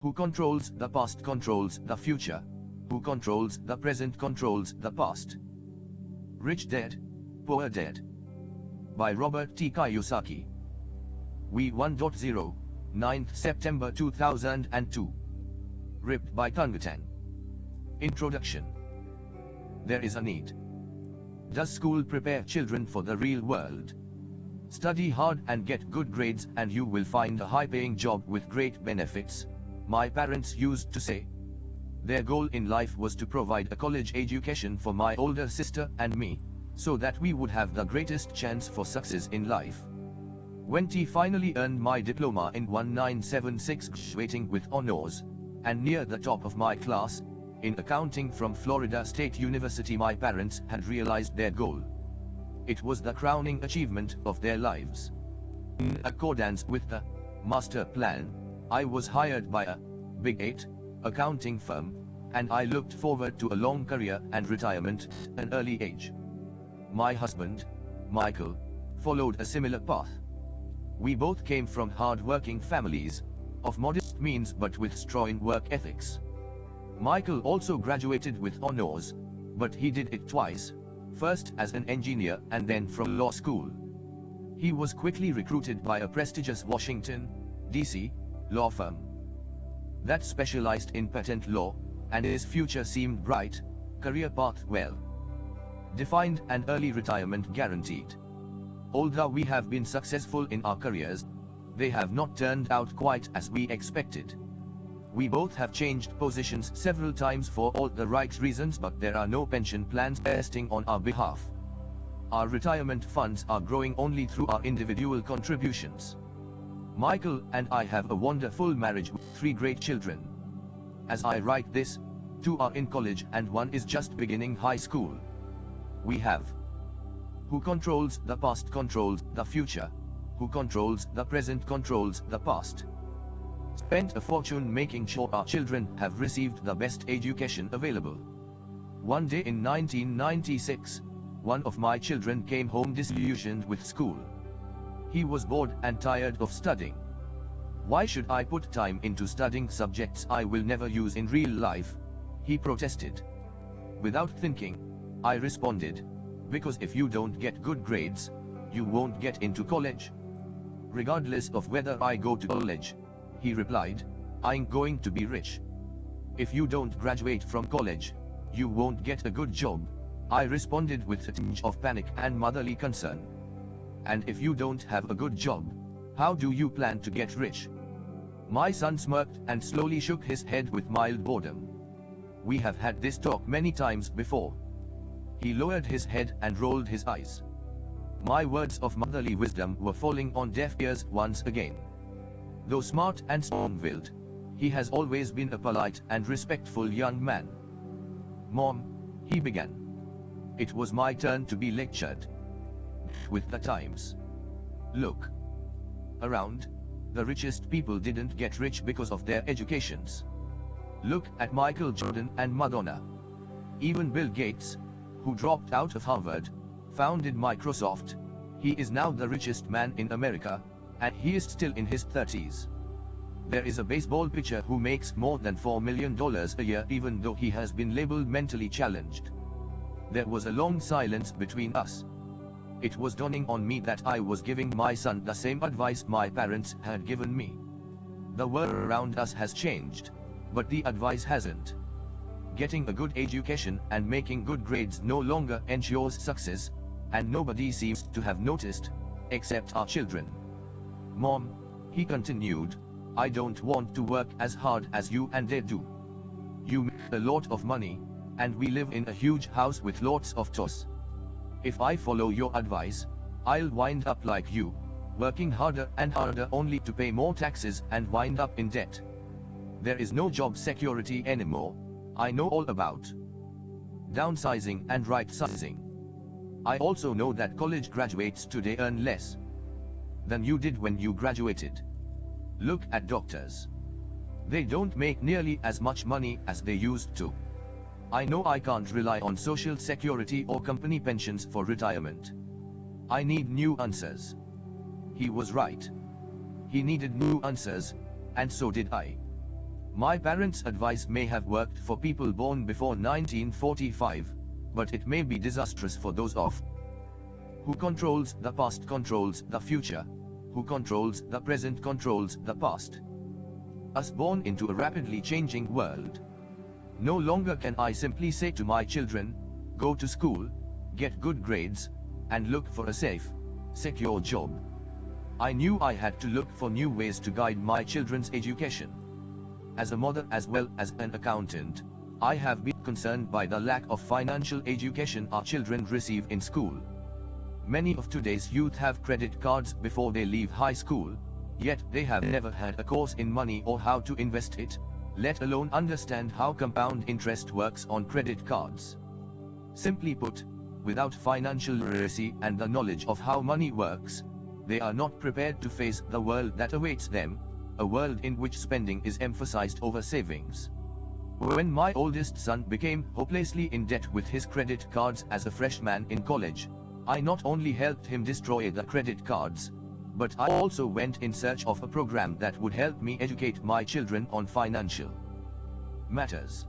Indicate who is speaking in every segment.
Speaker 1: Who controls the past controls the future. Who controls the present controls the past. Rich Dad, Poor Dad. By Robert T. Kiyosaki. We 1.0, 9th September 2002. Ripped by Tangatang. Introduction. There is a need. Does school prepare children for the real world? Study hard and get good grades and you will find a high-paying job with great benefits, my parents used to say. Their goal in life was to provide a college education for my older sister and me, so that we would have the greatest chance for success in life. When I finally earned my diploma in 1976, graduating with honors, and near the top of my class, in accounting from Florida State University, my parents had realized their goal. It was the crowning achievement of their lives. In accordance with the master plan, I was hired by a Big 8 accounting firm, and I looked forward to a long career and retirement at an early age. My husband, Michael, followed a similar path. We both came from hard-working families, of modest means but with strong work ethics. Michael also graduated with honors, but he did it twice, first as an engineer and then from law school. He was quickly recruited by a prestigious Washington, D.C., law firm that specialized in patent law, and his future seemed bright, career path well defined and early retirement guaranteed. Although we have been successful in our careers, they have not turned out quite as we expected. We both have changed positions several times for all the right reasons, but there are no pension plans investing on our behalf. Our retirement funds are growing only through our individual contributions. Michael and I have a wonderful marriage with 3 great children. As I write this, 2 are in college and 1 is just beginning high school. We have. Who controls the past controls the future. Who controls the present controls the past. Spent a fortune making sure our children have received the best education available. One day in 1996, one of my children came home disillusioned with school. He was bored and tired of studying. Why should I put time into studying subjects I will never use in real life? He protested. Without thinking, I responded, because if you don't get good grades, you won't get into college. Regardless of whether I go to college, he replied, I'm going to be rich. If you don't graduate from college, you won't get a good job, I responded with a tinge of panic and motherly concern. And if you don't have a good job, how do you plan to get rich? My son smirked and slowly shook his head with mild boredom. We have had this talk many times before. He lowered his head and rolled his eyes. My words of motherly wisdom were falling on deaf ears once again. Though smart and strong-willed, he has always been a polite and respectful young man. Mom, he began. It was my turn to be lectured. With the times. Look around, the richest people didn't get rich because of their educations. Look at Michael Jordan and Madonna. Even Bill Gates, who dropped out of Harvard, founded Microsoft. He is now the richest man in America, and he is still in his 30s. There is a baseball pitcher who makes more than $4 million a year even though he has been labeled mentally challenged. There was a long silence between us. It was dawning on me that I was giving my son the same advice my parents had given me. The world around us has changed, but the advice hasn't. Getting a good education and making good grades no longer ensures success, and nobody seems to have noticed, except our children. Mom, he continued, I don't want to work as hard as you and Dad do. You make a lot of money, and we live in a huge house with lots of toys. If I follow your advice, I'll wind up like you, working harder and harder only to pay more taxes and wind up in debt. There is no job security anymore. I know all about downsizing and right-sizing. I also know that college graduates today earn less than you did when you graduated. Look at doctors. They don't make nearly as much money as they used to. I know I can't rely on social security or company pensions for retirement. I need new answers. He was right. He needed new answers, and so did I. My parents' advice may have worked for people born before 1945, but it may be disastrous for those of who controls the past controls the future, who controls the present controls the past. Us born into a rapidly changing world. No longer can I simply say to my children, go to school, get good grades, and look for a safe, secure job. I knew I had to look for new ways to guide my children's education. As a mother as well as an accountant, I have been concerned by the lack of financial education our children receive in school. Many of today's youth have credit cards before they leave high school, yet they have never had a course in money or how to invest it, let alone understand how compound interest works on credit cards. Simply put, without financial literacy and the knowledge of how money works, they are not prepared to face the world that awaits them, a world in which spending is emphasized over savings. When my oldest son became hopelessly in debt with his credit cards as a freshman in college, I not only helped him destroy the credit cards, but I also went in search of a program that would help me educate my children on financial matters.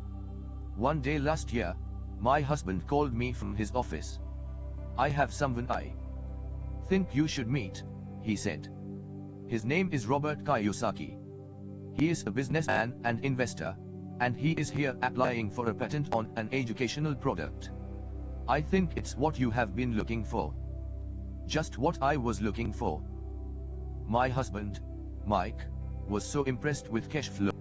Speaker 1: One day last year, my husband called me from his office. I have someone I think you should meet, he said. His name is Robert Kiyosaki. He is a businessman and investor, and he is here applying for a patent on an educational product. I think it's what you have been looking for. Just what I was looking for. My husband, Mike, was so impressed with cash flow,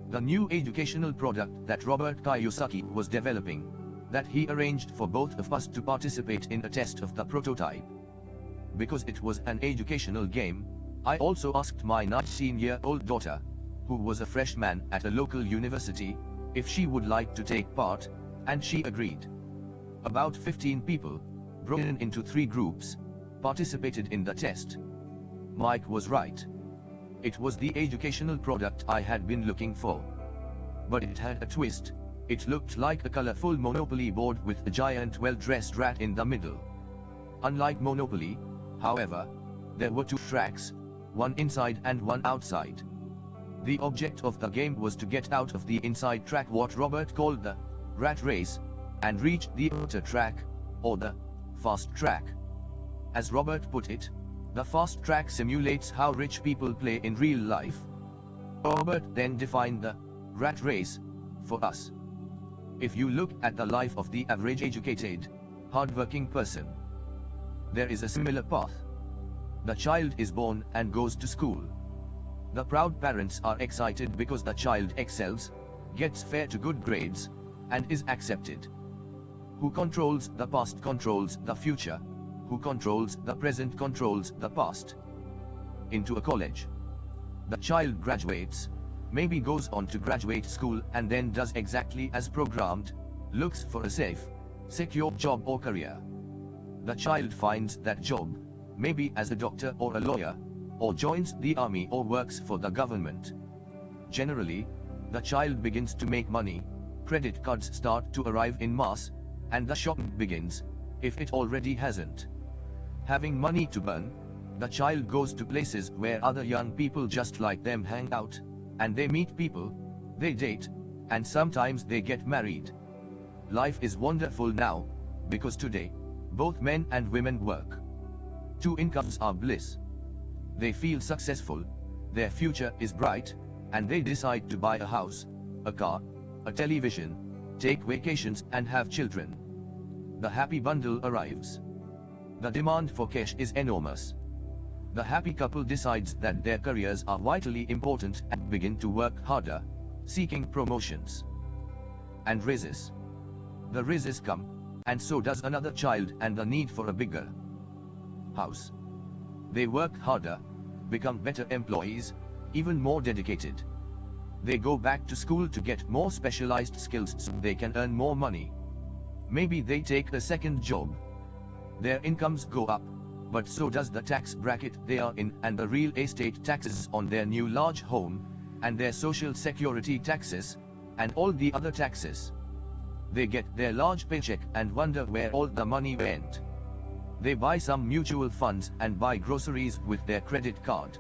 Speaker 1: the new educational product that Robert Kiyosaki was developing, that he arranged for both of us to participate in a test of the prototype. Because it was an educational game, I also asked my 19-year-old daughter, who was a freshman at a local university, if she would like to take part, and she agreed. About 15 people, broken into 3 groups, participated in the test. Mike was right. It was the educational product I had been looking for. But it had a twist. It looked like a colorful Monopoly board with a giant well-dressed rat in the middle. Unlike Monopoly, however, there were 2 tracks, one inside and one outside. The object of the game was to get out of the inside track, what Robert called the rat race, and reach the outer track, or the fast track. As Robert put it, the fast track simulates how rich people play in real life. Robert then defined the rat race for us. If you look at the life of the average educated, hardworking person, there is a similar path. The child is born and goes to school. The proud parents are excited because the child excels, gets fair to good grades, and is accepted. Who controls the past controls the future, who controls the present controls the past. Into a college. The child graduates, maybe goes on to graduate school and then does exactly as programmed, looks for a safe, secure job or career. The child finds that job, maybe as a doctor or a lawyer, or joins the army or works for the government. Generally, the child begins to make money, credit cards start to arrive in mass, and the shopping begins, if it already hasn't. Having money to burn, the child goes to places where other young people just like them hang out, and they meet people, they date, and sometimes they get married. Life is wonderful now, because today, both men and women work. 2 incomes are bliss. They feel successful, their future is bright, and they decide to buy a house, a car, a television, take vacations and have children. The happy bundle arrives. The demand for cash is enormous. The happy couple decides that their careers are vitally important and begin to work harder, seeking promotions and raises. The raises come, and so does another child and the need for a bigger house. They work harder, become better employees, even more dedicated. They go back to school to get more specialized skills so they can earn more money. Maybe they take a second job. Their incomes go up, but so does the tax bracket they are in and the real estate taxes on their new large home, and their social security taxes, and all the other taxes. They get their large paycheck and wonder where all the money went. They buy some mutual funds and buy groceries with their credit card.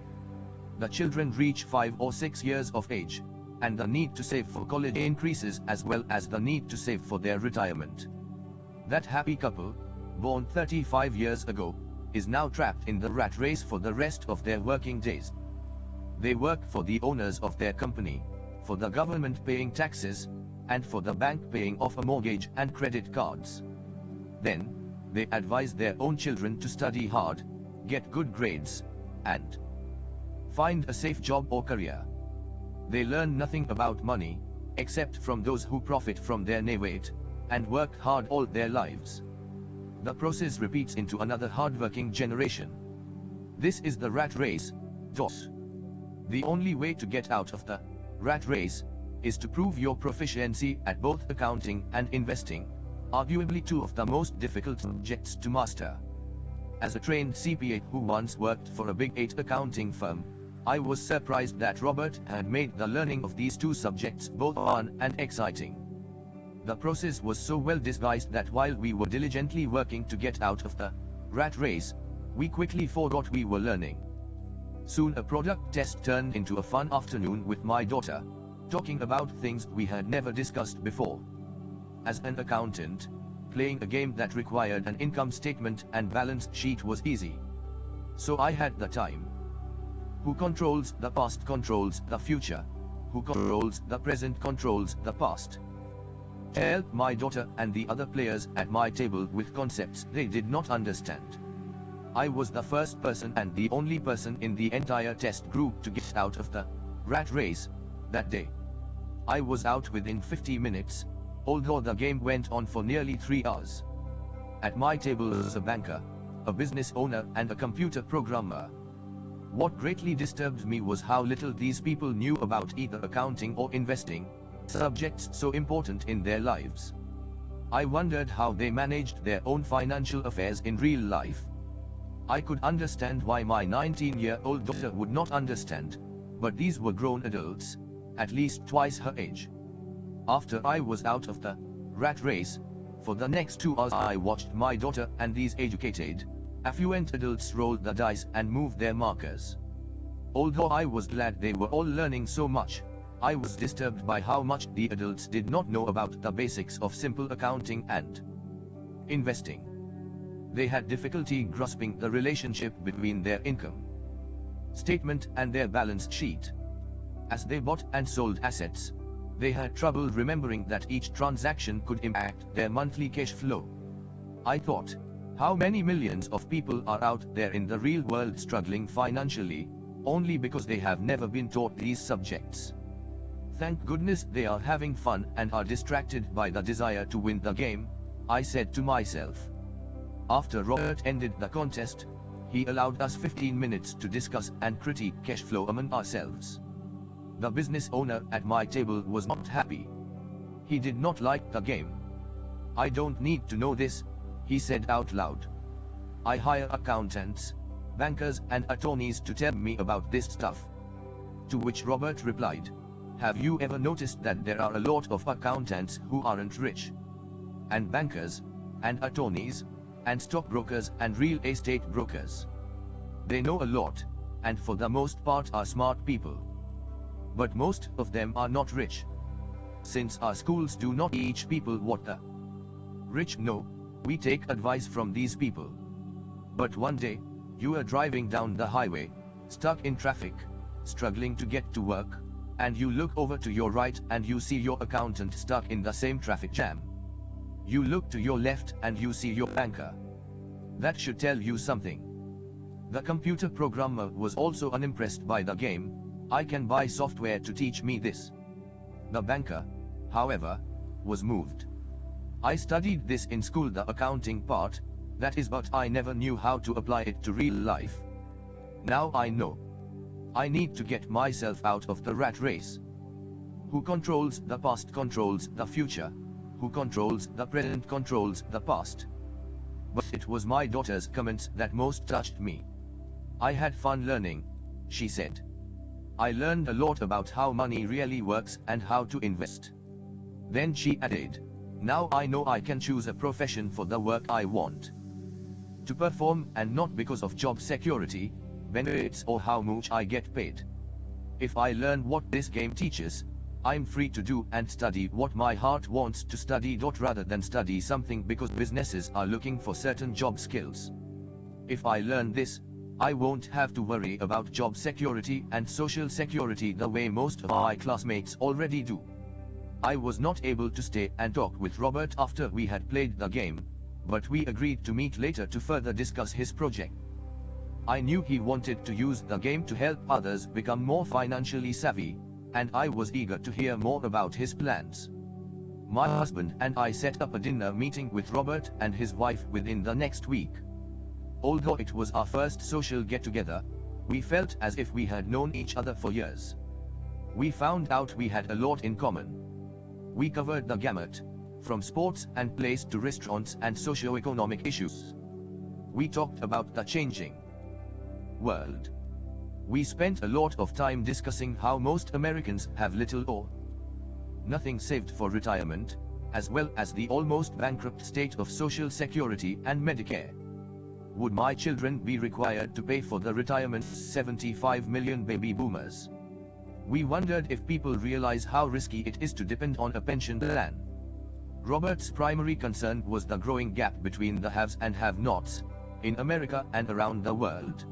Speaker 1: The children reach 5 or 6 years of age. and the need to save for college increases as well as the need to save for their retirement. That happy couple, born 35 years ago, is now trapped in the rat race for the rest of their working days. They work for the owners of their company, for the government paying taxes, and for the bank paying off a mortgage and credit cards. Then, they advise their own children to study hard, get good grades, and find a safe job or career. They learn nothing about money, except from those who profit from their weight, and work hard all their lives. The process repeats into another hard-working generation. This is the rat race. The only way to get out of the rat race is to prove your proficiency at both accounting and investing, arguably two of the most difficult subjects to master. As a trained CPA who once worked for a Big 8 accounting firm, I was surprised that Robert had made the learning of these two subjects both fun and exciting. The process was so well disguised that while we were diligently working to get out of the rat race, we quickly forgot we were learning. Soon a product test turned into a fun afternoon with my daughter, talking about things we had never discussed before. As an accountant, playing a game that required an income statement and balance sheet was easy. So I had the time. Who controls the past controls the future. Who controls the present controls the past. To help my daughter and the other players at my table with concepts they did not understand. I was the first person and the only person in the entire test group to get out of the rat race that day. I was out within 50 minutes, although the game went on for nearly 3 hours. At my table was a banker, a business owner and a computer programmer. What greatly disturbed me was how little these people knew about either accounting or investing, subjects so important in their lives. I wondered how they managed their own financial affairs in real life. I could understand why my 19-year-old daughter would not understand, but these were grown adults, at least twice her age. After I was out of the rat race, for the next 2 hours I watched my daughter and these educated, affluent adults roll the dice and move their markers. Although I was glad they were all learning so much, I was disturbed by how much the adults did not know about the basics of simple accounting and investing. They had difficulty grasping the relationship between their income statement and their balance sheet. As they bought and sold assets, they had trouble remembering that each transaction could impact their monthly cash flow. I thought, how many millions of people are out there in the real world struggling financially, only because they have never been taught these subjects. Thank goodness they are having fun and are distracted by the desire to win the game, I said to myself. After Robert ended the contest, he allowed us 15 minutes to discuss and critique cash flow among ourselves. The business owner at my table was not happy. He did not like the game. I don't need to know this, he said out loud. I hire accountants, bankers and attorneys to tell me about this stuff. To which Robert replied, have you ever noticed that there are a lot of accountants who aren't rich? And bankers, and attorneys, and stockbrokers and real estate brokers. They know a lot, and for the most part are smart people. But most of them are not rich. Since our schools do not teach people what the rich know, we take advice from these people. But one day, you are driving down the highway, stuck in traffic, struggling to get to work, and you look over to your right and you see your accountant stuck in the same traffic jam. You look to your left and you see your banker. That should tell you something. The computer programmer was also unimpressed by the game. I can buy software to teach me this. The banker, however, was moved. I studied this in school, the accounting part, that is, but I never knew how to apply it to real life. Now I know. I need to get myself out of the rat race. Who controls the past controls the future. Who controls the present controls the past. But it was my daughter's comments that most touched me. I had fun learning, she said. I learned a lot about how money really works and how to invest. Then she added, now I know I can choose a profession for the work I want to perform, and not because of job security, benefits or how much I get paid. If I learn what this game teaches, I'm free to do and study what my heart wants to study. Rather than study something because businesses are looking for certain job skills. If I learn this, I won't have to worry about job security and social security the way most of my classmates already do. I was not able to stay and talk with Robert after we had played the game, but we agreed to meet later to further discuss his project. I knew he wanted to use the game to help others become more financially savvy, and I was eager to hear more about his plans. My husband and I set up a dinner meeting with Robert and his wife within the next week. Although it was our first social get-together, we felt as if we had known each other for years. We found out we had a lot in common. We covered the gamut, from sports and plays to restaurants and socio-economic issues. We talked about the changing world. We spent a lot of time discussing how most Americans have little or nothing saved for retirement, as well as the almost bankrupt state of Social Security and Medicare. Would my children be required to pay for the retirement 75 million baby boomers? We wondered if people realize how risky it is to depend on a pension plan. Robert's primary concern was the growing gap between the haves and have-nots, in America and around the world.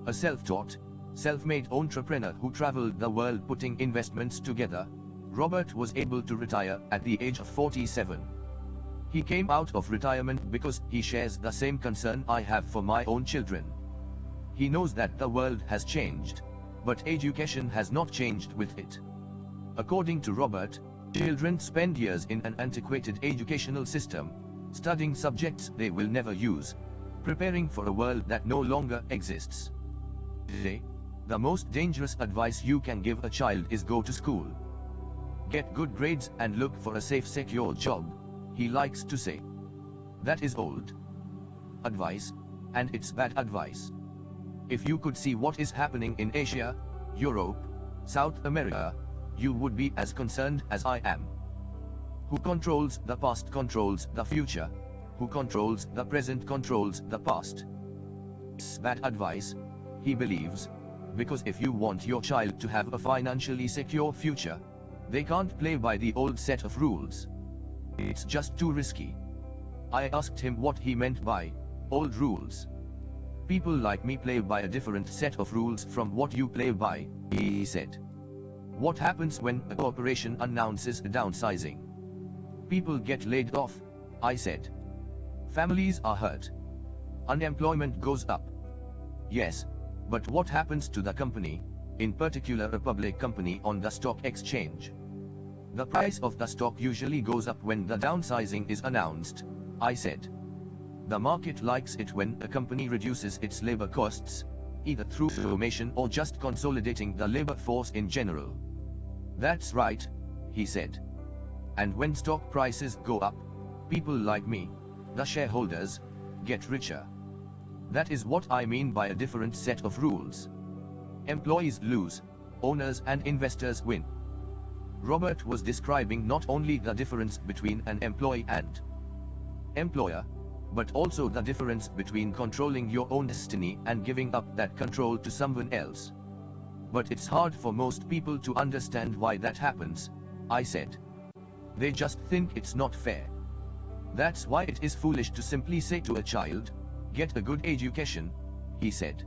Speaker 1: A self-taught, self-made entrepreneur who traveled the world putting investments together, Robert was able to retire at the age of 47. He came out of retirement because he shares the same concern I have for my own children. He knows that the world has changed, but education has not changed with it. According to Robert, children spend years in an antiquated educational system, studying subjects they will never use, preparing for a world that no longer exists. Today, the most dangerous advice you can give a child is go to school. Get good grades and look for a safe, secure job, he likes to say. That is old advice, and it's bad advice. If you could see what is happening in Asia, Europe, South America, you would be as concerned as I am. Who controls the past controls the future. Who controls the present controls the past. It's bad advice, he believes, because if you want your child to have a financially secure future, they can't play by the old set of rules. It's just too risky. I asked him what he meant by old rules. People like me play by a different set of rules from what you play by, he said. What happens when a corporation announces downsizing? People get laid off, I said. Families are hurt. Unemployment goes up. Yes, but what happens to the company, in particular a public company on the stock exchange? The price of the stock usually goes up when the downsizing is announced, I said. The market likes it when a company reduces its labor costs, either through automation or just consolidating the labor force in general. That's right, he said. And when stock prices go up, people like me, the shareholders, get richer. That is what I mean by a different set of rules. Employees lose, owners and investors win. Robert was describing not only the difference between an employee and employer, but also the difference between controlling your own destiny and giving up that control to someone else. But it's hard for most people to understand why that happens, I said. They just think it's not fair. That's why it is foolish to simply say to a child, get a good education, he said.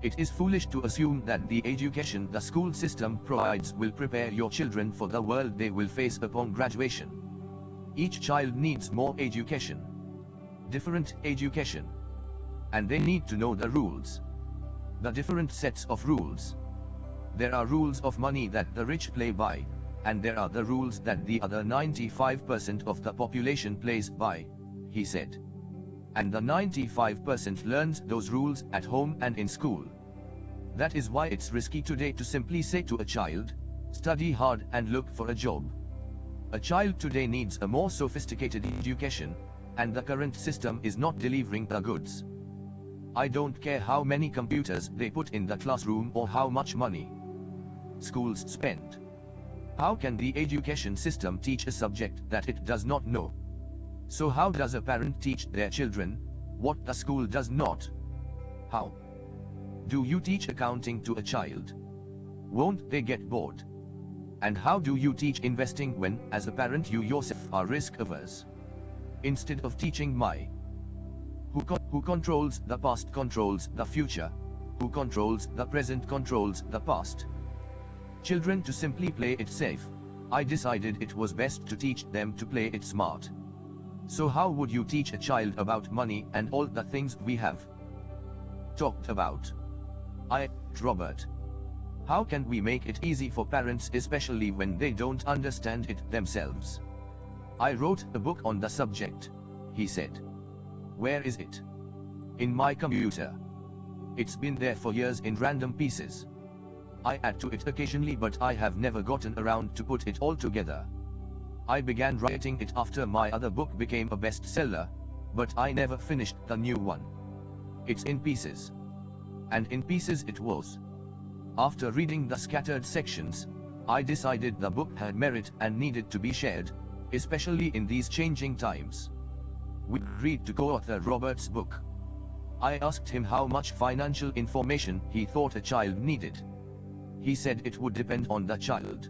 Speaker 1: It is foolish to assume that the education the school system provides will prepare your children for the world they will face upon graduation. Each child needs more education. Different education. And they need to know the rules. The different sets of rules. There are rules of money that the rich play by, and there are the rules that the other 95% of the population plays by, he said. And the 95% learns those rules at home and in school. That is why it's risky today to simply say to a child, study hard and look for a job. A child today needs a more sophisticated education, and the current system is not delivering the goods. I don't care how many computers they put in the classroom or how much money schools spend. How can the education system teach a subject that it does not know? So how does a parent teach their children what the school does not? How do you teach accounting to a child? Won't they get bored? And how do you teach investing when, as a parent, you yourself are risk-averse? Instead of teaching who controls the past controls the future, who controls the present controls the past. Children to simply play it safe, I decided it was best to teach them to play it smart. So how would you teach a child about money and all the things we have talked about? I asked Robert. How can we make it easy for parents, especially when they don't understand it themselves? I wrote a book on the subject, he said. Where is it? In my computer. It's been there for years in random pieces. I add to it occasionally, but I have never gotten around to put it all together. I began writing it after my other book became a bestseller, but I never finished the new one. It's in pieces. And in pieces it was. After reading the scattered sections, I decided the book had merit and needed to be shared, especially in these changing times. We agreed to co-author Robert's book. I asked him how much financial information he thought a child needed. He said it would depend on the child.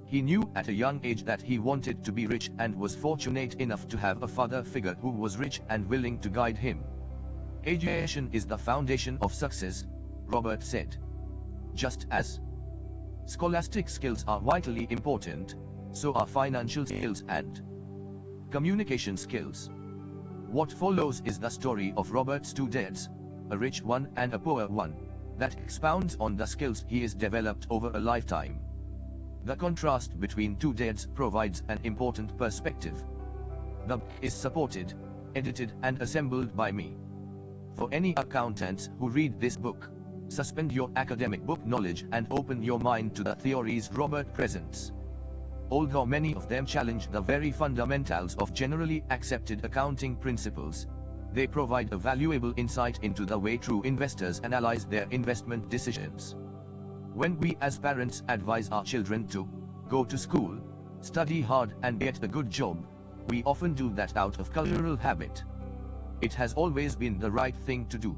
Speaker 1: He knew at a young age that he wanted to be rich and was fortunate enough to have a father figure who was rich and willing to guide him. Education is the foundation of success, Robert said. Just as scholastic skills are vitally important, so are financial skills and communication skills. What follows is the story of Robert's two dads, a rich one and a poor one, that expounds on the skills he has developed over a lifetime. The contrast between two dads provides an important perspective. The book is supported, edited and assembled by me. For any accountants who read this book, suspend your academic book knowledge and open your mind to the theories Robert presents. Although many of them challenge the very fundamentals of generally accepted accounting principles, they provide a valuable insight into the way true investors analyze their investment decisions. When we as parents advise our children to go to school, study hard and get a good job, we often do that out of cultural habit. It has always been the right thing to do.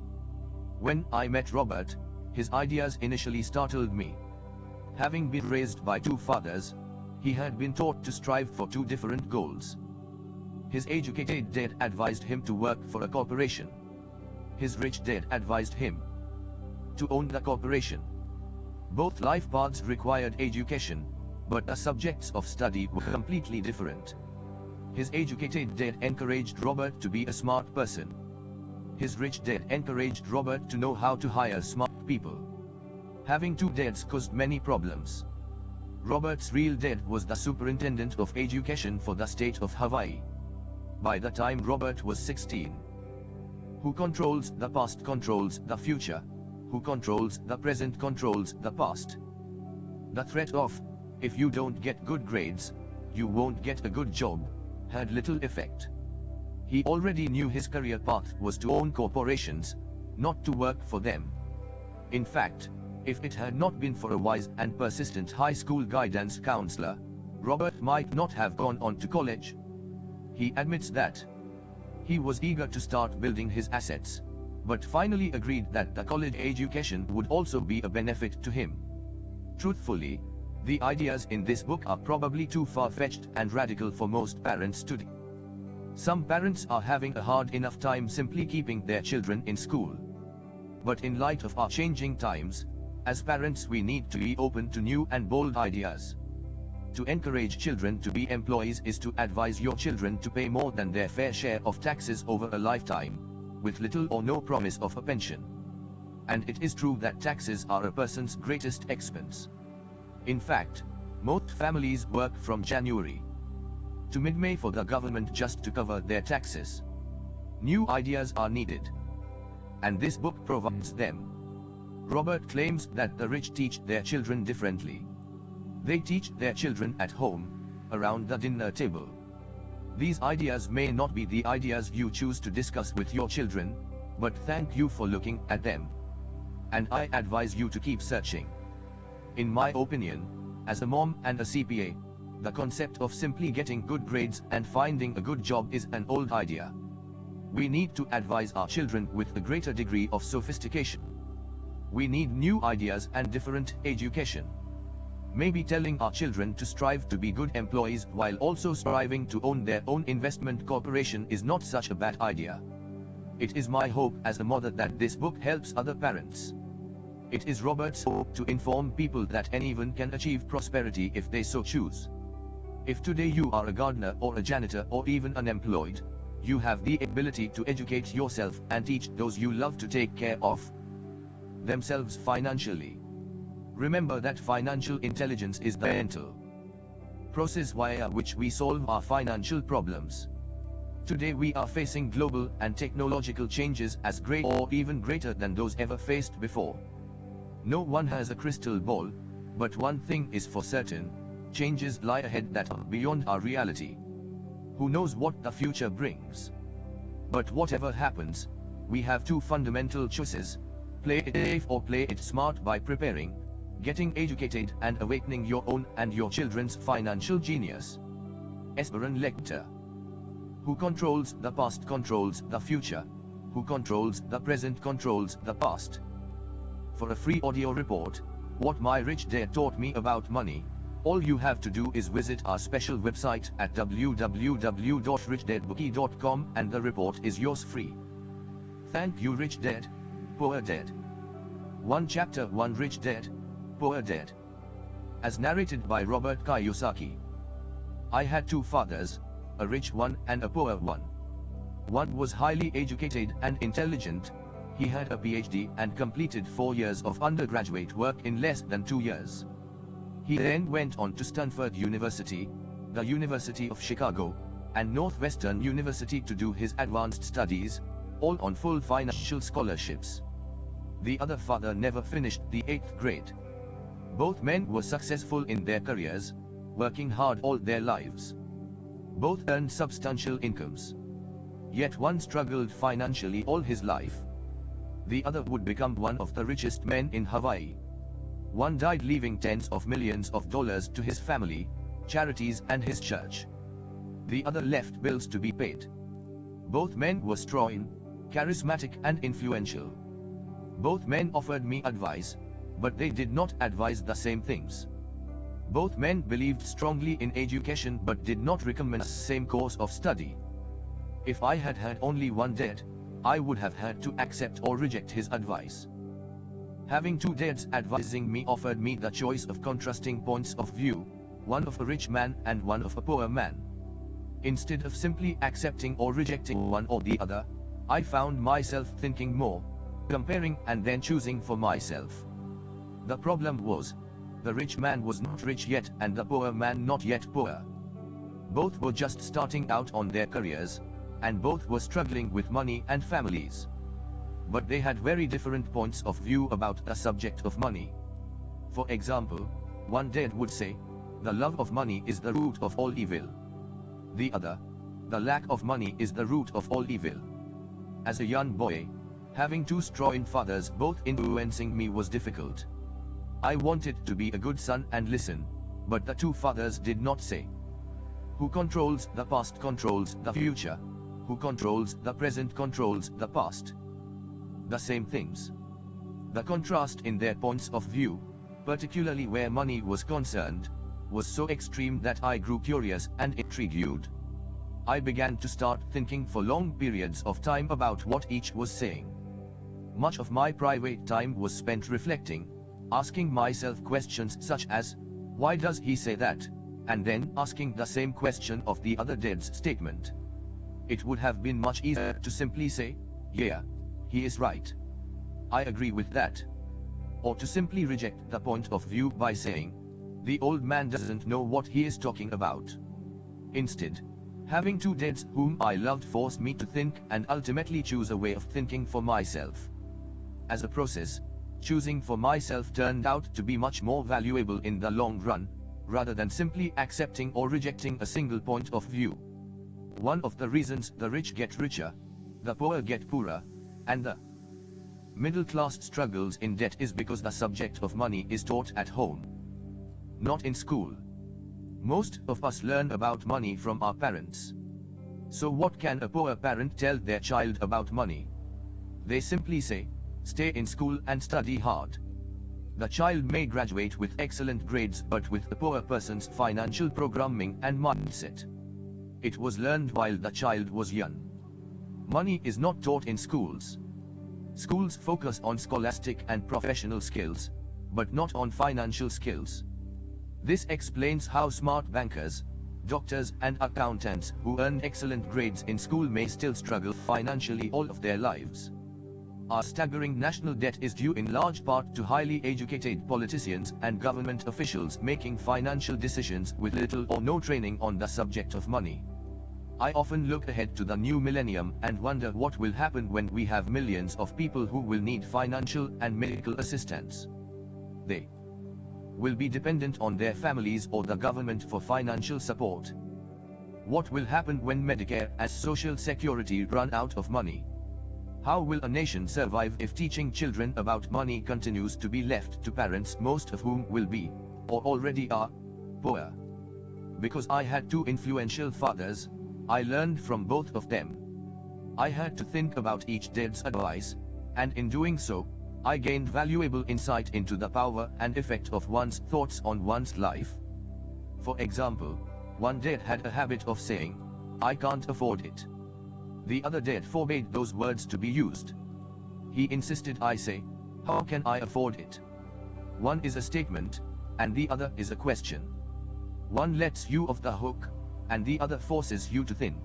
Speaker 1: When I met Robert, his ideas initially startled me. Having been raised by two fathers, he had been taught to strive for two different goals. His educated dad advised him to work for a corporation. His rich dad advised him to own the corporation. Both life paths required education, but the subjects of study were completely different. His educated dad encouraged Robert to be a smart person. His rich dad encouraged Robert to know how to hire smart people. Having two dads caused many problems. Robert's real dad was the superintendent of education for the state of Hawaii. By the time Robert was 16. Who controls the past controls the future. Who controls the present controls the past. The threat of, if you don't get good grades, you won't get a good job, had little effect. He already knew his career path was to own corporations, not to work for them. In fact, if it had not been for a wise and persistent high school guidance counselor, Robert might not have gone on to college. He admits that he was eager to start building his assets, but finally agreed that the college education would also be a benefit to him. Truthfully, the ideas in this book are probably too far-fetched and radical for most parents today. Some parents are having a hard enough time simply keeping their children in school. But in light of our changing times, as parents we need to be open to new and bold ideas. To encourage children to be employees is to advise your children to pay more than their fair share of taxes over a lifetime, with little or no promise of a pension. And it is true that taxes are a person's greatest expense. In fact, most families work from January to mid-May for the government just to cover their taxes. New ideas are needed. And this book provides them. Robert claims that the rich teach their children differently. They teach their children at home, around the dinner table. These ideas may not be the ideas you choose to discuss with your children, but thank you for looking at them. And I advise you to keep searching. In my opinion, as a mom and a CPA, the concept of simply getting good grades and finding a good job is an old idea. We need to advise our children with a greater degree of sophistication. We need new ideas and different education. Maybe telling our children to strive to be good employees while also striving to own their own investment corporation is not such a bad idea. It is my hope as a mother that this book helps other parents. It is Robert's hope to inform people that anyone can achieve prosperity if they so choose. If today you are a gardener or a janitor or even unemployed, you have the ability to educate yourself and teach those you love to take care of themselves financially. Remember that financial intelligence is the mental process via which we solve our financial problems. Today we are facing global and technological changes as great or even greater than those ever faced before. No one has a crystal ball, but one thing is for certain, changes lie ahead that are beyond our reality. Who knows what the future brings? But whatever happens, we have two fundamental choices: play it safe or play it smart by preparing, getting educated and awakening your own and your children's financial genius. Esperan Lecter. Who controls the past controls the future. Who controls the present controls the past. For a free audio report, What My Rich Dad Taught Me About Money, all you have to do is visit our special website at www.richdadbookie.com and the report is yours free. Thank you Rich Dad, Poor Dad. 1 Chapter 1 Rich Dad, Poor Dad. As narrated by Robert Kiyosaki. I had two fathers, a rich one and a poor one. One was highly educated and intelligent. He had a PhD and completed 4 years of undergraduate work in less than 2 years. He then went on to Stanford University, the University of Chicago, and Northwestern University to do his advanced studies, all on full financial scholarships. The other father never finished the 8th grade. Both men were successful in their careers, working hard all their lives. Both earned substantial incomes. Yet one struggled financially all his life. The other would become one of the richest men in Hawaii. One died leaving tens of millions of dollars to his family, charities and his church. The other left bills to be paid. Both men were strong, charismatic and influential. Both men offered me advice, but they did not advise the same things. Both men believed strongly in education but did not recommend the same course of study. If I had had only one dad, I would have had to accept or reject his advice. Having two dads advising me offered me the choice of contrasting points of view, one of a rich man and one of a poor man. Instead of simply accepting or rejecting one or the other, I found myself thinking more, comparing and then choosing for myself. The problem was, the rich man was not rich yet and the poor man not yet poor. Both were just starting out on their careers, and both were struggling with money and families. But they had very different points of view about the subject of money. For example, one dad would say, the love of money is the root of all evil. The other, the lack of money is the root of all evil. As a young boy, having two strong fathers both influencing me was difficult. I wanted to be a good son and listen, but the two fathers did not say. Who controls the past controls the future. Who controls the present controls the past. The same things. The contrast in their points of view, particularly where money was concerned, was so extreme that I grew curious and intrigued. I began to start thinking for long periods of time about what each was saying. Much of my private time was spent reflecting, asking myself questions such as, why does he say that? And then asking the same question of the other dad's statement. It would have been much easier to simply say, yeah, he is right. I agree with that. Or to simply reject the point of view by saying, the old man doesn't know what he is talking about. Instead, having two dads whom I loved forced me to think and ultimately choose a way of thinking for myself. As a process, choosing for myself turned out to be much more valuable in the long run, rather than simply accepting or rejecting a single point of view. One of the reasons the rich get richer, the poor get poorer, and the middle class struggles in debt is because the subject of money is taught at home, not in school. Most of us learn about money from our parents. So what can a poor parent tell their child about money? They simply say, stay in school and study hard. The child may graduate with excellent grades but with the poor person's financial programming and mindset. It was learned while the child was young. Money is not taught in schools. Schools focus on scholastic and professional skills, but not on financial skills. This explains how smart bankers, doctors and accountants who earn excellent grades in school may still struggle financially all of their lives. Our staggering national debt is due in large part to highly educated politicians and government officials making financial decisions with little or no training on the subject of money. I often look ahead to the new millennium and wonder what will happen when we have millions of people who will need financial and medical assistance. They will be dependent on their families or the government for financial support. What will happen when Medicare and Social Security run out of money? How will a nation survive if teaching children about money continues to be left to parents, most of whom will be, or already are, poor? Because I had two influential fathers, I learned from both of them. I had to think about each dad's advice, and in doing so, I gained valuable insight into the power and effect of one's thoughts on one's life. For example, one dad had a habit of saying, "I can't afford it." The other dad forbade those words to be used. He insisted I say, "How can I afford it?" One is a statement, and the other is a question. One lets you off the hook, and the other forces you to think.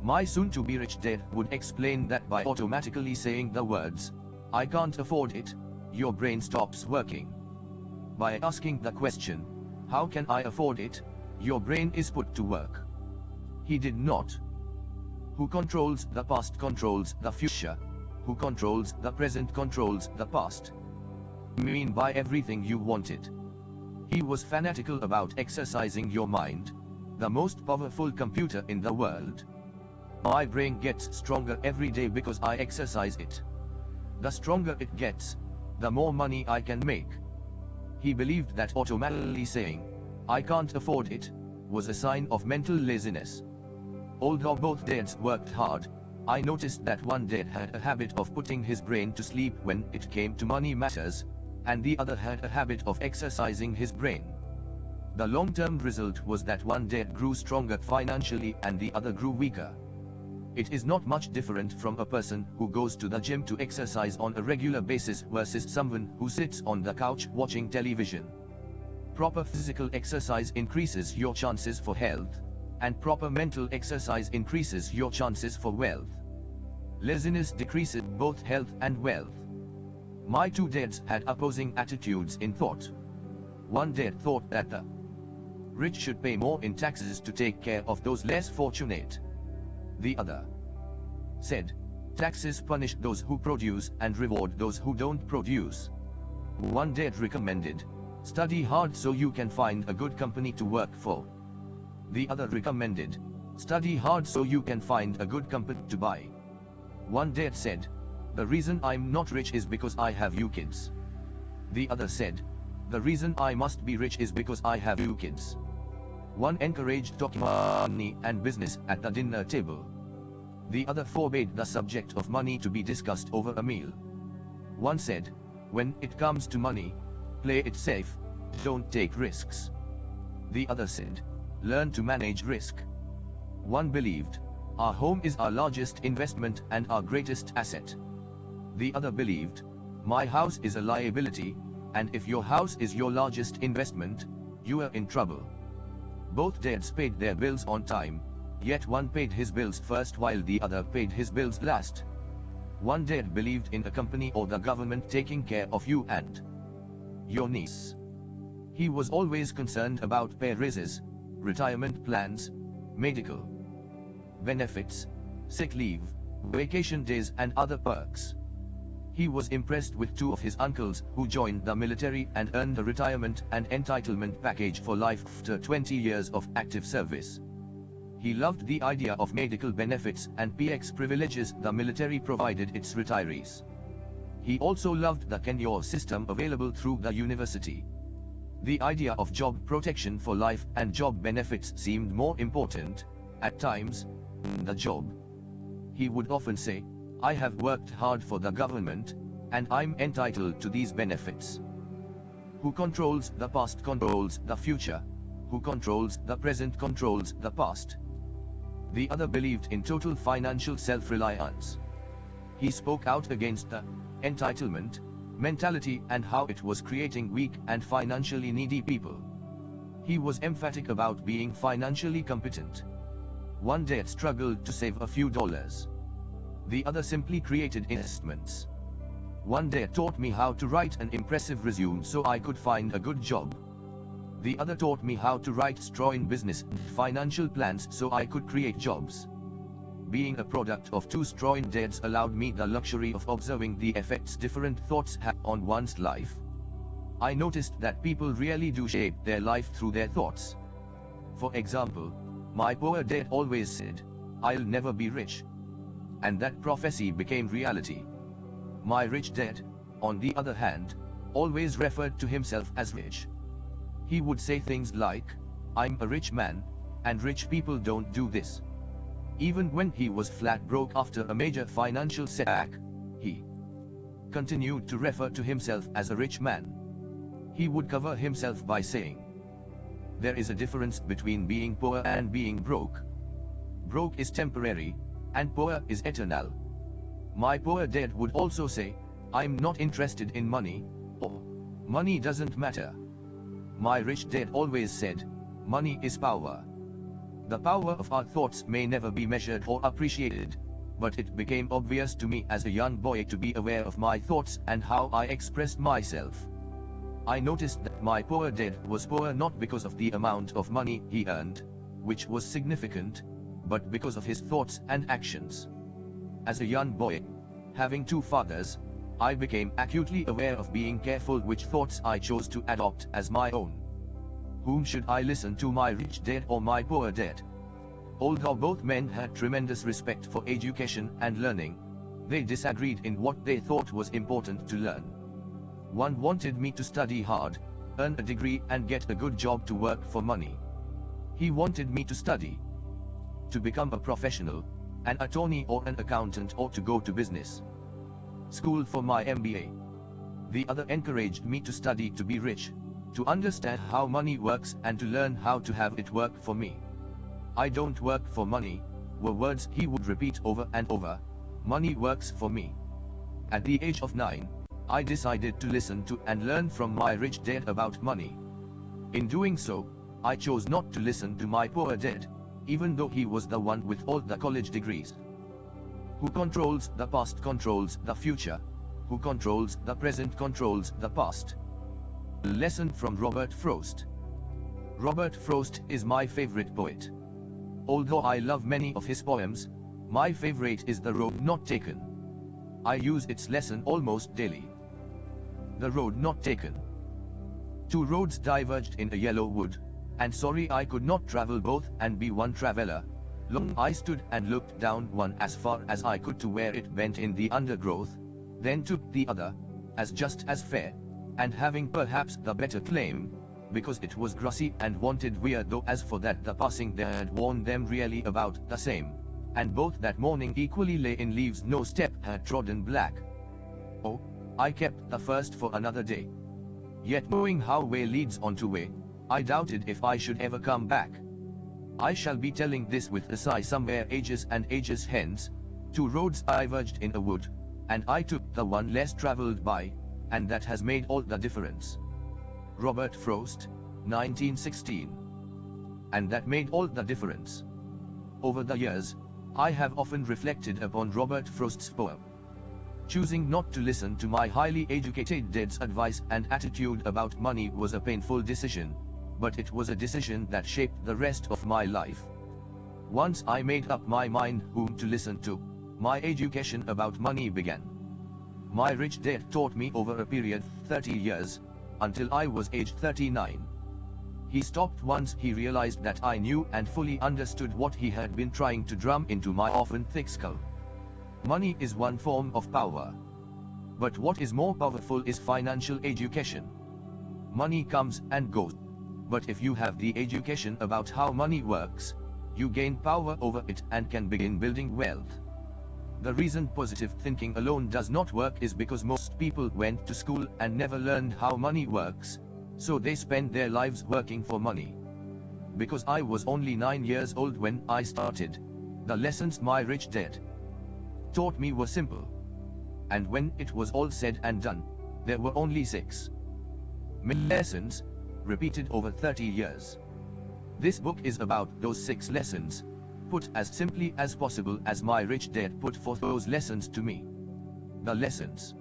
Speaker 1: My soon-to-be rich dad would explain that by automatically saying the words, "I can't afford it," your brain stops working. By asking the question, "How can I afford it?" your brain is put to work. He did not. Who controls the past controls the future. Who controls the present controls the past. Mean by everything you wanted. He was fanatical about exercising your mind, the most powerful computer in the world. My brain gets stronger every day because I exercise it. The stronger it gets, the more money I can make. He believed that automatically saying, "I can't afford it," was a sign of mental laziness. Although both dads worked hard, I noticed that one dad had a habit of putting his brain to sleep when it came to money matters, and the other had a habit of exercising his brain. The long-term result was that one dad grew stronger financially and the other grew weaker. It is not much different from a person who goes to the gym to exercise on a regular basis versus someone who sits on the couch watching television. Proper physical exercise increases your chances for health, and proper mental exercise increases your chances for wealth. Laziness decreases both health and wealth. My two dads had opposing attitudes in thought. One dad thought that the rich should pay more in taxes to take care of those less fortunate. The other said, "Taxes punish those who produce and reward those who don't produce." One dad recommended, "Study hard so you can find a good company to work for." The other recommended, "Study hard so you can find a good company to buy." One dad said, "The reason I'm not rich is because I have you kids." The other said, "The reason I must be rich is because I have you kids." One encouraged talking money and business at the dinner table. The other forbade the subject of money to be discussed over a meal. One said, "When it comes to money, play it safe, don't take risks." The other said, "Learn to manage risk." One believed, "Our home is our largest investment and our greatest asset." The other believed, "My house is a liability, and if your house is your largest investment, you are in trouble." Both dads paid their bills on time, yet one paid his bills first while the other paid his bills last. One dad believed in a company or the government taking care of you and your needs. He was always concerned about pay raises, retirement plans, medical benefits, sick leave, vacation days and other perks. He was impressed with two of his uncles who joined the military and earned a retirement and entitlement package for life after 20 years of active service. He loved the idea of medical benefits and PX privileges the military provided its retirees. He also loved the tenure system available through the university. The idea of job protection for life and job benefits seemed more important, at times, than the job. He would often say, "I have worked hard for the government, and I'm entitled to these benefits." Who controls the past controls the future. Who controls the present controls the past. The other believed in total financial self-reliance. He spoke out against the entitlement mentality and how it was creating weak and financially needy people. He was emphatic about being financially competent. One dad struggled to save a few dollars. The other simply created investments. One dad taught me how to write an impressive resume so I could find a good job. The other taught me how to write strong business financial plans so I could create jobs. Being a product of two strong dads allowed me the luxury of observing the effects different thoughts have on one's life. I noticed that people really do shape their life through their thoughts. For example, my poor dad always said, "I'll never be rich." And that prophecy became reality. My rich dad, on the other hand, always referred to himself as rich. He would say things like, "I'm a rich man, and rich people don't do this." Even when he was flat broke after a major financial setback, he continued to refer to himself as a rich man. He would cover himself by saying, "There is a difference between being poor and being broke. Broke is temporary, and poor is eternal." My poor dad would also say, "I'm not interested in money," or "Money doesn't matter." My rich dad always said, "Money is power." The power of our thoughts may never be measured or appreciated, but it became obvious to me as a young boy to be aware of my thoughts and how I expressed myself. I noticed that my poor dad was poor not because of the amount of money he earned, which was significant, but because of his thoughts and actions. As a young boy, having two fathers, I became acutely aware of being careful which thoughts I chose to adopt as my own. Whom should I listen to, my rich dad or my poor dad? Although both men had tremendous respect for education and learning, they disagreed in what they thought was important to learn. One wanted me to study hard, earn a degree and get a good job to work for money. He wanted me to study, to become a professional, an attorney or an accountant, or to go to business school for my MBA. The other encouraged me to study to be rich, to understand how money works and to learn how to have it work for me. "I don't work for money," were words he would repeat over and over. "Money works for me." At the age of 9, I decided to listen to and learn from my rich dad about money. In doing so, I chose not to listen to my poor dad, even though he was the one with all the college degrees. Who controls the past controls the future. Who controls the present controls the past. Lesson from Robert Frost. Robert Frost is my favorite poet. Although I love many of his poems, my favorite is The Road Not Taken. I use its lesson almost daily. The road not taken. Two roads diverged in a yellow wood, and sorry I could not travel both and be one traveler. Long I stood and looked down one as far as I could to where it bent in the undergrowth, then took the other, as just as fair, and having perhaps the better claim, because it was grassy and wanted weir, though as for that the passing there had warned them really about the same, and both that morning equally lay in leaves no step had trodden black. Oh, I kept the first for another day. Yet knowing how way leads on to way, I doubted if I should ever come back. I shall be telling this with a sigh somewhere ages and ages hence. Two roads diverged in a wood, and I took the one less traveled by, and that has made all the difference. Robert Frost, 1916. And that made all the difference. Over the years, I have often reflected upon Robert Frost's poem. Choosing not to listen to my highly educated dad's advice and attitude about money was a painful decision, but it was a decision that shaped the rest of my life. Once I made up my mind whom to listen to, my education about money began. My rich dad taught me over a period 30 years, until I was aged 39. He stopped once he realized that I knew and fully understood what he had been trying to drum into my often thick skull. Money is one form of power. But what is more powerful is financial education. Money comes and goes. But if you have the education about how money works, you gain power over it and can begin building wealth. The reason positive thinking alone does not work is because most people went to school and never learned how money works, So they spend their lives working for money. Because I was only 9 years old when I started, the lessons my rich dad taught me were simple. And when it was all said and done, there were only 6 lessons, repeated over 30 years. This book is about those 6 lessons, put as simply as possible as my rich dad put forth those lessons to me. The lessons.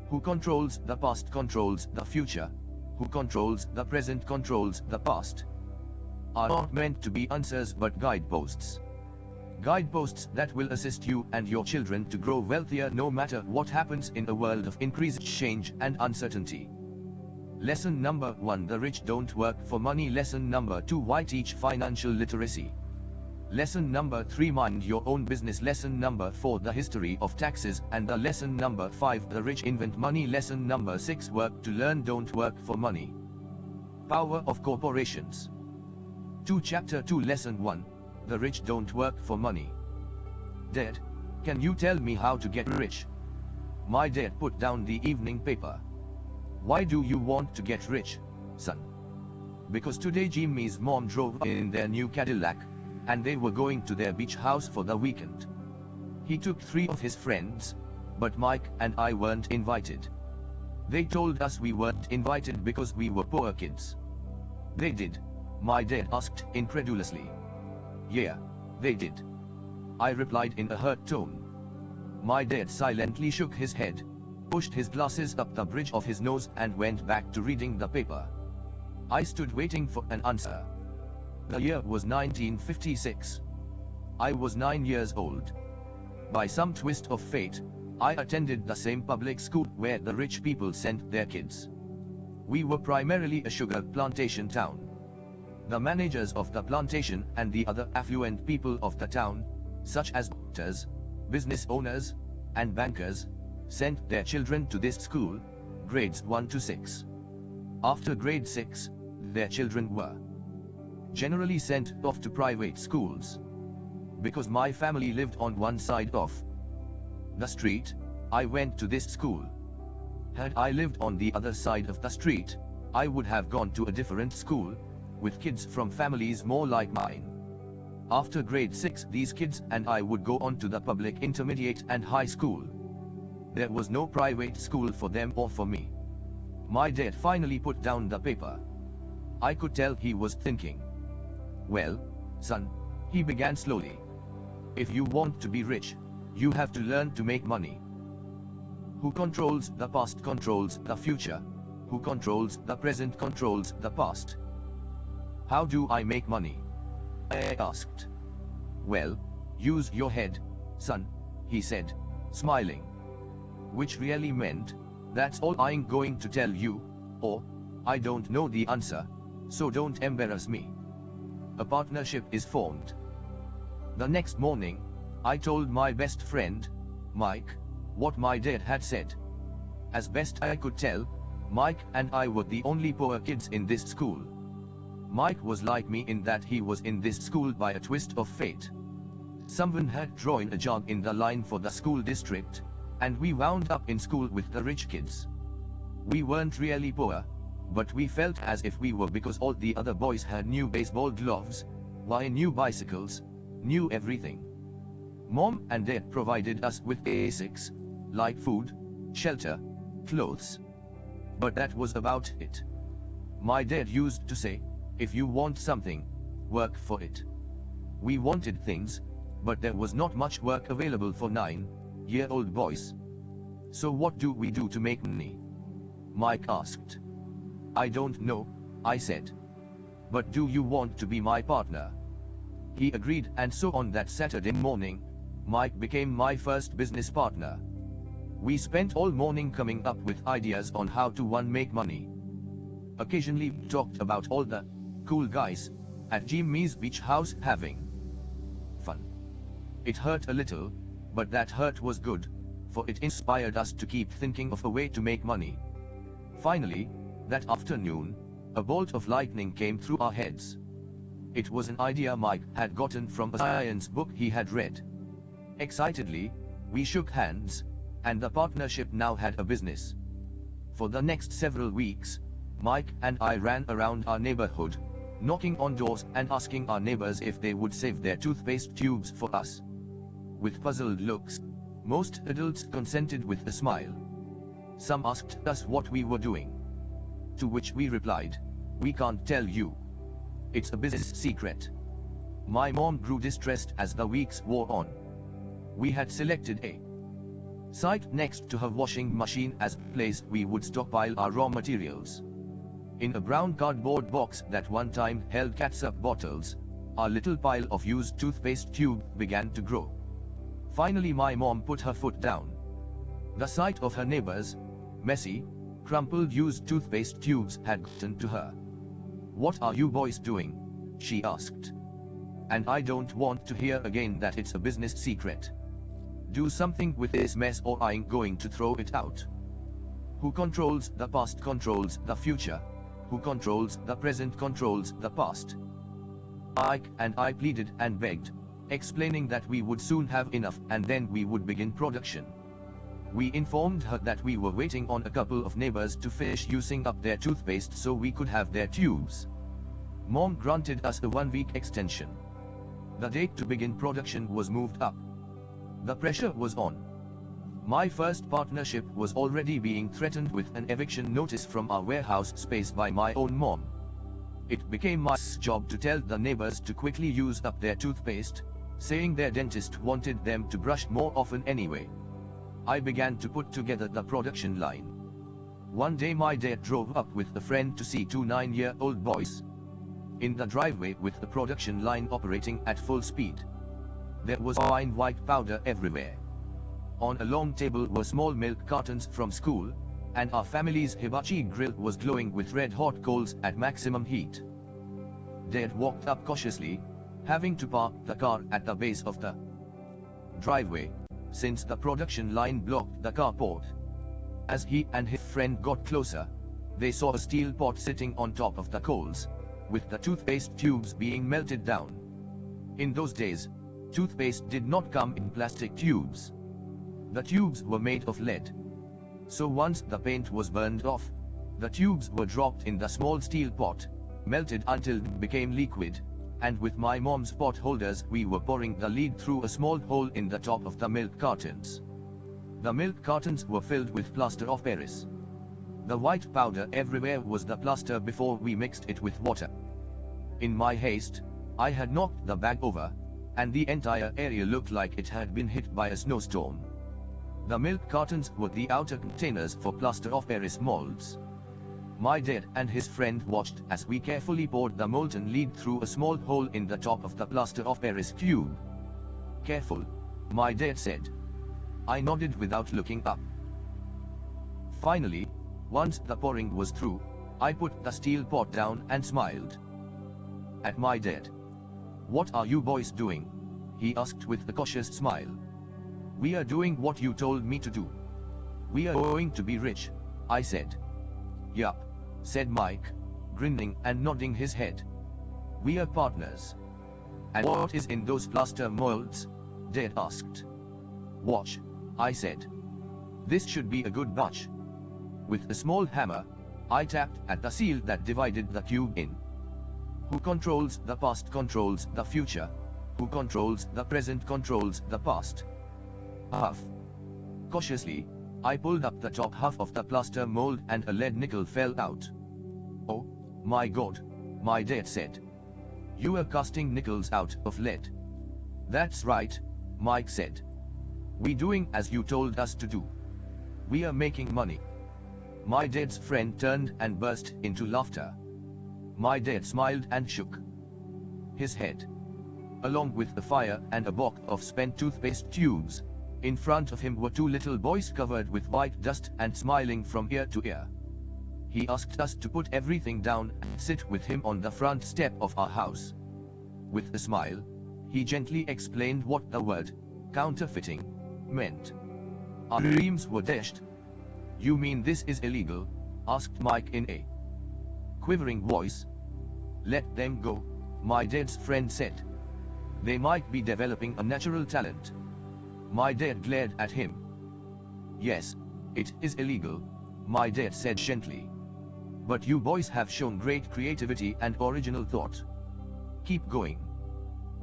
Speaker 1: Who controls the past controls the future. Who controls the present controls the past. Are not meant to be answers but guideposts. Guideposts that will assist you and your children to grow wealthier no matter what happens in a world of increased change and uncertainty. Lesson number 1: The rich don't work for money. Lesson number 2: Why teach financial literacy. Lesson number 3: Mind your own business. Lesson number 4: The history of taxes and the lesson number 5: The rich invent money. Lesson number 6: Work to learn, don't work for money. Power of corporations. 2 Chapter 2 Lesson 1: The rich don't work for money. Dad, can you tell me how to get rich? My dad put down the evening paper. Why do you want to get rich, son? Because today Jimmy's mom drove in their new Cadillac, and they were going to their beach house for the weekend. He took 3 of his friends, but Mike and I weren't invited. They told us we weren't invited because we were poor kids. They did? My dad asked incredulously. Yeah, they did. I replied in a hurt tone. My dad silently shook his head, pushed his glasses up the bridge of his nose and went back to reading the paper. I stood waiting for an answer. The year was 1956. I was 9 years old. By some twist of fate, I attended the same public school where the rich people sent their kids. We were primarily a sugar plantation town. The managers of the plantation and the other affluent people of the town, such as doctors, business owners, and bankers, sent their children to this school, grades 1 to 6. After grade 6, their children were generally sent off to private schools. Because my family lived on one side of the street, I went to this school. Had I lived on the other side of the street, I would have gone to a different school, with kids from families more like mine. After grade 6, these kids and I would go on to the public intermediate and high school. There was no private school for them or for me. My dad finally put down the paper. I could tell he was thinking. Well, son, he began slowly. If you want to be rich, you have to learn to make money. Who controls the past controls the future. Who controls the present controls the past. How do I make money? I asked. Well, use your head, son, he said, smiling. Which really meant, that's all I'm going to tell you, or, I don't know the answer, so don't embarrass me. A partnership is formed. The next morning, I told my best friend, Mike, what my dad had said. As best I could tell, Mike and I were the only poor kids in this school. Mike was like me in that he was in this school by a twist of fate. Someone had drawn a jog in the line for the school district, and we wound up in school with the rich kids. We weren't really poor, but we felt as if we were because all the other boys had new baseball gloves, new bicycles, new everything. Mom and Dad provided us with basics, like food, shelter, clothes. But that was about it. My dad used to say, if you want something, work for it. We wanted things, but there was not much work available for 9-year-old boys. So what do we do to make money? Mike asked. I don't know, I said. But do you want to be my partner? He agreed, and so on that Saturday morning, Mike became my first business partner. We spent all morning coming up with ideas on how to make money. Occasionally we talked about all the cool guys at Jimmy's beach house having fun. It hurt a little, but that hurt was good, for it inspired us to keep thinking of a way to make money. Finally, that afternoon, a bolt of lightning came through our heads. It was an idea Mike had gotten from a science book he had read. Excitedly, we shook hands, and the partnership now had a business. For the next several weeks, Mike and I ran around our neighborhood, knocking on doors and asking our neighbors if they would save their toothpaste tubes for us. With puzzled looks, most adults consented with a smile. Some asked us what we were doing. To which we replied, "We can't tell you. It's a business secret." My mom grew distressed as the weeks wore on. We had selected a site next to her washing machine as a place we would stockpile our raw materials. In a brown cardboard box that one time held catsup bottles, our little pile of used toothpaste tube began to grow. Finally my mom put her foot down. The sight of her neighbors' messy, crumpled used toothpaste tubes had gotten to her. "What are you boys doing?" she asked. "And I don't want to hear again that it's a business secret. Do something with this mess or I'm going to throw it out." Who controls the past controls the future. Who controls the present controls the past. Ike and I pleaded and begged, explaining that we would soon have enough and then we would begin production. We informed her that we were waiting on a couple of neighbors to finish using up their toothpaste so we could have their tubes. Mom granted us a 1-week extension. The date to begin production was moved up. The pressure was on. My first partnership was already being threatened with an eviction notice from our warehouse space by my own mom. It became my job to tell the neighbors to quickly use up their toothpaste, saying their dentist wanted them to brush more often anyway. I began to put together the production line. One day my dad drove up with a friend to see 2 9-year-old boys in the driveway with the production line operating at full speed. There was fine white powder everywhere. On a long table were small milk cartons from school, and our family's hibachi grill was glowing with red-hot coals at maximum heat. Dad walked up cautiously, having to park the car at the base of the driveway, since the production line blocked the carport. As he and his friend got closer, they saw a steel pot sitting on top of the coals, with the toothpaste tubes being melted down. In those days, toothpaste did not come in plastic tubes. The tubes were made of lead. So once the paint was burned off, the tubes were dropped in the small steel pot, melted until it became liquid, and with my mom's pot holders we were pouring the lead through a small hole in the top of the milk cartons. The milk cartons were filled with plaster of Paris. The white powder everywhere was the plaster before we mixed it with water. In my haste, I had knocked the bag over, and the entire area looked like it had been hit by a snowstorm. The milk cartons were the outer containers for plaster of Paris molds. My dad and his friend watched as we carefully poured the molten lead through a small hole in the top of the plaster of Paris tube. "Careful," my dad said. I nodded without looking up. Finally, once the pouring was through, I put the steel pot down and smiled at my dad. "What are you boys doing?" he asked with a cautious smile. "We are doing what you told me to do. We are going to be rich," I said. "Yup," said Mike, grinning and nodding his head. "We are partners." "And what is in those plaster molds?" Dad asked. "Watch," I said. "This should be a good batch." With a small hammer, I tapped at the seal that divided the tube in. Who controls the past controls the future. Who controls the present controls the past. Huff. Cautiously, I pulled up the top half of the plaster mold and a lead nickel fell out. "Oh, my God," my dad said. "You are casting nickels out of lead." "That's right," Mike said. "We doing as you told us to do. We are making money." My dad's friend turned and burst into laughter. My dad smiled and shook his head. Along with the fire and a box of spent toothpaste tubes, in front of him were 2 little boys covered with white dust and smiling from ear to ear. He asked us to put everything down and sit with him on the front step of our house. With a smile, he gently explained what the word counterfeiting meant. Our dreams were dashed. "You mean this is illegal?" asked Mike in a quivering voice. "Let them go," my dad's friend said. "They might be developing a natural talent." My dad glared at him. "Yes, it is illegal," my dad said gently. But you boys have shown great creativity and original thought. Keep going.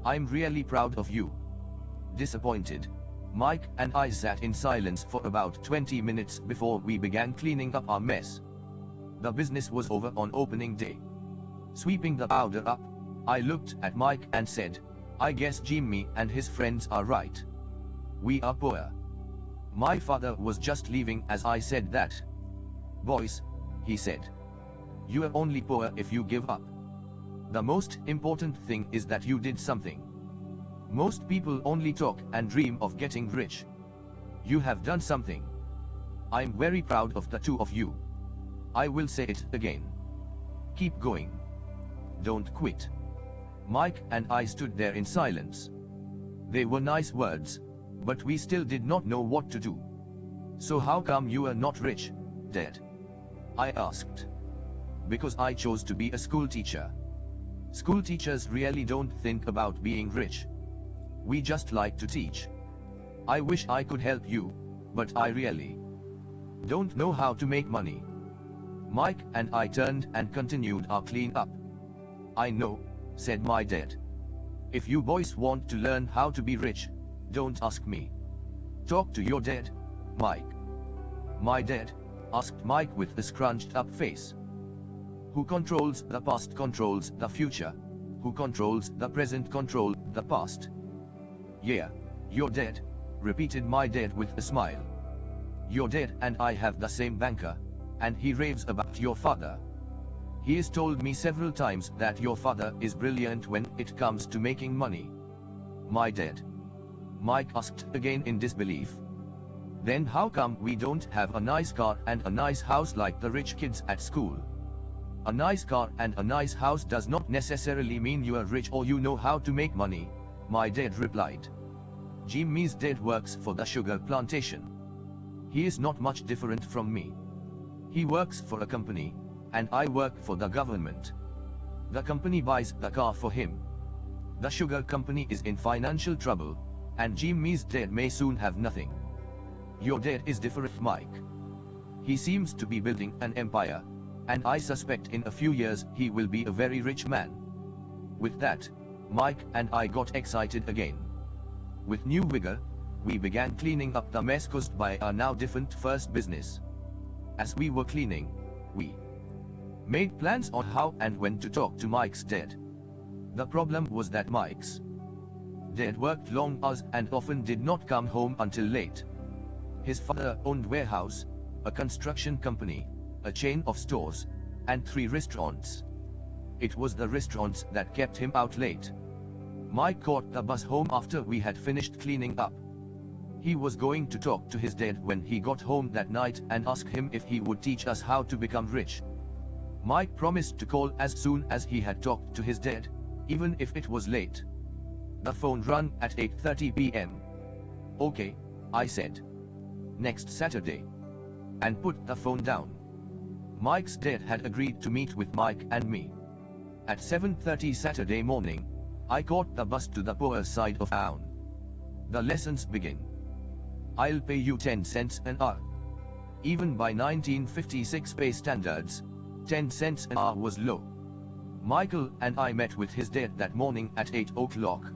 Speaker 1: I'm really proud of you. Disappointed, Mike and I sat in silence for about 20 minutes before we began cleaning up our mess. The business was over on opening day. Sweeping the powder up, I looked at Mike and said, I guess Jimmy and his friends are right. We are poor. My father was just leaving as I said that. Boys, he said, you are only poor if you give up. The most important thing is that you did something. Most people only talk and dream of getting rich. You have done something. I'm very proud of the two of you. I will say it again. Keep going. Don't quit. Mike and I stood there in silence. They were nice words, but we still did not know what to do. So how come you are not rich, Dad? I asked. Because I chose to be a school teacher. School teachers really don't think about being rich. We just like to teach. I wish I could help you, but I really don't know how to make money. Mike and I turned and continued our clean up. I know, said my dad. If you boys want to learn how to be rich, don't ask me. Talk to your dad, Mike. My dad? Asked Mike with a scrunched up face. Who controls the past controls the future. Who controls the present control the past. Yeah, your dad, repeated my dad with a smile. Your dad and I have the same banker, and he raves about your father. He has told me several times that your father is brilliant when it comes to making money. My dad. Mike asked again in disbelief. Then how come we don't have a nice car and a nice house like the rich kids at school? A nice car and a nice house does not necessarily mean you are rich or you know how to make money, my dad replied. Jimmy's dad works for the sugar plantation. He is not much different from me. He works for a company, and I work for the government. The company buys the car for him. The sugar company is in financial trouble, and Jimmy's dad may soon have nothing. Your dad is different, Mike. He seems to be building an empire, and I suspect in a few years he will be a very rich man. With that, Mike and I got excited again. With new vigor, we began cleaning up the mess caused by our now different first business. As we were cleaning, we made plans on how and when to talk to Mike's dad. The problem was that Mike's dad worked long hours and often did not come home until late. His father owned warehouse, a construction company, a chain of stores, and 3 restaurants. It was the restaurants that kept him out late. Mike caught the bus home after we had finished cleaning up. He was going to talk to his dad when he got home that night and ask him if he would teach us how to become rich. Mike promised to call as soon as he had talked to his dad, even if it was late. The phone rang at 8:30 p.m. Okay, I said. Next Saturday. And put the phone down. Mike's dad had agreed to meet with Mike and me. At 7:30 Saturday morning, I caught the bus to the poorer side of town. The lessons begin. I'll pay you 10 cents an hour. Even by 1956 pay standards, 10 cents an hour was low. Michael and I met with his dad that morning at 8 o'clock.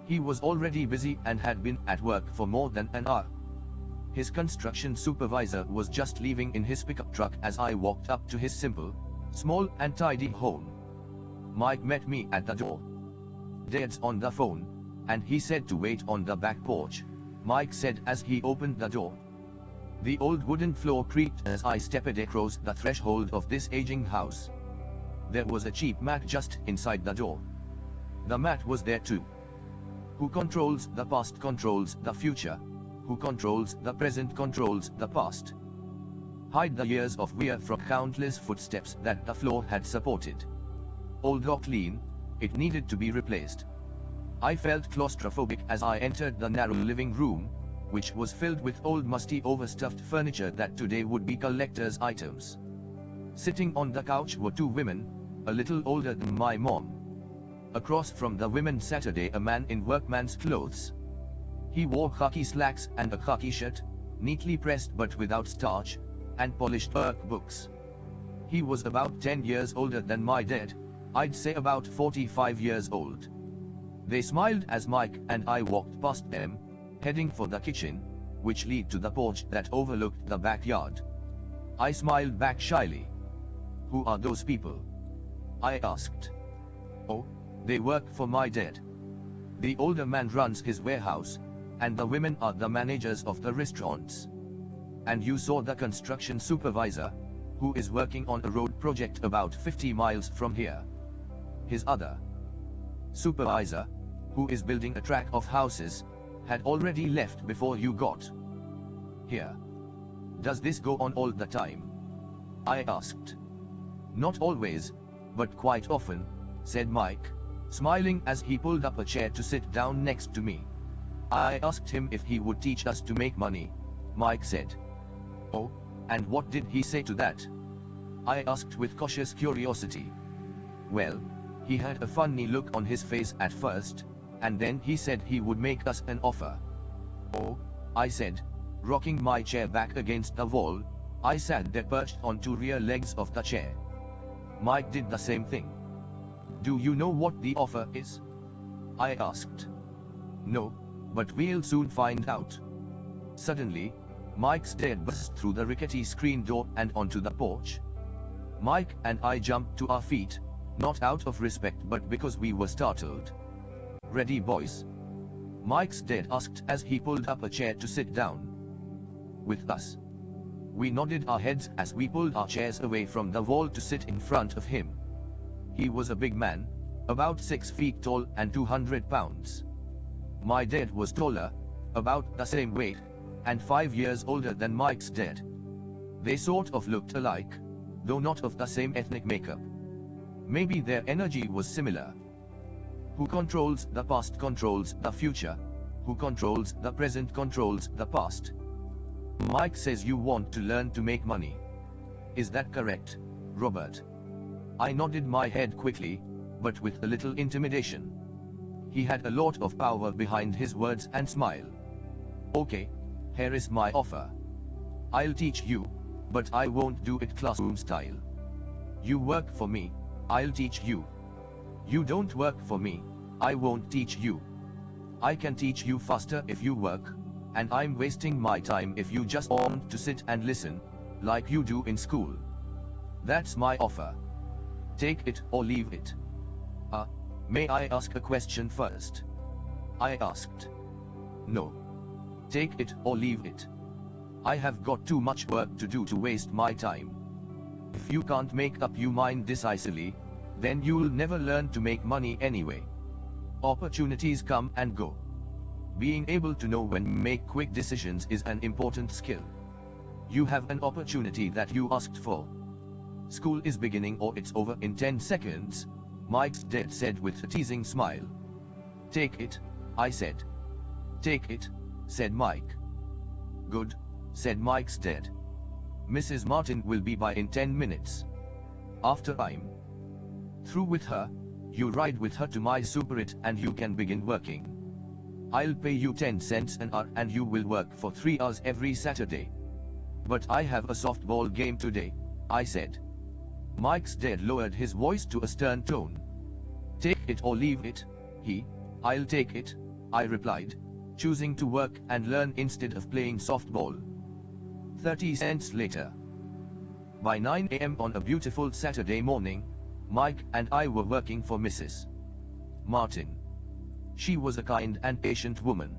Speaker 1: He was already busy and had been at work for more than an hour. His construction supervisor was just leaving in his pickup truck as I walked up to his simple, small and tidy home. Mike met me at the door. Dad's on the phone, and he said to wait on the back porch, Mike said as he opened the door. The old wooden floor creaked as I stepped across the threshold of this aging house. There was a cheap mat just inside the door. The mat was there too. Who controls the past controls the future. Who controls the present controls the past. Hide the years of wear from countless footsteps that the floor had supported. Old or clean, it needed to be replaced. I felt claustrophobic as I entered the narrow living room, which was filled with old musty overstuffed furniture that today would be collector's items. Sitting on the couch were 2 women, a little older than my mom. Across from the women sat a man in workman's clothes. He wore khaki slacks and a khaki shirt, neatly pressed but without starch, and polished work books. He was about 10 years older than my dad, I'd say about 45 years old. They smiled as Mike and I walked past them, heading for the kitchen, which led to the porch that overlooked the backyard. I smiled back shyly. Who are those people? I asked. Oh, they work for my dad. The older man runs his warehouse, and the women are the managers of the restaurants. And you saw the construction supervisor, who is working on a road project about 50 miles from here. His other supervisor, who is building a track of houses, had already left before you got here. Does this go on all the time? I asked. Not always, but quite often, said Mike, smiling as he pulled up a chair to sit down next to me. I asked him if he would teach us to make money, Mike said. Oh, and what did he say to that? I asked with cautious curiosity. Well, he had a funny look on his face at first, and then he said he would make us an offer. Oh, I said, rocking my chair back against the wall. I sat there perched on two rear legs of the chair. Mike did the same thing. Do you know what the offer is? I asked. No, but we'll soon find out. Suddenly, Mike's dad burst through the rickety screen door and onto the porch. Mike and I jumped to our feet, not out of respect but because we were startled. Ready, boys? Mike's dad asked as he pulled up a chair to sit down with us. We nodded our heads as we pulled our chairs away from the wall to sit in front of him. He was a big man, about 6 feet tall and 200 pounds. My dad was taller, about the same weight, and 5 years older than Mike's dad. They sort of looked alike, though not of the same ethnic makeup. Maybe their energy was similar. Who controls the past controls the future. Who controls the present controls the past. Mike says you want to learn to make money. Is that correct, Robert? I nodded my head quickly, but with a little intimidation. He had a lot of power behind his words and smile. Okay, here is my offer. I'll teach you, but I won't do it classroom style. You work for me, I'll teach you. You don't work for me, I won't teach you. I can teach you faster if you work, and I'm wasting my time if you just want to sit and listen, like you do in school. That's my offer. Take it or leave it. May I ask a question first? I asked. No. Take it or leave it. I have got too much work to do to waste my time. If you can't make up your mind decisively, then you'll never learn to make money anyway. Opportunities come and go. Being able to know when to make quick decisions is an important skill. You have an opportunity that you asked for. School is beginning or it's over in 10 seconds, Mike's dad said with a teasing smile. Take it, I said. Take it, said Mike. Good, said Mike's dad. Mrs. Martin will be by in 10 minutes. After I'm through with her, you ride with her to my superit and you can begin working. I'll pay you 10 cents an hour and you will work for 3 hours every Saturday. But I have a softball game today, I said. Mike's dad lowered his voice to a stern tone. Take it or leave it, I'll take it, I replied, choosing to work and learn instead of playing softball. 30 cents later. By 9 a.m. on a beautiful Saturday morning, Mike and I were working for Mrs. Martin. She was a kind and patient woman.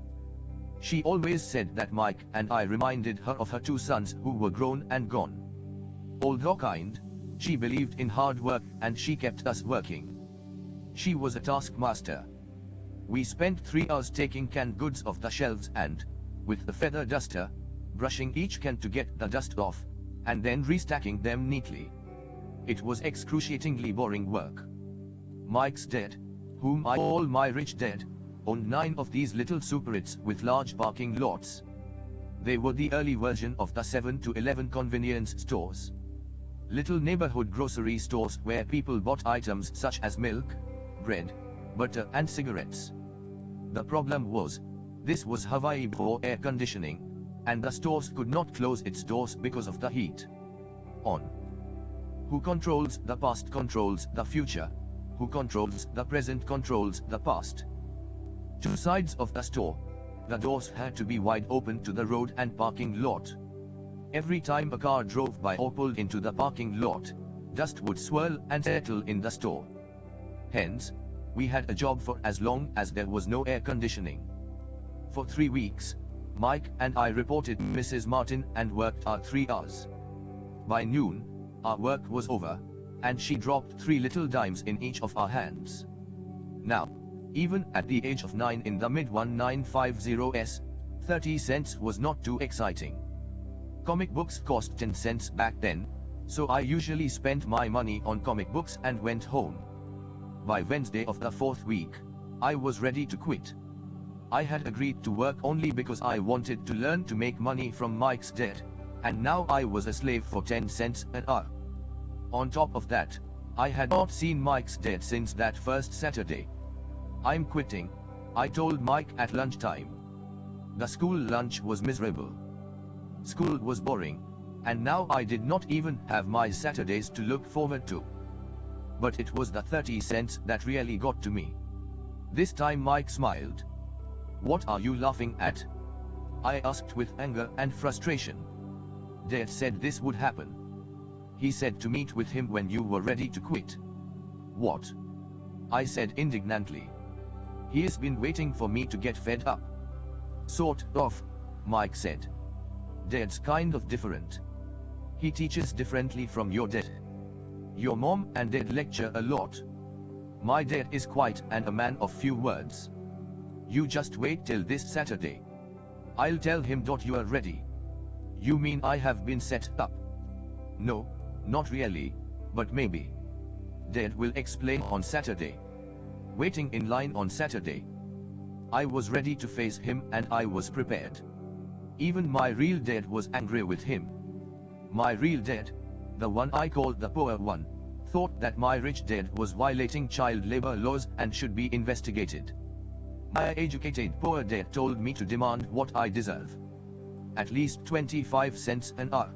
Speaker 1: She always said that Mike and I reminded her of her 2 sons who were grown and gone. Although kind, she believed in hard work and she kept us working. She was a taskmaster. We spent 3 hours taking canned goods off the shelves and, with the feather duster, brushing each can to get the dust off, and then restacking them neatly. It was excruciatingly boring work. Mike's dad, whom I call my rich dad, owned 9 of these little superits with large parking lots. They were the early version of the 7 to 11 convenience stores. Little neighborhood grocery stores where people bought items such as milk, bread, butter and cigarettes. The problem was, this was Hawaii before air conditioning, and the stores could not close its doors because of the heat. On Who controls the past controls the future. Who controls the present controls the past. Two sides of the store. The doors had to be wide open to the road and parking lot. Every time a car drove by or pulled into the parking lot, dust would swirl and settle in the store. Hence, we had a job for as long as there was no air conditioning. For 3 weeks, Mike and I reported Mrs. Martin and worked our 3 hours. By noon, our work was over, and she dropped 3 little dimes in each of our hands. Now, even at the age of 9 in the mid-1950s, 30 cents was not too exciting. Comic books cost 10 cents back then, so I usually spent my money on comic books and went home. By Wednesday of the 4th week, I was ready to quit. I had agreed to work only because I wanted to learn to make money from Mike's debt, and now I was a slave for 10 cents an hour. On top of that, I had not seen Mike's debt since that first Saturday. I'm quitting, I told Mike at lunchtime. The school lunch was miserable. School was boring, and now I did not even have my Saturdays to look forward to. But it was the 30 cents that really got to me. This time Mike smiled. "What are you laughing at?" I asked with anger and frustration. "Dad said this would happen. He said to meet with him when you were ready to quit." "What?" I said indignantly. "He's been waiting for me to get fed up." "Sort of," Mike said. "Dad's kind of different. He teaches differently from your dad. Your mom and dad lecture a lot. My dad is quiet and a man of few words. You just wait till this Saturday. I'll tell him you are ready." "You mean I have been set up?" "No, not really, but maybe. Dad will explain on Saturday." Waiting in line on Saturday. I was ready to face him and I was prepared. Even my real dad was angry with him. My real dad, the one I called the poor one, thought that my rich dad was violating child labor laws and should be investigated. My educated poor dad told me to demand what I deserve. At least 25 cents an hour.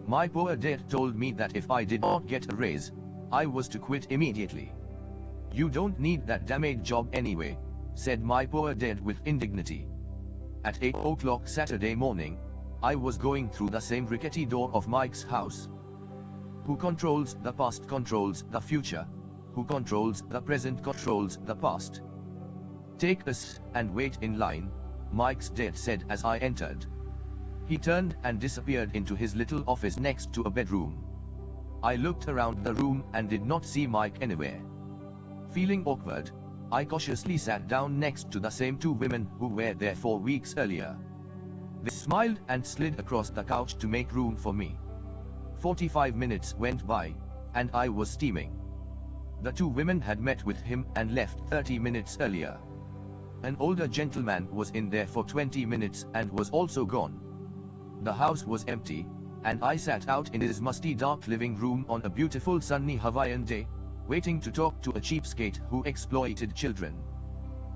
Speaker 1: My poor dad told me that if I did not get a raise, I was to quit immediately. "You don't need that damned job anyway," said my poor dad with indignity. At 8 o'clock Saturday morning, I was going through the same rickety door of Mike's house. Who controls the past controls the future. Who controls the present controls the past. "Take this and wait in line," Mike's dad said as I entered. He turned and disappeared into his little office next to a bedroom. I looked around the room and did not see Mike anywhere. Feeling awkward, I cautiously sat down next to the same 2 women who were there 4 weeks earlier. They smiled and slid across the couch to make room for me. 45 minutes went by, and I was steaming. The 2 women had met with him and left 30 minutes earlier. An older gentleman was in there for 20 minutes and was also gone. The house was empty, and I sat out in his musty dark living room on a beautiful sunny Hawaiian day, waiting to talk to a cheapskate who exploited children.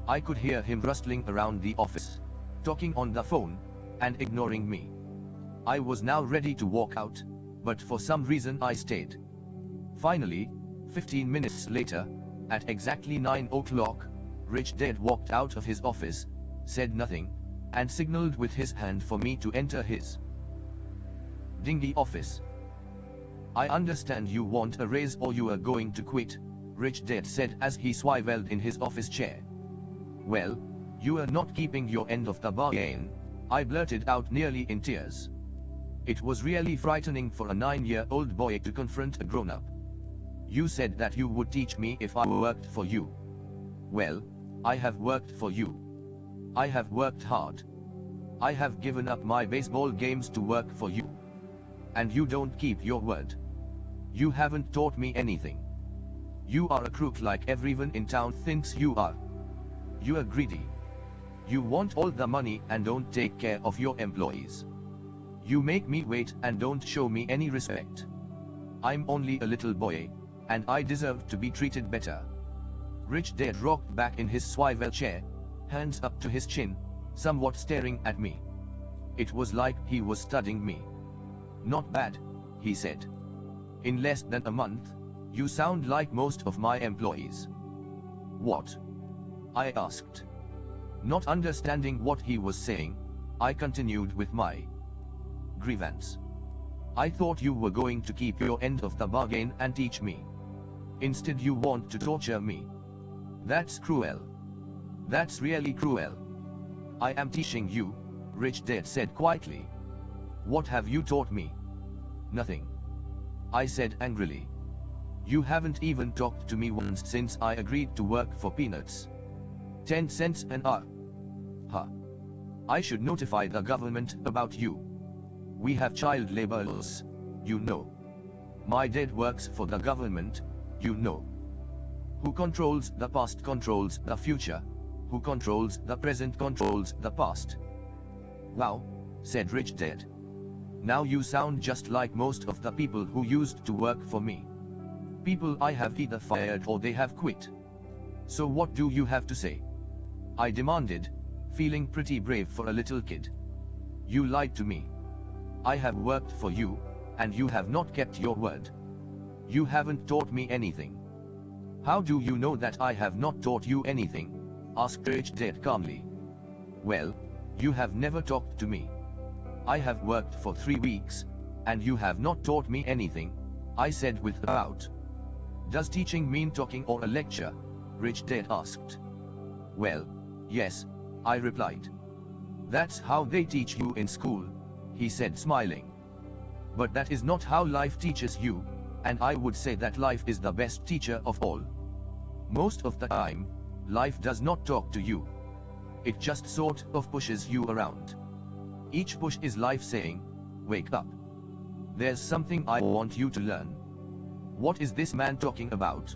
Speaker 1: I could hear him rustling around the office, talking on the phone, and ignoring me. I was now ready to walk out, but for some reason I stayed. Finally, 15 minutes later, at exactly 9 o'clock, Rich Dad walked out of his office, said nothing, and signaled with his hand for me to enter his dingy office. "I understand you want a raise or you are going to quit," Rich Dad said as he swiveled in his office chair. "Well, you are not keeping your end of the bargain," I blurted out nearly in tears. It was really frightening for a 9-year-old boy to confront a grown-up. "You said that you would teach me if I worked for you." "Well, I have worked for you. I have worked hard. I have given up my baseball games to work for you. And you don't keep your word. You haven't taught me anything. You are a crook like everyone in town thinks you are. You are greedy. You want all the money and don't take care of your employees. You make me wait and don't show me any respect. I'm only a little boy, and I deserve to be treated better." Rich Dad rocked back in his swivel chair, hands up to his chin, somewhat staring at me. It was like he was studying me. "Not bad," he said. In less than a month, you sound like most of my employees. What? I asked. Not understanding what he was saying, I continued with my grievance. I thought you were going to keep your end of the bargain and teach me. Instead you want to torture me. That's cruel. That's really cruel. I am teaching you, Rich Dad said quietly. What have you taught me? Nothing. I said angrily. You haven't even talked to me once since I agreed to work for peanuts. 10 cents an hour. Huh. I should notify the government about you. We have child labor laws, you know. My dad works for the government, you know. Who controls the past controls the future. Who controls the present controls the past. Wow, said Rich Dad. Now you sound just like most of the people who used to work for me. People I have either fired or they have quit. So what do you have to say? I demanded, feeling pretty brave for a little kid. You lied to me. I have worked for you, and you have not kept your word. You haven't taught me anything. How do you know that I have not taught you anything? Asked Rich Dad calmly. Well, you have never talked to me. I have worked for 3 weeks, and you have not taught me anything, I said with a pout. Does teaching mean talking or a lecture? Rich Dad asked. Well, yes, I replied. That's how they teach you in school, he said smiling. But that is not how life teaches you, and I would say that life is the best teacher of all. Most of the time, life does not talk to you. It just sort of pushes you around. Each push is life saying, wake up. There's something I want you to learn. What is this man talking about?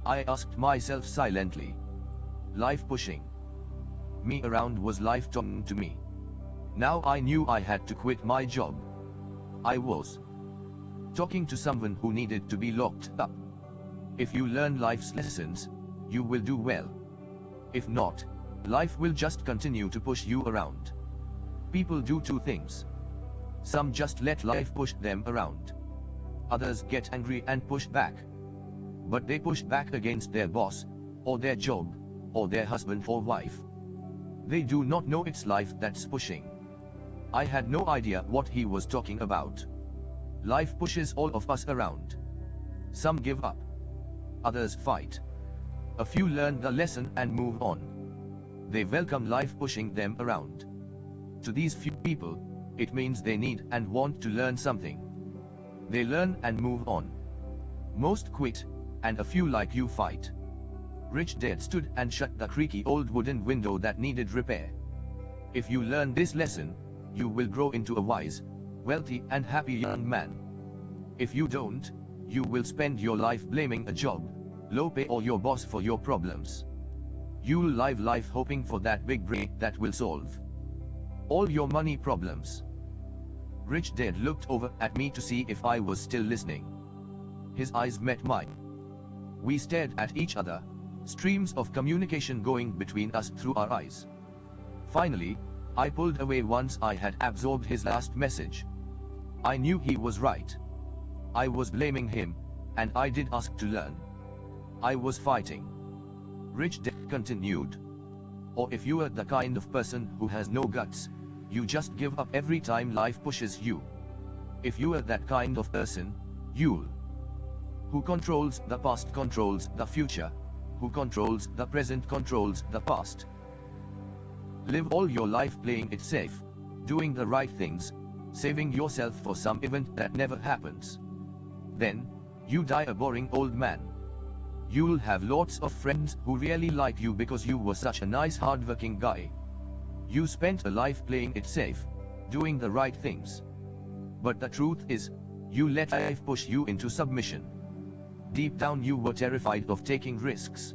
Speaker 1: I asked myself silently. Life pushing me around was life talking to me. Now I knew I had to quit my job. I was talking to someone who needed to be locked up. If you learn life's lessons, you will do well. If not, life will just continue to push you around. People do two things. Some just let life push them around. Others get angry and push back. But they push back against their boss, or their job, or their husband or wife. They do not know it's life that's pushing. I had no idea what he was talking about. Life pushes all of us around. Some give up. Others fight. A few learn the lesson and move on. They welcome life pushing them around. To these few people, it means they need and want to learn something. They learn and move on. Most quit, and a few like you fight. Rich Dad stood and shut the creaky old wooden window that needed repair. If you learn this lesson, you will grow into a wise, wealthy and happy young man. If you don't, you will spend your life blaming a job, low pay or your boss for your problems. You'll live life hoping for that big break that will solve all your money problems. Rich Dad looked over at me to see if I was still listening. His eyes met mine. We stared at each other, streams of communication going between us through our eyes. Finally, I pulled away once I had absorbed his last message. I knew he was right. I was blaming him, and I did ask to learn. I was fighting. Rich Dad continued. Or if you are the kind of person who has no guts, you just give up every time life pushes you. If you are that kind of person, you'll. Who controls the past controls the future. Who controls the present controls the past. Live all your life playing it safe, doing the right things, saving yourself for some event that never happens. Then, you die a boring old man. You'll have lots of friends who really like you because you were such a nice hardworking guy. You spent a life playing it safe, doing the right things. But the truth is, you let life push you into submission. Deep down you were terrified of taking risks.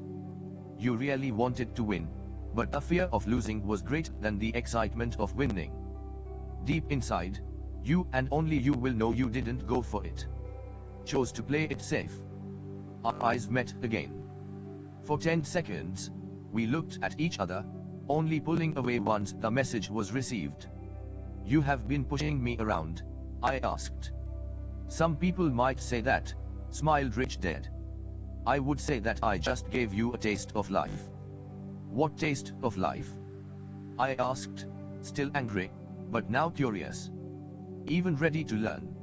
Speaker 1: You really wanted to win, but the fear of losing was greater than the excitement of winning. Deep inside, you and only you will know you didn't go for it. Chose to play it safe. Our eyes met again. For 10 seconds, we looked at each other, only pulling away once the message was received. You have been pushing me around, I asked. Some people might say that, smiled Rich Dad. I would say that I just gave you a taste of life. What taste of life? I asked, still angry, but now curious. Even ready to learn.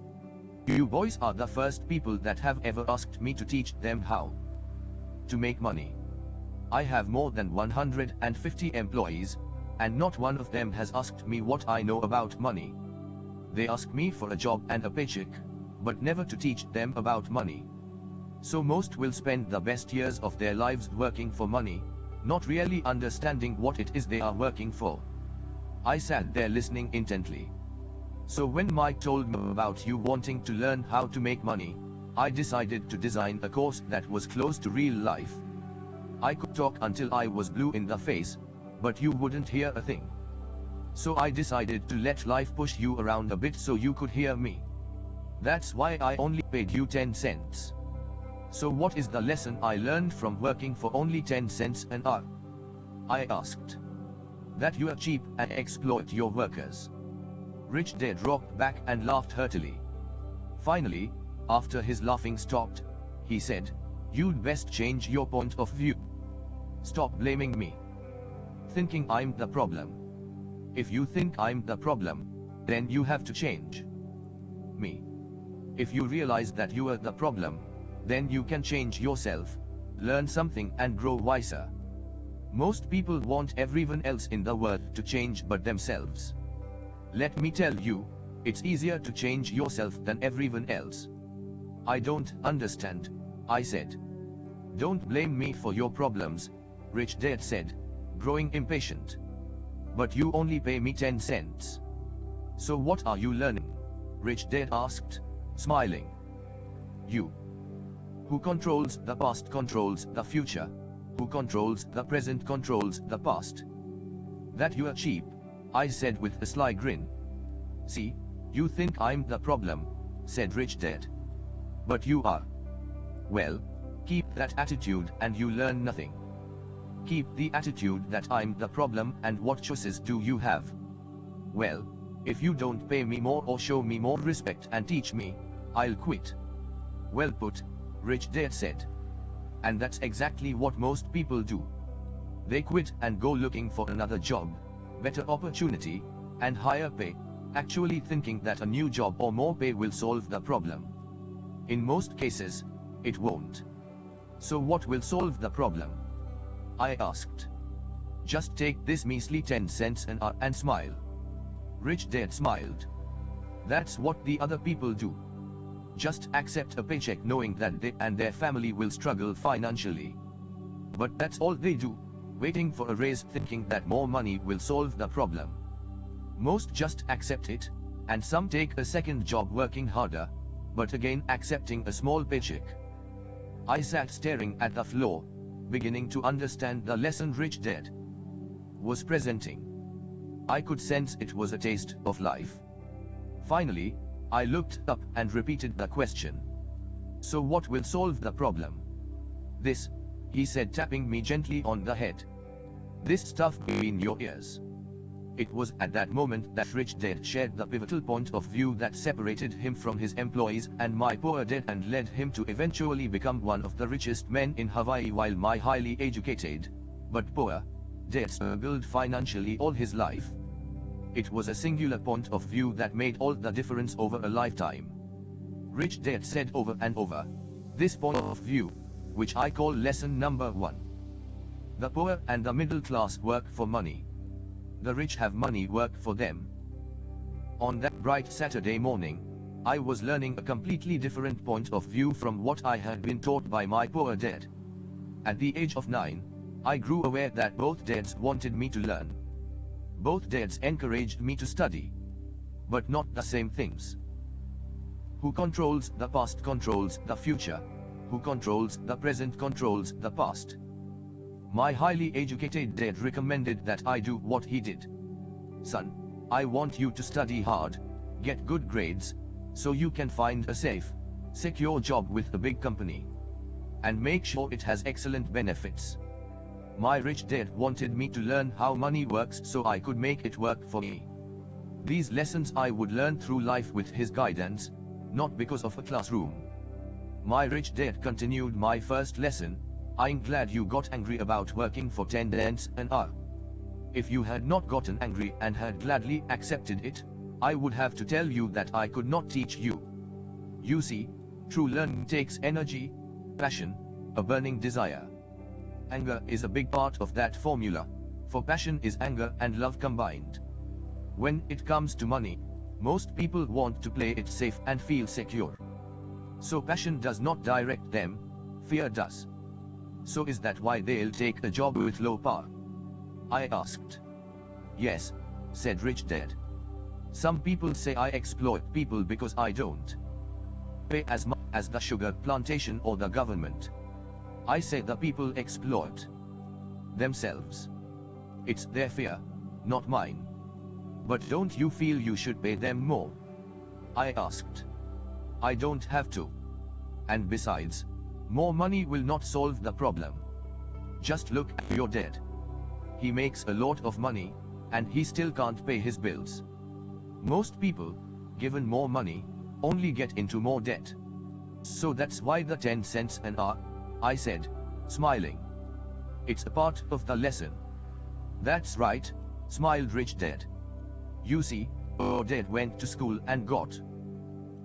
Speaker 1: You boys are the first people that have ever asked me to teach them how to make money. I have more than 150 employees, and not one of them has asked me what I know about money. They ask me for a job and a paycheck, but never to teach them about money. So most will spend the best years of their lives working for money, not really understanding what it is they are working for. I sat there listening intently. So when Mike told me about you wanting to learn how to make money, I decided to design a course that was close to real life. I could talk until I was blue in the face, but you wouldn't hear a thing. So I decided to let life push you around a bit so you could hear me. That's why I only paid you 10 cents. So what is the lesson I learned from working for only 10 cents an hour? I asked. That you are cheap and exploit your workers. Rich Dad rocked back and laughed heartily. Finally, after his laughing stopped, he said, "You'd best change your point of view. Stop blaming me. Thinking I'm the problem. If you think I'm the problem, then you have to change me. If you realize that you are the problem, then you can change yourself, learn something and grow wiser." Most people want everyone else in the world to change but themselves. Let me tell you, it's easier to change yourself than everyone else. I don't understand, I said. Don't blame me for your problems, Rich Dad said, growing impatient. But you only pay me 10 cents. So what are you learning? Rich Dad asked, smiling. You. Who controls the past controls the future. Who controls the present controls the past. That you are cheap, I said with a sly grin. See, you think I'm the problem, said Rich Dad. But you are. Well, keep that attitude and you learn nothing. Keep the attitude that I'm the problem and what choices do you have? Well, if you don't pay me more or show me more respect and teach me, I'll quit. Well put, Rich Dad said. And that's exactly what most people do. They quit and go looking for another job, better opportunity, and higher pay, actually thinking that a new job or more pay will solve the problem. In most cases, it won't. So what will solve the problem? I asked. Just take this measly 10 cents an hour and smile. Rich Dad smiled. That's what the other people do. Just accept a paycheck knowing that they and their family will struggle financially. But that's all they do, waiting for a raise thinking that more money will solve the problem. Most just accept it, and some take a second job working harder, but again accepting a small paycheck. I sat staring at the floor, beginning to understand the lesson Rich Dad was presenting. I could sense it was a taste of life. Finally, I looked up and repeated the question. So what will solve the problem? This, he said, tapping me gently on the head. This stuff between your ears. It was at that moment that Rich Dad shared the pivotal point of view that separated him from his employees and my poor dad and led him to eventually become one of the richest men in Hawaii while my highly educated, but poor, dad struggled financially all his life. It was a singular point of view that made all the difference over a lifetime. Rich Dad said over and over, this point of view, which I call lesson number 1. The poor and the middle class work for money. The rich have money work for them. On that bright Saturday morning, I was learning a completely different point of view from what I had been taught by my poor dad. At the age of 9, I grew aware that both dads wanted me to learn. Both dads encouraged me to study. But not the same things. Who controls the past controls the future. Who controls the present controls the past. My highly educated dad recommended that I do what he did. Son, I want you to study hard, get good grades, so you can find a safe, secure job with a big company. And make sure it has excellent benefits. My rich dad wanted me to learn how money works so I could make it work for me. These lessons I would learn through life with his guidance, not because of a classroom. My rich dad continued my first lesson. I'm glad you got angry about working for 10 cents an hour. If you had not gotten angry and had gladly accepted it, I would have to tell you that I could not teach you. You see, true learning takes energy, passion, a burning desire. Anger is a big part of that formula, for passion is anger and love combined. When it comes to money, most people want to play it safe and feel secure. So passion does not direct them, fear does. So is that why they'll take a job with low power? I asked. Yes, said Rich Dad. Some people say I exploit people because I don't pay as much as the sugar plantation or the government. I say the people exploit themselves. It's their fear, not mine. But don't you feel you should pay them more? I asked. I don't have to. And besides, more money will not solve the problem. Just look at your dad. He makes a lot of money, and he still can't pay his bills. Most people, given more money, only get into more debt. So that's why the 10 cents an hour, I said, smiling. It's a part of the lesson. That's right, smiled Rich Dad. You see, our dad went to school and got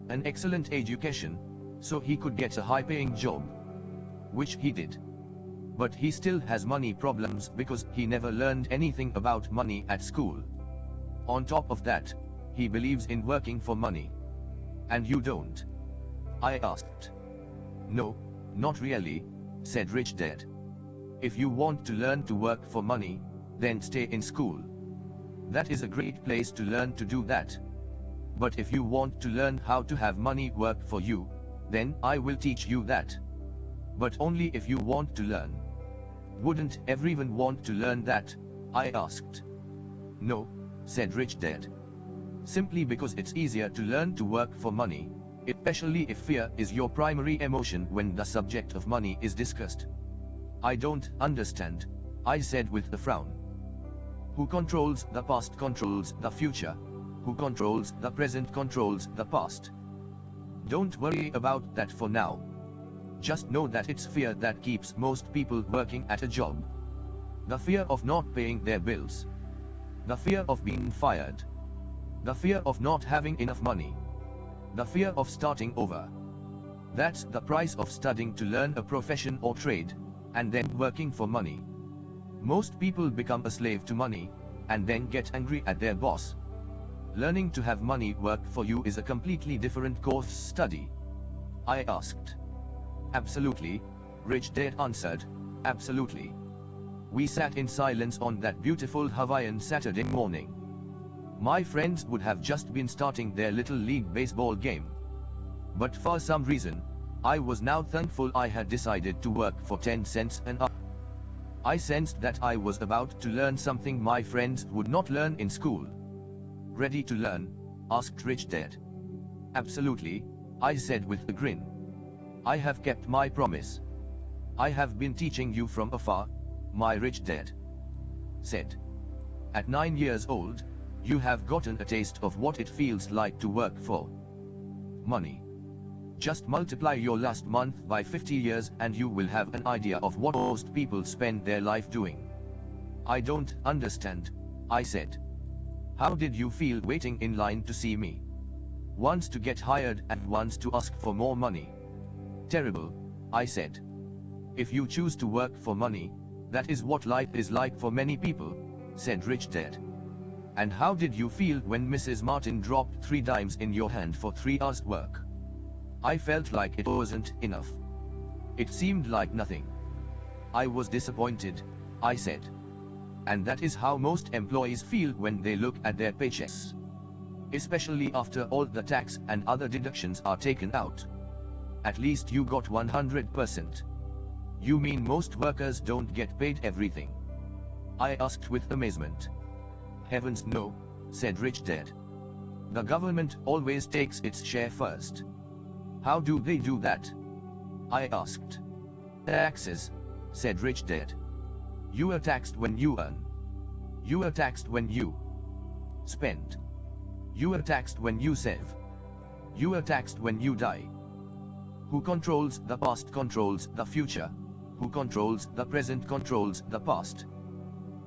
Speaker 1: an excellent education, so he could get a high-paying job. Which he did. But he still has money problems because he never learned anything about money at school. On top of that, he believes in working for money. And you don't? I asked. No, not really, said Rich Dad. If you want to learn to work for money, then stay in school. That is a great place to learn to do that. But if you want to learn how to have money work for you, then I will teach you that. But only if you want to learn. Wouldn't everyone want to learn that? I asked. No, said Rich Dad. Simply because it's easier to learn to work for money, especially if fear is your primary emotion when the subject of money is discussed. I don't understand, I said with a frown. Who controls the past controls the future. Who controls the present controls the past. Don't worry about that for now. Just know that it's fear that keeps most people working at a job. The fear of not paying their bills. The fear of being fired. The fear of not having enough money. The fear of starting over. That's the price of studying to learn a profession or trade, and then working for money. Most people become a slave to money, and then get angry at their boss. Learning to have money work for you is a completely different course study. I asked. Absolutely, Rich Dad answered, absolutely. We sat in silence on that beautiful Hawaiian Saturday morning. My friends would have just been starting their little league baseball game. But for some reason, I was now thankful I had decided to work for 10 cents an hour. I sensed that I was about to learn something my friends would not learn in school. Ready to learn? Asked Rich Dad. Absolutely, I said with a grin. I have kept my promise. I have been teaching you from afar, my Rich Dad said. At 9 years old, you have gotten a taste of what it feels like to work for money. Just multiply your last month by 50 years and you will have an idea of what most people spend their life doing. I don't understand, I said. How did you feel waiting in line to see me? Once to get hired and once to ask for more money. Terrible, I said. If you choose to work for money, that is what life is like for many people, said Rich Dad. And how did you feel when Mrs. Martin dropped 3 dimes in your hand for 3 hours work? I felt like it wasn't enough. It seemed like nothing. I was disappointed, I said. And that is how most employees feel when they look at their paychecks. Especially after all the tax and other deductions are taken out. At least you got 100%. You mean most workers don't get paid everything? I asked with amazement. Heavens no, said Rich Dad. The government always takes its share first. How do they do that? I asked. Taxes, said Rich Dad. You are taxed when you earn. You are taxed when you spend. You are taxed when you save. You are taxed when you die. Who controls the past controls the future. Who controls the present controls the past.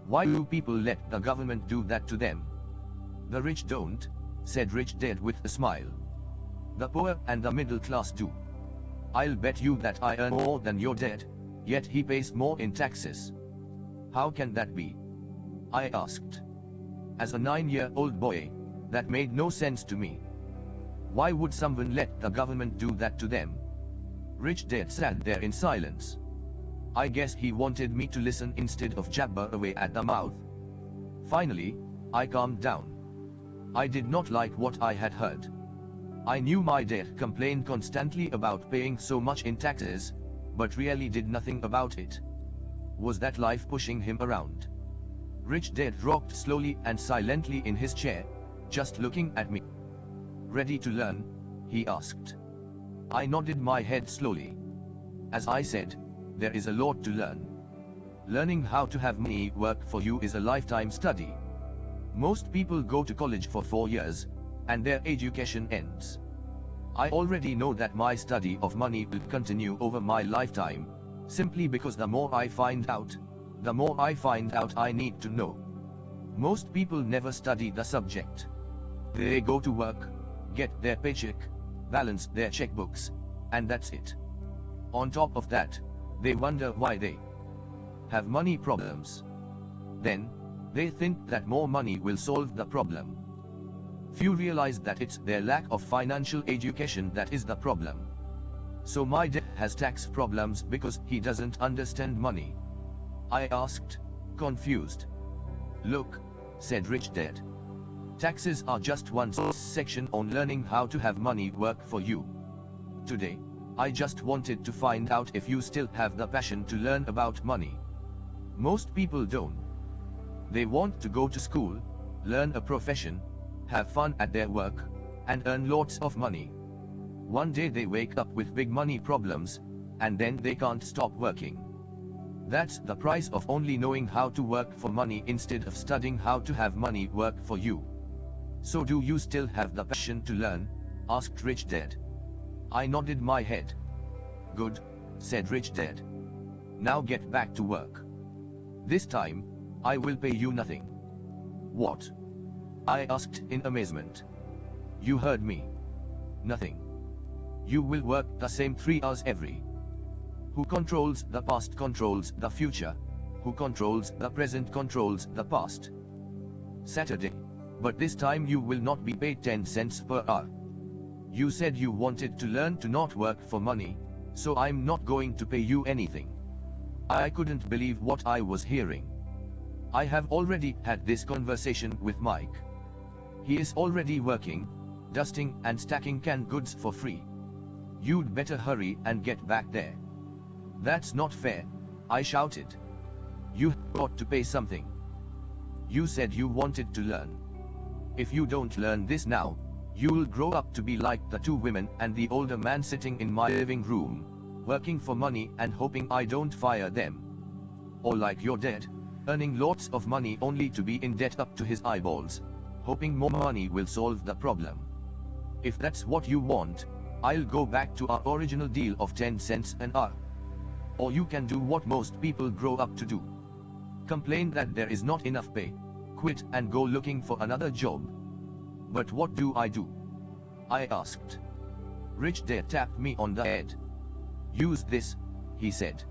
Speaker 1: Why do people let the government do that to them? The rich don't, said Rich Dad with a smile. The poor and the middle class do. I'll bet you that I earn more than your dad, yet he pays more in taxes. How can that be? I asked. As a 9-year-old boy, that made no sense to me. Why would someone let the government do that to them? Rich Dad sat there in silence. I guess he wanted me to listen instead of jabber away at the mouth. Finally, I calmed down. I did not like what I had heard. I knew my dad complained constantly about paying so much in taxes, but really did nothing about it. Was that life pushing him around? Rich Dad rocked slowly and silently in his chair, just looking at me. Ready to learn? He asked. I nodded my head slowly. As I said, there is a lot to learn. Learning how to have money work for you is a lifetime study. Most people go to college for 4 years, and their education ends. I already know that my study of money will continue over my lifetime, simply because the more I find out, the more I find out I need to know. Most people never study the subject. They go to work, get their paycheck, balance their checkbooks, and that's it. On top of that, they wonder why they have money problems. Then, they think that more money will solve the problem. Few realize that it's their lack of financial education that is the problem. So my dad has tax problems because he doesn't understand money. I asked, confused. Look, said Rich Dad. Taxes are just one section on learning how to have money work for you. Today, I just wanted to find out if you still have the passion to learn about money. Most people don't. They want to go to school, learn a profession, have fun at their work, and earn lots of money. One day they wake up with big money problems, and then they can't stop working. That's the price of only knowing how to work for money instead of studying how to have money work for you. So do you still have the passion to learn? Asked Rich Dad. I nodded my head. Good, said Rich Dad. Now get back to work. This time, I will pay you nothing. What? I asked in amazement. You heard me. Nothing. You will work the same 3 hours every. Who controls the past controls the future. Who controls the present controls the past. Saturday. But this time you will not be paid 10 cents per hour. You said you wanted to learn to not work for money, so I'm not going to pay you anything. I couldn't believe what I was hearing. I have already had this conversation with Mike. He is already working, dusting and stacking canned goods for free. You'd better hurry and get back there. That's not fair, I shouted. You got to pay something. You said you wanted to learn. If you don't learn this now, you'll grow up to be like the 2 women and the older man sitting in my living room, working for money and hoping I don't fire them. Or like your dad, earning lots of money only to be in debt up to his eyeballs, hoping more money will solve the problem. If that's what you want, I'll go back to our original deal of 10 cents an hour. Or you can do what most people grow up to do. Complain that there is not enough pay, quit and go looking for another job. But what do? I asked. Rich Dad tapped me on the head. Use this, he said.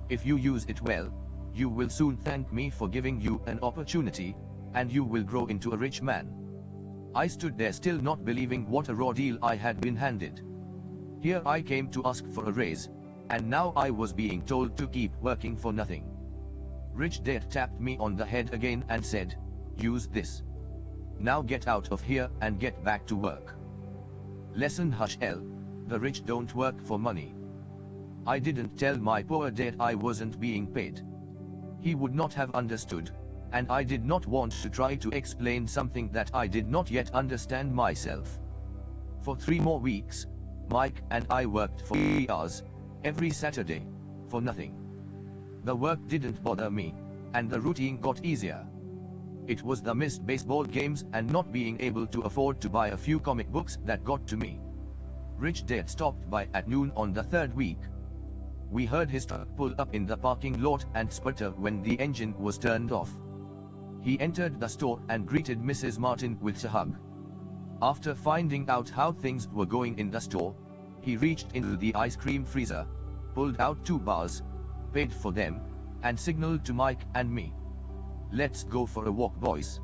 Speaker 1: If you use it well, you will soon thank me for giving you an opportunity, and you will grow into a rich man. I stood there still not believing what a raw deal I had been handed. Here I came to ask for a raise, and now I was being told to keep working for nothing. Rich Dad tapped me on the head again and said, use this. Now get out of here and get back to work. Lesson Hush L. The rich don't work for money. I didn't tell my poor dad I wasn't being paid. He would not have understood, and I did not want to try to explain something that I did not yet understand myself. For 3 more weeks, Mike and I worked for 3 hours, every Saturday, for nothing. The work didn't bother me, and the routine got easier. It was the missed baseball games and not being able to afford to buy a few comic books that got to me. Rich Dad stopped by at noon on the third week. We heard his truck pull up in the parking lot and sputter when the engine was turned off. He entered the store and greeted Mrs. Martin with a hug. After finding out how things were going in the store, he reached into the ice cream freezer, pulled out 2 bars, paid for them, and signaled to Mike and me. "Let's go for a walk, boys.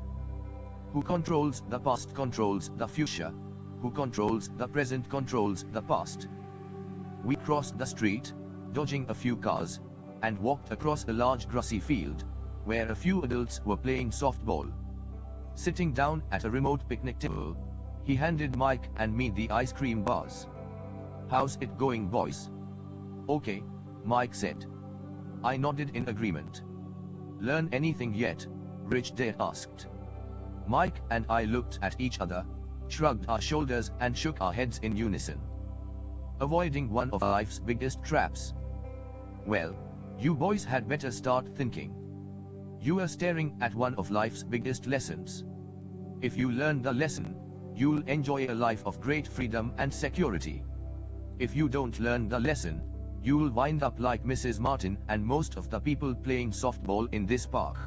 Speaker 1: Who controls the past controls the future. Who controls the present controls the past." We crossed the street, dodging a few cars, and walked across a large grassy field, where a few adults were playing softball. Sitting down at a remote picnic table, he handed Mike and me the ice cream bars. "How's it going, boys?" "Okay," Mike said. I nodded in agreement. "Learn anything yet?" Rich Dad asked. Mike and I looked at each other, shrugged our shoulders and shook our heads in unison. Avoiding one of life's biggest traps. "Well, you boys had better start thinking. You are staring at one of life's biggest lessons. If you learn the lesson, you'll enjoy a life of great freedom and security. If you don't learn the lesson, you'll wind up like Mrs. Martin and most of the people playing softball in this park.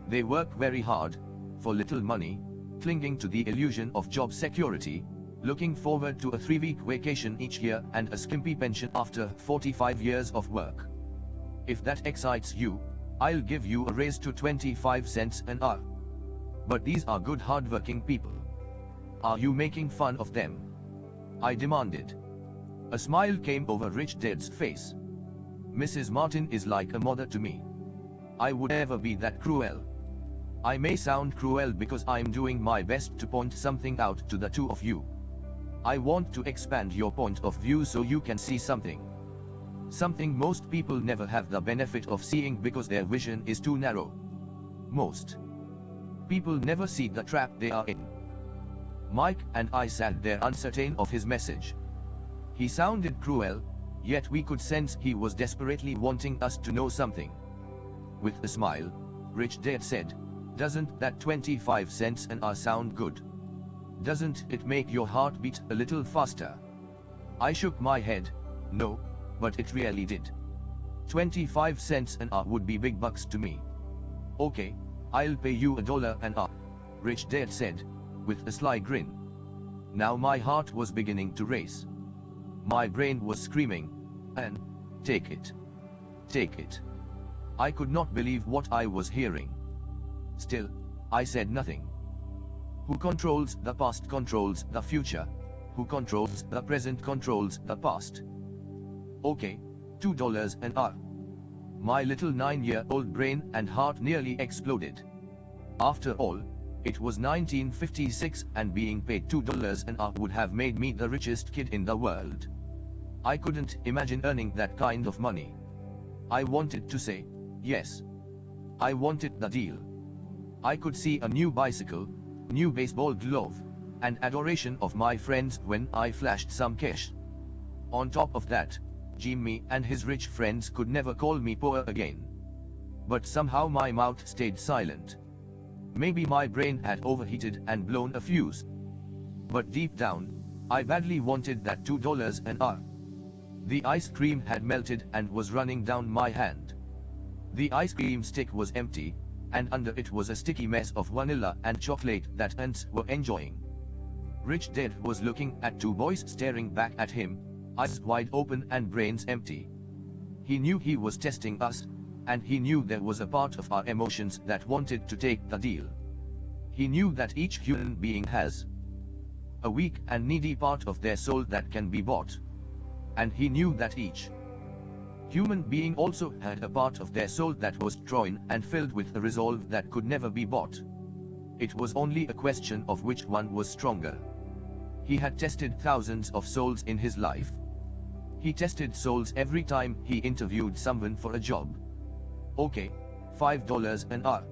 Speaker 1: They work very hard, for little money, clinging to the illusion of job security, looking forward to a 3-week vacation each year and a skimpy pension after 45 years of work. If that excites you, I'll give you a raise to 25 cents an hour. But these are good hard-working people. Are you making fun of them?" I demanded. A smile came over Rich Dad's face. "Mrs. Martin is like a mother to me. I would never be that cruel. I may sound cruel because I'm doing my best to point something out to the two of you. I want to expand your point of view so you can see something. Something most people never have the benefit of seeing because their vision is too narrow. Most people never see the trap they are in." Mike and I sat there uncertain of his message. He sounded cruel, yet we could sense he was desperately wanting us to know something. With a smile, Rich Dad said, "Doesn't that 25 cents an hour sound good? Doesn't it make your heart beat a little faster?" I shook my head. "No, but it really did. 25 cents an hour would be big bucks to me." "Okay, I'll pay you $1 an hour," Rich Dad said, with a sly grin. Now my heart was beginning to race. My brain was screaming, "And take it. Take it." I could not believe what I was hearing. Still, I said nothing. Who controls the past controls the future. Who controls the present controls the past. "Okay, $2 an hour." My little 9-year-old brain and heart nearly exploded. After all, it was 1956 and being paid $2 an hour would have made me the richest kid in the world. I couldn't imagine earning that kind of money. I wanted to say, yes. I wanted the deal. I could see a new bicycle, new baseball glove, and adoration of my friends when I flashed some cash. On top of that, Jimmy and his rich friends could never call me poor again. But somehow my mouth stayed silent. Maybe my brain had overheated and blown a fuse. But deep down, I badly wanted that $2 an hour. The ice cream had melted and was running down my hand. The ice cream stick was empty, and under it was a sticky mess of vanilla and chocolate that ants were enjoying. Rich Dad was looking at 2 boys staring back at him, eyes wide open and brains empty. He knew he was testing us, and he knew there was a part of our emotions that wanted to take the deal. He knew that each human being has a weak and needy part of their soul that can be bought. And he knew that each human being also had a part of their soul that was torn and filled with a resolve that could never be bought. It was only a question of which one was stronger. He had tested thousands of souls in his life. He tested souls every time he interviewed someone for a job. "Okay, $5 an hour."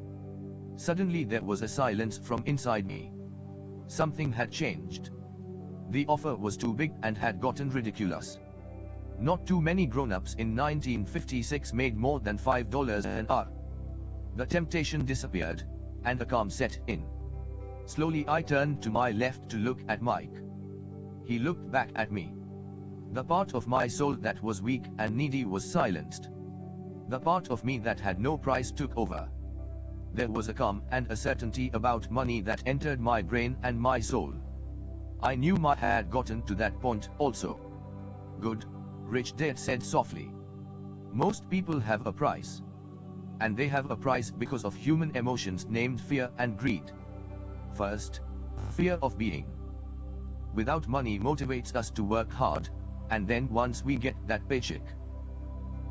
Speaker 1: Suddenly there was a silence from inside me. Something had changed. The offer was too big and had gotten ridiculous. Not too many grown-ups in 1956 made more than $5 an hour. The temptation disappeared, and a calm set in. Slowly I turned to my left to look at Mike. He looked back at me. The part of my soul that was weak and needy was silenced. The part of me that had no price took over. There was a calm and a certainty about money that entered my brain and my soul. I knew I had gotten to that point also. Good, Rich Dad said softly. Most people have a price. And they have a price because of human emotions named fear and greed. First, fear of being without money motivates us to work hard, and then once we get that paycheck,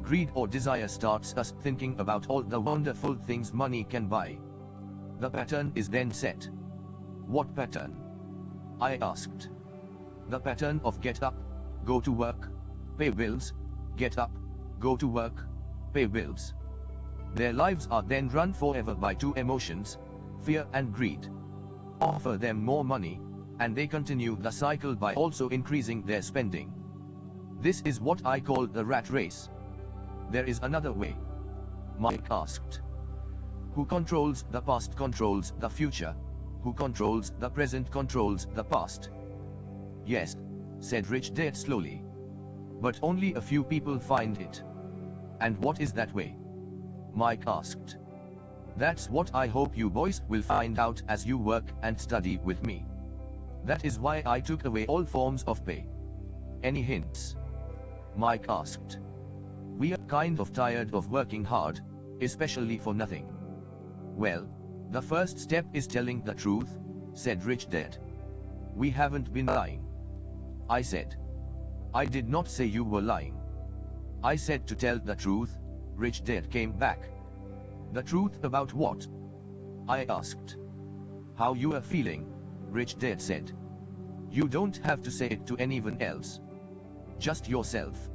Speaker 1: greed or desire starts us thinking about all the wonderful things money can buy. The pattern is then set. What pattern? I asked. The pattern of get up, go to work, pay bills, get up, go to work, pay bills. Their lives are then run forever by two emotions, fear and greed. Offer them more money, and they continue the cycle by also increasing their spending. This is what I call the rat race. There is another way. Mike asked. Who controls the past controls the future. Who controls the present controls the past. Yes, said Rich Dad slowly. But only a few people find it. And what is that way? Mike asked. That's what I hope you boys will find out as you work and study with me. That is why I took away all forms of pay. Any hints? Mike asked. We are kind of tired of working hard, especially for nothing. Well, the first step is telling the truth, said Rich Dad. We haven't been lying. I said. I did not say you were lying. I said to tell the truth, Rich Dad came back. The truth about what? I asked. How you are feeling, Rich Dad said. You don't have to say it to anyone else. Just yourself.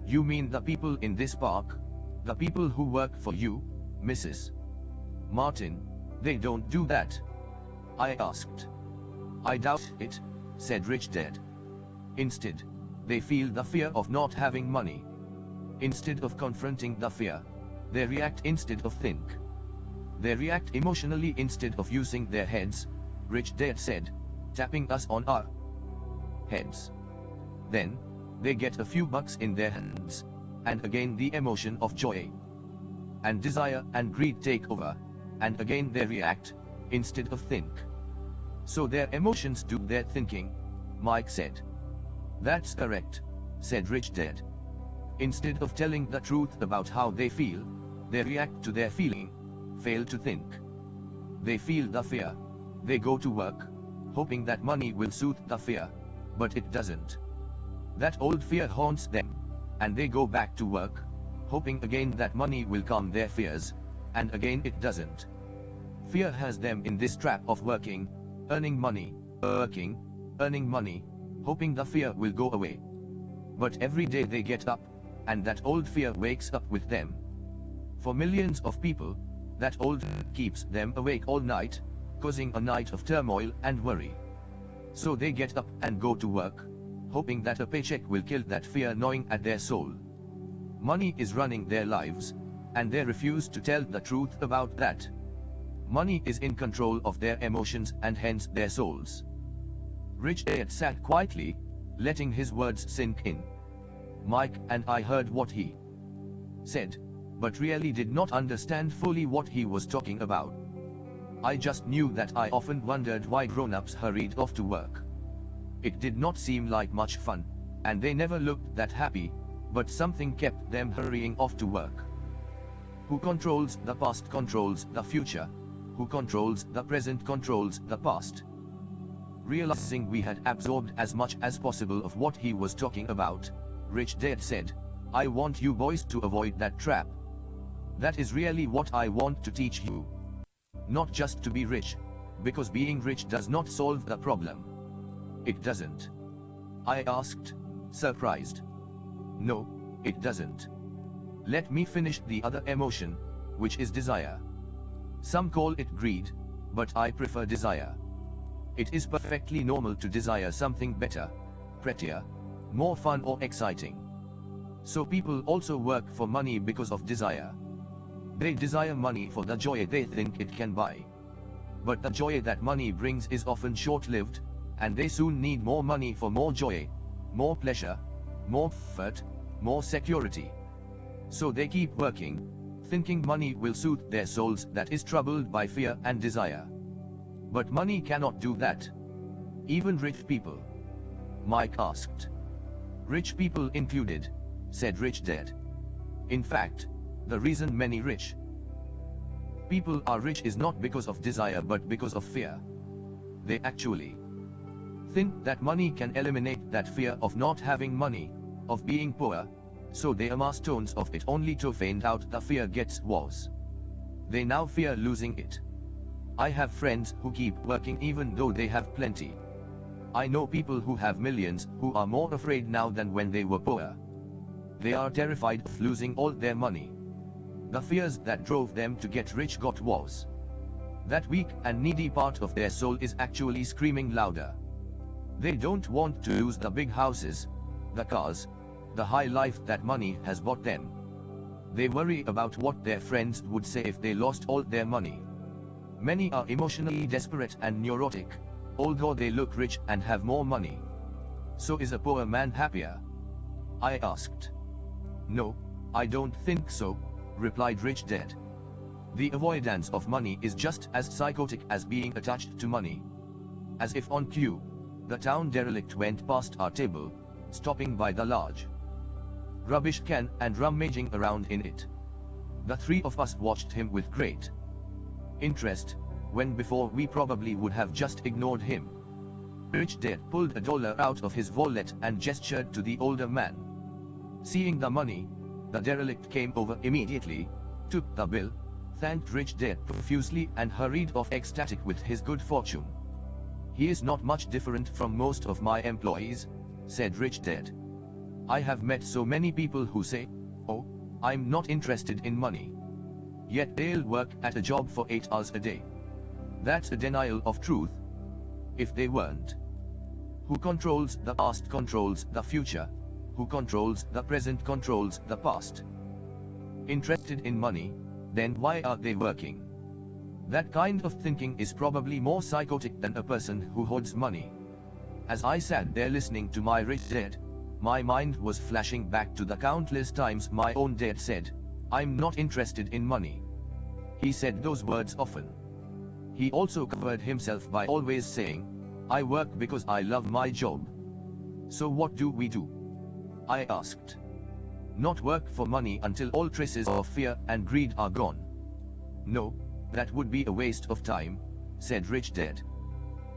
Speaker 1: You mean the people in this park? The people who work for you, Mrs. Martin? They don't do that. I asked. I doubt it, said Rich Dad. Instead, they feel the fear of not having money. Instead of confronting the fear, they react instead of think. They react emotionally instead of using their heads, Rich Dad said, tapping us on our heads. Then, they get a few bucks in their hands, and again the emotion of joy and desire and greed take over, and again they react, instead of think. So their emotions do their thinking, Mike said. That's correct, said Rich Dad. Instead of telling the truth about how they feel, they react to their feeling, fail to think. They feel the fear. They go to work, hoping that money will soothe the fear, but it doesn't. That old fear haunts them, and they go back to work, hoping again that money will calm their fears, and again it doesn't. Fear has them in this trap of working, earning money, working, earning money, hoping the fear will go away. But every day they get up, and that old fear wakes up with them. For millions of people, that old fear keeps them awake all night, causing a night of turmoil and worry. So they get up and go to work, hoping that a paycheck will kill that fear gnawing at their soul. Money is running their lives, and they refuse to tell the truth about that. Money is in control of their emotions and hence their souls. Rich Dad sat quietly, letting his words sink in. Mike and I heard what he said, but really did not understand fully what he was talking about. I just knew that I often wondered why grown-ups hurried off to work. It did not seem like much fun, and they never looked that happy, but something kept them hurrying off to work. Who controls the past controls the future. Who controls the present controls the past. Realizing we had absorbed as much as possible of what he was talking about, Rich Dad said, I want you boys to avoid that trap. That is really what I want to teach you. Not just to be rich, because being rich does not solve the problem. It doesn't. I asked, surprised. No, it doesn't. Let me finish the other emotion, which is desire. Some call it greed, but I prefer desire. It is perfectly normal to desire something better, prettier, more fun or exciting. So people also work for money because of desire. They desire money for the joy they think it can buy. But the joy that money brings is often short-lived, and they soon need more money for more joy, more pleasure, more comfort, more security. So they keep working, thinking money will soothe their souls that is troubled by fear and desire. But money cannot do that. Even rich people? Mike asked. Rich people included, said Rich Dad. In fact, the reason many rich people are rich is not because of desire but because of fear. They actually think that money can eliminate that fear of not having money, of being poor, so they amass tons of it only to find out the fear gets worse. They now fear losing it. I have friends who keep working even though they have plenty. I know people who have millions who are more afraid now than when they were poor. They are terrified of losing all their money. The fears that drove them to get rich got worse. That weak and needy part of their soul is actually screaming louder. They don't want to lose the big houses, the cars, the high life that money has bought them. They worry about what their friends would say if they lost all their money. Many are emotionally desperate and neurotic, although they look rich and have more money. So is a poor man happier? I asked. No, I don't think so, replied Rich Dad. The avoidance of money is just as psychotic as being attached to money. As if on cue, the town derelict went past our table, stopping by the large rubbish can and rummaging around in it. The three of us watched him with great interest, when before we probably would have just ignored him. Rich Dad pulled $1 out of his wallet and gestured to the older man. Seeing the money, the derelict came over immediately, took the bill, thanked Rich Dad profusely and hurried off ecstatic with his good fortune. He is not much different from most of my employees, said Rich Dad. I have met so many people who say, oh, I'm not interested in money. Yet they'll work at a job for 8 hours a day. That's a denial of truth. If they weren't. Who controls the past controls the future. Who controls the present controls the past. Interested in money, then why are they working? That kind of thinking is probably more psychotic than a person who hoards money. As I sat there listening to my Rich Dad, my mind was flashing back to the countless times my own dad said, I'm not interested in money. He said those words often. He also covered himself by always saying, I work because I love my job. So what do we do? I asked. Not work for money until all traces of fear and greed are gone. No, that would be a waste of time, said Rich Dad.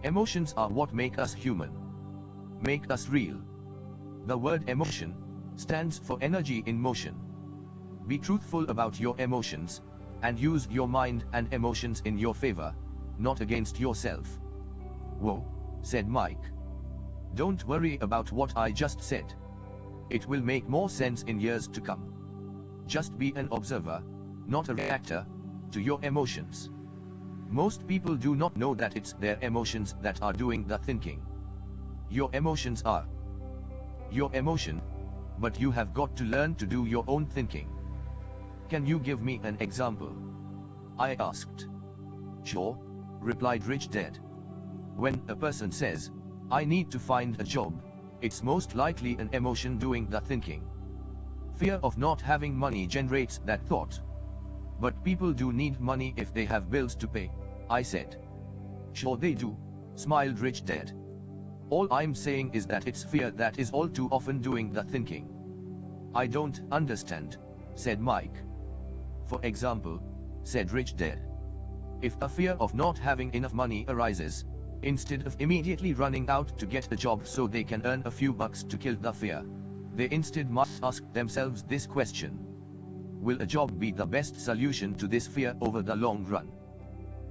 Speaker 1: Emotions are what make us human. Make us real. The word emotion stands for energy in motion. Be truthful about your emotions, and use your mind and emotions in your favor, not against yourself. Whoa, said Mike. Don't worry about what I just said. It will make more sense in years to come. Just be an observer, not a reactor, to your emotions. Most people do not know that it's their emotions that are doing the thinking. Your emotions are your emotion, but you have got to learn to do your own thinking. Can you give me an example? I asked. Sure, replied Rich Dad. When a person says, I need to find a job, it's most likely an emotion doing the thinking. Fear of not having money generates that thought. But people do need money if they have bills to pay, I said. Sure they do, smiled Rich Dad. All I'm saying is that it's fear that is all too often doing the thinking. I don't understand, said Mike. For example, said Rich Dad. If a fear of not having enough money arises, instead of immediately running out to get a job so they can earn a few bucks to kill the fear, they instead must ask themselves this question. Will a job be the best solution to this fear over the long run?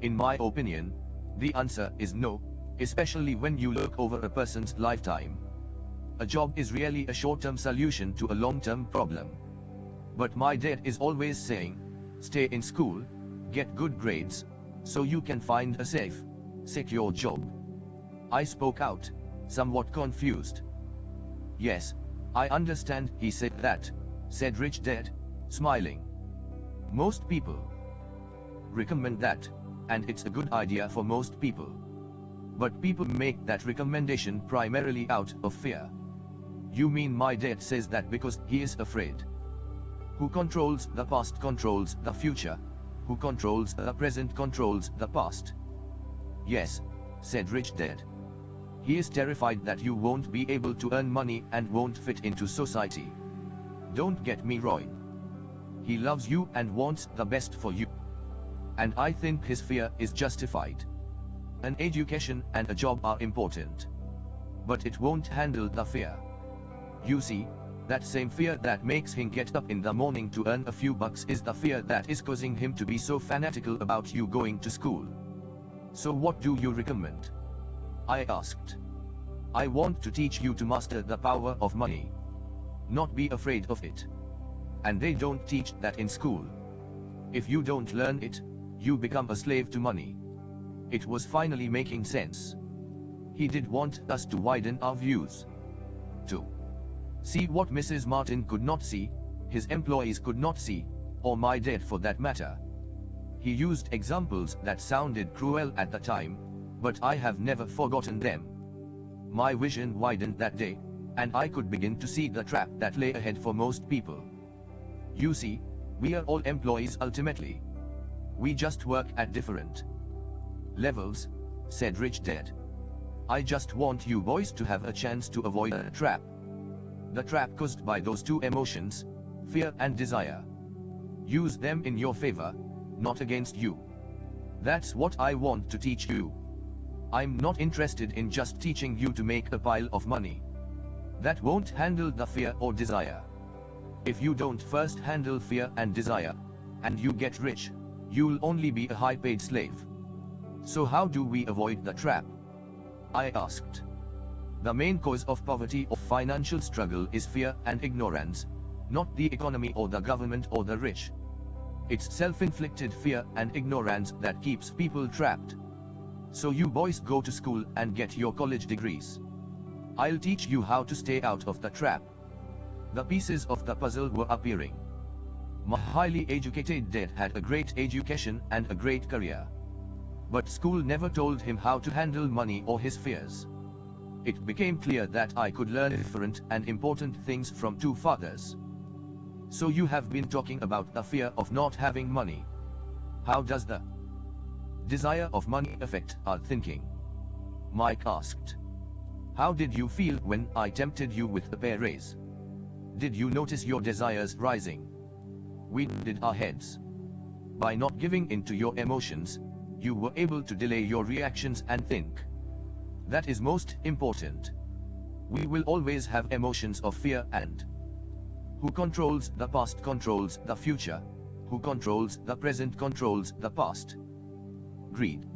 Speaker 1: In my opinion, the answer is no, especially when you look over a person's lifetime. A job is really a short-term solution to a long-term problem. But my dad is always saying, stay in school, get good grades, so you can find a safe, secure job. I spoke out, somewhat confused. Yes, I understand he said that, said Rich Dad, smiling. Most people recommend that, and it's a good idea for most people. But people make that recommendation primarily out of fear. You mean my dad says that because he is afraid? Who controls the past controls the future. Who controls the present controls the past. Yes, said Rich Dad. He is terrified that you won't be able to earn money and won't fit into society. Don't get me wrong. He loves you and wants the best for you. And I think his fear is justified. An education and a job are important. But it won't handle the fear. You see, that same fear that makes him get up in the morning to earn a few bucks is the fear that is causing him to be so fanatical about you going to school. So what do you recommend? I asked. I want to teach you to master the power of money. Not be afraid of it. And they don't teach that in school. If you don't learn it, you become a slave to money. It was finally making sense. He did want us to widen our views. To see what Mrs. Martin could not see, his employees could not see, or my dad for that matter. He used examples that sounded cruel at the time, but I have never forgotten them. My vision widened that day, and I could begin to see the trap that lay ahead for most people. You see, we are all employees ultimately. We just work at different levels, said Rich Dad. I just want you boys to have a chance to avoid a trap. The trap caused by those two emotions, fear and desire. Use them in your favor, not against you. That's what I want to teach you. I'm not interested in just teaching you to make a pile of money. That won't handle the fear or desire. If you don't first handle fear and desire, and you get rich, you'll only be a high-paid slave. So how do we avoid the trap? I asked. The main cause of poverty or financial struggle is fear and ignorance, not the economy or the government or the rich. It's self-inflicted fear and ignorance that keeps people trapped. So you boys go to school and get your college degrees. I'll teach you how to stay out of the trap. The pieces of the puzzle were appearing. My highly educated dad had a great education and a great career. But school never told him how to handle money or his fears. It became clear that I could learn different and important things from two fathers. So you have been talking about the fear of not having money. How does the desire of money affect our thinking? Mike asked. How did you feel when I tempted you with a pay raise? Did you notice your desires rising? We nodded our heads. By not giving in to your emotions, you were able to delay your reactions and think. That is most important. We will always have emotions of fear and who controls the past controls the future. Who controls the present controls the past. Greed.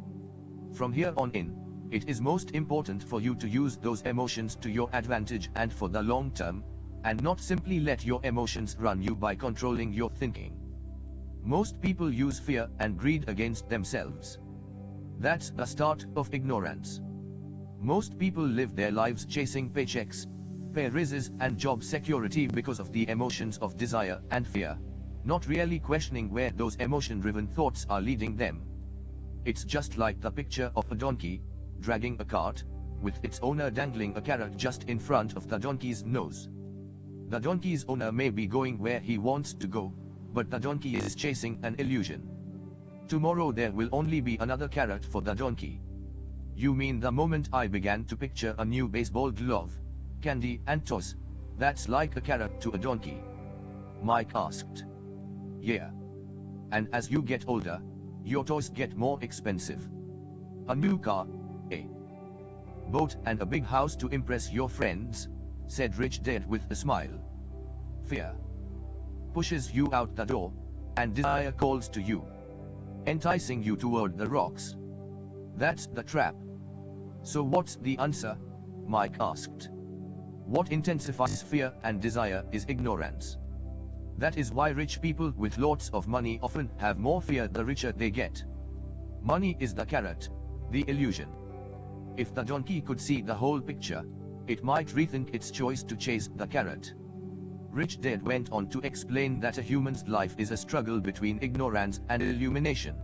Speaker 1: From here on in, it is most important for you to use those emotions to your advantage and for the long term, and not simply let your emotions run you by controlling your thinking. Most people use fear and greed against themselves. That's the start of ignorance. Most people live their lives chasing paychecks, pay raises and job security because of the emotions of desire and fear, not really questioning where those emotion-driven thoughts are leading them. It's just like the picture of a donkey, dragging a cart, with its owner dangling a carrot just in front of the donkey's nose. The donkey's owner may be going where he wants to go, but the donkey is chasing an illusion. Tomorrow there will only be another carrot for the donkey. You mean the moment I began to picture a new baseball glove, candy and toys, that's like a carrot to a donkey? Mike asked. Yeah. And as you get older, your toys get more expensive. A new car, a boat and a big house to impress your friends, said Rich Dad with a smile. Fear pushes you out the door, and desire calls to you, enticing you toward the rocks. That's the trap. So what's the answer? Mike asked. What intensifies fear and desire is ignorance. That is why rich people with lots of money often have more fear the richer they get. Money is the carrot, the illusion. If the donkey could see the whole picture, it might rethink its choice to chase the carrot. Rich Dad went on to explain that a human's life is a struggle between ignorance and illumination.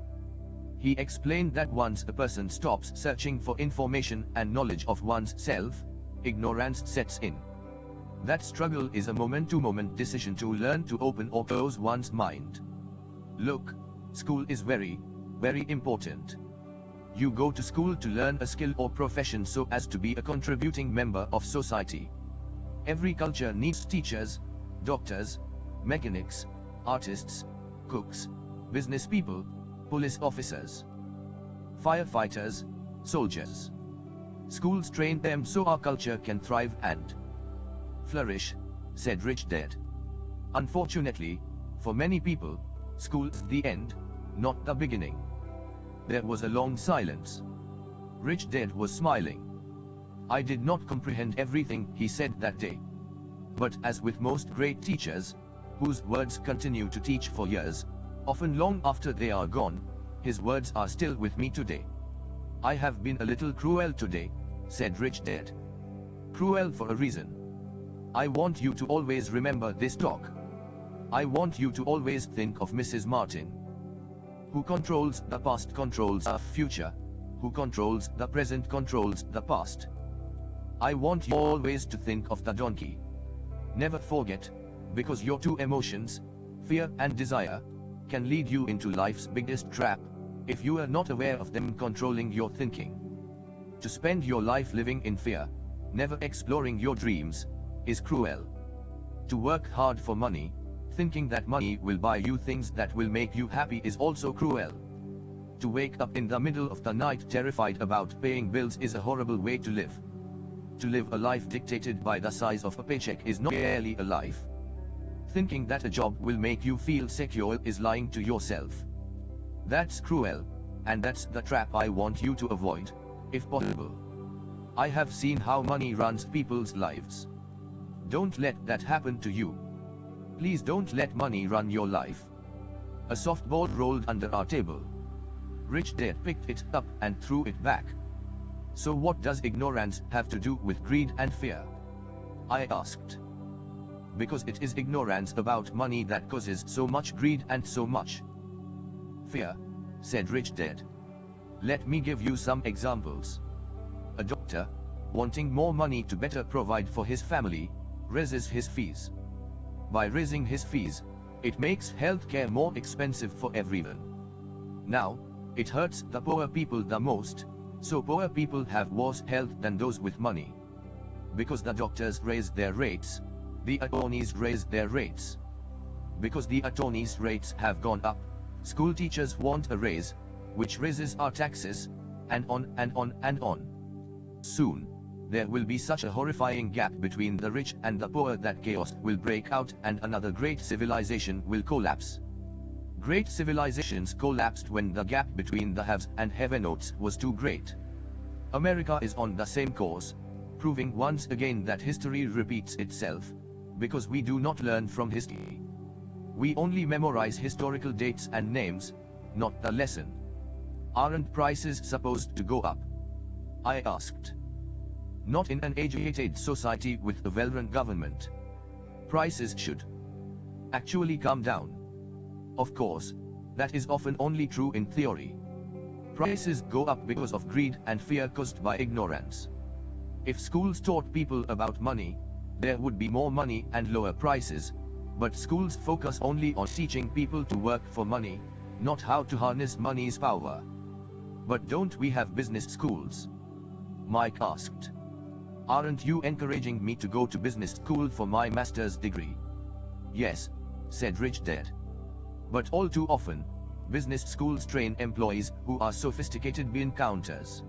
Speaker 1: He explained that once a person stops searching for information and knowledge of one's self, ignorance sets in. That struggle is a moment-to-moment decision to learn to open or close one's mind. Look, school is very, very important. You go to school to learn a skill or profession so as to be a contributing member of society. Every culture needs teachers, doctors, mechanics, artists, cooks, business people, police officers, firefighters, soldiers. Schools train them so our culture can thrive and flourish, said Rich Dad. Unfortunately, for many people, school is the end, not the beginning. There was a long silence. Rich Dad was smiling. I did not comprehend everything he said that day. But as with most great teachers, whose words continue to teach for years, often long after they are gone, his words are still with me today. I have been a little cruel today, said Rich Dad. Cruel for a reason. I want you to always remember this talk. I want you to always think of Mrs. Martin. Who controls the past controls the future. Who controls the present controls the past. I want you always to think of the donkey. Never forget, because your two emotions, fear and desire, can lead you into life's biggest trap, if you are not aware of them controlling your thinking. To spend your life living in fear, never exploring your dreams, is cruel. To work hard for money, thinking that money will buy you things that will make you happy is also cruel. To wake up in the middle of the night terrified about paying bills is a horrible way to live. To live a life dictated by the size of a paycheck is not really a life. Thinking that a job will make you feel secure is lying to yourself. That's cruel, and that's the trap I want you to avoid, if possible. I have seen how money runs people's lives. Don't let that happen to you. Please don't let money run your life. A softball rolled under our table. Rich Dad picked it up and threw it back. So what does ignorance have to do with greed and fear? I asked. Because it is ignorance about money that causes so much greed and so much fear, said Rich Dad. Let me give you some examples. A doctor, wanting more money to better provide for his family, raises his fees. By raising his fees, it makes healthcare more expensive for everyone. Now, it hurts the poor people the most, so poor people have worse health than those with money. Because the doctors raise their rates, the attorneys raise their rates. Because the attorneys' rates have gone up, school teachers want a raise, which raises our taxes, and on and on and on. Soon, there will be such a horrifying gap between the rich and the poor that chaos will break out and another great civilization will collapse. Great civilizations collapsed when the gap between the haves and have-nots was too great. America is on the same course, proving once again that history repeats itself, because we do not learn from history. We only memorize historical dates and names, not the lesson. Aren't prices supposed to go up? I asked. Not in an educated society with a well-run government. Prices should actually come down. Of course, that is often only true in theory. Prices go up because of greed and fear caused by ignorance. If schools taught people about money, there would be more money and lower prices, but schools focus only on teaching people to work for money, not how to harness money's power. But don't we have business schools? Mike asked. Aren't you encouraging me to go to business school for my master's degree? Yes, said Rich Dad. But all too often, business schools train employees who are sophisticated bean counters.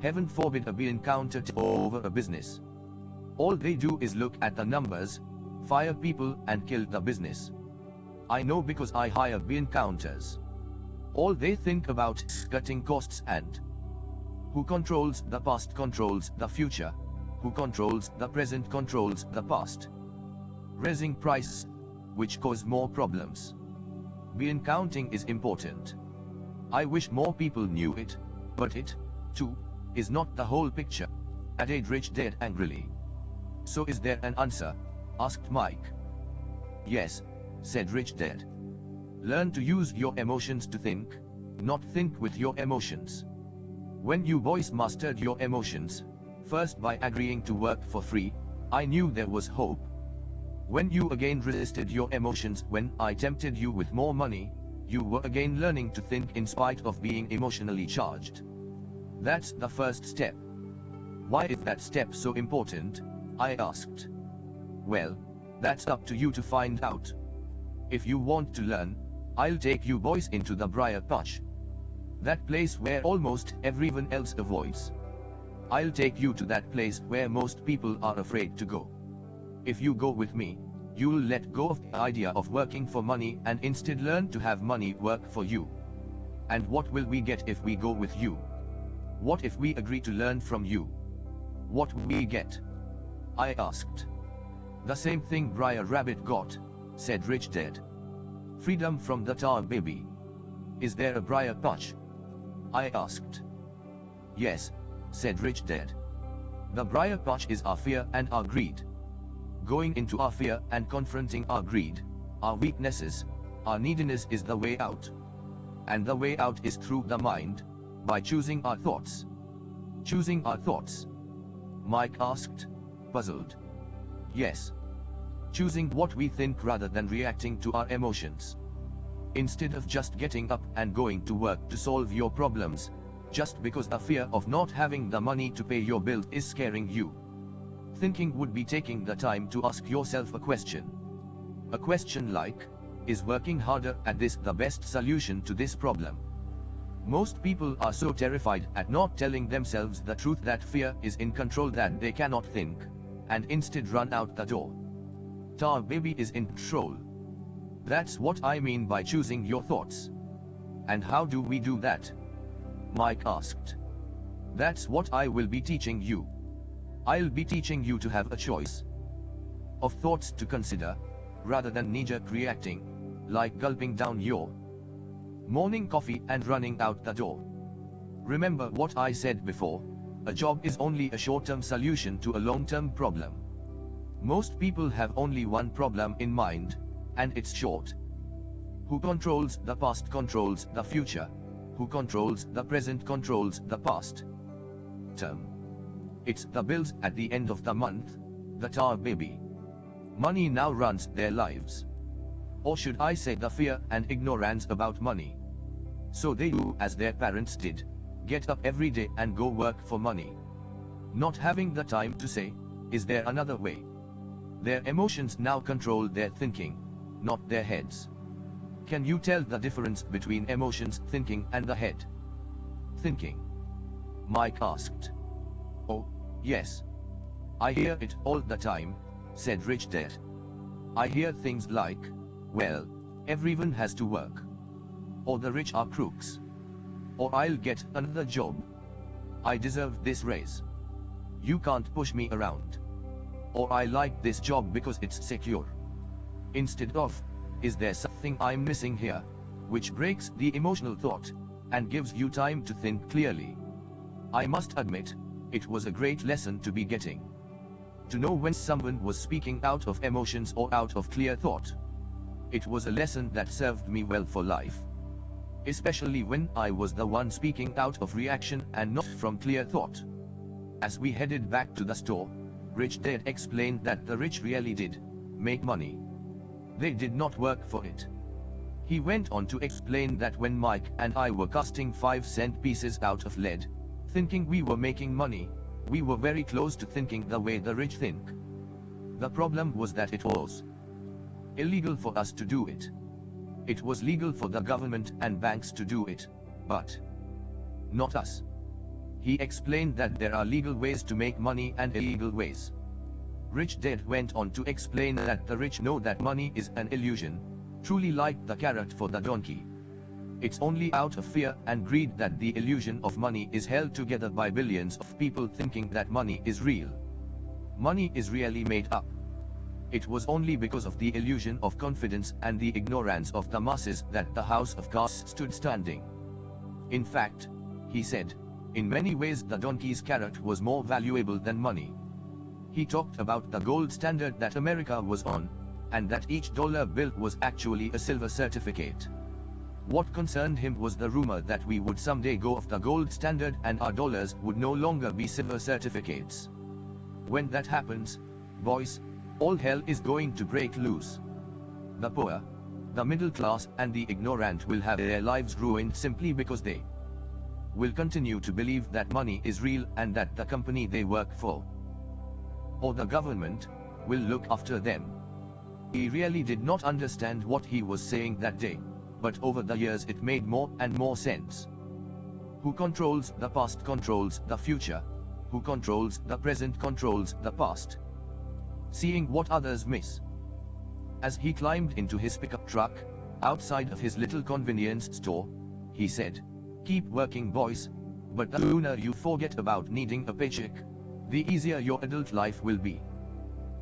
Speaker 1: Heaven forbid a bean counter take over a business. All they do is look at the numbers, fire people and kill the business. I know because I hire bean counters. All they think about is cutting costs and who controls the past controls the future, who controls the present controls the past. Raising prices, which cause more problems. Bean counting is important. I wish more people knew it, but it, too, is not the whole picture, added Rich Dad angrily. So is there an answer? Asked Mike. Yes, said Rich Dad. Learn to use your emotions to think. not think with your emotions. When you boys mastered your emotions, first by agreeing to work for free, I knew there was hope. When you again resisted your emotions when I tempted you with more money, you were again learning to think in spite of being emotionally charged. That's the first step. Why is that step so important? I asked. Well, that's up to you to find out. If you want to learn, I'll take you boys into the briar patch. That place where almost everyone else avoids. I'll take you to that place where most people are afraid to go. If you go with me, you'll let go of the idea of working for money and instead learn to have money work for you. And what will we get if we go with you? What if we agree to learn from you? What will we get? I asked. The same thing Briar Rabbit got, said Rich Dad. Freedom from the tar baby. Is there a briar patch? I asked. Yes, said Rich Dad. The briar patch is our fear and our greed. Going into our fear and confronting our greed, our weaknesses, our neediness is the way out. And the way out is through the mind, by choosing our thoughts. Choosing our thoughts? Mike asked, puzzled. Yes. Choosing what we think rather than reacting to our emotions. Instead of just getting up and going to work to solve your problems, just because the fear of not having the money to pay your bills is scaring you. Thinking would be taking the time to ask yourself a question. A question like, is working harder at this the best solution to this problem? Most people are so terrified at not telling themselves the truth that fear is in control that they cannot think, and instead run out the door. Tar baby is in control. That's what I mean by choosing your thoughts. And how do we do that? Mike asked. That's what I will be teaching you. I'll be teaching you to have a choice of thoughts to consider, rather than knee-jerk reacting, like gulping down your morning coffee and running out the door. Remember what I said before, a job is only a short-term solution to a long-term problem. Most people have only one problem in mind, and it's short. Who controls the past controls the future. Who controls the present controls the past term. It's the bills at the end of the month, the tar baby. Money now runs their lives. Or should I say the fear and ignorance about money. So they do as their parents did, get up every day and go work for money. Not having the time to say, is there another way? Their emotions now control their thinking, not their heads. Can you tell the difference between emotions, thinking and the head? Thinking? Mike asked. Oh, yes. I hear it all the time, said Rich Dad. I hear things like, well, everyone has to work. Or the rich are crooks. Or I'll get another job. I deserve this raise. You can't push me around. Or I like this job because it's secure. Instead of, is there something I'm missing here? Which breaks the emotional thought, and gives you time to think clearly. I must admit, it was a great lesson to be getting. To know when someone was speaking out of emotions or out of clear thought. It was a lesson that served me well for life. Especially when I was the one speaking out of reaction and not from clear thought. As we headed back to the store, Rich Dad explained that the rich really did make money. They did not work for it. He went on to explain that when Mike and I were casting 5-cent pieces out of lead, thinking we were making money, we were very close to thinking the way the rich think. The problem was that it was illegal for us to do it. It was legal for the government and banks to do it, but not us. He explained that there are legal ways to make money and illegal ways. Rich Dad went on to explain that the rich know that money is an illusion, truly like the carrot for the donkey. It's only out of fear and greed that the illusion of money is held together by billions of people thinking that money is real. Money is really made up. It was only because of the illusion of confidence and the ignorance of the masses that the house of cards stood standing. In fact, he said, in many ways the donkey's carrot was more valuable than money. He talked about the gold standard that America was on, and that each dollar bill was actually a silver certificate. What concerned him was the rumor that we would someday go off the gold standard and our dollars would no longer be silver certificates. When that happens, boys, all hell is going to break loose. The poor, the middle class and the ignorant will have their lives ruined simply because they will continue to believe that money is real and that the company they work for, or the government, will look after them. He really did not understand what he was saying that day, but over the years it made more and more sense. Who controls the past controls the future. Who controls the present controls the past. Seeing what others miss. As he climbed into his pickup truck, outside of his little convenience store, he said, "Keep working, boys, but the sooner you forget about needing a paycheck, the easier your adult life will be.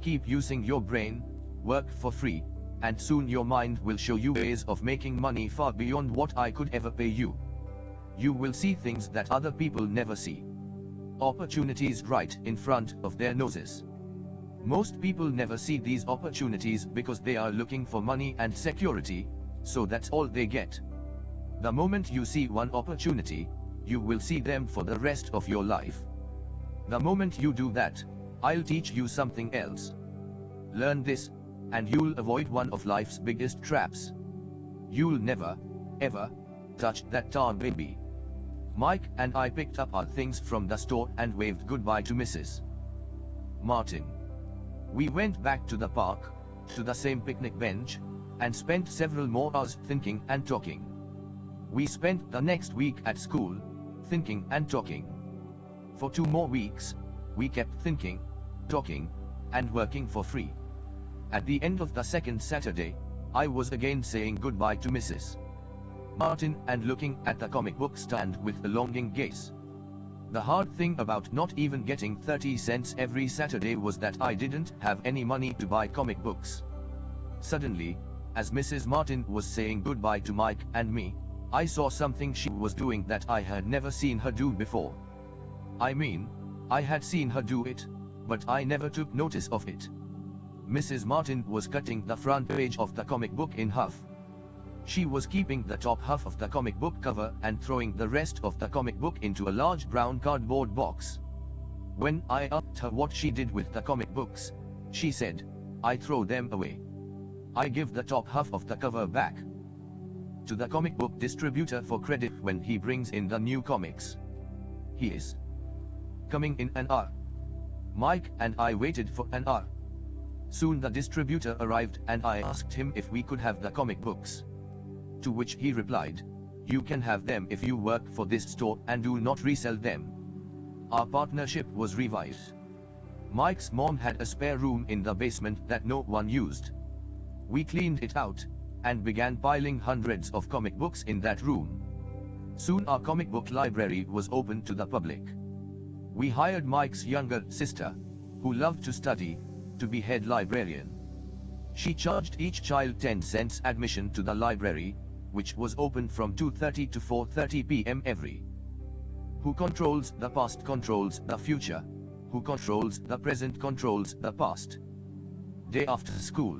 Speaker 1: Keep using your brain, work for free, and soon your mind will show you ways of making money far beyond what I could ever pay you. You will see things that other people never see. Opportunities right in front of their noses. Most people never see these opportunities because they are looking for money and security, so that's all they get. The moment you see one opportunity, you will see them for the rest of your life. The moment you do that, I'll teach you something else. Learn this, and you'll avoid one of life's biggest traps. You'll never, ever, touch that tar baby." Mike and I picked up our things from the store and waved goodbye to Mrs. Martin. We went back to the park, to the same picnic bench, and spent several more hours thinking and talking. We spent the next week at school, thinking and talking. For 2 more weeks, we kept thinking, talking, and working for free. At the end of the second Saturday, I was again saying goodbye to Mrs. Martin and looking at the comic book stand with a longing gaze. The hard thing about not even getting 30 cents every Saturday was that I didn't have any money to buy comic books. Suddenly, as Mrs. Martin was saying goodbye to Mike and me, I saw something she was doing that I had never seen her do before. I mean, I had seen her do it, but I never took notice of it. Mrs. Martin was cutting the front page of the comic book in half. She was keeping the top half of the comic book cover and throwing the rest of the comic book into a large brown cardboard box. When I asked her what she did with the comic books, she said, "I throw them away. I give the top half of the cover back to the comic book distributor for credit when he brings in the new comics. He is coming in an hour." Mike and I waited for an hour. Soon the distributor arrived and I asked him if we could have the comic books. To which he replied, "You can have them if you work for this store and do not resell them." Our partnership was revived. Mike's mom had a spare room in the basement that no one used. We cleaned it out, and began piling hundreds of comic books in that room. Soon our comic book library was open to the public. We hired Mike's younger sister, who loved to study, to be head librarian. She charged each child 10 cents admission to the library, which was open from 2:30 to 4:30 p.m. every. Who controls the past controls the future. Who controls the present controls the past. Day after school,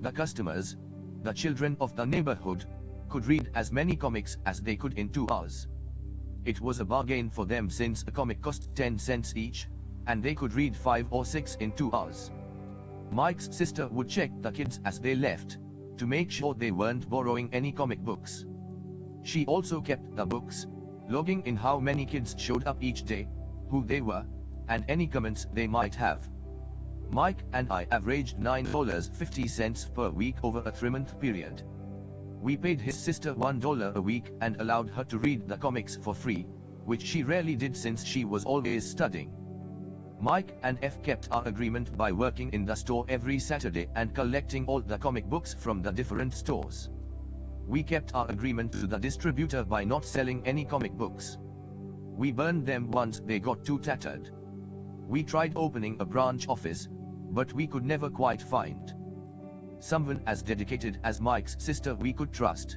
Speaker 1: the customers, the children of the neighborhood, could read as many comics as they could in 2 hours. It was a bargain for them since a comic cost 10 cents each, and they could read 5 or 6 in 2 hours. Mike's sister would check the kids as they left, to make sure they weren't borrowing any comic books. She also kept the books, logging in how many kids showed up each day, who they were, and any comments they might have. Mike and I averaged $9.50 per week over a 3-month period. We paid his sister $1 a week and allowed her to read the comics for free, which she rarely did since she was always studying. Mike and F kept our agreement by working in the store every Saturday and collecting all the comic books from the different stores. We kept our agreement to the distributor by not selling any comic books. We burned them once they got too tattered. We tried opening a branch office, but we could never quite find someone as dedicated as Mike's sister we could trust.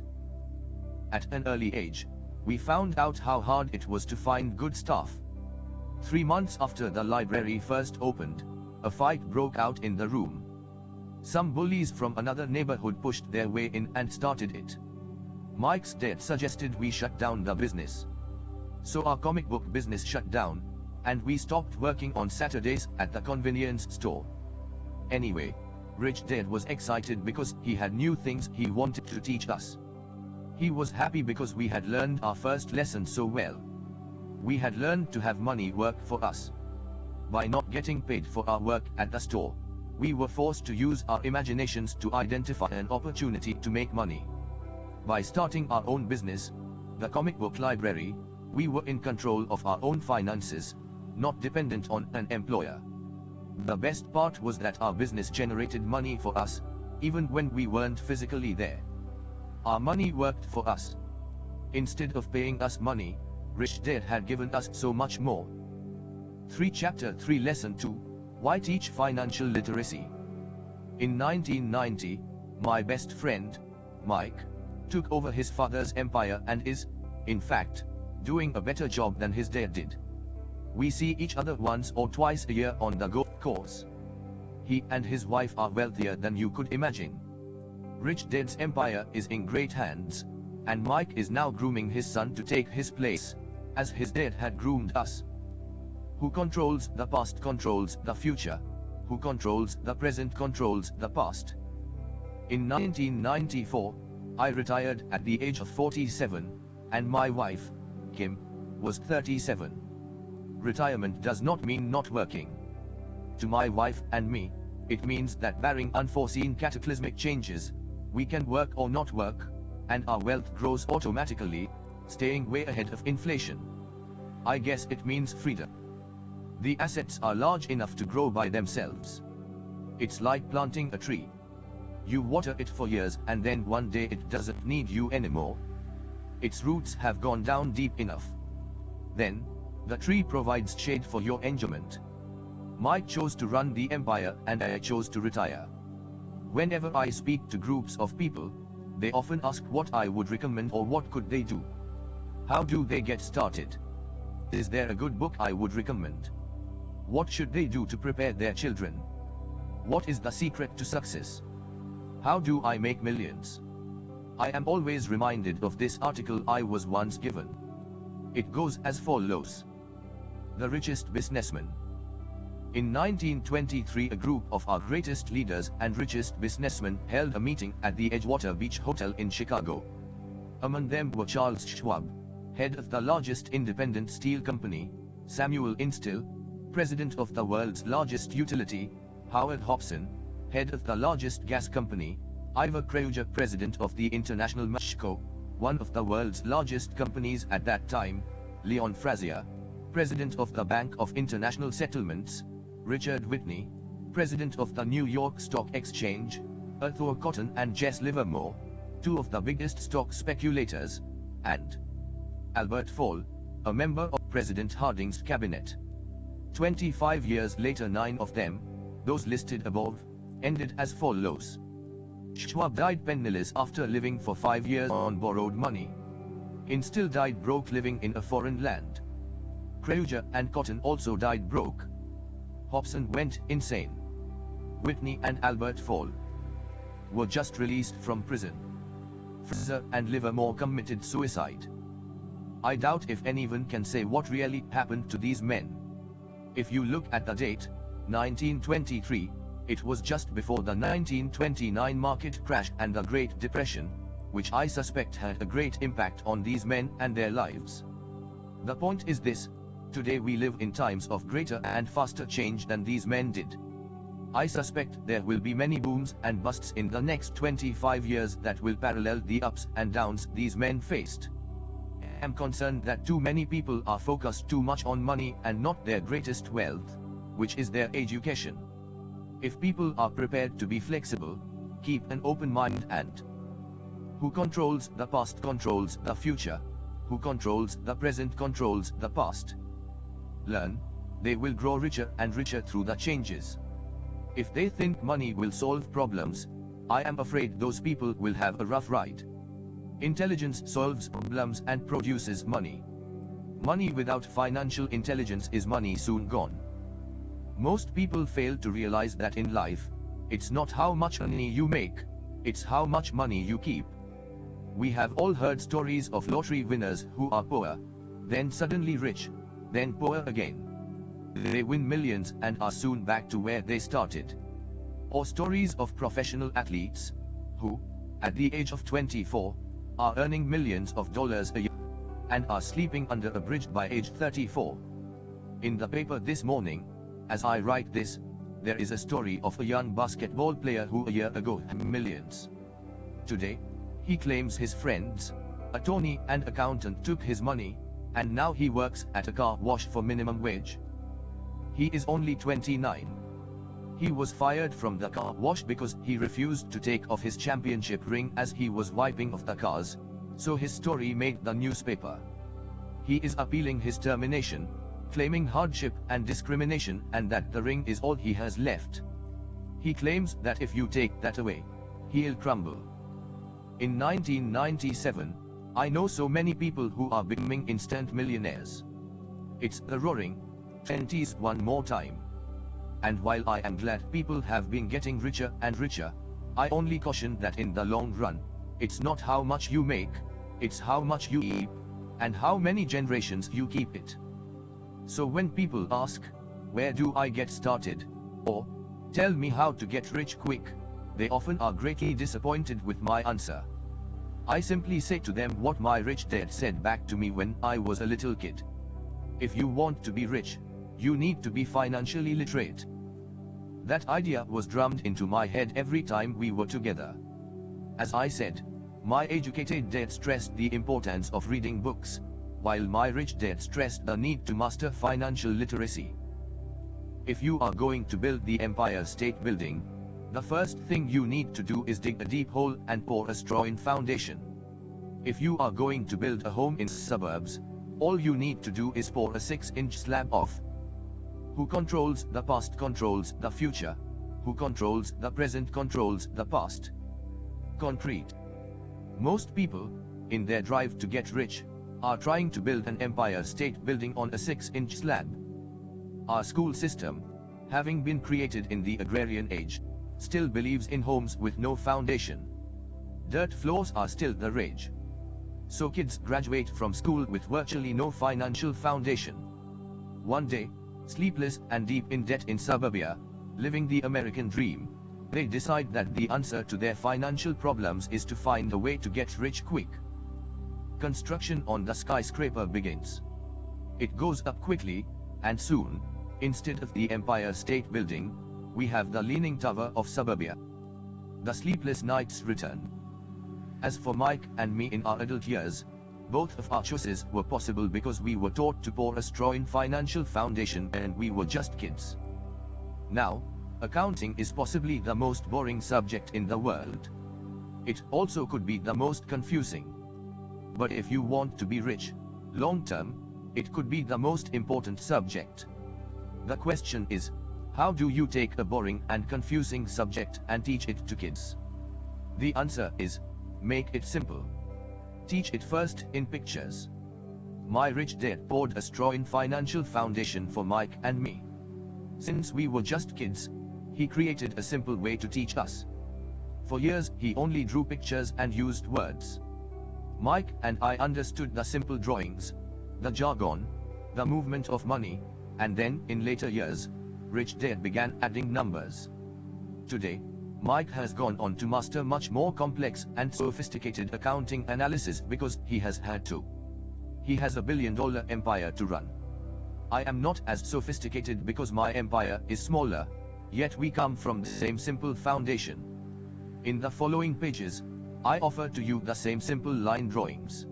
Speaker 1: At an early age, we found out how hard it was to find good staff. 3 months after the library first opened, a fight broke out in the room. Some bullies from another neighborhood pushed their way in and started it. Mike's dad suggested we shut down the business. So our comic book business shut down, and we stopped working on Saturdays at the convenience store. Anyway, Rich Dad was excited because he had new things he wanted to teach us. He was happy because we had learned our first lesson so well. We had learned to have money work for us. By not getting paid for our work at the store, we were forced to use our imaginations to identify an opportunity to make money. By starting our own business, the comic book library, we were in control of our own finances, not dependent on an employer. The best part was that our business generated money for us, even when we weren't physically there. Our money worked for us. Instead of paying us money, Rich Dad had given us so much more. 3 Chapter 3 Lesson 2, Why Teach Financial Literacy? In 1990, my best friend, Mike, took over his father's empire and is, in fact, doing a better job than his dad did. We see each other once or twice a year on the golf course. He and his wife are wealthier than you could imagine. Rich Dad's empire is in great hands, and Mike is now grooming his son to take his place, as his dad had groomed us. Who controls the past controls the future. Who controls the present controls the past. In 1994, I retired at the age of 47, and my wife, Kim, was 37. Retirement does not mean not working. To my wife and me, it means that barring unforeseen cataclysmic changes, we can work or not work, and our wealth grows automatically, staying way ahead of inflation. I guess it means freedom. The assets are large enough to grow by themselves. It's like planting a tree. You water it for years and then one day it doesn't need you anymore. Its roots have gone down deep enough. Then, the tree provides shade for your enjoyment. Mike chose to run the empire and I chose to retire. Whenever I speak to groups of people, they often ask what I would recommend or what could they do. How do they get started? Is there a good book I would recommend? What should they do to prepare their children? What is the secret to success? How do I make millions? I am always reminded of this article I was once given. It goes as follows. The richest businessman. In 1923, a group of our greatest leaders and richest businessmen held a meeting at the Edgewater Beach Hotel in Chicago. Among them were Charles Schwab, head of the largest independent steel company, Samuel Instill, president of the world's largest utility, Howard Hobson, head of the largest gas company, Ivor Kreuger, president of the International Mashco, one of the world's largest companies at that time, Leon Frazier, president of the Bank of International Settlements, Richard Whitney, president of the New York Stock Exchange, Arthur Cotton and Jess Livermore, two of the biggest stock speculators, and Albert Fall, a member of President Harding's cabinet. 25 years later, 9 of them, those listed above, ended as follows. Schwab died penniless after living for 5 years on borrowed money. Instill died broke living in a foreign land. Kreuger and Cotton also died broke. Hobson went insane. Whitney and Albert Fall were just released from prison. Fraser and Livermore committed suicide. I doubt if anyone can say what really happened to these men. If you look at the date, 1923, it was just before the 1929 market crash and the Great Depression, which I suspect had a great impact on these men and their lives. The point is this: today we live in times of greater and faster change than these men did. I suspect there will be many booms and busts in the next 25 years that will parallel the ups and downs these men faced. I am concerned that too many people are focused too much on money and not their greatest wealth, which is their education. If people are prepared to be flexible, keep an open mind, and who controls the past controls the future, who controls the present controls the past. Learn, they will grow richer and richer through the changes. If they think money will solve problems, I am afraid those people will have a rough ride. Intelligence solves problems and produces money. Money without financial intelligence is money soon gone. Most people fail to realize that in life, it's not how much money you make, it's how much money you keep. We have all heard stories of lottery winners who are poor, then suddenly rich, then poor again. They win millions and are soon back to where they started. Or stories of professional athletes, who, at the age of 24, are earning millions of dollars a year, and are sleeping under a bridge by age 34. In the paper this morning, as I write this, there is a story of a young basketball player who a year ago had millions. Today, he claims his friends, attorney and accountant took his money, and now he works at a car wash for minimum wage. He is only 29. He was fired from the car wash because he refused to take off his championship ring as he was wiping off the cars, so his story made the newspaper. He is appealing his termination, claiming hardship and discrimination and that the ring is all he has left. He claims that if you take that away, he'll crumble. In 1997, I know so many people who are becoming instant millionaires. It's the roaring 20s one more time. And while I am glad people have been getting richer and richer, I only caution that in the long run, it's not how much you make, it's how much you keep, and how many generations you keep it. So when people ask, where do I get started? Or, tell me how to get rich quick, they often are greatly disappointed with my answer. I simply say to them what my rich dad said back to me when I was a little kid. If you want to be rich, you need to be financially literate. That idea was drummed into my head every time we were together. As I said, my educated dad stressed the importance of reading books, while my rich dad stressed the need to master financial literacy. If you are going to build the Empire State Building, the first thing you need to do is dig a deep hole and pour a straw in foundation. If you are going to build a home in suburbs, all you need to do is pour a 6-inch slab off. Who controls the past controls the future. Who controls the present controls the past. Concrete. Most people, in their drive to get rich, are trying to build an Empire State Building on a 6-inch slab. Our school system, having been created in the agrarian age, still believes in homes with no foundation. Dirt floors are still the rage. So kids graduate from school with virtually no financial foundation. One day, sleepless and deep in debt in suburbia, living the American dream, they decide that the answer to their financial problems is to find a way to get rich quick. Construction on the skyscraper begins. It goes up quickly, and soon, instead of the Empire State Building, we have the Leaning Tower of suburbia. The sleepless nights return. As for Mike and me in our adult years, both of our choices were possible because we were taught to pour a straw in financial foundation and we were just kids. Now, accounting is possibly the most boring subject in the world. It also could be the most confusing. But if you want to be rich, long term, it could be the most important subject. The question is, how do you take a boring and confusing subject and teach it to kids? The answer is, make it simple. Teach it first in pictures. My rich dad poured a straw in financial foundation for Mike and me. Since we were just kids, he created a simple way to teach us. For years he only drew pictures and used words. Mike and I understood the simple drawings, the jargon, the movement of money, and then in later years, rich dad began adding numbers. Today, Mike has gone on to master much more complex and sophisticated accounting analysis because he has had to. He has a billion-dollar empire to run. I am not as sophisticated because my empire is smaller, yet we come from the same simple foundation. In the following pages, I offer to you the same simple line drawings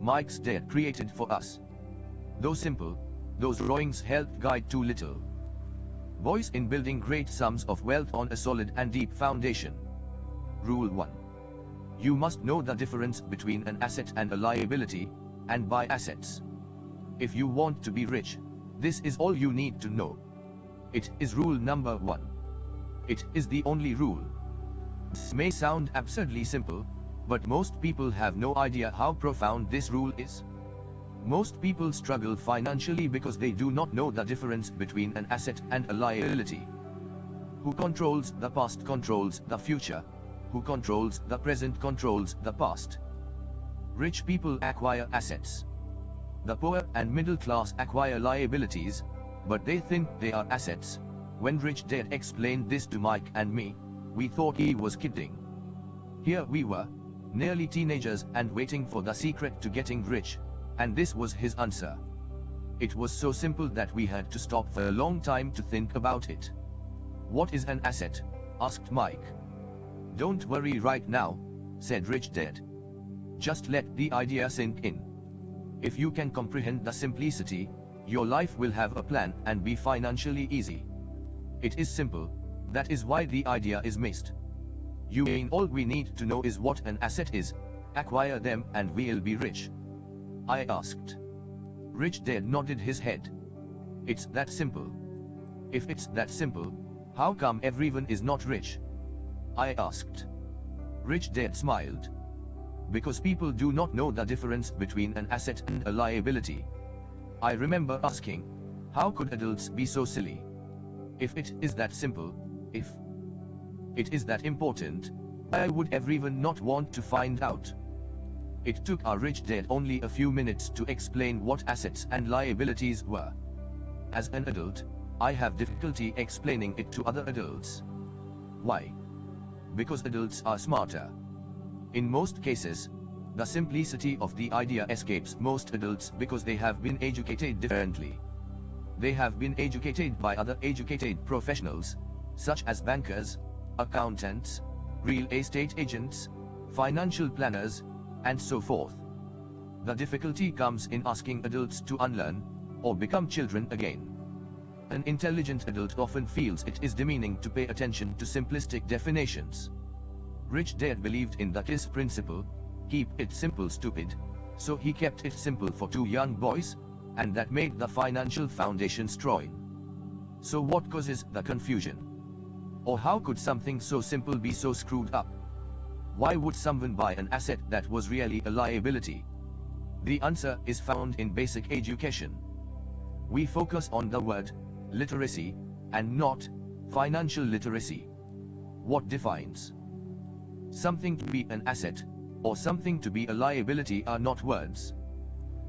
Speaker 1: Mike's dad created for us. Though simple, those drawings help guide too little boys in building great sums of wealth on a solid and deep foundation. Rule 1. You must know the difference between an asset and a liability, and buy assets. If you want to be rich, this is all you need to know. It is rule number 1. It is the only rule. This may sound absurdly simple, but most people have no idea how profound this rule is. Most people struggle financially because they do not know the difference between an asset and a liability. Who controls the past controls the future. Who controls the present controls the past. Rich people acquire assets. The poor and middle class acquire liabilities, but they think they are assets. When Rich Dad explained this to Mike and me, we thought he was kidding. Here we were, nearly teenagers and waiting for the secret to getting rich, and this was his answer. It was so simple that we had to stop for a long time to think about it. What is an asset? Asked Mike. Don't worry right now, said Rich Dad. Just let the idea sink in. If you can comprehend the simplicity, your life will have a plan and be financially easy. It is simple, that is why the idea is missed. You mean all we need to know is what an asset is, acquire them and we'll be rich? I asked. Rich Dad nodded his head. It's that simple. If it's that simple, how come everyone is not rich? I asked. Rich Dad smiled. Because people do not know the difference between an asset and a liability. I remember asking, how could adults be so silly? If it is that simple, if it is that important, why would everyone not want to find out? It took our Rich Dad only a few minutes to explain what assets and liabilities were. As an adult, I have difficulty explaining it to other adults. Why? Because adults are smarter. In most cases, the simplicity of the idea escapes most adults because they have been educated differently. They have been educated by other educated professionals, such as bankers, accountants, real estate agents, financial planners, and so forth. The difficulty comes in asking adults to unlearn, or become children again. An intelligent adult often feels it is demeaning to pay attention to simplistic definitions. Rich Dad believed in the KISS principle, keep it simple stupid, so he kept it simple for two young boys, and that made the financial foundation strong. So what causes the confusion? Or how could something so simple be so screwed up? Why would someone buy an asset that was really a liability? The answer is found in basic education. We focus on the word literacy, and not financial literacy. What defines something to be an asset, or something to be a liability are not words.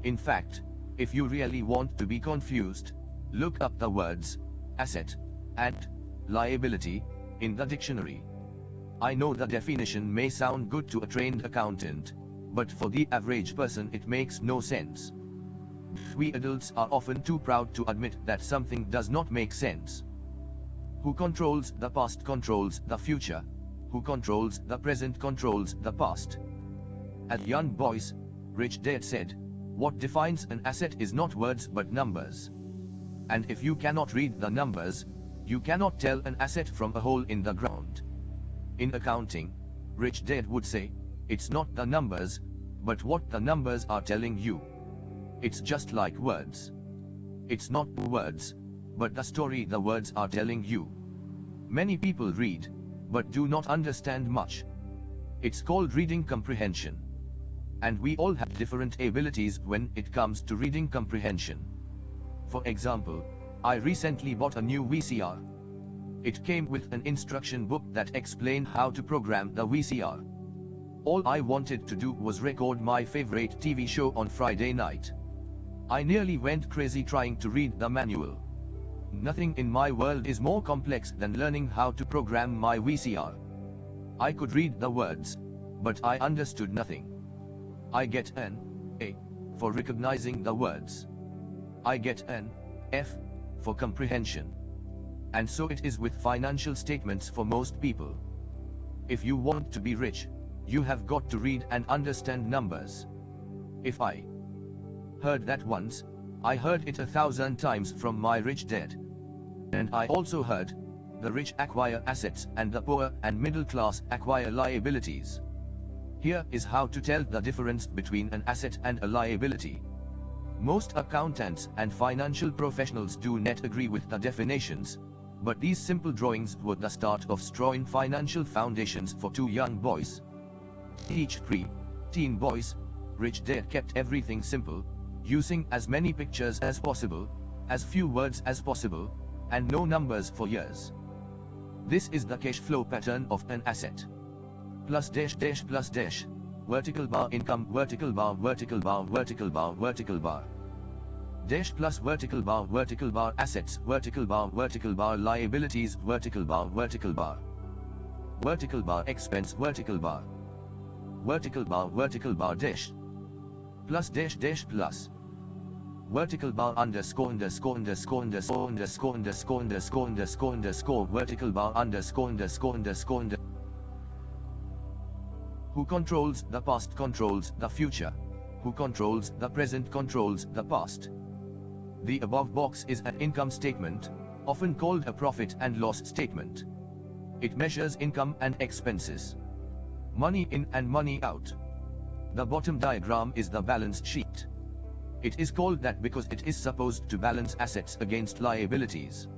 Speaker 1: In fact, if you really want to be confused, look up the words asset and liability in the dictionary. I know the definition may sound good to a trained accountant, but for the average person it makes no sense. We adults are often too proud to admit that something does not make sense. Who controls the past controls the future. Who controls the present controls the past. As young boys, Rich Dad said, what defines an asset is not words but numbers. And if you cannot read the numbers, you cannot tell an asset from a hole in the ground. In accounting, Rich Dad would say, it's not the numbers, but what the numbers are telling you. It's just like words. It's not the words, but the story the words are telling you. Many people read, but do not understand much. It's called reading comprehension. And we all have different abilities when it comes to reading comprehension. For example, I recently bought a new VCR. It came with an instruction book that explained how to program the VCR. All I wanted to do was record my favorite TV show on Friday night. I nearly went crazy trying to read the manual. Nothing in my world is more complex than learning how to program my VCR. I could read the words, but I understood nothing. I get an A for recognizing the words. I get an F for comprehension. And so it is with financial statements for most people. If you want to be rich, you have got to read and understand numbers. If I heard that once, I heard it 1,000 times from my Rich Dad. And I also heard, the rich acquire assets and the poor and middle class acquire liabilities. Here is how to tell the difference between an asset and a liability. Most accountants and financial professionals do not agree with the definitions, but these simple drawings were the start of strong financial foundations for two young boys. Each pre-teen boys, Rich Dad kept everything simple, using as many pictures as possible, as few words as possible, and no numbers for years. This is the cash flow pattern of an asset. Plus dash dash plus dash. vertical bar income, vertical bar, vertical bar, vertical bar, vertical bar. Dash plus vertical bar assets, vertical bar liabilities, vertical bar. Vertical bar expense, vertical bar dash. Plus dash dash plus. Vertical bar underscore underscore underscore underscore underscore underscore underscore underscore underscore vertical bar underscore underscore underscore under. Who controls the past controls the future. Who controls the present controls the past. The above box is an income statement, often called a profit and loss statement. It measures income and expenses. Money in and money out. The bottom diagram is the balance sheet. It is called that because it is supposed to balance assets against liabilities.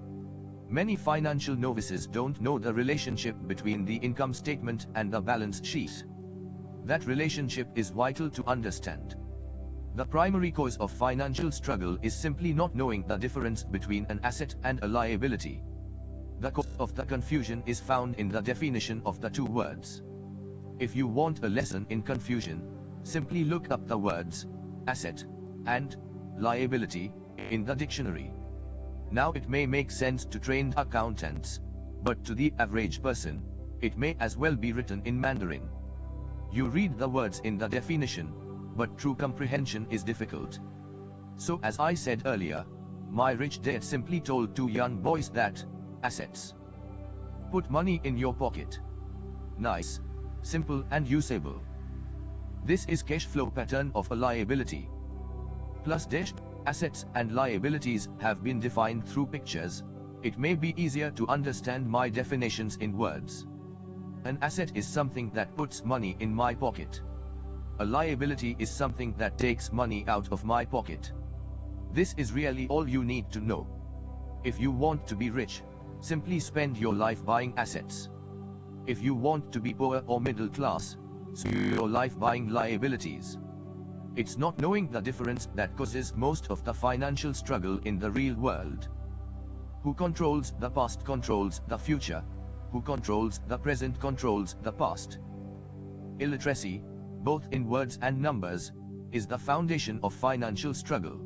Speaker 1: Many financial novices don't know the relationship between the income statement and the balance sheet. That relationship is vital to understand. The primary cause of financial struggle is simply not knowing the difference between an asset and a liability. The cause of the confusion is found in the definition of the two words. If you want a lesson in confusion, simply look up the words asset and liability in the dictionary. Now it may make sense to trained accountants, but to the average person, it may as well be written in Mandarin. You read the words in the definition, but true comprehension is difficult. So as I said earlier, my rich dad simply told two young boys that, assets. Put money in your pocket. Nice, simple and usable. This is cash flow pattern of a liability. Plus dash, assets and liabilities have been defined through pictures. It may be easier to understand my definitions in words. An asset is something that puts money in my pocket. A liability is something that takes money out of my pocket. This is really all you need to know. If you want to be rich, simply spend your life buying assets. If you want to be poor or middle class, spend your life buying liabilities. It's not knowing the difference that causes most of the financial struggle in the real world. Who controls the past controls the future. Who controls the present controls the past. Illiteracy, both in words and numbers, is the foundation of financial struggle.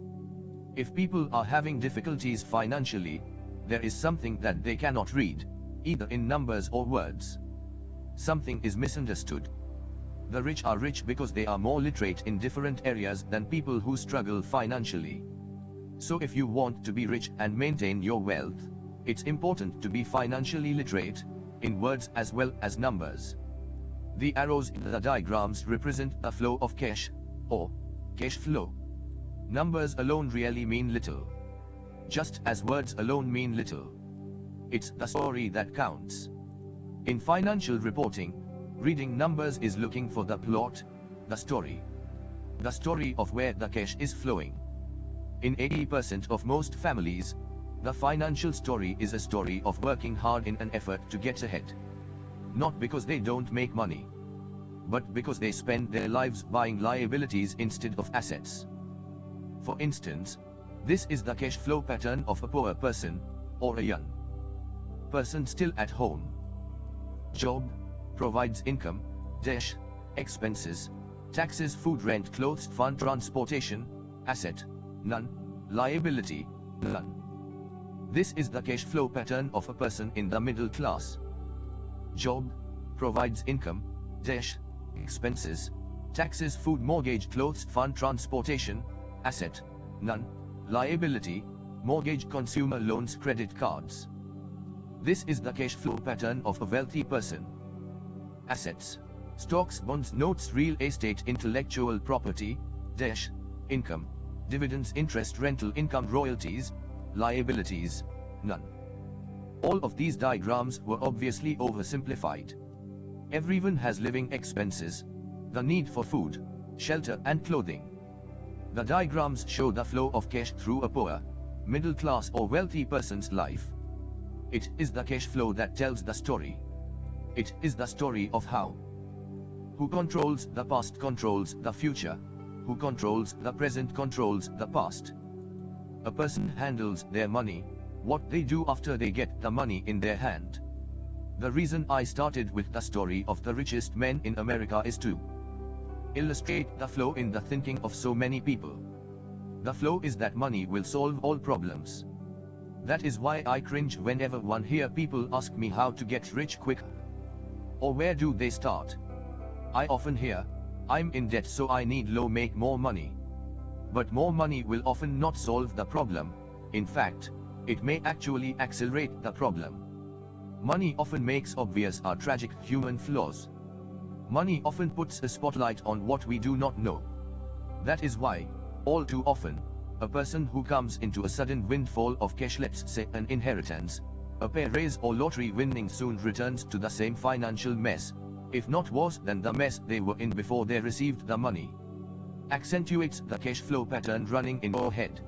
Speaker 1: If people are having difficulties financially, there is something that they cannot read, either in numbers or words. Something is misunderstood. The rich are rich because they are more literate in different areas than people who struggle financially. So if you want to be rich and maintain your wealth, it's important to be financially literate, in words as well as numbers. The arrows in the diagrams represent the flow of cash, or cash flow. Numbers alone really mean little. Just as words alone mean little. It's the story that counts. In financial reporting, reading numbers is looking for the plot, the story. The story of where the cash is flowing. In 80% of most families, the financial story is a story of working hard in an effort to get ahead. Not because they don't make money, but because they spend their lives buying liabilities instead of assets. For instance, this is the cash flow pattern of a poor person, or a young person still at home. Job provides income, dash, expenses, taxes, food, rent, clothes, fund, transportation, asset, none, liability, none. This is the cash flow pattern of a person in the middle class. Job provides income, dash, expenses, taxes, food, mortgage, clothes, fund, transportation, asset, none, liability, mortgage, consumer loans, credit cards. This is the cash flow pattern of a wealthy person. Assets, stocks, bonds, notes, real estate, intellectual property, dash, income, dividends, interest, rental income, royalties, liabilities, none. All of these diagrams were obviously oversimplified. Everyone has living expenses, the need for food, shelter and clothing. The diagrams show the flow of cash through a poor, middle class or wealthy person's life. It is the cash flow that tells the story. It is the story of how. Who controls the past controls the future. Who controls the present controls the past. A person handles their money, what they do after they get the money in their hand. The reason I started with the story of the richest men in America is to illustrate the flow in the thinking of so many people. The flow is that money will solve all problems. That is why I cringe whenever one hear people ask me how to get rich quick. Or where do they start? I often hear, I'm in debt so I need make more money. But more money will often not solve the problem. In fact, it may actually accelerate the problem. Money often makes obvious our tragic human flaws. Money often puts a spotlight on what we do not know. That is why, all too often, a person who comes into a sudden windfall of cash, let's say an inheritance, a pay raise or lottery winning, soon returns to the same financial mess, if not worse than the mess they were in before they received the money. Accentuates the cash flow pattern running in your head.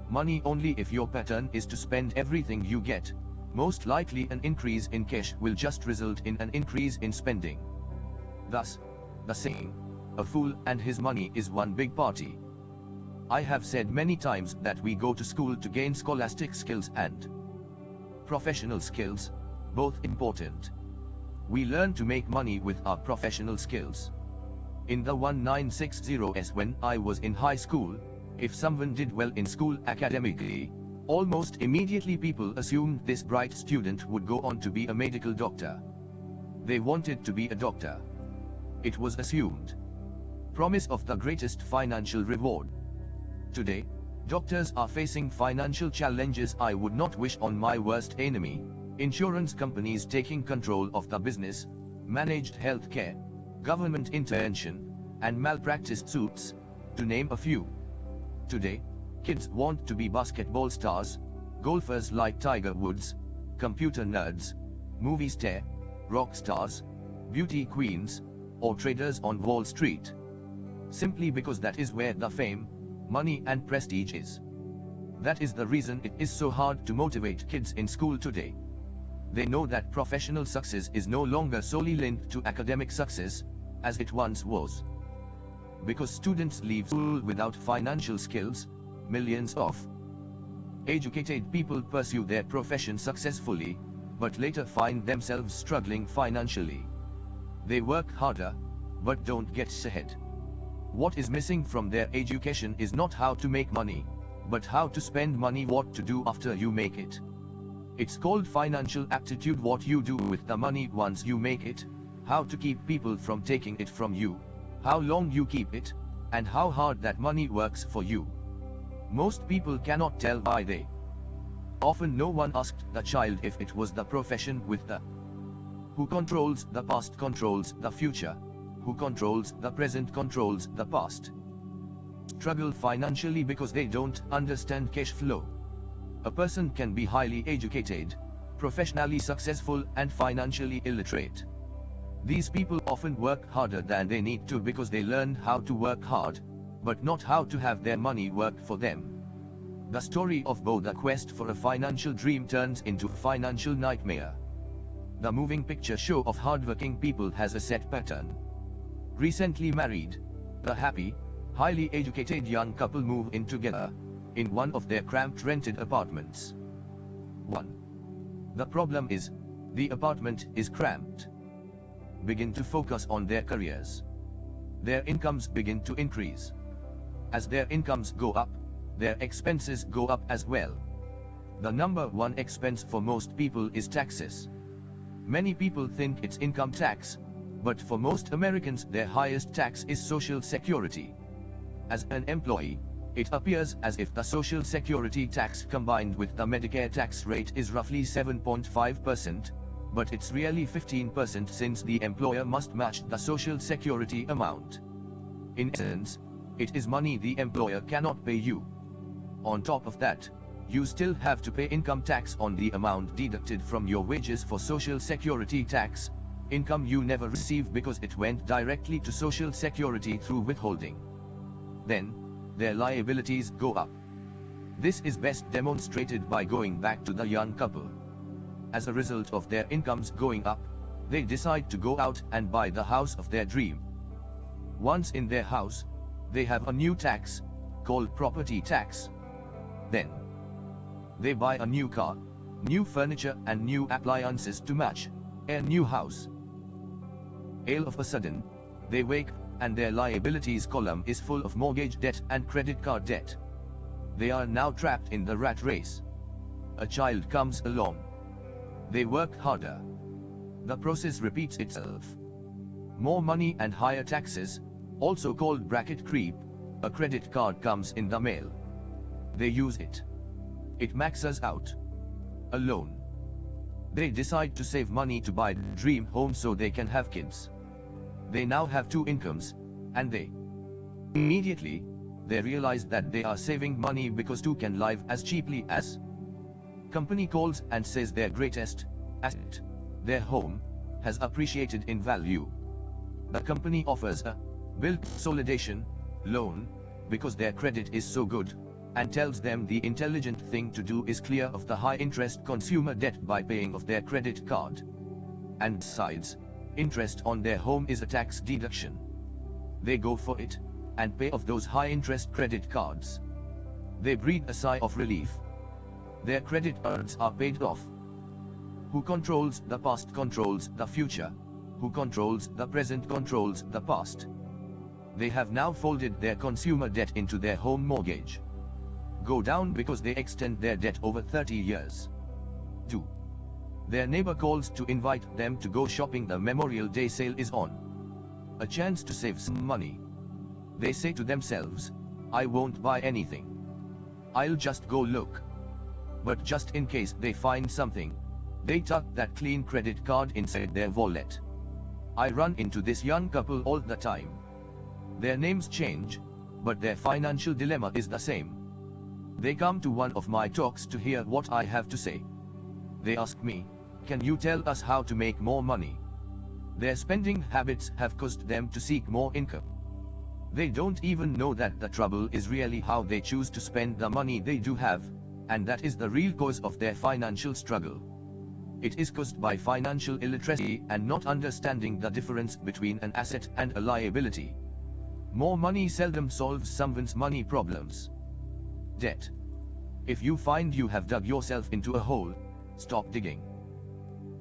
Speaker 1: Money only if your pattern is to spend everything you get, most likely an increase in cash will just result in an increase in spending. Thus, the saying, a fool and his money is one big party. I have said many times that we go to school to gain scholastic skills and professional skills, both important. We learn to make money with our professional skills. In the 1960s, when I was in high school, if someone did well in school academically, almost immediately people assumed this bright student would go on to be a medical doctor. They wanted to be a doctor. It was assumed. Promise of the greatest financial reward. Today, doctors are facing financial challenges I would not wish on my worst enemy. Insurance companies taking control of the business, managed health care, government intervention, and malpractice suits, to name a few. Today, kids want to be basketball stars, golfers like Tiger Woods, computer nerds, movie stars, rock stars, beauty queens, or traders on Wall Street. Simply because that is where the fame, money and prestige is. That is the reason it is so hard to motivate kids in school today. They know that professional success is no longer solely linked to academic success, as it once was. Because students leave school without financial skills, millions of educated people pursue their profession successfully, but later find themselves struggling financially. They work harder, but don't get ahead. What is missing from their education is not how to make money, but how to spend money, what to do after you make it. It's called financial aptitude, what you do with the money once you make it, how to keep people from taking it from you, how long you keep it, and how hard that money works for you. Most people cannot tell why they. Often no one asked the child if it was the profession with the who controls the past controls the future, who controls the present controls the past. Struggle financially because they don't understand cash flow. A person can be highly educated, professionally successful and financially illiterate. These people often work harder than they need to because they learned how to work hard, but not how to have their money work for them. The story of Bo, the quest for a financial dream, turns into a financial nightmare. The moving picture show of hardworking people has a set pattern. Recently married, the happy, highly educated young couple move in together, in one of their cramped rented apartments. 1. The problem is, the apartment is cramped. Begin to focus on their careers. Their incomes begin to increase. As their incomes go up, their expenses go up as well. The number one expense for most people is taxes. Many people think it's income tax, but for most Americans their highest tax is Social Security. As an employee, it appears as if the Social Security tax combined with the Medicare tax rate is roughly 7.5%, but it's really 15% since the employer must match the Social Security amount. In essence, it is money the employer cannot pay you. On top of that, you still have to pay income tax on the amount deducted from your wages for Social Security tax, income you never receive because it went directly to Social Security through withholding. Then, their liabilities go up. This is best demonstrated by going back to the young couple. As a result of their incomes going up, they decide to go out and buy the house of their dream. Once in their house, they have a new tax, called property tax. Then, they buy a new car, new furniture and new appliances to match a new house. All of a sudden, they wake and their liabilities column is full of mortgage debt and credit card debt. They are now trapped in the rat race. A child comes along. They work harder. The process repeats itself. More money and higher taxes, also called bracket creep. A credit card comes in the mail. They use it. It maxes out. A loan. They decide to save money to buy dream home so they can have kids. They now have 2 incomes, and they immediately realize that they are saving money because 2 can live as cheaply as. Company calls and says their greatest asset, their home, has appreciated in value. The company offers a bill consolidation loan because their credit is so good, and tells them the intelligent thing to do is clear of the high interest consumer debt by paying off their credit card. And besides, interest on their home is a tax deduction. They go for it, and pay off those high interest credit cards. They breathe a sigh of relief. Their credit cards are paid off. Who controls the past controls the future. Who controls the present controls the past. They have now folded their consumer debt into their home mortgage. Go down because they extend their debt over 30 years. 2. Their neighbor calls to invite them to go shopping. The Memorial Day sale is on. A chance to save some money. They say to themselves, I won't buy anything. I'll just go look. But just in case they find something, they tuck that clean credit card inside their wallet. I run into this young couple all the time. Their names change, but their financial dilemma is the same. They come to one of my talks to hear what I have to say. They ask me, can you tell us how to make more money? Their spending habits have caused them to seek more income. They don't even know that the trouble is really how they choose to spend the money they do have, and that is the real cause of their financial struggle. It is caused by financial illiteracy and not understanding the difference between an asset and a liability. More money seldom solves someone's money problems. Debt. If you find you have dug yourself into a hole, stop digging.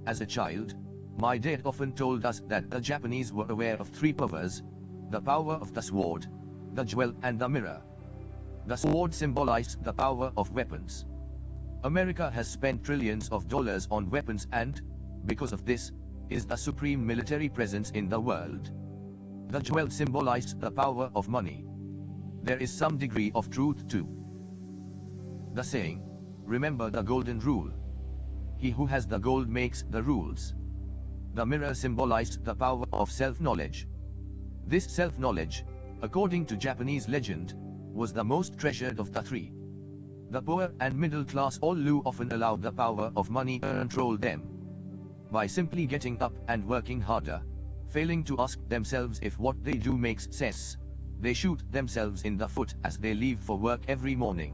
Speaker 1: As a child, my dad often told us that the Japanese were aware of 3 powers: the power of the sword, the jewel, and the mirror. The sword symbolized the power of weapons. America has spent trillions of dollars on weapons and, because of this, is the supreme military presence in the world. The jewel symbolized the power of money. There is some degree of truth too. The saying, remember the golden rule. He who has the gold makes the rules. The mirror symbolized the power of self-knowledge. This self-knowledge, according to Japanese legend, was the most treasured of the 3. The poor and middle class all often allow the power of money to control them. By simply getting up and working harder, failing to ask themselves if what they do makes sense, they shoot themselves in the foot as they leave for work every morning.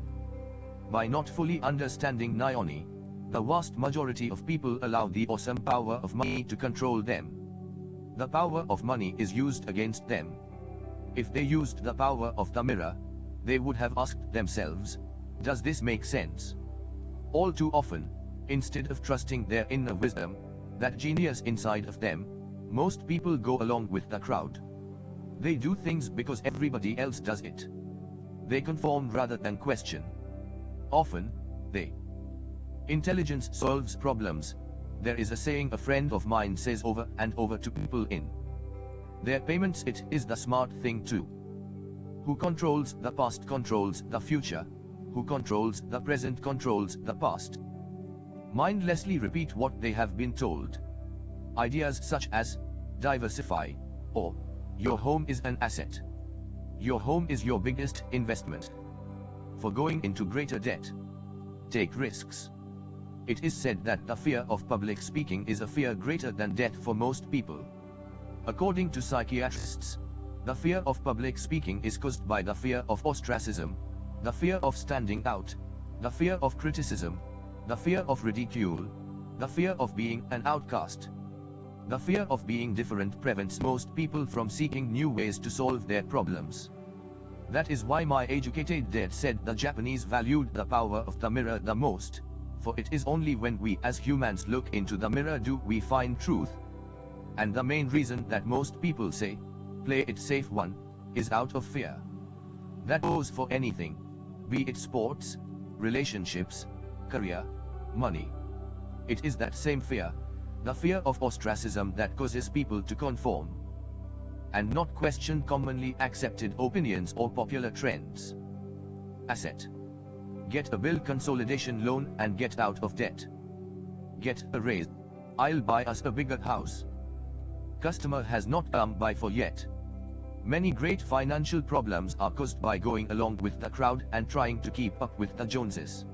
Speaker 1: By not fully understanding Nihoni, the vast majority of people allow the awesome power of money to control them. The power of money is used against them. If they used the power of the mirror, they would have asked themselves, does this make sense? All too often, instead of trusting their inner wisdom, that genius inside of them, most people go along with the crowd. They do things because everybody else does it. They conform rather than question. Often, they intelligence solves problems. There is a saying a friend of mine says over and over to people in their payments: it is the smart thing to. Who controls the past controls the future. Who controls the present controls the past. Mindlessly repeat what they have been told. Ideas such as, diversify, or, your home is an asset. Your home is your biggest investment. For going into greater debt. Take risks. It is said that the fear of public speaking is a fear greater than death for most people. According to psychiatrists, the fear of public speaking is caused by the fear of ostracism, the fear of standing out, the fear of criticism, the fear of ridicule, the fear of being an outcast. The fear of being different prevents most people from seeking new ways to solve their problems. That is why my educated dad said the Japanese valued the power of the mirror the most, for it is only when we as humans look into the mirror do we find truth. And the main reason that most people say, play it safe one, is out of fear. That goes for anything, be it sports, relationships, career, money. It is that same fear, the fear of ostracism, that causes people to conform and not question commonly accepted opinions or popular trends. Asset. Get a bill consolidation loan and get out of debt. Get a raise. I'll buy us a bigger house. Customer has not come by for yet. Many great financial problems are caused by going along with the crowd and trying to keep up with the Joneses.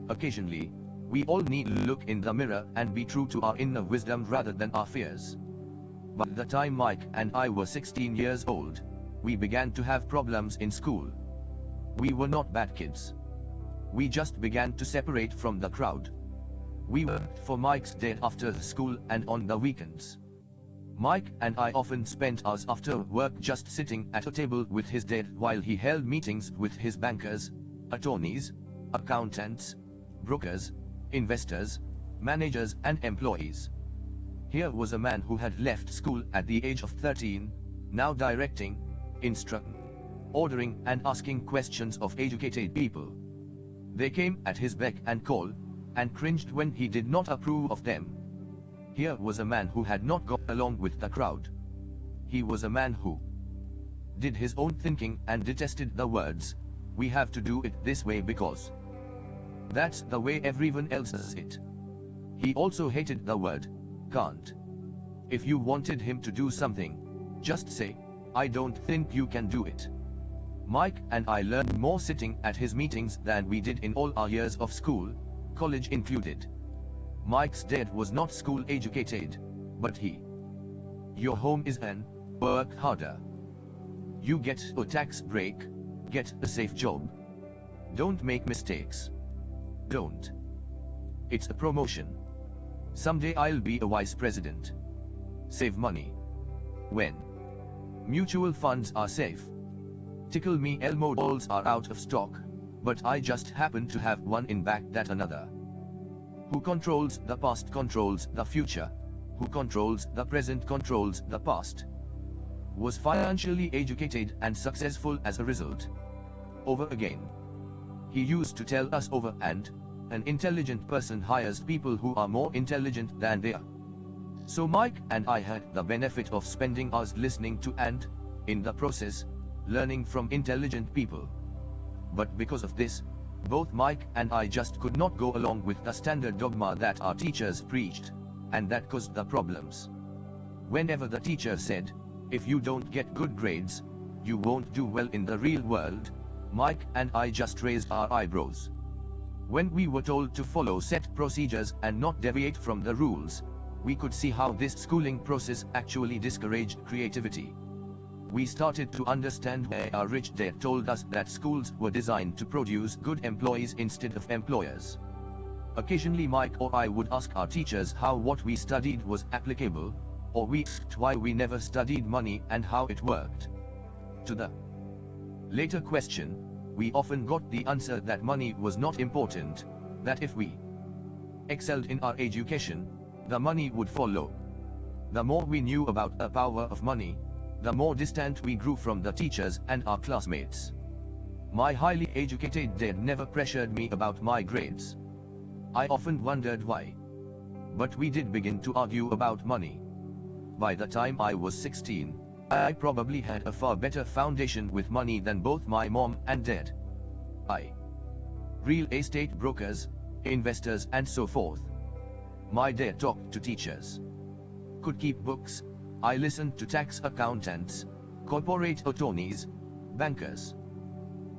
Speaker 1: Occasionally, we all need to look in the mirror and be true to our inner wisdom rather than our fears. By the time Mike and I were 16 years old, we began to have problems in school. We were not bad kids. We just began to separate from the crowd. We worked for Mike's dad after school and on the weekends. Mike and I often spent hours after work just sitting at a table with his dad while he held meetings with his bankers, attorneys, accountants, brokers, investors, managers and employees. Here was a man who had left school at the age of 13, now directing, instructing, ordering and asking questions of educated people. They came at his beck and call, and cringed when he did not approve of them. Here was a man who had not gone along with the crowd. He was a man who did his own thinking and detested the words, "We have to do it this way because that's the way everyone else does it." He also hated the word, "can't." If you wanted him to do something, just say, "I don't think you can do it." Mike and I learned more sitting at his meetings than we did in all our years of school, college included. Mike's dad was not school educated, but your home is an, work harder. You get a tax break, get a safe job. Don't make mistakes. Don't. It's a promotion. Someday I'll be a vice president. Save money. When mutual funds are safe. Tickle me Elmo dolls are out of stock, but I just happen to have one in back that another. Who controls the past controls the future. Who controls the present controls the past. Was financially educated and successful as a result. Over again. He used to tell us over and, an intelligent person hires people who are more intelligent than they are. So Mike and I had the benefit of spending hours listening to and, in the process, learning from intelligent people. But because of this, both Mike and I just could not go along with the standard dogma that our teachers preached, and that caused the problems. Whenever the teacher said, "If you don't get good grades, you won't do well in the real world," Mike and I just raised our eyebrows. When we were told to follow set procedures and not deviate from the rules, we could see how this schooling process actually discouraged creativity. We started to understand why our rich dad told us that schools were designed to produce good employees instead of employers. Occasionally Mike or I would ask our teachers how what we studied was applicable, or we asked why we never studied money and how it worked. To the later question, we often got the answer that money was not important, that if we excelled in our education, the money would follow. The more we knew about the power of money, the more distant we grew from the teachers and our classmates. My highly educated dad never pressured me about my grades. I often wondered why. But we did begin to argue about money. By the time I was 16, I probably had a far better foundation with money than both my mom and dad. Real estate brokers, investors and so forth. My dad talked to teachers. Could keep books. I listened to tax accountants, corporate attorneys, bankers.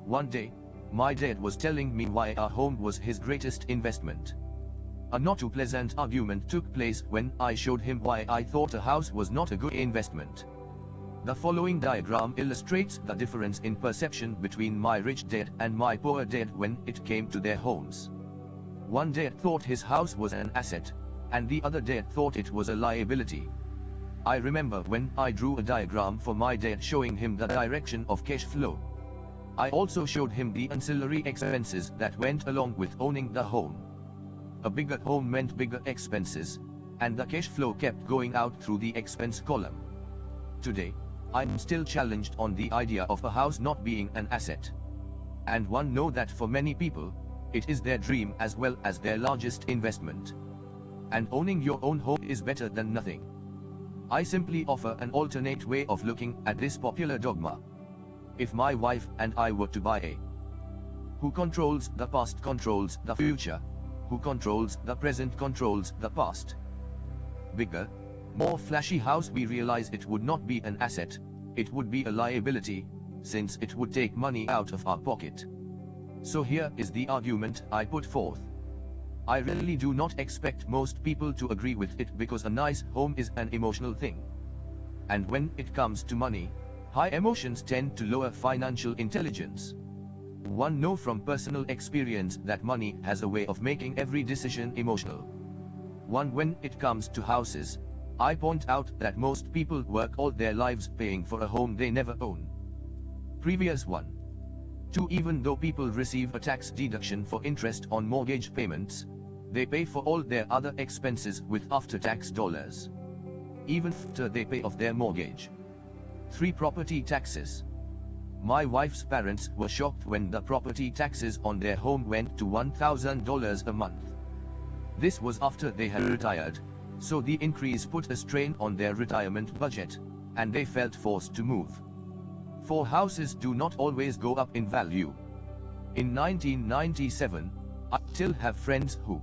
Speaker 1: One day, my dad was telling me why our home was his greatest investment. A not too pleasant argument took place when I showed him why I thought a house was not a good investment. The following diagram illustrates the difference in perception between my rich dad and my poor dad when it came to their homes. One dad thought his house was an asset, and the other dad thought it was a liability. I remember when I drew a diagram for my dad showing him the direction of cash flow. I also showed him the ancillary expenses that went along with owning the home. A bigger home meant bigger expenses, and the cash flow kept going out through the expense column. Today, I'm still challenged on the idea of a house not being an asset. And one know that for many people, it is their dream as well as their largest investment. And owning your own home is better than nothing. I simply offer an alternate way of looking at this popular dogma. If my wife and I were to buy a who controls the past controls the future, who controls the present controls the past. Bigger, more flashy house, we realize it would not be an asset, it would be a liability, since it would take money out of our pocket. So here is the argument I put forth. I really do not expect most people to agree with it because a nice home is an emotional thing. And when it comes to money, high emotions tend to lower financial intelligence. One knows from personal experience that money has a way of making every decision emotional. When it comes to houses, I point out that most people work all their lives paying for a home they never own. Previous 1. 2. Even though people receive a tax deduction for interest on mortgage payments, they pay for all their other expenses with after-tax dollars, even after they pay off their mortgage. 3. Property taxes. My wife's parents were shocked when the property taxes on their home went to $1,000 a month. This was after they had retired, so the increase put a strain on their retirement budget, and they felt forced to move. 4. Houses do not always go up in value. In 1997, I still have friends who,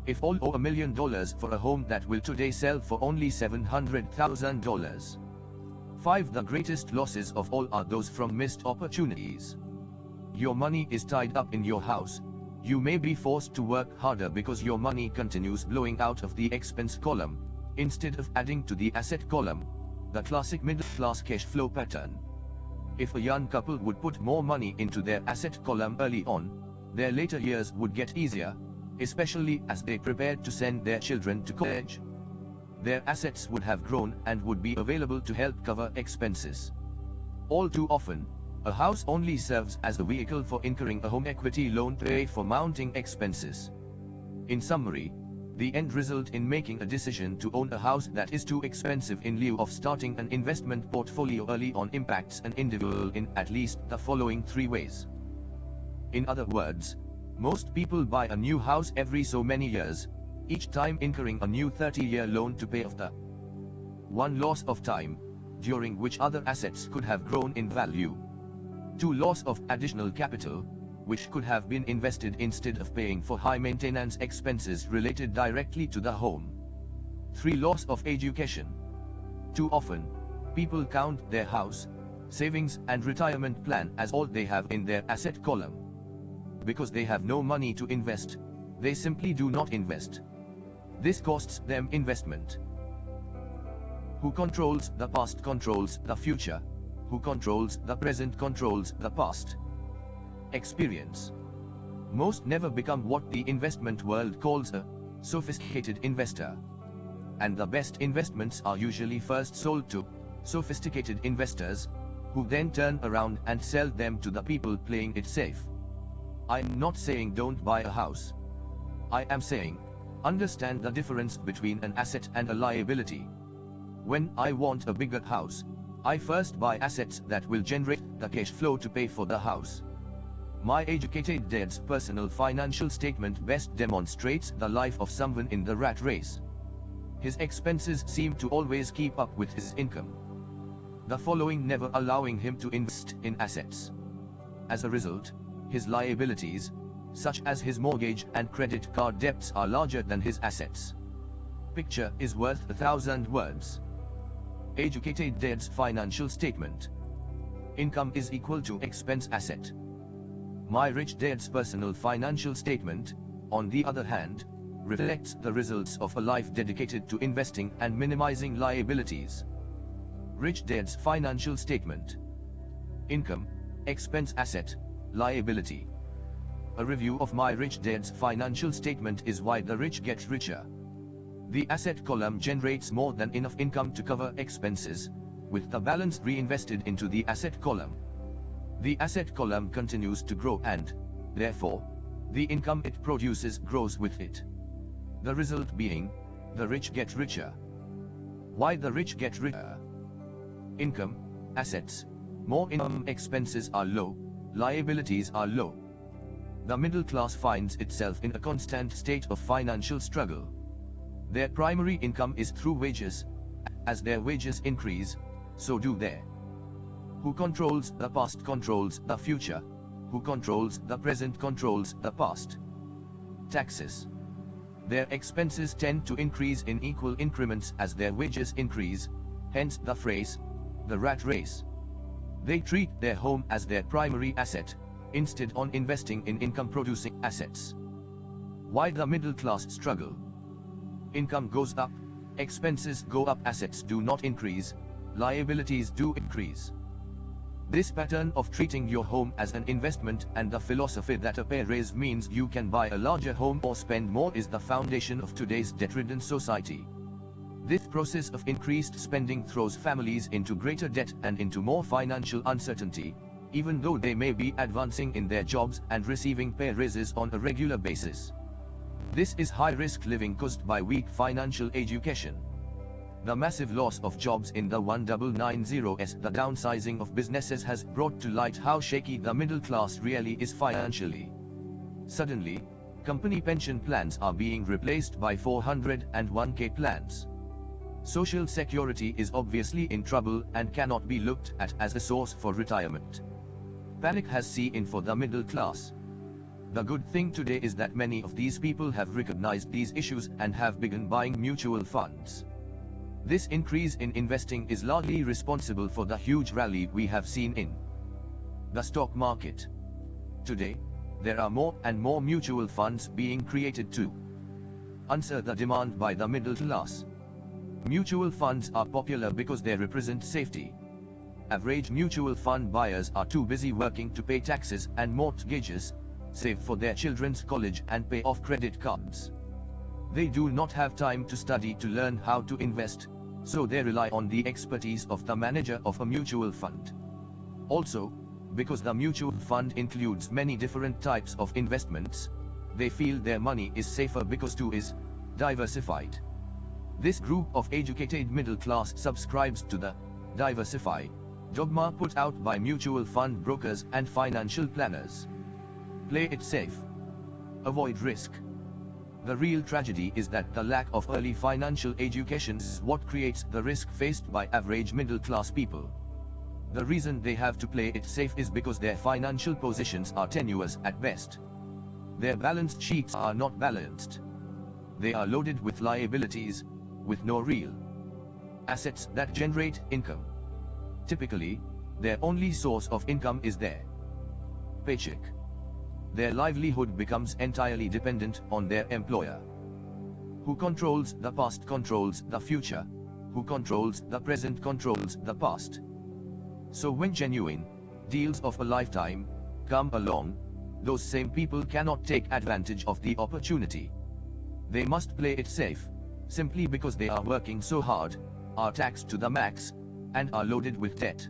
Speaker 1: if all owe $1 million for a home that will today sell for only $700,000. 5. The greatest losses of all are those from missed opportunities. Your money is tied up in your house. You may be forced to work harder because your money continues blowing out of the expense column, instead of adding to the asset column, the classic middle-class cash flow pattern. If a young couple would put more money into their asset column early on, their later years would get easier, especially as they prepared to send their children to college. Their assets would have grown and would be available to help cover expenses. All too often, a house only serves as a vehicle for incurring a home equity loan to pay for mounting expenses. In summary, the end result in making a decision to own a house that is too expensive in lieu of starting an investment portfolio early on impacts an individual in at least the following 3 ways. In other words, most people buy a new house every so many years, each time incurring a new 30-year loan to pay off the 1. Loss of time, during which other assets could have grown in value. 2. Loss of additional capital, which could have been invested instead of paying for high maintenance expenses related directly to the home. 3. Loss of education. Too often, people count their house, savings and retirement plan as all they have in their asset column. Because they have no money to invest, they simply do not invest. This costs them investment. Who controls the past controls the future. Who controls the present controls the past. Experience. Most never become what the investment world calls a sophisticated investor. And the best investments are usually first sold to sophisticated investors, who then turn around and sell them to the people playing it safe. I'm not saying don't buy a house. I am saying, understand the difference between an asset and a liability. When I want a bigger house, I first buy assets that will generate the cash flow to pay for the house. My educated dad's personal financial statement best demonstrates the life of someone in the rat race. His expenses seem to always keep up with his income, the following never allowing him to invest in assets. As a result, his liabilities, such as his mortgage and credit card debts, are larger than his assets. Picture is worth 1,000 words. Educated dad's financial statement. Income is equal to expense asset. My rich dad's personal financial statement, on the other hand, reflects the results of a life dedicated to investing and minimizing liabilities. Rich dad's financial statement. Income, expense asset, liability. A review of my rich dad's financial statement is why the rich get richer. The asset column generates more than enough income to cover expenses, with the balance reinvested into the asset column. The asset column continues to grow and, therefore, the income it produces grows with it. The result being, the rich get richer. Why the rich get richer? income, assets, more income, expenses are low, liabilities are low. The middle class finds itself in a constant state of financial struggle. Their primary income is through wages. As their wages increase, so do they. Who controls the past controls the future. Who controls the present controls the past. Taxes. Their expenses tend to increase in equal increments as their wages increase, hence the phrase, the rat race. They treat their home as their primary asset, instead on investing in income-producing assets. Why the middle class struggle? Income goes up, expenses go up, assets do not increase, liabilities do increase. This pattern of treating your home as an investment and the philosophy that a pay raise means you can buy a larger home or spend more is the foundation of today's debt-ridden society. This process of increased spending throws families into greater debt and into more financial uncertainty, even though they may be advancing in their jobs and receiving pay raises on a regular basis. This is high-risk living caused by weak financial education. The massive loss of jobs in the 1990s, the downsizing of businesses has brought to light how shaky the middle class really is financially. Suddenly, company pension plans are being replaced by 401k plans. Social security is obviously in trouble and cannot be looked at as a source for retirement. Panic has set in for the middle class. The good thing today is that many of these people have recognized these issues and have begun buying mutual funds. This increase in investing is largely responsible for the huge rally we have seen in the stock market. Today, there are more and more mutual funds being created to answer the demand by the middle class. Mutual funds are popular because they represent safety. Average mutual fund buyers are too busy working to pay taxes and mortgages, save for their children's college and pay off credit cards. They do not have time to study to learn how to invest, so they rely on the expertise of the manager of a mutual fund. Also, because the mutual fund includes many different types of investments, they feel their money is safer because it is diversified. This group of educated middle class subscribes to the diversify dogma put out by mutual fund brokers and financial planners. Play it safe. Avoid risk. The real tragedy is that the lack of early financial education is what creates the risk faced by average middle class people. The reason they have to play it safe is because their financial positions are tenuous at best. Their balance sheets are not balanced. They are loaded with liabilities, with no real assets that generate income. Typically, their only source of income is their paycheck. Their livelihood becomes entirely dependent on their employer. Who controls the past controls the future. Who controls the present controls the past. So when genuine deals of a lifetime come along, those same people cannot take advantage of the opportunity. They must play it safe, simply because they are working so hard, are taxed to the max, and are loaded with debt.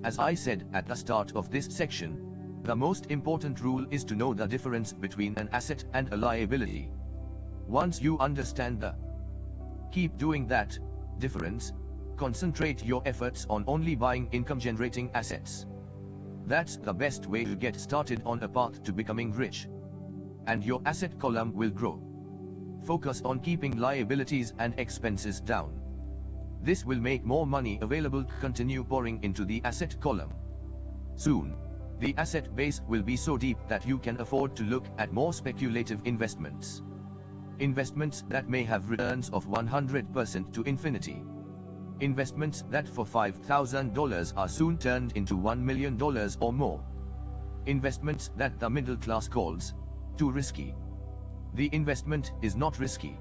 Speaker 1: As I said at the start of this section, the most important rule is to know the difference between an asset and a liability. Once you understand the keep doing that difference, concentrate your efforts on only buying income-generating assets. That's the best way to get started on a path to becoming rich. And your asset column will grow. Focus on keeping liabilities and expenses down. This will make more money available to continue pouring into the asset column. Soon, the asset base will be so deep that you can afford to look at more speculative investments. Investments that may have returns of 100% to infinity. Investments that for $5,000 are soon turned into $1 million or more. Investments that the middle class calls too risky. The investment is not risky.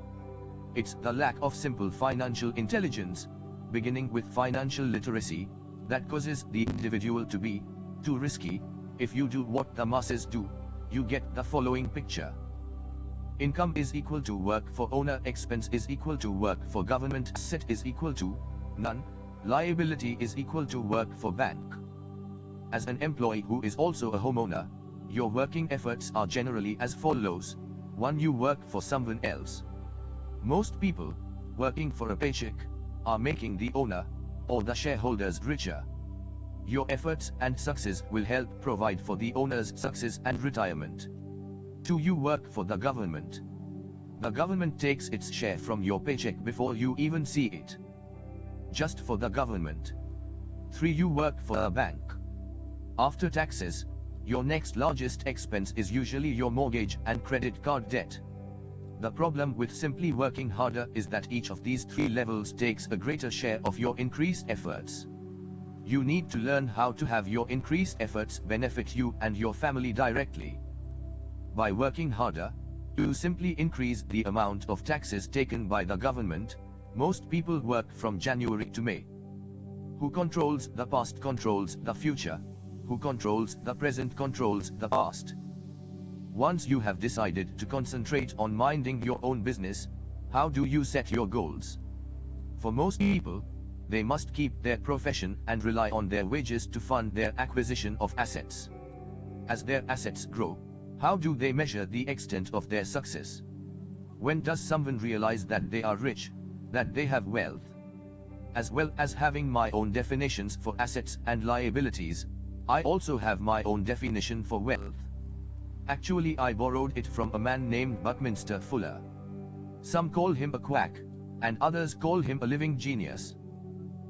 Speaker 1: It's the lack of simple financial intelligence, beginning with financial literacy, that causes the individual to be too risky. If you do what the masses do, you get the following picture. Income is equal to work for owner, expense is equal to work for government, asset is equal to none, liability is equal to work for bank. As an employee who is also a homeowner, your working efforts are generally as follows. 1. You work for someone else. Most people, working for a paycheck, are making the owner or the shareholders richer. Your efforts and success will help provide for the owner's success and retirement. 2. You work for the government. The government takes its share from your paycheck before you even see it. Just for the government. 3. You work for a bank. After taxes, your next largest expense is usually your mortgage and credit card debt. The problem with simply working harder is that each of these 3 levels takes a greater share of your increased efforts. You need to learn how to have your increased efforts benefit you and your family directly. By working harder, you simply increase the amount of taxes taken by the government. Most people work from January to May. Who controls the past controls the future. Who controls the present controls the past. Once you have decided to concentrate on minding your own business, how do you set your goals? For most people, they must keep their profession and rely on their wages to fund their acquisition of assets. As their assets grow, how do they measure the extent of their success? When does someone realize that they are rich, that they have wealth? As well as having my own definitions for assets and liabilities, I also have my own definition for wealth. Actually, I borrowed it from a man named Buckminster Fuller. Some call him a quack, and others call him a living genius.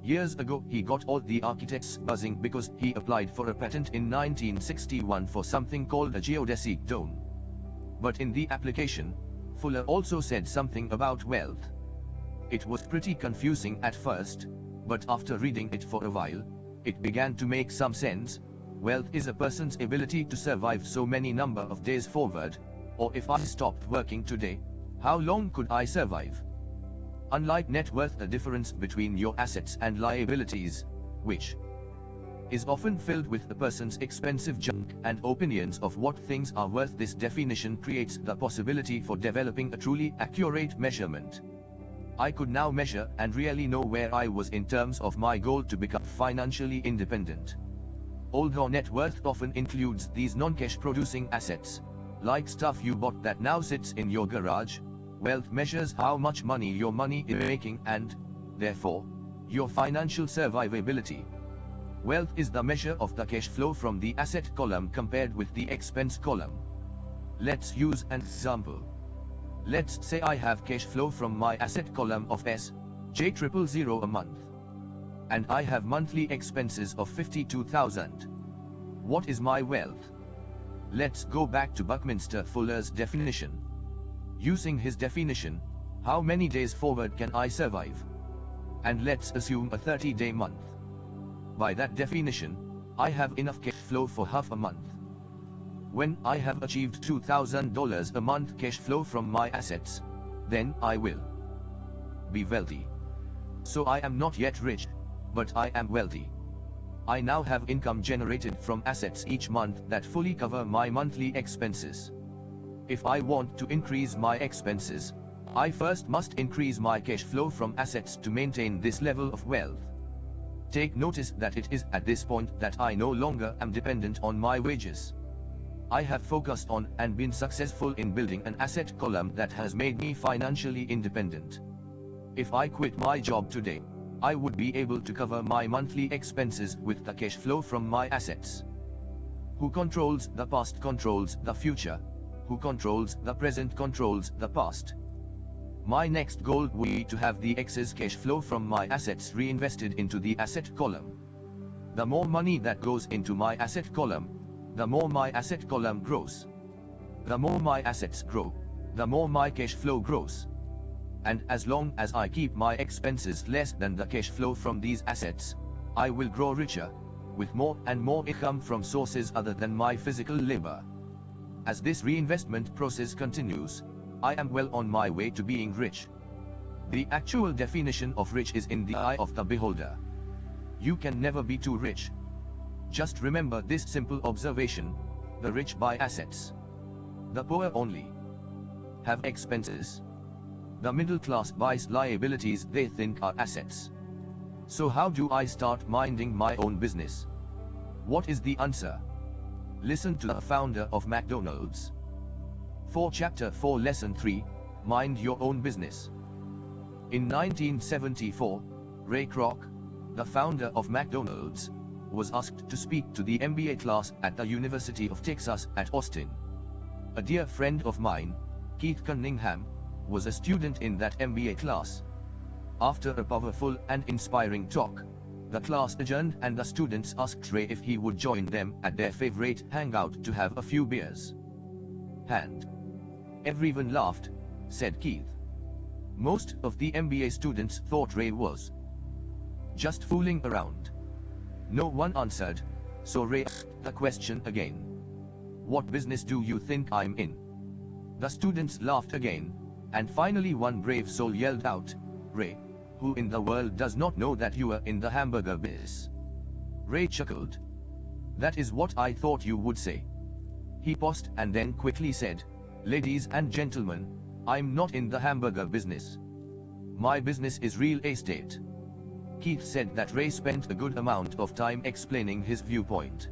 Speaker 1: Years ago, he got all the architects buzzing because he applied for a patent in 1961 for something called a geodesic dome. But in the application, Fuller also said something about wealth. It was pretty confusing at first, but after reading it for a while, it began to make some sense. Wealth is a person's ability to survive so many number of days forward, or if I stopped working today, how long could I survive? Unlike net worth, the difference between your assets and liabilities, which is often filled with a person's expensive junk and opinions of what things are worth, this definition creates the possibility for developing a truly accurate measurement. I could now measure and really know where I was in terms of my goal to become financially independent. Although net worth often includes these non-cash producing assets, like stuff you bought that now sits in your garage, wealth measures how much money your money is making and, therefore, your financial survivability. Wealth is the measure of the cash flow from the asset column compared with the expense column. Let's use an example. Let's say I have cash flow from my asset column of J000 a month. And I have monthly expenses of $52,000. What is my wealth? Let's go back to Buckminster Fuller's definition. Using his definition, how many days forward can I survive? And let's assume a 30-day month. By that definition, I have enough cash flow for half a month. When I have achieved $2,000 a month cash flow from my assets, then I will be wealthy. So I am not yet rich, but I am wealthy. I now have income generated from assets each month that fully cover my monthly expenses. If I want to increase my expenses, I first must increase my cash flow from assets to maintain this level of wealth. Take notice that it is at this point that I no longer am dependent on my wages. I have focused on and been successful in building an asset column that has made me financially independent. If I quit my job today, I would be able to cover my monthly expenses with the cash flow from my assets. Who controls the past controls the future. Who controls the present controls the past. My next goal would be to have the excess cash flow from my assets reinvested into the asset column. The more money that goes into my asset column, the more my asset column grows. The more my assets grow, the more my cash flow grows. And as long as I keep my expenses less than the cash flow from these assets, I will grow richer, with more and more income from sources other than my physical labor. As this reinvestment process continues, I am well on my way to being rich. The actual definition of rich is in the eye of the beholder. You can never be too rich. Just remember this simple observation: the rich buy assets. The poor only have expenses. The middle class buys liabilities they think are assets. So how do I start minding my own business? What is the answer? Listen to the founder of McDonald's. Chapter 4 Lesson 3, Mind Your Own Business. In 1974, Ray Kroc, the founder of McDonald's, was asked to speak to the MBA class at the University of Texas at Austin. A dear friend of mine, Keith Cunningham, was a student in that MBA class. After a powerful and inspiring talk, the class adjourned and the students asked Ray if he would join them at their favorite hangout to have a few beers. And everyone laughed, said Keith. Most of the MBA students thought Ray was just fooling around. No one answered, so Ray asked the question again. What business do you think I'm in? The students laughed again, and finally one brave soul yelled out, Ray, who in the world does not know that you are in the hamburger business? Ray chuckled. That is what I thought you would say. He paused and then quickly said, Ladies and gentlemen, I'm not in the hamburger business. My business is real estate. Keith said that Ray spent a good amount of time explaining his viewpoint.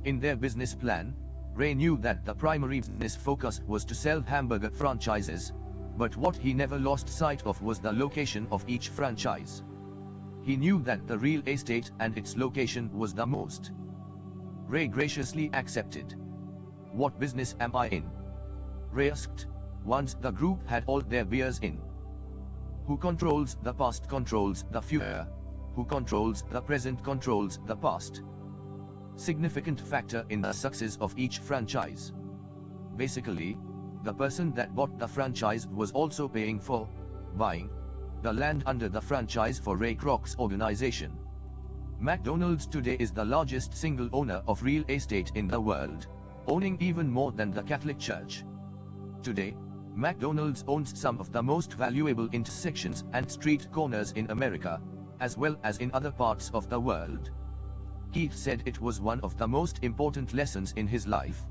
Speaker 1: In their business plan, Ray knew that the primary business focus was to sell hamburger franchises, but what he never lost sight of was the location of each franchise. He knew that the real estate and its location was the most. Ray graciously accepted. What business am I in? Ray asked, once the group had all their beers in. Who controls the past controls the future. Who controls the present controls the past. Significant factor in the success of each franchise. Basically, the person that bought the franchise was also paying for buying the land under the franchise for Ray Kroc's organization. McDonald's today is the largest single owner of real estate in the world, owning even more than the Catholic Church. Today, McDonald's owns some of the most valuable intersections and street corners in America, as well as in other parts of the world. Keith said it was one of the most important lessons in his life.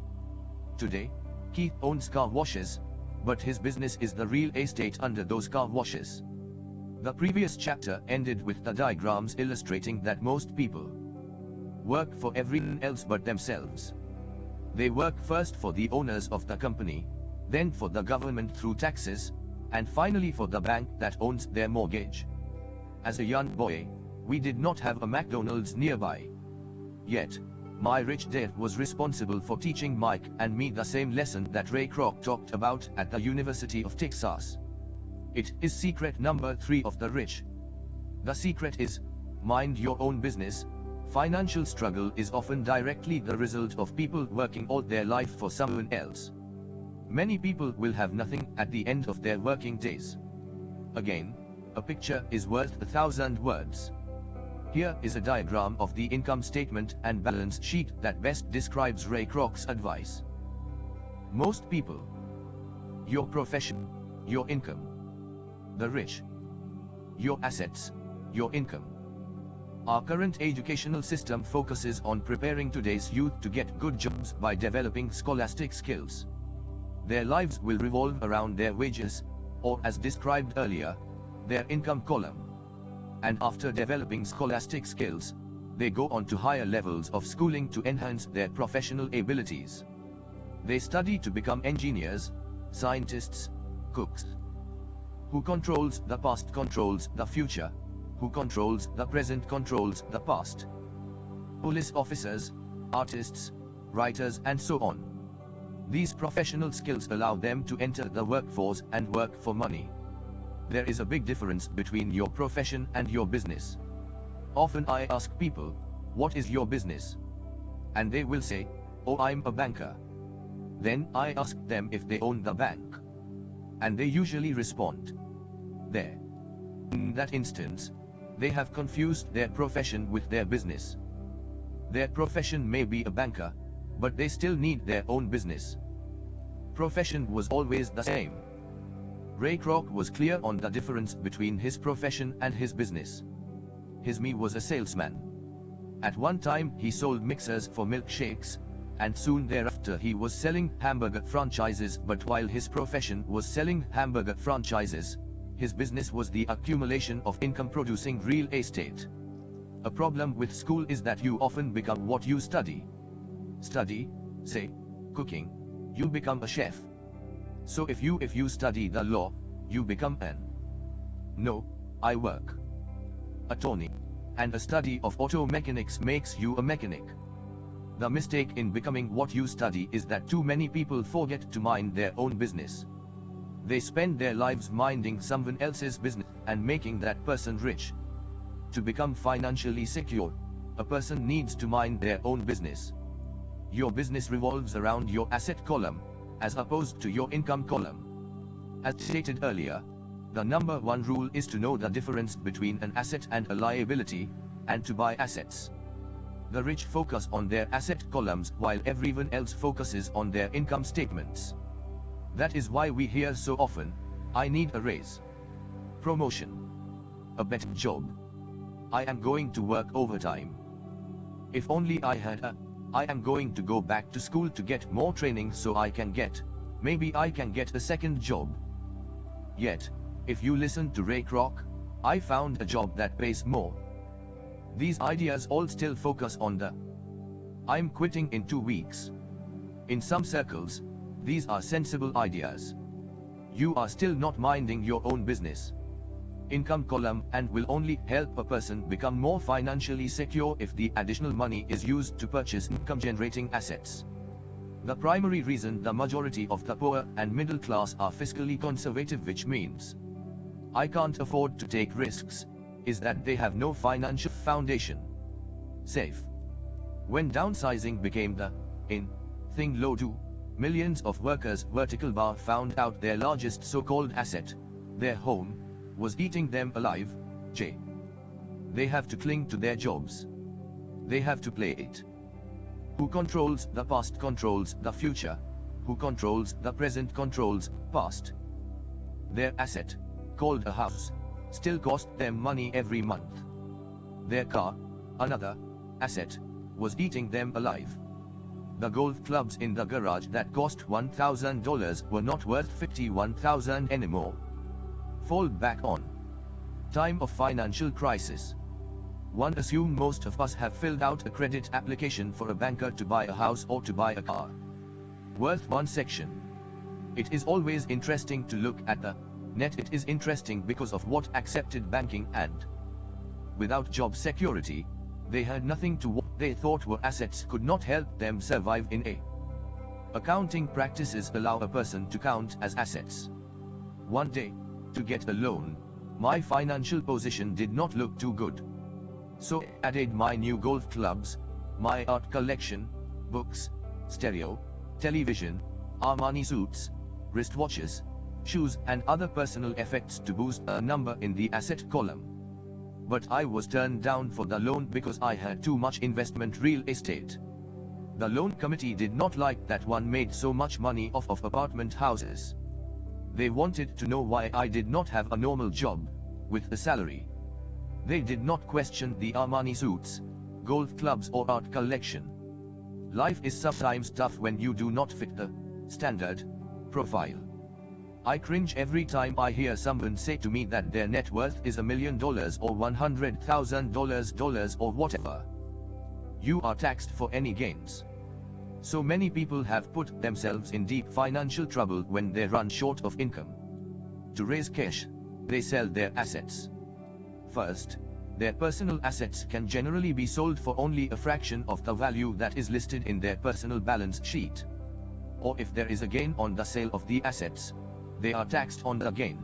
Speaker 1: Today, Keith owns car washes, but his business is the real estate under those car washes. The previous chapter ended with the diagrams illustrating that most people work for everyone else but themselves. They work first for the owners of the company, then for the government through taxes, and finally for the bank that owns their mortgage. As a young boy, we did not have a McDonald's nearby. Yet, my rich dad was responsible for teaching Mike and me the same lesson that Ray Kroc talked about at the University of Texas. It is secret number 3 of the rich. The secret is, mind your own business. Financial struggle is often directly the result of people working all their life for someone else. Many people will have nothing at the end of their working days. Again, a picture is worth 1,000 words. Here is a diagram of the income statement and balance sheet that best describes Ray Kroc's advice. Most people. Your profession. Your income. The rich. Your assets. Your income. Our current educational system focuses on preparing today's youth to get good jobs by developing scholastic skills. Their lives will revolve around their wages, or as described earlier, their income column. And after developing scholastic skills, they go on to higher levels of schooling to enhance their professional abilities. They study to become engineers, scientists, cooks. Who controls the past controls the future. Who controls the present controls the past. Police officers, artists, writers and so on. These professional skills allow them to enter the workforce and work for money. There is a big difference between your profession and your business. Often I ask people, what is your business? And they will say, oh, I'm a banker. Then I ask them if they own the bank. And they usually respond, there. In that instance, they have confused their profession with their business. Their profession may be a banker, but they still need their own business. Profession was always the same. Ray Kroc was clear on the difference between his profession and his business. His me was a salesman. At one time he sold mixers for milkshakes, and soon thereafter he was selling hamburger franchises. But while his profession was selling hamburger franchises, his business was the accumulation of income producing real estate. A problem with school is that you often become what you study. Study, say, cooking, you become a chef. So if you study the law, you become an I work attorney. and a study of auto mechanics makes you a mechanic. The mistake in becoming what you study is that too many people forget to mind their own business. They spend their lives minding someone else's business and making that person rich. To become financially secure, a person needs to mind their own business. Your business revolves around your asset column, as opposed to your income column. As stated earlier, the number one rule is to know the difference between an asset and a liability, and to buy assets. The rich focus on their asset columns while everyone else focuses on their income statements. That is why we hear so often, "I need a raise, promotion, a better job. I am going to work overtime. If only I had I am going to go back to school to get more training so maybe I can get a second job." Yet, if you listen to Ray Kroc, "I found a job that pays more." These ideas all still focus on the "I'm quitting in 2 weeks." In some circles, these are sensible ideas. You are still not minding your own business. Income column and will only help a person become more financially secure if the additional money is used to purchase income-generating assets. The primary reason the majority of the poor and middle class are fiscally conservative, which means "I can't afford to take risks," is that they have no financial foundation. Safe. When downsizing became the in thing low to, millions of workers vertical bar found out their largest so-called asset, their home, was eating them alive. They have to cling to their jobs. They have to play it. Who controls the past controls the future. Who controls the present controls past. Their asset, called a house, still cost them money every month. Their car, another asset, was eating them alive. The golf clubs in the garage that cost $1,000 were not worth $51,000 anymore. Fall back on time of financial crisis. One assumes most of us have filled out a credit application for a banker to buy a house or to buy a car worth one section. It is always interesting to look at the net. It is interesting because of what accepted banking, and without job security, they had nothing to what they thought were assets could not help them survive in a. Accounting practices allow a person to count as assets. One day, to get a loan, my financial position did not look too good. So I added my new golf clubs, my art collection, books, stereo, television, Armani suits, wristwatches, shoes and other personal effects to boost a number in the asset column. But I was turned down for the loan because I had too much investment real estate. The loan committee did not like that one made so much money off of apartment houses. They wanted to know why I did not have a normal job, with a salary. They did not question the Armani suits, golf clubs or art collection. Life is sometimes tough when you do not fit the standard profile. I cringe every time I hear someone say to me that their net worth is $1 million or $100,000 or whatever. You are taxed for any gains. So many people have put themselves in deep financial trouble when they run short of income. To raise cash, they sell their assets. First, their personal assets can generally be sold for only a fraction of the value that is listed in their personal balance sheet. Or if there is a gain on the sale of the assets, they are taxed on the gain.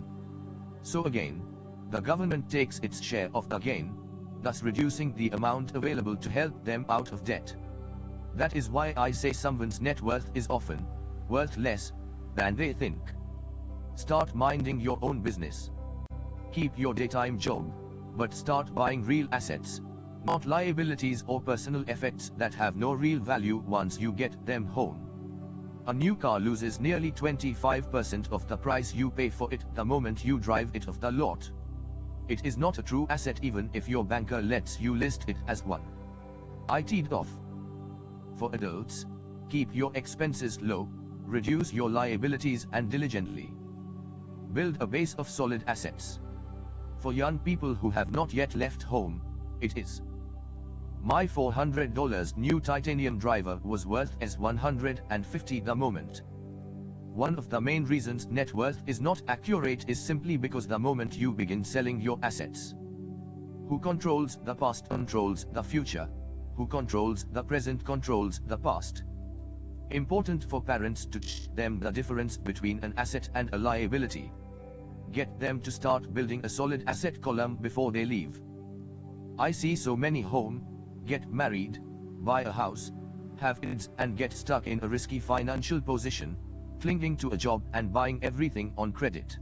Speaker 1: So again, the government takes its share of the gain, thus reducing the amount available to help them out of debt. That is why I say someone's net worth is often worth less than they think. Start minding your own business. Keep your daytime job, but start buying real assets, not liabilities or personal effects that have no real value once you get them home. A new car loses nearly 25% of the price you pay for it the moment you drive it off the lot. It is not a true asset even if your banker lets you list it as one. I teed off. For adults, keep your expenses low, reduce your liabilities and diligently build a base of solid assets. For young people who have not yet left home, it is. My $400 new titanium driver was worth as $150 the moment. One of the main reasons net worth is not accurate is simply because the moment you begin selling your assets, Who controls the past controls the future. Who controls the present controls the past. Important for parents to teach them the difference between an asset and a liability. Get them to start building a solid asset column before they leave. I see so many get married, buy a house, have kids and get stuck in a risky financial position, clinging to a job and buying everything on credit.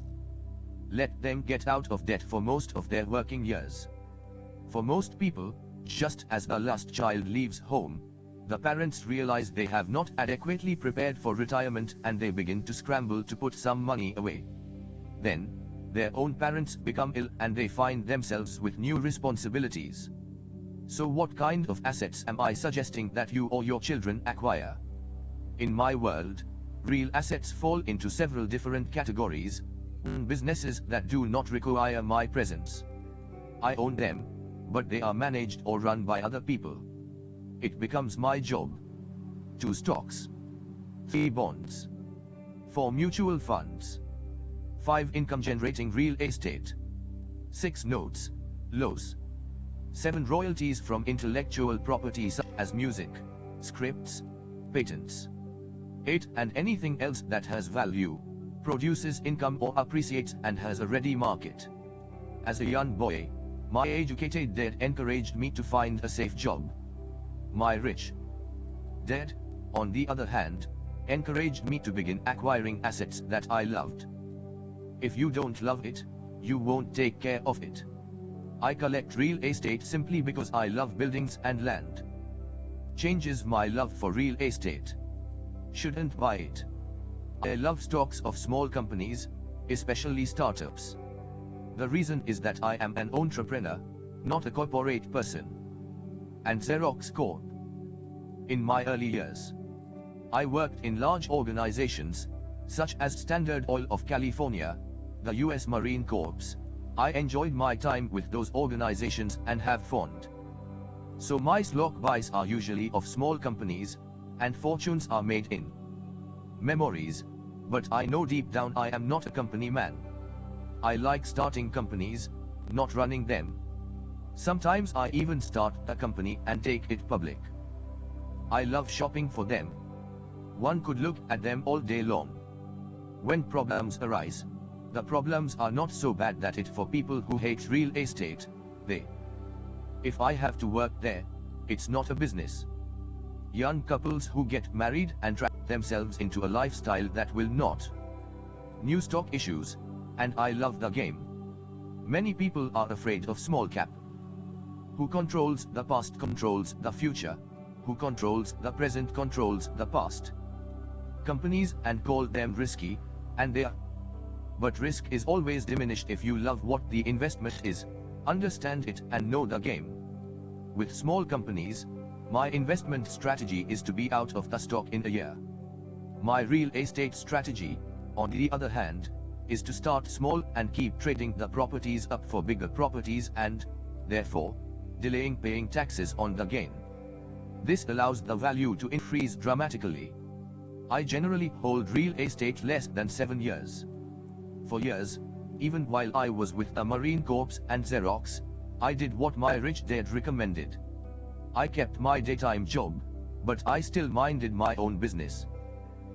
Speaker 1: Let them get out of debt for most of their working years. For most people, just as the last child leaves home, the parents realize they have not adequately prepared for retirement and they begin to scramble to put some money away. Then, their own parents become ill and they find themselves with new responsibilities. So what kind of assets am I suggesting that you or your children acquire? In my world, real assets fall into several different categories. Businesses that do not require my presence. I own them, but they are managed or run by other people. It becomes my job. 2 stocks. 3 bonds. 4 mutual funds. 5 income-generating real estate. 6 notes, loans. 7 royalties from intellectual property such as music, scripts, patents. 8 and anything else that has value, produces income or appreciates and has a ready market. As a young boy, my educated dad encouraged me to find a safe job. My rich dad, on the other hand, encouraged me to begin acquiring assets that I loved. If you don't love it, you won't take care of it. I collect real estate simply because I love buildings and land. Changes my love for real estate. Shouldn't buy it. I love stocks of small companies, especially startups. The reason is that I am an entrepreneur, not a corporate person. And Xerox Corp. In my early years, I worked in large organizations, such as Standard Oil of California, the US Marine Corps. I enjoyed my time with those organizations and have fond. So my stock buys are usually of small companies, and fortunes are made in memories, but I know deep down I am not a company man. I like starting companies, not running them. Sometimes I even start a company and take it public. I love shopping for them. One could look at them all day long. When problems arise, the problems are not so bad that it for people who hate real estate, if I have to work there, it's not a business. Young couples who get married and trap themselves into a lifestyle that will not. New stock issues, and I love the game. Many people are afraid of small cap. Who controls the past controls the future. Who controls the present controls the past. Companies and call them risky, and they are. But risk is always diminished if you love what the investment is, understand it and know the game. With small companies, my investment strategy is to be out of the stock in a year. My real estate strategy, on the other hand, is to start small and keep trading the properties up for bigger properties and, therefore, delaying paying taxes on the gain. This allows the value to increase dramatically. I generally hold real estate less than 7 years. For years, even while I was with the Marine Corps and Xerox, I did what my rich dad recommended. I kept my daytime job, but I still minded my own business.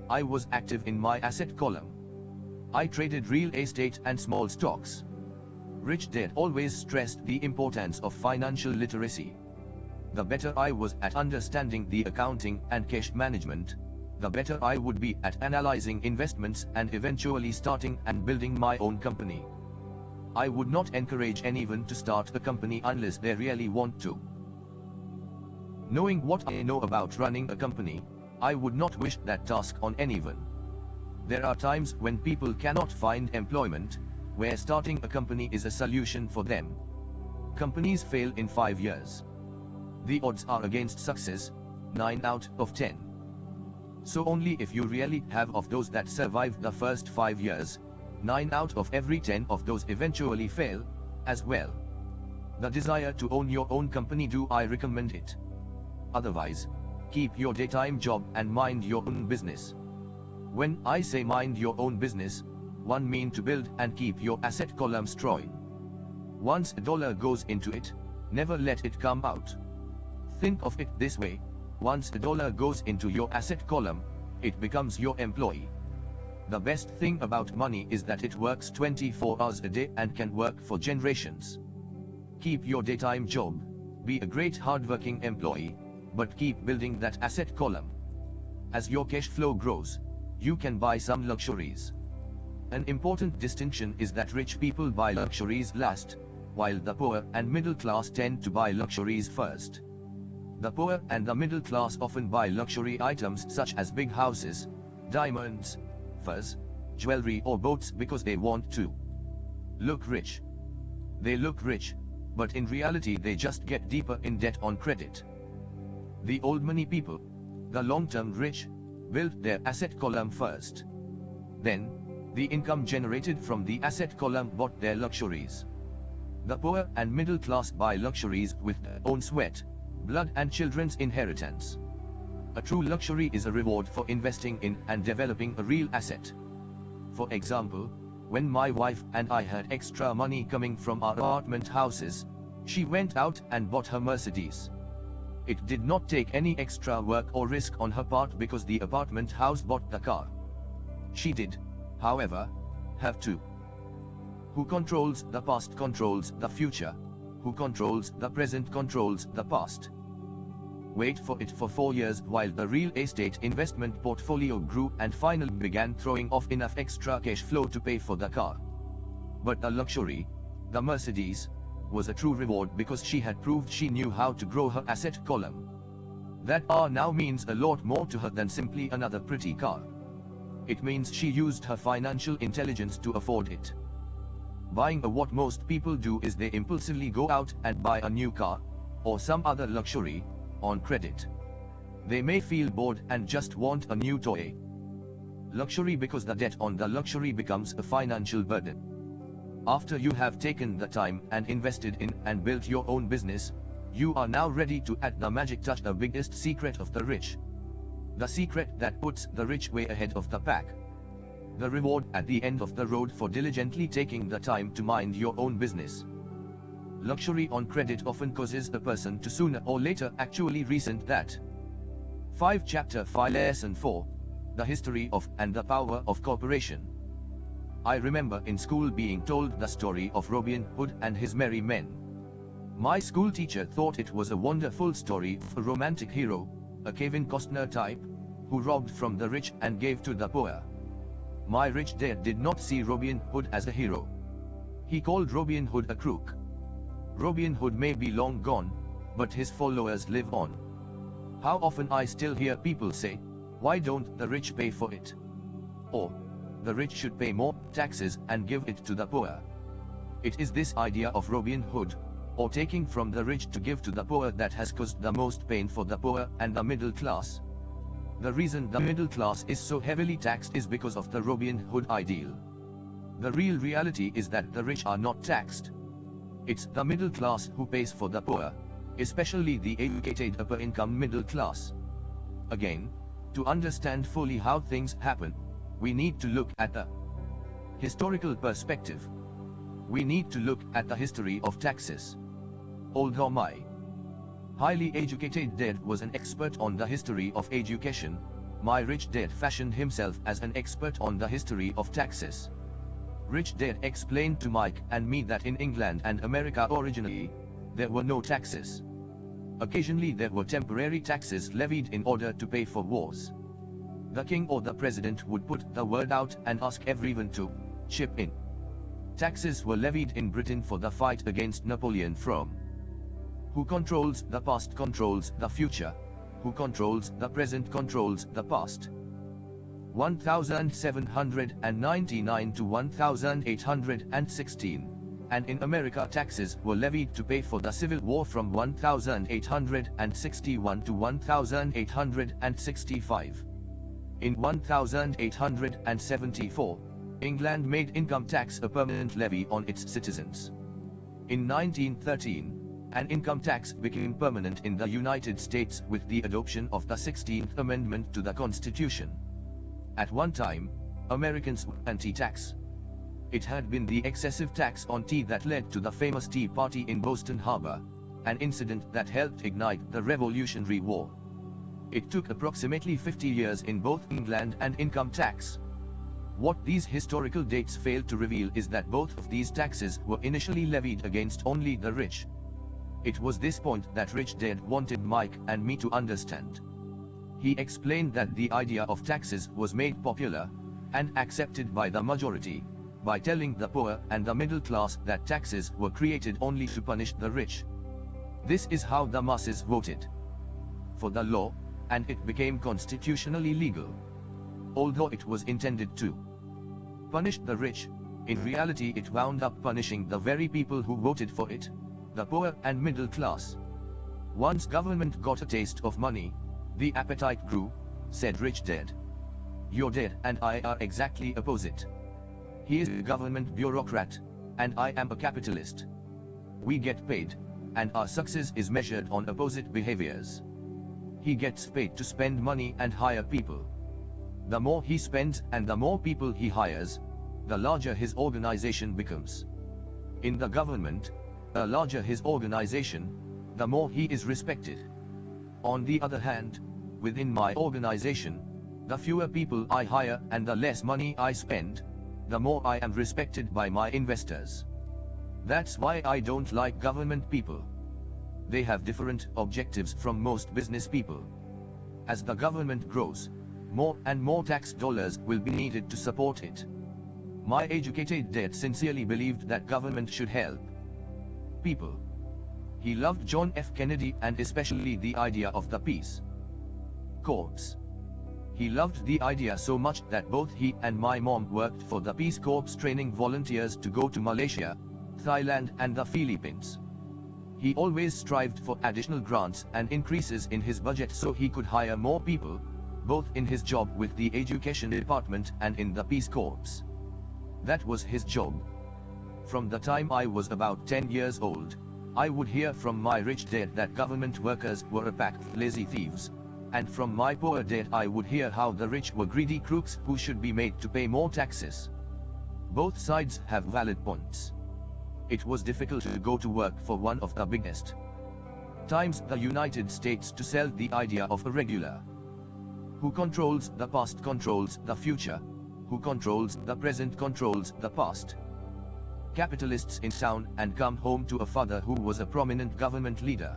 Speaker 1: I was active in my asset column. I traded real estate and small stocks. Rich dad always stressed the importance of financial literacy. The better I was at understanding the accounting and cash management, the better I would be at analyzing investments and eventually starting and building my own company. I would not encourage anyone to start a company unless they really want to. Knowing what I know about running a company, I would not wish that task on anyone. There are times when people cannot find employment, where starting a company is a solution for them. Companies fail in 5 years. The odds are against success, 9 out of 10. So only if you really have of those that survive the first 5 years, 9 out of every 10 of those eventually fail, as well. The desire to own your own company, do I recommend it? Otherwise, keep your daytime job and mind your own business. When I say mind your own business, one mean to build and keep your asset column strong. Once $1 goes into it, Never let it come out. Think of it this way: once $1 goes into your asset column, it becomes your employee. The best thing about money is that it works 24 hours a day and can work for generations. Keep your daytime job, be a great hardworking employee, but keep building that asset column. As your cash flow grows, you can buy some luxuries. An important distinction is that rich people buy luxuries last, while the poor and middle class tend to buy luxuries first. The poor and the middle class often buy luxury items such as big houses, diamonds, furs, jewelry or boats because they want to look rich. They look rich, but in reality they just get deeper in debt on credit. The old money people, the long-term rich, built their asset column first. Then, the income generated from the asset column bought their luxuries. The poor and middle class buy luxuries with their own sweat, blood and children's inheritance. A true luxury is a reward for investing in and developing a real asset. For example, when my wife and I had extra money coming from our apartment houses, she went out and bought her Mercedes. It did not take any extra work or risk on her part because the apartment house bought the car. She did, however, have to. Who controls the past controls the future. Who controls the present controls the past. Wait for it for 4 years while the real estate investment portfolio grew and finally began throwing off enough extra cash flow to pay for the car. But the luxury, the Mercedes, was a true reward because she had proved she knew how to grow her asset column. That car now means a lot more to her than simply another pretty car. It means she used her financial intelligence to afford it. Buying what most people do is they impulsively go out and buy a new car, or some other luxury, on credit. They may feel bored and just want a new toy. Luxury because the debt on the luxury becomes a financial burden. After you have taken the time and invested in and built your own business, you are now ready to add the magic touch, the biggest secret of the rich. The secret that puts the rich way ahead of the pack. The reward at the end of the road for diligently taking the time to mind your own business. Luxury on credit often causes a person to sooner or later actually resent that. 5 Chapter 5 Lesson 4, The History of and the Power of Cooperation. I remember in school being told the story of Robin Hood and his merry men. My school teacher thought it was a wonderful story of a romantic hero, a Kevin Costner type, who robbed from the rich and gave to the poor. My rich dad did not see Robin Hood as a hero. He called Robin Hood a crook. Robin Hood may be long gone, but his followers live on. How often I still hear people say, "Why don't the rich pay for it?" Or, "The rich should pay more taxes and give it to the poor." It is this idea of Robin Hood, or taking from the rich to give to the poor, that has caused the most pain for the poor and the middle class. The reason the middle class is so heavily taxed is because of the Robin Hood ideal. The real reality is that the rich are not taxed. It's the middle class who pays for the poor, especially the educated upper income middle class. Again, to understand fully how things happen, we need to look at the historical perspective. We need to look at the history of taxes. Although my highly educated dad was an expert on the history of education, my rich dad fashioned himself as an expert on the history of taxes. Rich dad explained to Mike and me that in England and America originally, there were no taxes. Occasionally there were temporary taxes levied in order to pay for wars. The king or the president would put the word out and ask everyone to chip in. Taxes were levied in Britain for the fight against Napoleon from. Who controls the past controls the future. Who controls the present controls the past. 1799 to 1816, and in America taxes were levied to pay for the Civil War from 1861 to 1865. In 1874, England made income tax a permanent levy on its citizens. In 1913, an income tax became permanent in the United States with the adoption of the 16th Amendment to the Constitution. At one time, Americans were anti-tax. It had been the excessive tax on tea that led to the famous Tea Party in Boston Harbor, an incident that helped ignite the Revolutionary War. It took approximately 50 years in both England and income tax. What these historical dates fail to reveal is that both of these taxes were initially levied against only the rich. It was this point that Rich Dad wanted Mike and me to understand. He explained that the idea of taxes was made popular and accepted by the majority by telling the poor and the middle class that taxes were created only to punish the rich. This is how the masses voted for the law, and it became constitutionally legal. Although it was intended to punish the rich, in reality it wound up punishing the very people who voted for it, the poor and middle class. Once government got a taste of money, the appetite grew, said Rich Dad. Your dad and I are exactly opposite. He is a government bureaucrat, and I am a capitalist. We get paid, and our success is measured on opposite behaviors. He gets paid to spend money and hire people. The more he spends and the more people he hires, the larger his organization becomes. In the government, the larger his organization, the more he is respected. On the other hand, within my organization, the fewer people I hire and the less money I spend, the more I am respected by my investors. That's why I don't like government people. They have different objectives from most business people. As the government grows, more and more tax dollars will be needed to support it. My educated dad sincerely believed that government should help people. He loved John F. Kennedy and especially the idea of the Peace Corps. He loved the idea so much that both he and my mom worked for the Peace Corps, training volunteers to go to Malaysia, Thailand and the Philippines. He always strived for additional grants and increases in his budget so he could hire more people, both in his job with the education department and in the Peace Corps. That was his job. From the time I was about 10 years old, I would hear from my rich dad that government workers were a pack of lazy thieves. And from my poor dad I would hear how the rich were greedy crooks who should be made to pay more taxes. Both sides have valid points. It was difficult to go to work for one of the biggest times the United States to sell the idea of a regular. Who controls the past controls the future. Who controls the present controls the past. Capitalists in town and come home to a father who was a prominent government leader.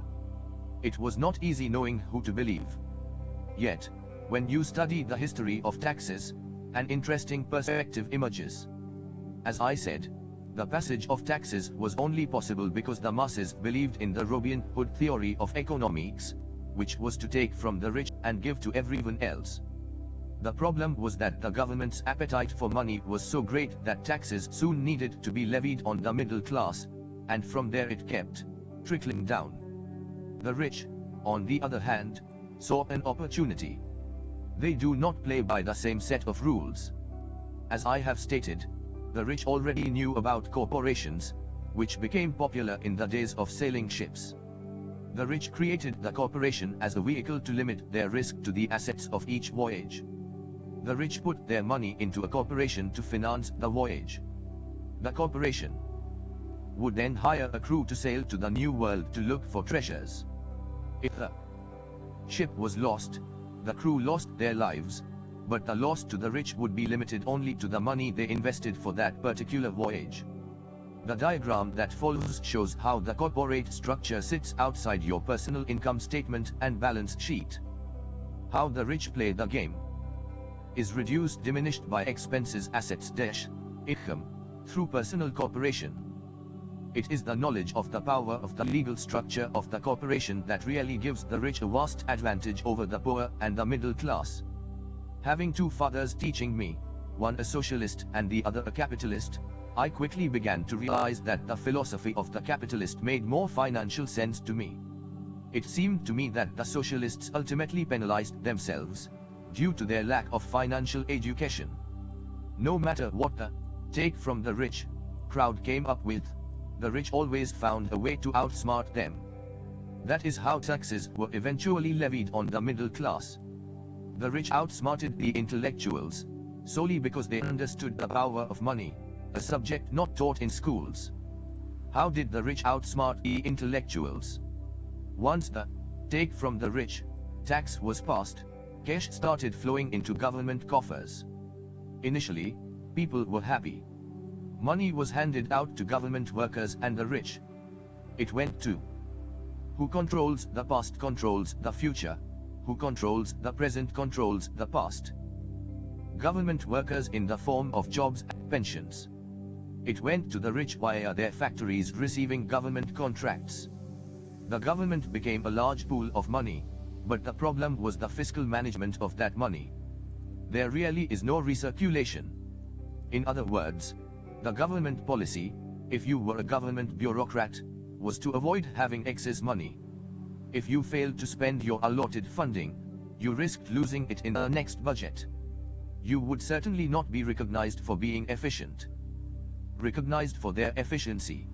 Speaker 1: It was not easy knowing who to believe. Yet, when you study the history of taxes, an interesting perspective emerges. As I said, the passage of taxes was only possible because the masses believed in the Robin Hood theory of economics, which was to take from the rich and give to everyone else. The problem was that the government's appetite for money was so great that taxes soon needed to be levied on the middle class, and from there it kept trickling down. The rich, on the other hand, saw an opportunity. They do not play by the same set of rules. As I have stated, the rich already knew about corporations, which became popular in the days of sailing ships. The rich created the corporation as a vehicle to limit their risk to the assets of each voyage. The rich put their money into a corporation to finance the voyage. The corporation would then hire a crew to sail to the New World to look for treasures. If the ship was lost, the crew lost their lives, but the loss to the rich would be limited only to the money they invested for that particular voyage. The diagram that follows shows how the corporate structure sits outside your personal income statement and balance sheet. How the rich play the game is reduced diminished by expenses assets income through personal corporation. It is the knowledge of the power of the legal structure of the corporation that really gives the rich a vast advantage over the poor and the middle class. Having two fathers teaching me, one a socialist and the other a capitalist, I quickly began to realize that the philosophy of the capitalist made more financial sense to me. It seemed to me that the socialists ultimately penalized themselves due to their lack of financial education. No matter what the take from the rich crowd came up with, the rich always found a way to outsmart them. That is how taxes were eventually levied on the middle class. The rich outsmarted the intellectuals, solely because they understood the power of money, a subject not taught in schools. How did the rich outsmart the intellectuals? Once the take from the rich tax was passed, cash started flowing into government coffers. Initially, people were happy. Money was handed out to government workers and the rich. It went to who controls the past controls the future, who controls the present controls the past. Government workers in the form of jobs and pensions. It went to the rich via their factories receiving government contracts. The government became a large pool of money, but the problem was the fiscal management of that money. There really is no recirculation. In other words, the government policy, if you were a government bureaucrat, was to avoid having excess money. If you failed to spend your allotted funding, you risked losing it in the next budget. You would certainly not be recognized for being efficient. Recognized for their efficiency.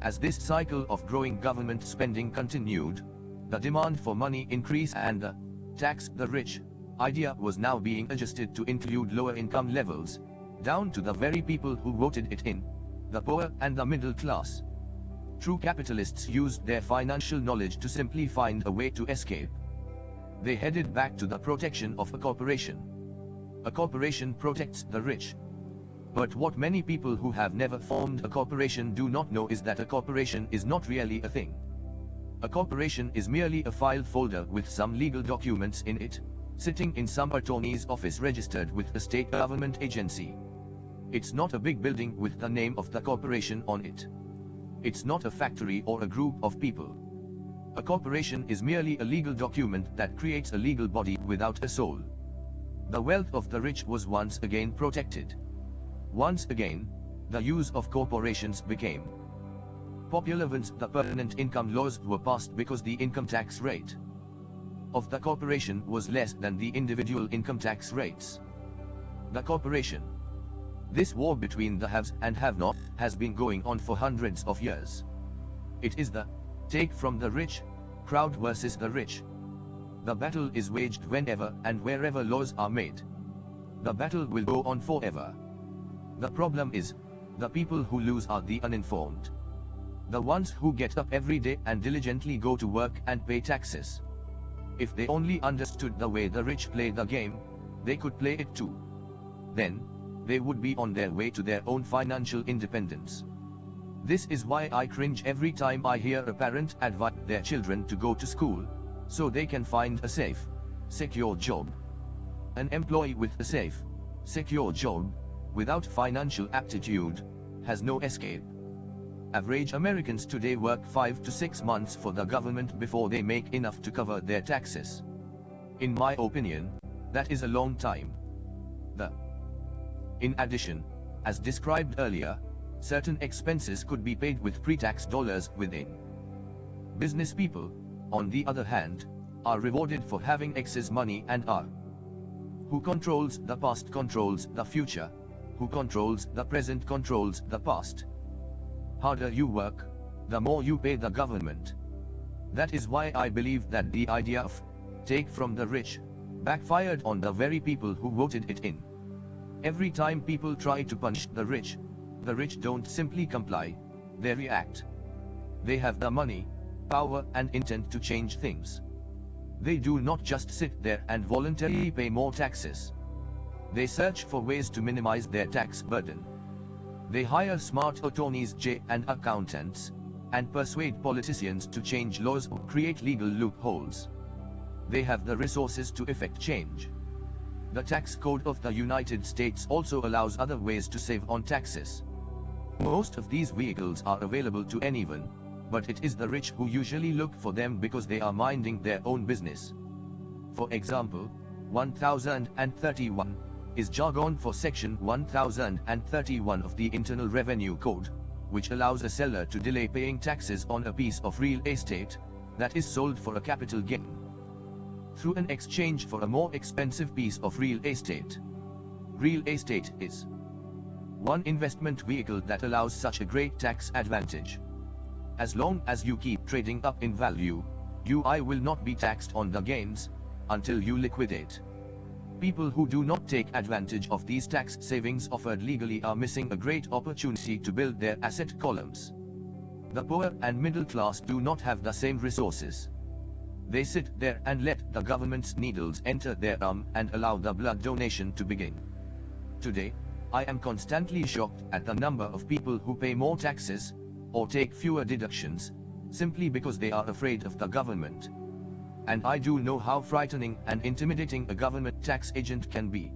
Speaker 1: As this cycle of growing government spending continued, the demand for money increased and the tax the rich idea was now being adjusted to include lower income levels, down to the very people who voted it in, the poor and the middle class. True capitalists used their financial knowledge to simply find a way to escape. They headed back to the protection of a corporation. A corporation protects the rich. But what many people who have never formed a corporation do not know is that a corporation is not really a thing. A corporation is merely a file folder with some legal documents in it, sitting in some attorney's office registered with a state government agency. It's not a big building with the name of the corporation on it. It's not a factory or a group of people. A corporation is merely a legal document that creates a legal body without a soul. The wealth of the rich was once again protected. Once again, the use of corporations became popular once the permanent income laws were passed because the income tax rate of the corporation was less than the individual income tax rates. The corporation. This war between the haves and have-not has been going on for hundreds of years. It is the take from the rich crowd versus the rich. The battle is waged whenever and wherever laws are made. The battle will go on forever. The problem is, the people who lose are the uninformed. The ones who get up every day and diligently go to work and pay taxes. If they only understood the way the rich play the game, they could play it too. Then, they would be on their way to their own financial independence. This is why I cringe every time I hear a parent advise their children to go to school, so they can find a safe, secure job. An employee with a safe, secure job, without financial aptitude, has no escape. Average Americans today work 5 to 6 months for the government before they make enough to cover their taxes. In my opinion, that is a long time. In addition, as described earlier, certain expenses could be paid with pre-tax dollars within. Business people, on the other hand, are rewarded for having excess money and are. Who controls the past controls the future, who controls the present controls the past. Harder you work, the more you pay the government. That is why I believe that the idea of take from the rich backfired on the very people who voted it in. Every time people try to punish the rich don't simply comply, they react. They have the money, power and intent to change things. They do not just sit there and voluntarily pay more taxes. They search for ways to minimize their tax burden. They hire smart attorneys and accountants, and persuade politicians to change laws or create legal loopholes. They have the resources to effect change. The tax code of the United States also allows other ways to save on taxes. Most of these vehicles are available to anyone, but it is the rich who usually look for them because they are minding their own business. For example, 1031 is jargon for Section 1031 of the Internal Revenue Code, which allows a seller to delay paying taxes on a piece of real estate that is sold for a capital gain, through an exchange for a more expensive piece of real estate. Real estate is one investment vehicle that allows such a great tax advantage. As long as you keep trading up in value, you will not be taxed on the gains until you liquidate. People who do not take advantage of these tax savings offered legally are missing a great opportunity to build their asset columns. The poor and middle class do not have the same resources. They sit there and let the government's needles enter their arm and allow the blood donation to begin. Today, I am constantly shocked at the number of people who pay more taxes, or take fewer deductions, simply because they are afraid of the government. And I do know how frightening and intimidating a government tax agent can be.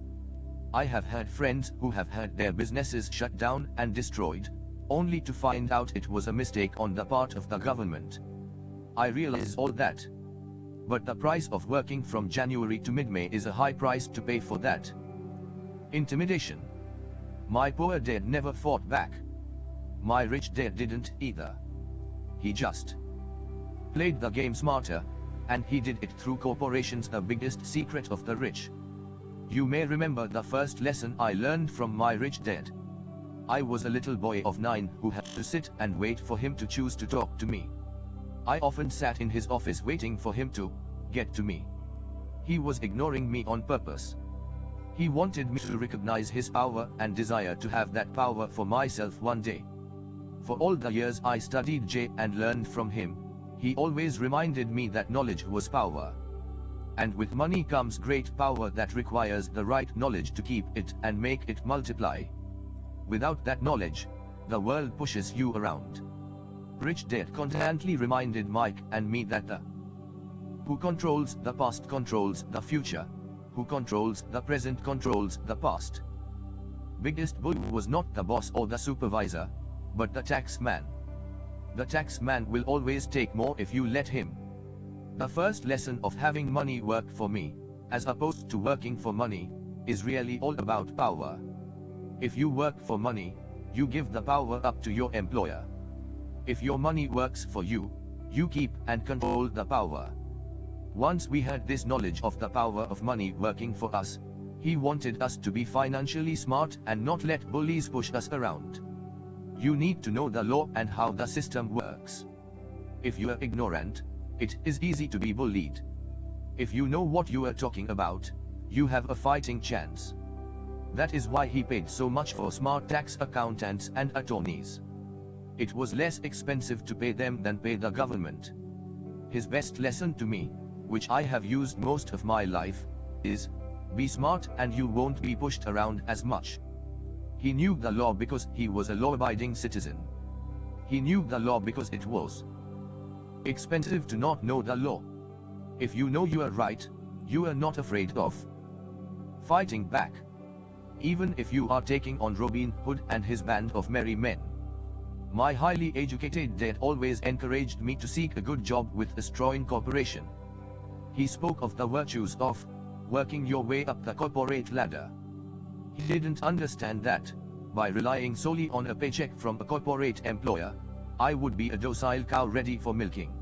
Speaker 1: I have had friends who have had their businesses shut down and destroyed, only to find out it was a mistake on the part of the government. I realize all that. But the price of working from January to mid-May is a high price to pay for that. Intimidation. My poor dad never fought back. My rich dad didn't either. He just played the game smarter, and he did it through corporations, the biggest secret of the rich. You may remember the first lesson I learned from my rich dad. I was a little boy of 9 who had to sit and wait for him to choose to talk to me. I often sat in his office waiting for him to get to me. He was ignoring me on purpose. He wanted me to recognize his power and desire to have that power for myself one day. For all the years I studied J and learned from him, he always reminded me that knowledge was power. And with money comes great power that requires the right knowledge to keep it and make it multiply. Without that knowledge, the world pushes you around. Rich Dad constantly reminded Mike and me that the who controls the past controls the future, who controls the present controls the past. Biggest bull was not the boss or the supervisor, but the tax man. The tax man will always take more if you let him. The first lesson of having money work for me, as opposed to working for money, is really all about power. If you work for money, you give the power up to your employer. If your money works for you, you keep and control the power. Once we had this knowledge of the power of money working for us, he wanted us to be financially smart and not let bullies push us around. You need to know the law and how the system works. If you are ignorant, it is easy to be bullied. If you know what you are talking about, you have a fighting chance. That is why he paid so much for smart tax accountants and attorneys. It was less expensive to pay them than pay the government. His best lesson to me, which I have used most of my life, is, be smart and you won't be pushed around as much. He knew the law because he was a law-abiding citizen. He knew the law because it was expensive to not know the law. If you know you are right, you are not afraid of fighting back. Even if you are taking on Robin Hood and his band of merry men. My highly educated dad always encouraged me to seek a good job with a strong corporation. He spoke of the virtues of working your way up the corporate ladder. He didn't understand that, by relying solely on a paycheck from a corporate employer, I would be a docile cow ready for milking.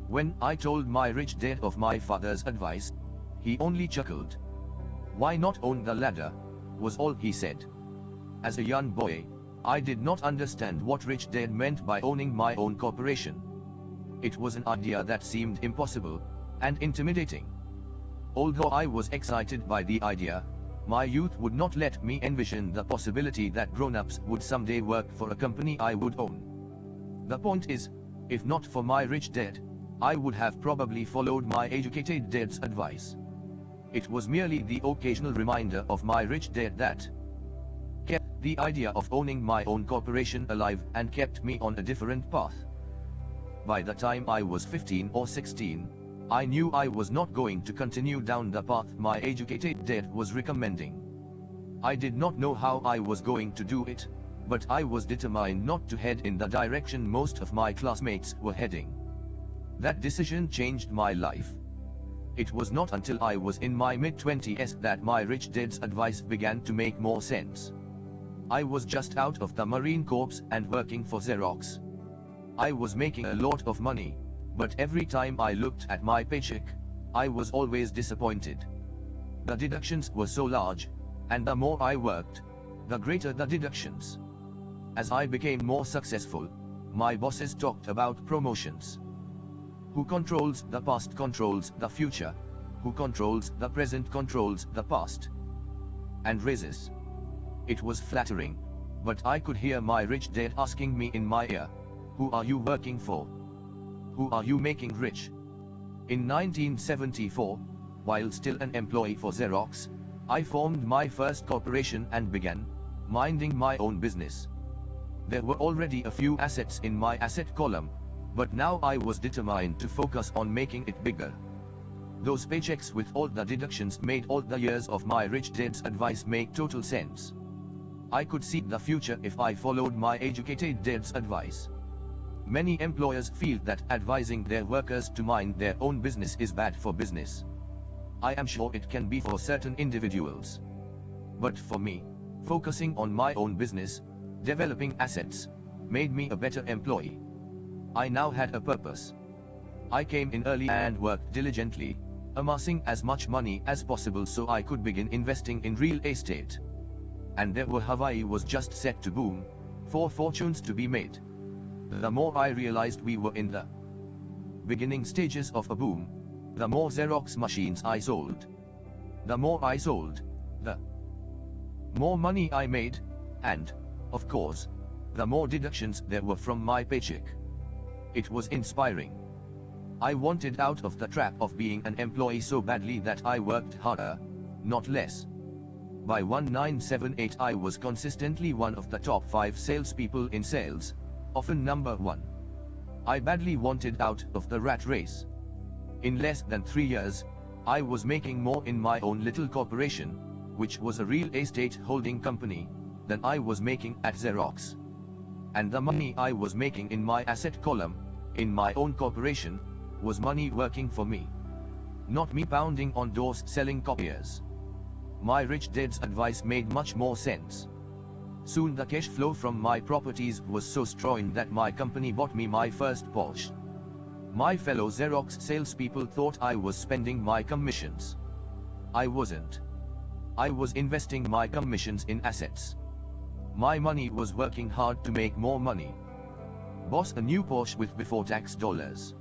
Speaker 1: When I told my rich dad of my father's advice, he only chuckled. Why not own the ladder, was all he said. As a young boy, I did not understand what rich dad meant by owning my own corporation. It was an idea that seemed impossible and intimidating. Although I was excited by the idea, my youth would not let me envision the possibility that grown-ups would someday work for a company I would own. The point is, if not for my rich dad, I would have probably followed my educated dad's advice. It was merely the occasional reminder of my rich dad that kept the idea of owning my own corporation alive and kept me on a different path. By the time I was 15 or 16, I knew I was not going to continue down the path my educated dad was recommending. I did not know how I was going to do it, but I was determined not to head in the direction most of my classmates were heading. That decision changed my life. It was not until I was in my mid-20s that my rich dad's advice began to make more sense. I was just out of the Marine Corps and working for Xerox. I was making a lot of money, but every time I looked at my paycheck, I was always disappointed. The deductions were so large, and the more I worked, the greater the deductions. As I became more successful, my bosses talked about promotions. Who controls the past controls the future, who controls the present controls the past. And raises. It was flattering, but I could hear my rich dad asking me in my ear, Who are you working for? Who are you making rich? In 1974, while still an employee for Xerox, I formed my first corporation and began minding my own business. There were already a few assets in my asset column, but now I was determined to focus on making it bigger. Those paychecks with all the deductions made all the years of my rich dad's advice make total sense. I could see the future if I followed my educated dad's advice. Many employers feel that advising their workers to mind their own business is bad for business. I am sure it can be for certain individuals. But for me, focusing on my own business, developing assets, made me a better employee. I now had a purpose. I came in early and worked diligently, amassing as much money as possible so I could begin investing in real estate. And there were Hawaii was just set to boom, for fortunes to be made. The more I realized we were in the beginning stages of a boom, the more Xerox machines I sold. The more I sold, the more money I made, and, of course, the more deductions there were from my paycheck. It was inspiring. I wanted out of the trap of being an employee so badly that I worked harder, not less. By 1978 I was consistently one of the top 5 salespeople in sales, often number 1. I badly wanted out of the rat race. In less than 3 years, I was making more in my own little corporation, which was a real estate holding company, than I was making at Xerox. And the money I was making in my asset column, in my own corporation, was money working for me. Not me pounding on doors selling copiers. My rich dad's advice made much more sense. Soon the cash flow from my properties was so strong that my company bought me my first Porsche. My fellow Xerox salespeople thought I was spending my commissions. I wasn't. I was investing my commissions in assets. My money was working hard to make more money. Boss, a new Porsche with before tax dollars.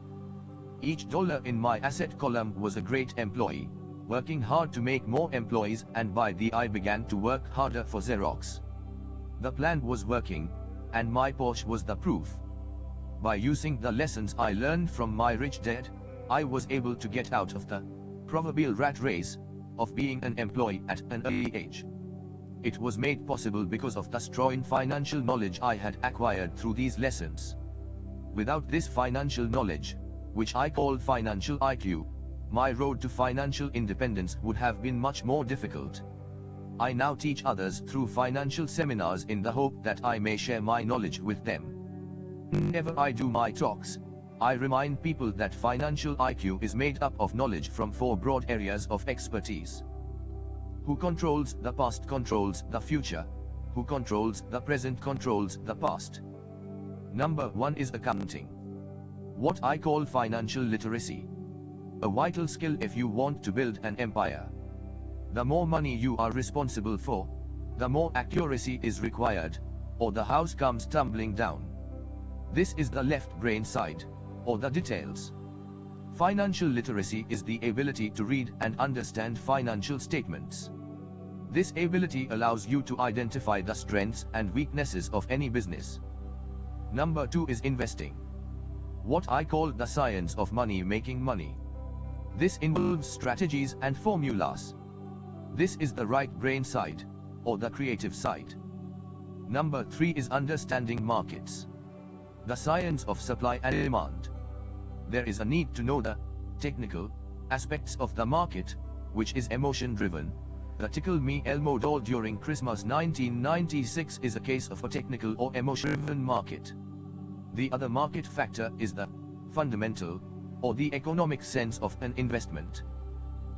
Speaker 1: Each dollar in my asset column was a great employee, working hard to make more employees, and by the I began to work harder for Xerox. The plan was working, and my Porsche was the proof. By using the lessons I learned from my rich dad, I was able to get out of the proverbial rat race of being an employee at an early age. It was made possible because of the strong financial knowledge I had acquired through these lessons. Without this financial knowledge, which I call financial IQ, my road to financial independence would have been much more difficult. I now teach others through financial seminars in the hope that I may share my knowledge with them. Whenever I do my talks, I remind people that financial IQ is made up of knowledge from 4 broad areas of expertise. Who controls the past controls the future. Who controls the present controls the past. Number 1 is accounting. What I call financial literacy. A vital skill if you want to build an empire. The more money you are responsible for, the more accuracy is required, or the house comes tumbling down. This is the left brain side, or the details. Financial literacy is the ability to read and understand financial statements. This ability allows you to identify the strengths and weaknesses of any business. Number 2 is investing. What I call the science of money making money. This involves strategies and formulas. This is the right brain side, or the creative side. Number 3 is understanding markets. The science of supply and demand. There is a need to know the technical aspects of the market, which is emotion driven. The Tickle Me Elmo doll during Christmas 1996 is a case of a technical or emotion driven market. The other market factor is the fundamental, or the economic sense of an investment.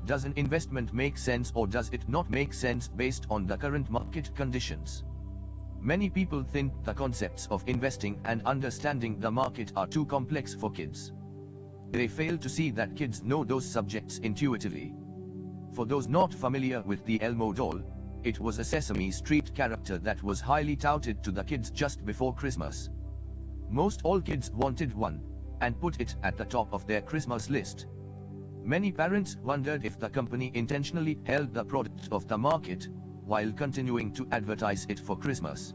Speaker 1: Does an investment make sense or does it not make sense based on the current market conditions? Many people think the concepts of investing and understanding the market are too complex for kids. They fail to see that kids know those subjects intuitively. For those not familiar with the Elmo doll, it was a Sesame Street character that was highly touted to the kids just before Christmas. Most all kids wanted one, and put it at the top of their Christmas list. Many parents wondered if the company intentionally held the product off the market, while continuing to advertise it for Christmas.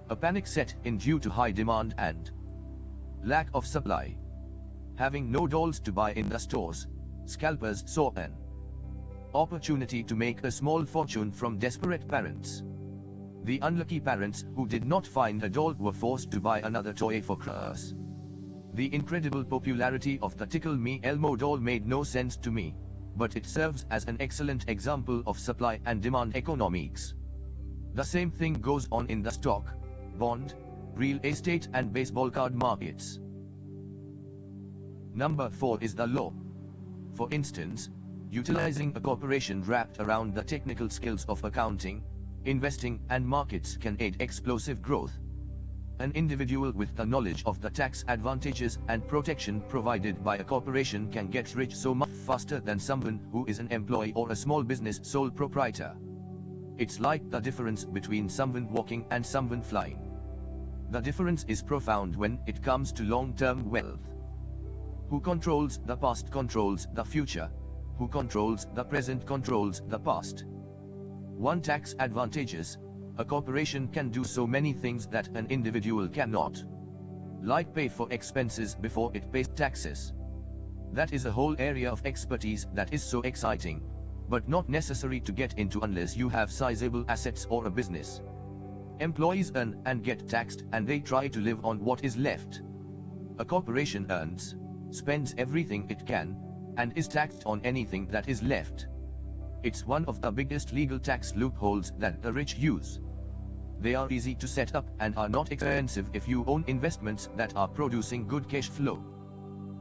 Speaker 1: A panic set in due to high demand and Lack of supply. Having no dolls to buy in the stores, scalpers saw an opportunity to make a small fortune from desperate parents. The unlucky parents who did not find a doll were forced to buy another toy for Christmas. The incredible popularity of the Tickle Me Elmo doll made no sense to me, but it serves as an excellent example of supply and demand economics. The same thing goes on in the stock, bond, real estate and baseball card markets. Number 4 is the law. For instance, utilizing a corporation wrapped around the technical skills of accounting, investing and markets can aid explosive growth. An individual with the knowledge of the tax advantages and protection provided by a corporation can get rich so much faster than someone who is an employee or a small business sole proprietor. It's like the difference between someone walking and someone flying. The difference is profound when it comes to long-term wealth. Who controls the past controls the future. Who controls the present controls the past. 1. Tax advantages. A corporation can do so many things that an individual cannot. Like pay for expenses before it pays taxes. That is a whole area of expertise that is so exciting, but not necessary to get into unless you have sizable assets or a business. Employees earn and get taxed and they try to live on what is left. A corporation earns, spends everything it can, and is taxed on anything that is left. It's one of the biggest legal tax loopholes that the rich use. They are easy to set up and are not expensive if you own investments that are producing good cash flow.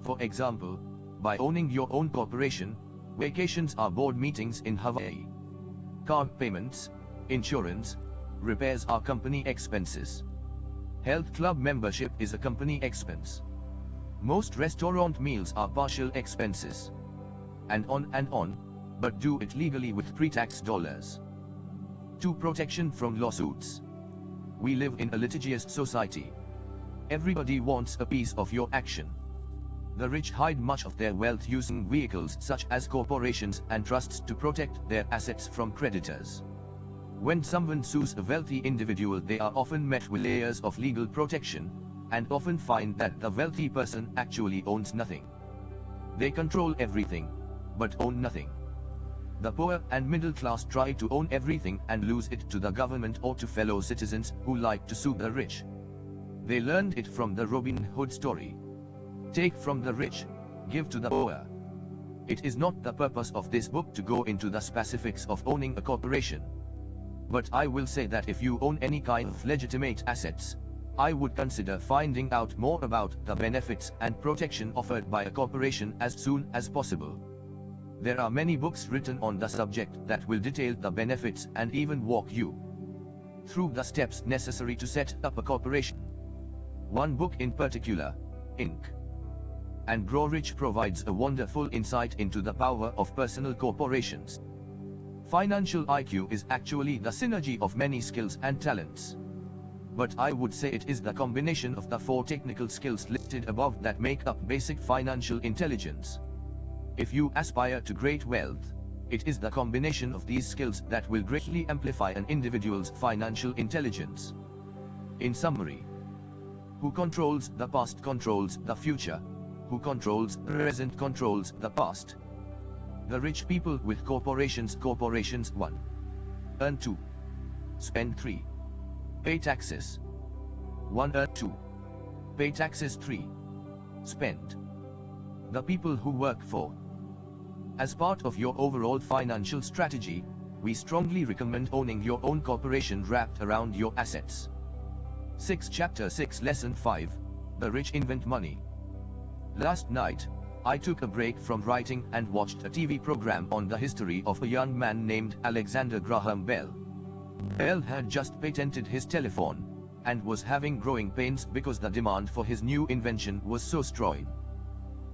Speaker 1: For example, by owning your own corporation, vacations are board meetings in Hawaii. Car payments, insurance, repairs are company expenses. Health club membership is a company expense. Most restaurant meals are partial expenses. And on, but do it legally with pre-tax dollars. 2. Protection from lawsuits. We live in a litigious society. Everybody wants a piece of your action. The rich hide much of their wealth using vehicles such as corporations and trusts to protect their assets from creditors. When someone sues a wealthy individual, they are often met with layers of legal protection, and often find that the wealthy person actually owns nothing. They control everything, but own nothing. The poor and middle class try to own everything and lose it to the government or to fellow citizens who like to sue the rich. They learned it from the Robin Hood story. Take from the rich, give to the poor. It is not the purpose of this book to go into the specifics of owning a corporation. But I will say that if you own any kind of legitimate assets, I would consider finding out more about the benefits and protection offered by a corporation as soon as possible. There are many books written on the subject that will detail the benefits and even walk you through the steps necessary to set up a corporation. One book in particular, Inc. and Grow Rich, provides a wonderful insight into the power of personal corporations. Financial IQ is actually the synergy of many skills and talents. But I would say it is the combination of the 4 technical skills listed above that make up basic financial intelligence. If you aspire to great wealth, it is the combination of these skills that will greatly amplify an individual's financial intelligence. In summary, who controls the past controls the future. Who controls the present controls the past. The rich people with corporations. 1. Earn. 2. Spend. 3. Pay taxes. 1. Earn. 2. Pay taxes. 3. Spend. The people who work for. As part of your overall financial strategy, we strongly recommend owning your own corporation wrapped around your assets. 6. Chapter 6 Lesson 5. The Rich Invent Money. Last night, I took a break from writing and watched a TV program on the history of a young man named Alexander Graham Bell. Bell had just patented his telephone, and was having growing pains because the demand for his new invention was so strong.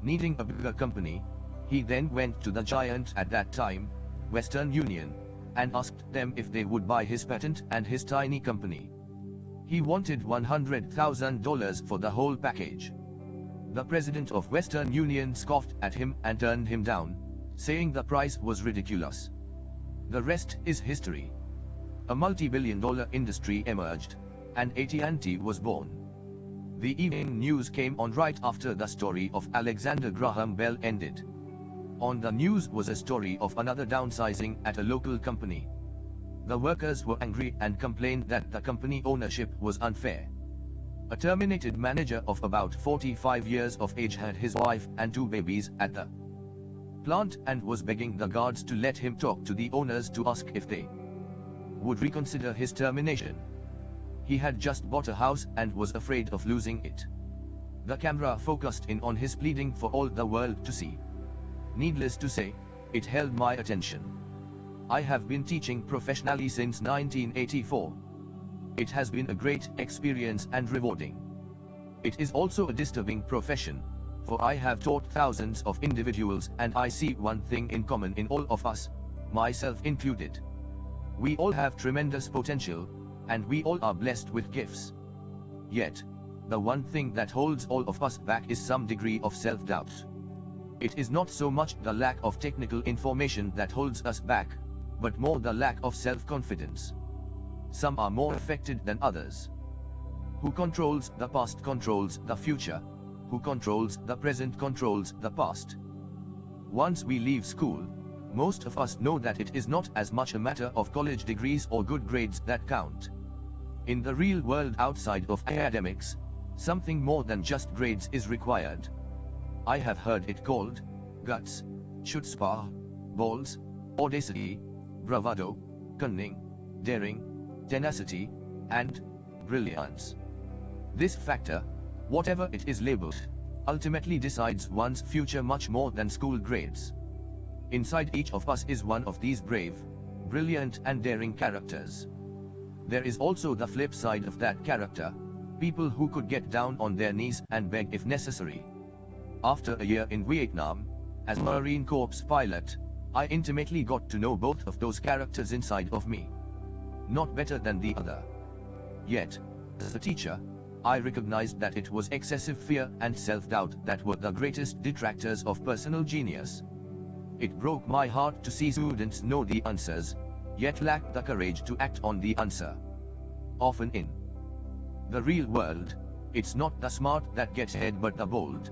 Speaker 1: Needing a bigger company, he then went to the giant at that time, Western Union, and asked them if they would buy his patent and his tiny company. He wanted $100,000 for the whole package. The president of Western Union scoffed at him and turned him down, saying the price was ridiculous. The rest is history. A multi-billion-dollar industry emerged, and AT&T was born. The evening news came on right after the story of Alexander Graham Bell ended. On the news was a story of another downsizing at a local company. The workers were angry and complained that the company ownership was unfair. A terminated manager of about 45 years of age had his wife and 2 babies at the plant and was begging the guards to let him talk to the owners to ask if they would reconsider his termination. He had just bought a house and was afraid of losing it. The camera focused in on his pleading for all the world to see. Needless to say, it held my attention. I have been teaching professionally since 1984. It has been a great experience and rewarding. It is also a disturbing profession, for I have taught thousands of individuals and I see one thing in common in all of us, myself included. We all have tremendous potential, and we all are blessed with gifts. Yet, the one thing that holds all of us back is some degree of self-doubt. It is not so much the lack of technical information that holds us back, but more the lack of self-confidence. Some are more affected than others. Who controls the past controls the future. Who controls the present controls the past. Once we leave school, most of us know that it is not as much a matter of college degrees or good grades that count. In the real world outside of academics, something more than just grades is required. I have heard it called guts, chutzpah, balls, audacity, bravado, cunning, daring, tenacity, and brilliance. This factor, whatever it is labeled, ultimately decides one's future much more than school grades. Inside each of us is one of these brave, brilliant and daring characters. There is also the flip side of that character, people who could get down on their knees and beg if necessary. After a year in Vietnam, as Marine Corps pilot, I intimately got to know both of those characters inside of me. Not better than the other. Yet, as a teacher, I recognized that it was excessive fear and self-doubt that were the greatest detractors of personal genius. It broke my heart to see students know the answers, yet lack the courage to act on the answer. Often in the real world, it's not the smart that gets ahead but the bold.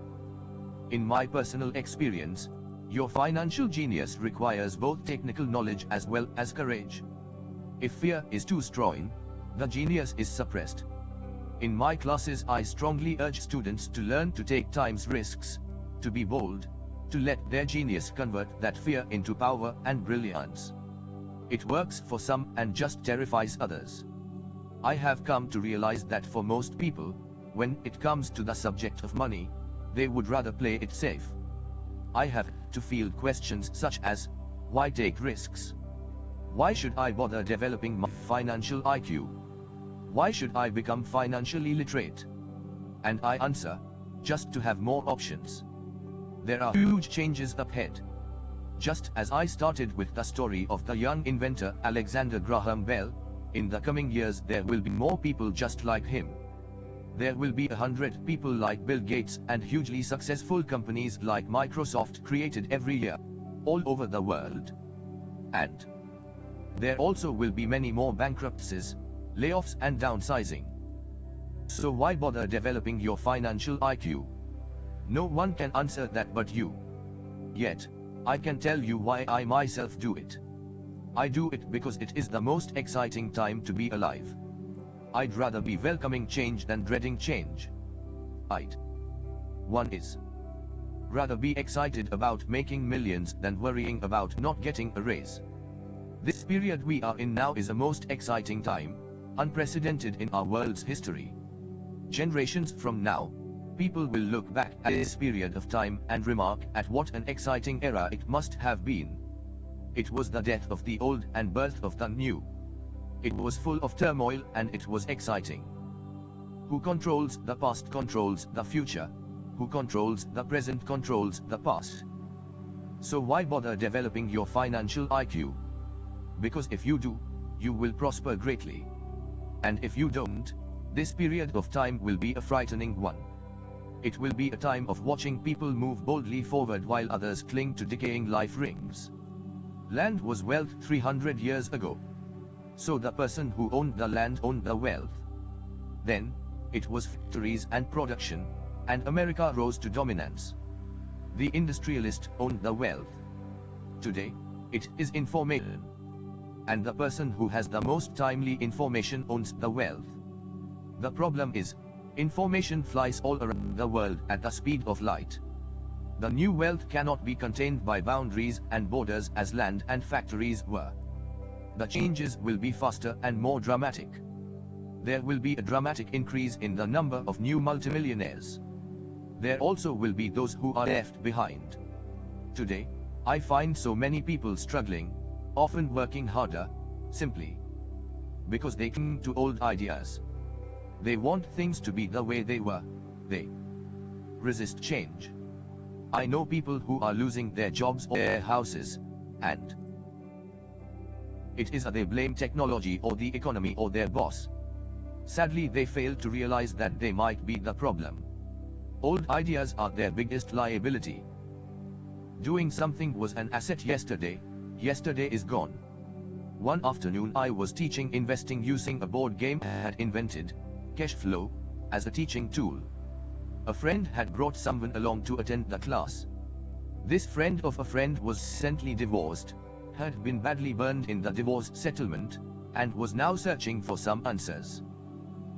Speaker 1: In my personal experience, your financial genius requires both technical knowledge as well as courage. If fear is too strong, the genius is suppressed. In my classes I strongly urge students to learn to take time's risks, to be bold, to let their genius convert that fear into power and brilliance. It works for some and just terrifies others. I have come to realize that for most people, when it comes to the subject of money, they would rather play it safe. I have to field questions such as, why take risks? Why should I bother developing my financial IQ? Why should I become financially literate? And I answer, just to have more options. There are huge changes ahead. Just as I started with the story of the young inventor Alexander Graham Bell, in the coming years there will be more people just like him. There will be 100 people like Bill Gates and hugely successful companies like Microsoft created every year, all over the world. And there also will be many more bankruptcies, layoffs and downsizing. So why bother developing your financial IQ? No one can answer that but you. Yet, I can tell you why I myself do it. I do it because it is the most exciting time to be alive. I'd rather be welcoming change than dreading change. One is rather be excited about making millions than worrying about not getting a raise. This period we are in now is a most exciting time, unprecedented in our world's history. Generations from now, people will look back at this period of time and remark at what an exciting era it must have been. It was the death of the old and birth of the new. It was full of turmoil and it was exciting. Who controls the past controls the future. Who controls the present controls the past. So why bother developing your financial IQ? Because if you do, you will prosper greatly. And if you don't, this period of time will be a frightening one. It will be a time of watching people move boldly forward while others cling to decaying life rings. Land was wealth 300 years ago. So the person who owned the land owned the wealth. Then, it was factories and production, and America rose to dominance. The industrialist owned the wealth. Today, it is information. And the person who has the most timely information owns the wealth. The problem is, information flies all around the world at the speed of light. The new wealth cannot be contained by boundaries and borders as land and factories were. The changes will be faster and more dramatic. There will be a dramatic increase in the number of new multimillionaires. There also will be those who are left behind. Today, I find so many people struggling, often working harder, simply because they cling to old ideas. They want things to be the way they were. They resist change. I know people who are losing their jobs or their houses, and it is they blame technology or the economy or their boss. Sadly, they fail to realize that they might be the problem. Old ideas are their biggest liability. Doing something was an asset yesterday is gone. One afternoon I was teaching investing using a board game I had invented, cash flow, as a teaching tool. A friend had brought someone along to attend the class. This friend of a friend was recently divorced, had been badly burned in the divorce settlement, and was now searching for some answers.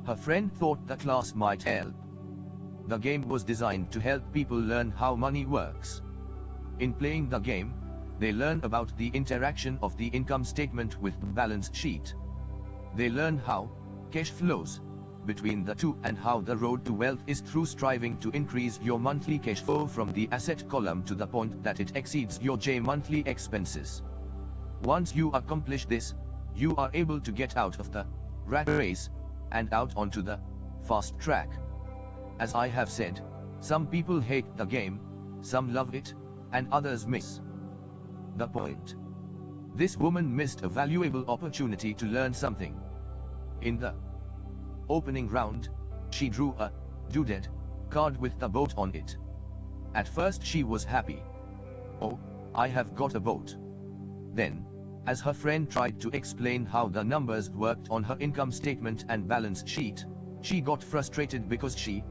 Speaker 1: Her friend thought the class might help. The game was designed to help people learn how money works. In playing the game, they learn about the interaction of the income statement with the balance sheet. They learn how cash flows between the two and how the road to wealth is through striving to increase your monthly cash flow from the asset column to the point that it exceeds your monthly expenses. Once you accomplish this, you are able to get out of the rat race and out onto the fast track. As I have said, some people hate the game, some love it, and others miss the point. This woman missed a valuable opportunity to learn something. In the opening round, she drew a doodad card with the boat on it. At first she was happy. Oh, I have got a boat. Then, as her friend tried to explain how the numbers worked on her income statement and balance sheet, she got frustrated because she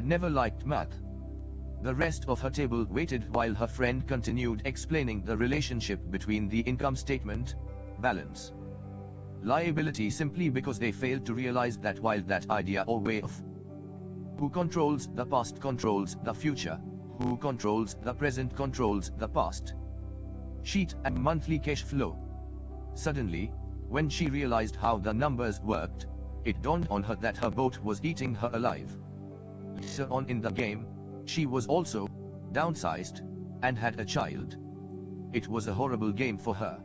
Speaker 1: never liked math. The rest of her table waited while her friend continued explaining the relationship between the income statement, balance, liability, simply because they failed to realize that while that idea or way of who controls the past controls the future, who controls the present controls the past sheet and monthly cash flow. Suddenly, when she realized how the numbers worked, it dawned on her that her boat was eating her alive. Later on in the game, she was also downsized and had a child. It was a horrible game for her.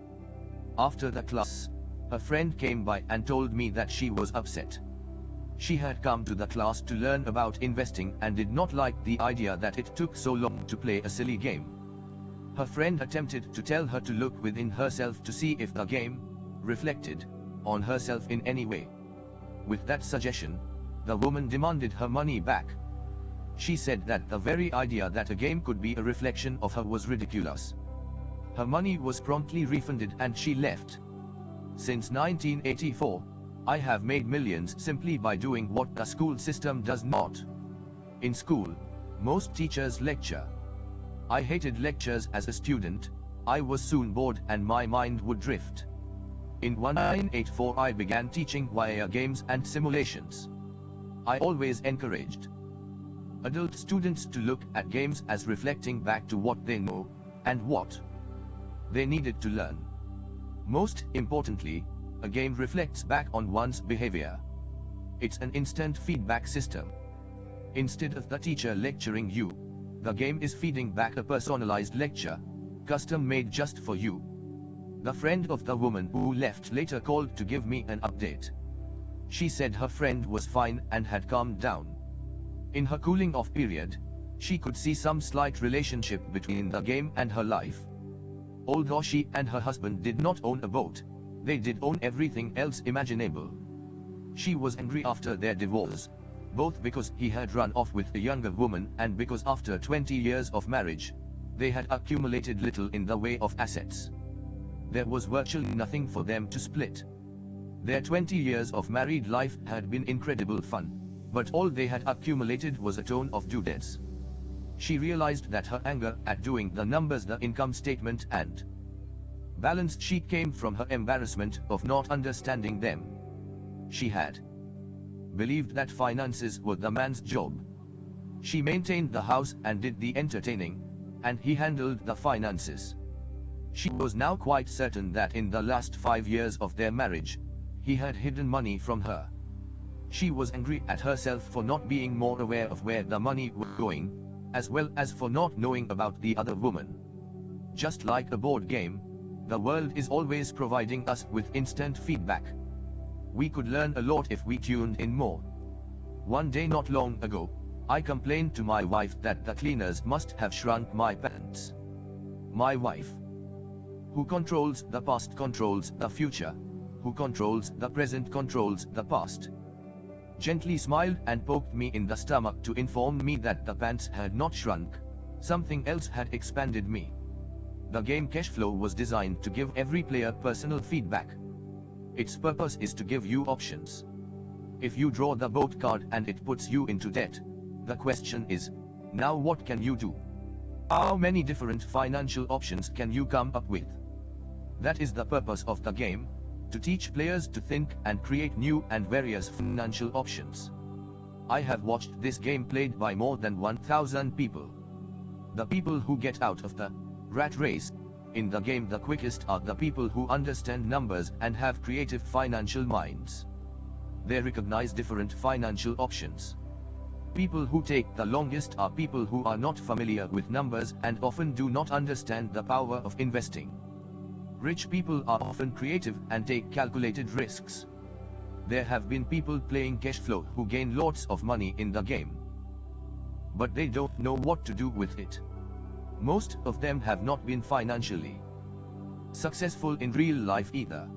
Speaker 1: After the class, her friend came by and told me that she was upset. She had come to the class to learn about investing and did not like the idea that it took so long to play a silly game. Her friend attempted to tell her to look within herself to see if the game reflected on herself in any way. With that suggestion, the woman demanded her money back. She said that the very idea that a game could be a reflection of her was ridiculous. Her money was promptly refunded and she left. Since 1984, I have made millions simply by doing what the school system does not. In school, most teachers lecture. I hated lectures as a student. I was soon bored and my mind would drift. In 1984 I began teaching via games and simulations. I always encouraged adult students to look at games as reflecting back to what they know, and what they needed to learn. Most importantly, a game reflects back on one's behavior. It's an instant feedback system. Instead of the teacher lecturing you, the game is feeding back a personalized lecture, custom made just for you. The friend of the woman who left later called to give me an update. She said her friend was fine and had calmed down. In her cooling off period, she could see some slight relationship between the game and her life. Although she and her husband did not own a boat, they did own everything else imaginable. She was angry after their divorce, both because he had run off with a younger woman and because after 20 years of marriage, they had accumulated little in the way of assets. There was virtually nothing for them to split. Their 20 years of married life had been incredible fun. But all they had accumulated was a ton of due dates. She realized that her anger at doing the numbers, the income statement and balance sheet came from her embarrassment of not understanding them. She had believed that finances were the man's job. She maintained the house and did the entertaining, and he handled the finances. She was now quite certain that in the last 5 years of their marriage, he had hidden money from her. She was angry at herself for not being more aware of where the money was going, as well as for not knowing about the other woman. Just like a board game, the world is always providing us with instant feedback. We could learn a lot if we tuned in more. One day not long ago, I complained to my wife that the cleaners must have shrunk my pants. My wife, who controls the past, controls the future, who controls the present, controls the past, gently smiled and poked me in the stomach to inform me that the pants had not shrunk, something else had expanded me. The game Cash Flow was designed to give every player personal feedback. Its purpose is to give you options. If you draw the boat card and it puts you into debt, the question is, now what can you do? How many different financial options can you come up with? That is the purpose of the game, to teach players to think and create new and various financial options. I have watched this game played by more than 1,000 people. The people who get out of the rat race in the game the quickest are the people who understand numbers and have creative financial minds. They recognize different financial options. People who take the longest are people who are not familiar with numbers and often do not understand the power of investing. Rich people are often creative and take calculated risks. There have been people playing Cash Flow who gain lots of money in the game, but they don't know what to do with it. Most of them have not been financially successful in real life either.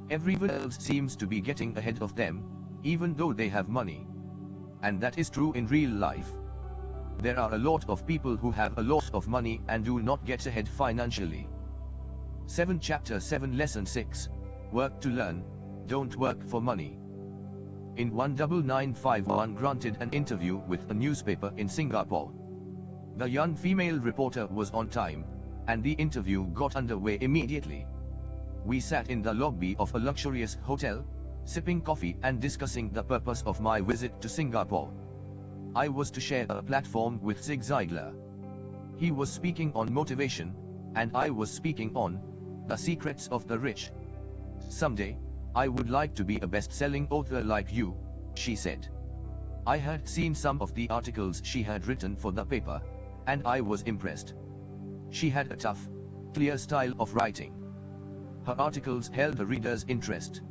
Speaker 1: Everyone else seems to be getting ahead of them, even though they have money. And that is true in real life. There are a lot of people who have a lot of money and do not get ahead financially. 7 Chapter 7 Lesson 6, Work to Learn, Don't Work for Money. In 1951 granted an interview with a newspaper in Singapore. The young female reporter was on time, and the interview got underway immediately. We sat in the lobby of a luxurious hotel, sipping coffee and discussing the purpose of my visit to Singapore. I was to share a platform with Zig Ziglar. He was speaking on motivation, and I was speaking on the secrets of the rich. Someday, I would like to be a best-selling author like you, she said. I had seen some of the articles she had written for the paper, and I was impressed. She had a tough, clear style of writing. Her articles held the reader's interest.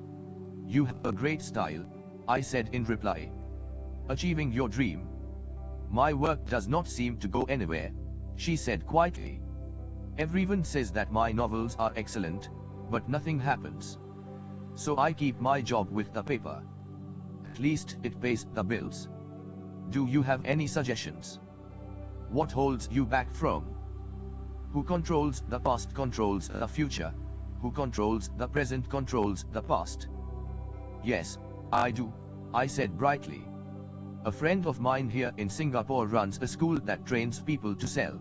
Speaker 1: You have a great style, I said in reply. Achieving your dream. My work does not seem to go anywhere, she said quietly. Everyone says that my novels are excellent, but nothing happens. So I keep my job with the paper. At least it pays the bills. Do you have any suggestions? What holds you back from? Who controls the past controls the future. Who controls the present controls the past. Yes, I do, I said brightly. A friend of mine here in Singapore runs a school that trains people to sell.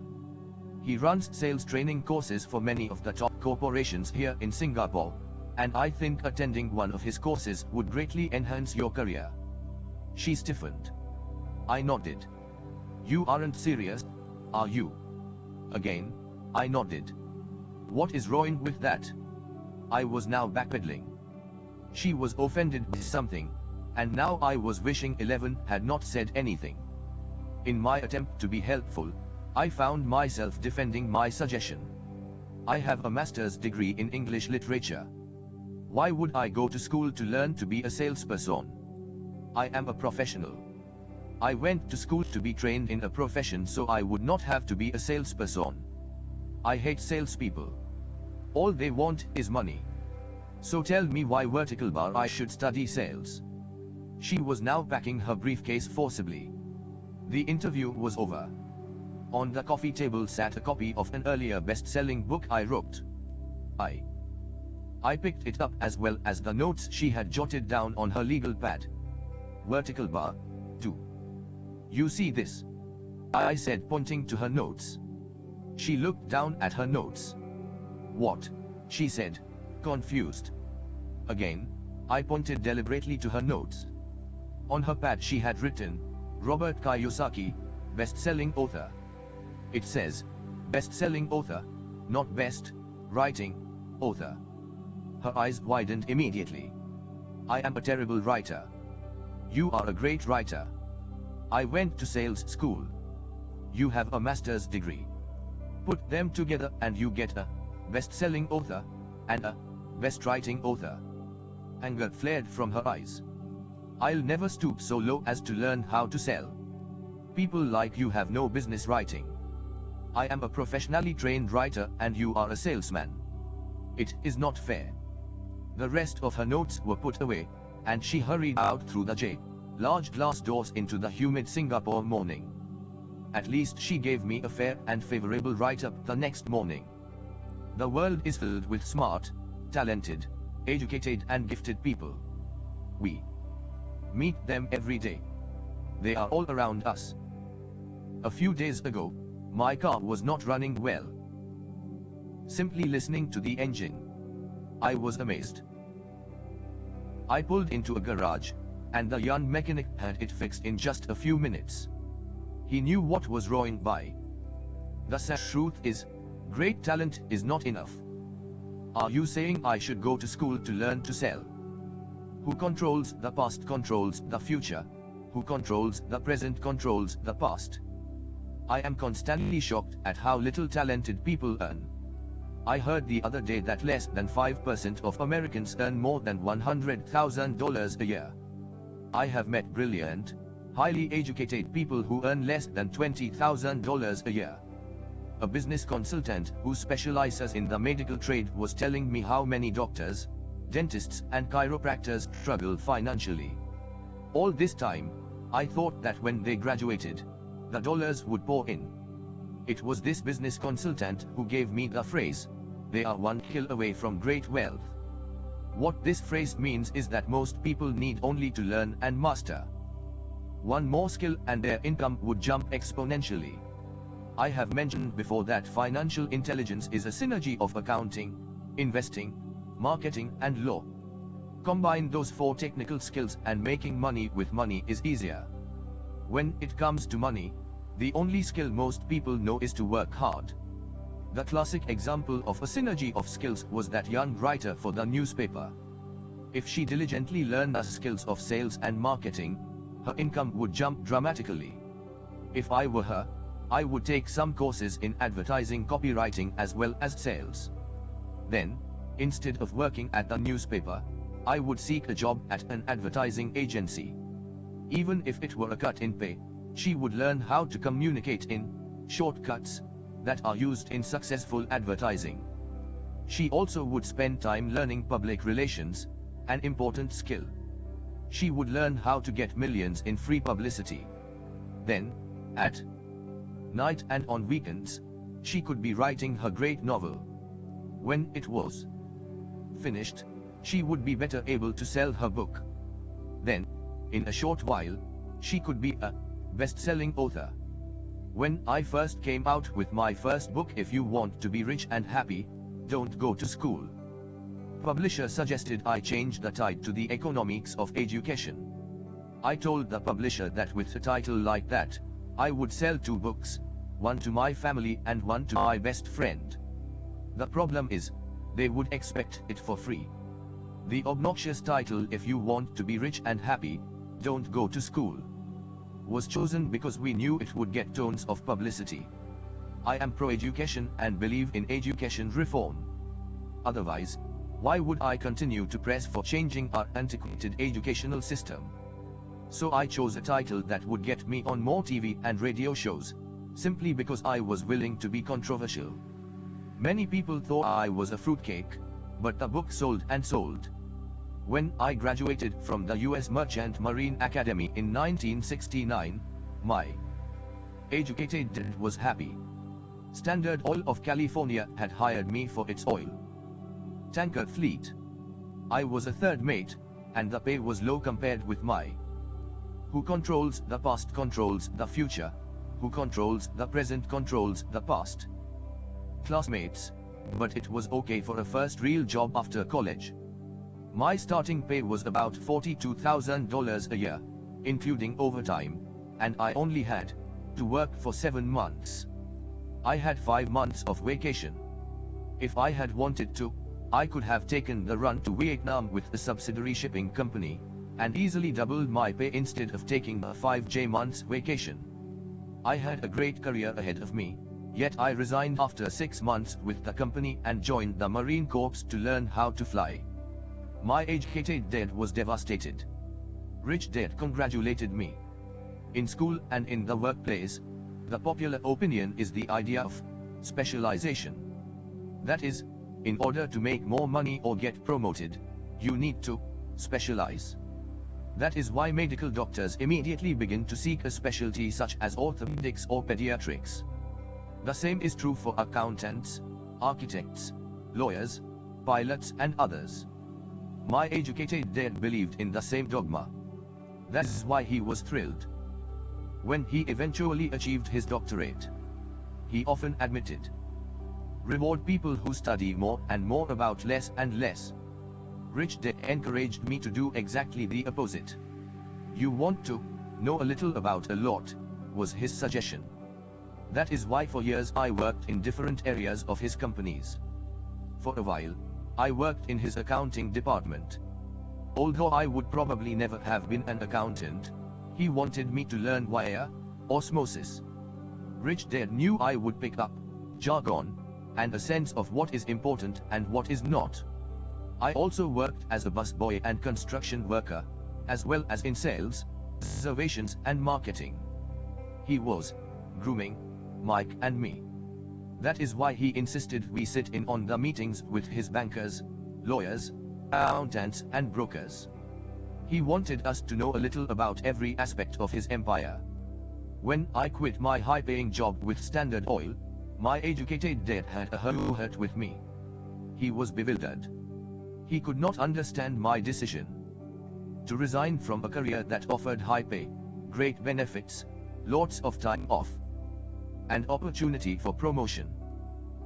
Speaker 1: He runs sales training courses for many of the top corporations here in Singapore, and I think attending one of his courses would greatly enhance your career. She stiffened. I nodded. You aren't serious, are you? Again, I nodded. What is wrong with that? I was now backpedaling. She was offended by something, and now I was wishing 11 had not said anything. In my attempt to be helpful, I found myself defending my suggestion. I have a master's degree in English literature. Why would I go to school to learn to be a salesperson? I am a professional. I went to school to be trained in a profession so I would not have to be a salesperson. I hate salespeople. All they want is money. So tell me why vertical bar I should study sales. She was now packing her briefcase forcibly. The interview was over. On the coffee table sat a copy of an earlier best-selling book I wrote. I picked it up as well as the notes she had jotted down on her legal pad. Vertical bar, Do you see this? I said, pointing to her notes. She looked down at her notes. What? She said, confused. Again, I pointed deliberately to her notes. On her pad she had written, Robert Kiyosaki, best-selling author. It says, best-selling author, not best, writing, author. Her eyes widened immediately. I am a terrible writer. You are a great writer. I went to sales school. You have a master's degree. Put them together and you get a best-selling author and a best writing author. Anger flared from her eyes. I'll never stoop so low as to learn how to sell. People like you have no business writing. I am a professionally trained writer and you are a salesman. It is not fair. The rest of her notes were put away, and she hurried out through the large glass doors into the humid Singapore morning. At least she gave me a fair and favorable write-up the next morning. The world is filled with smart, talented, educated and gifted people. We meet them every day. They are all around us. A few days ago, my car was not running well. Simply listening to the engine, I was amazed. I pulled into a garage, and the young mechanic had it fixed in just a few minutes. He knew what was wrong by. The sad truth is, great talent is not enough. Are you saying I should go to school to learn to sell? Who controls the past controls the future. Who controls the present controls the past. I am constantly shocked at how little talented people earn. I heard the other day that less than 5% of Americans earn more than $100,000 a year. I have met brilliant, highly educated people who earn less than $20,000 a year. A business consultant who specializes in the medical trade was telling me how many doctors, dentists and chiropractors struggle financially. All this time, I thought that when they graduated, the dollars would pour in. It was this business consultant who gave me the phrase, they are one hill away from great wealth. What this phrase means is that most people need only to learn and master one more skill and their income would jump exponentially. I have mentioned before that financial intelligence is a synergy of accounting, investing, marketing and law. Combine those 4 technical skills and making money with money is easier. When it comes to money, the only skill most people know is to work hard. The classic example of a synergy of skills was that young writer for the newspaper. If she diligently learned the skills of sales and marketing, her income would jump dramatically. If I were her, I would take some courses in advertising copywriting as well as sales. Then, instead of working at the newspaper, I would seek a job at an advertising agency. Even if it were a cut in pay, she would learn how to communicate in shortcuts that are used in successful advertising. She also would spend time learning public relations, an important skill. She would learn how to get millions in free publicity. Then, at night and on weekends, she could be writing her great novel. When it was finished, she would be better able to sell her book. Then, in a short while, she could be a best-selling author. When I first came out with my first book, If You Want to Be Rich and Happy, Don't Go to School, publisher suggested I change the title to The Economics of Education. I told the publisher that with a title like that, I would sell 2 books, one to my family and one to my best friend. The problem is, they would expect it for free. The obnoxious title If You Want to Be Rich and Happy, Don't Go to School was chosen because we knew it would get tons of publicity. I am pro-education and believe in education reform. Otherwise, why would I continue to press for changing our antiquated educational system? So I chose a title that would get me on more TV and radio shows, simply because I was willing to be controversial. Many people thought I was a fruitcake, but the book sold and sold. When I graduated from the U.S. Merchant Marine Academy in 1969, my educated dad was happy. Standard Oil of California had hired me for its oil tanker fleet. I was a third mate, and the pay was low compared with my Who controls the past controls the future. Who controls the present controls the past. Classmates. But it was okay for a first real job after college. My starting pay was about $42,000 a year, including overtime, and I only had to work for 7 months. I had 5 months of vacation. If I had wanted to, I could have taken the run to Vietnam with a subsidiary shipping company, and easily doubled my pay instead of taking a 5 months vacation. I had a great career ahead of me, yet I resigned after 6 months with the company and joined the Marine Corps to learn how to fly. My educated dad was devastated. Rich dad congratulated me. In school and in the workplace, the popular opinion is the idea of specialization. That is, in order to make more money or get promoted, you need to specialize. That is why medical doctors immediately begin to seek a specialty such as orthopedics or pediatrics. The same is true for accountants, architects, lawyers, pilots and others. My educated dad believed in the same dogma. That is why he was thrilled when he eventually achieved his doctorate. He often admitted, "Reward people who study more and more about less and less." Rich dad encouraged me to do exactly the opposite. "You want to know a little about a lot," was his suggestion. That is why for years I worked in different areas of his companies. For a while, I worked in his accounting department. Although I would probably never have been an accountant, he wanted me to learn via osmosis. Rich dad knew I would pick up jargon and a sense of what is important and what is not. I also worked as a busboy and construction worker, as well as in sales, reservations and marketing. He was grooming Mike and me. That is why he insisted we sit in on the meetings with his bankers, lawyers, accountants and brokers. He wanted us to know a little about every aspect of his empire. When I quit my high-paying job with Standard Oil, my educated dad had a heart with me. He was bewildered. He could not understand my decision to resign from a career that offered high pay, great benefits, lots of time off, and opportunity for promotion.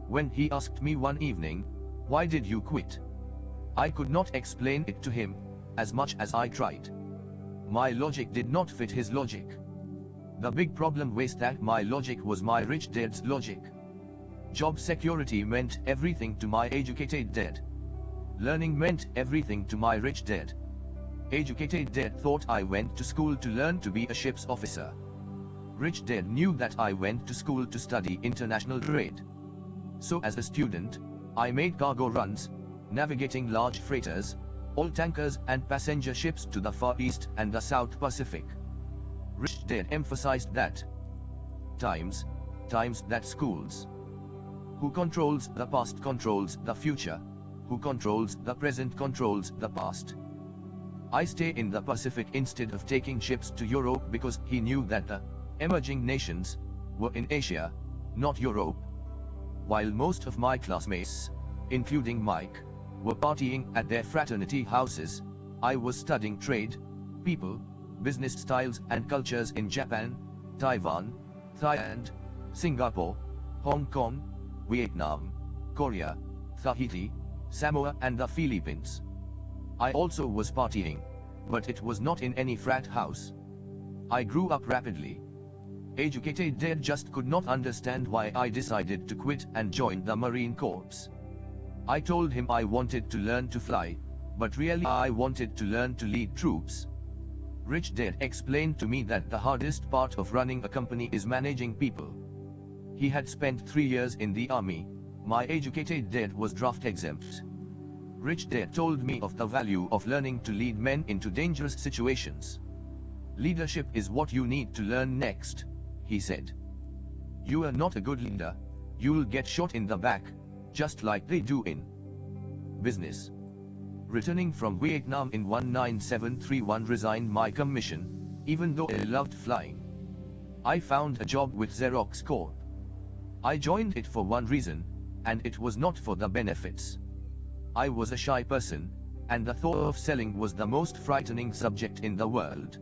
Speaker 1: When he asked me one evening, "Why did you quit?" I could not explain it to him, as much as I tried. My logic did not fit his logic. The big problem was that my logic was my rich dad's logic. Job security meant everything to my educated dad. Learning meant everything to my rich dad. Educated dad thought I went to school to learn to be a ship's officer. Rich dad knew that I went to school to study international trade. So as a student, I made cargo runs, navigating large freighters, oil tankers and passenger ships to the Far East and the South Pacific. Rich dad emphasized that times that schools. Who controls the past controls the future. Who controls the present controls the past. I stay in the Pacific instead of taking ships to Europe because he knew that the emerging nations were in Asia, not Europe. While most of my classmates, including Mike, were partying at their fraternity houses, I was studying trade, people, business styles and cultures in Japan, Taiwan, Thailand, Singapore, Hong Kong, Vietnam, Korea, Tahiti, Samoa and the Philippines. I also was partying, but it was not in any frat house. I grew up rapidly. Educated dad just could not understand why I decided to quit and join the Marine Corps. I told him I wanted to learn to fly, but really I wanted to learn to lead troops. Rich dad explained to me that the hardest part of running a company is managing people. He had spent 3 years in the army. My educated dad was draft exempt. Rich dad told me of the value of learning to lead men into dangerous situations. Leadership is what you need to learn next, he said. You are not a good leader, you'll get shot in the back, just like they do in business. Returning from Vietnam in 1931, resigned my commission, even though I loved flying. I found a job with Xerox Corp. I joined it for one reason, and it was not for the benefits. I was a shy person, and the thought of selling was the most frightening subject in the world.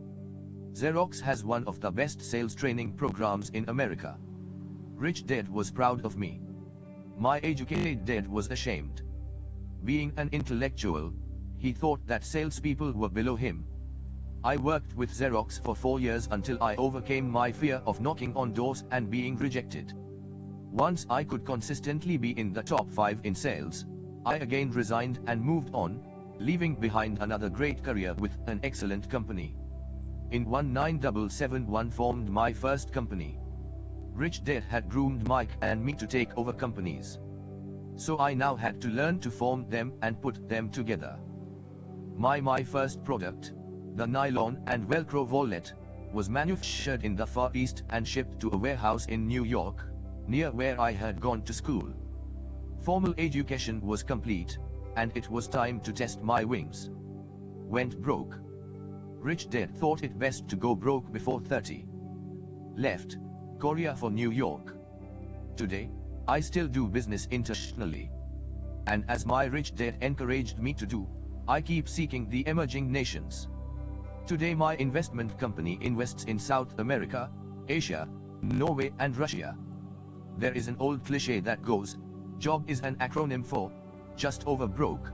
Speaker 1: Xerox has one of the best sales training programs in America. Rich Dad was proud of me. My educated dad was ashamed. Being an intellectual, he thought that salespeople were below him. I worked with Xerox for 4 years until I overcame my fear of knocking on doors and being rejected. Once I could consistently be in the top 5 in sales, I again resigned and moved on, leaving behind another great career with an excellent company. In 1971 formed my first company. Rich Dad had groomed Mike and me to take over companies. So I now had to learn to form them and put them together. My first product, the nylon and Velcro wallet, was manufactured in the Far East and shipped to a warehouse in New York, near where I had gone to school. Formal education was complete, and it was time to test my wings. Went broke. Rich Dad thought it best to go broke before 30. Left Korea for New York. Today, I still do business internationally. And as my rich dad encouraged me to do, I keep seeking the emerging nations. Today my investment company invests in South America, Asia, Norway and Russia. There is an old cliché that goes, job is an acronym for, just over broke.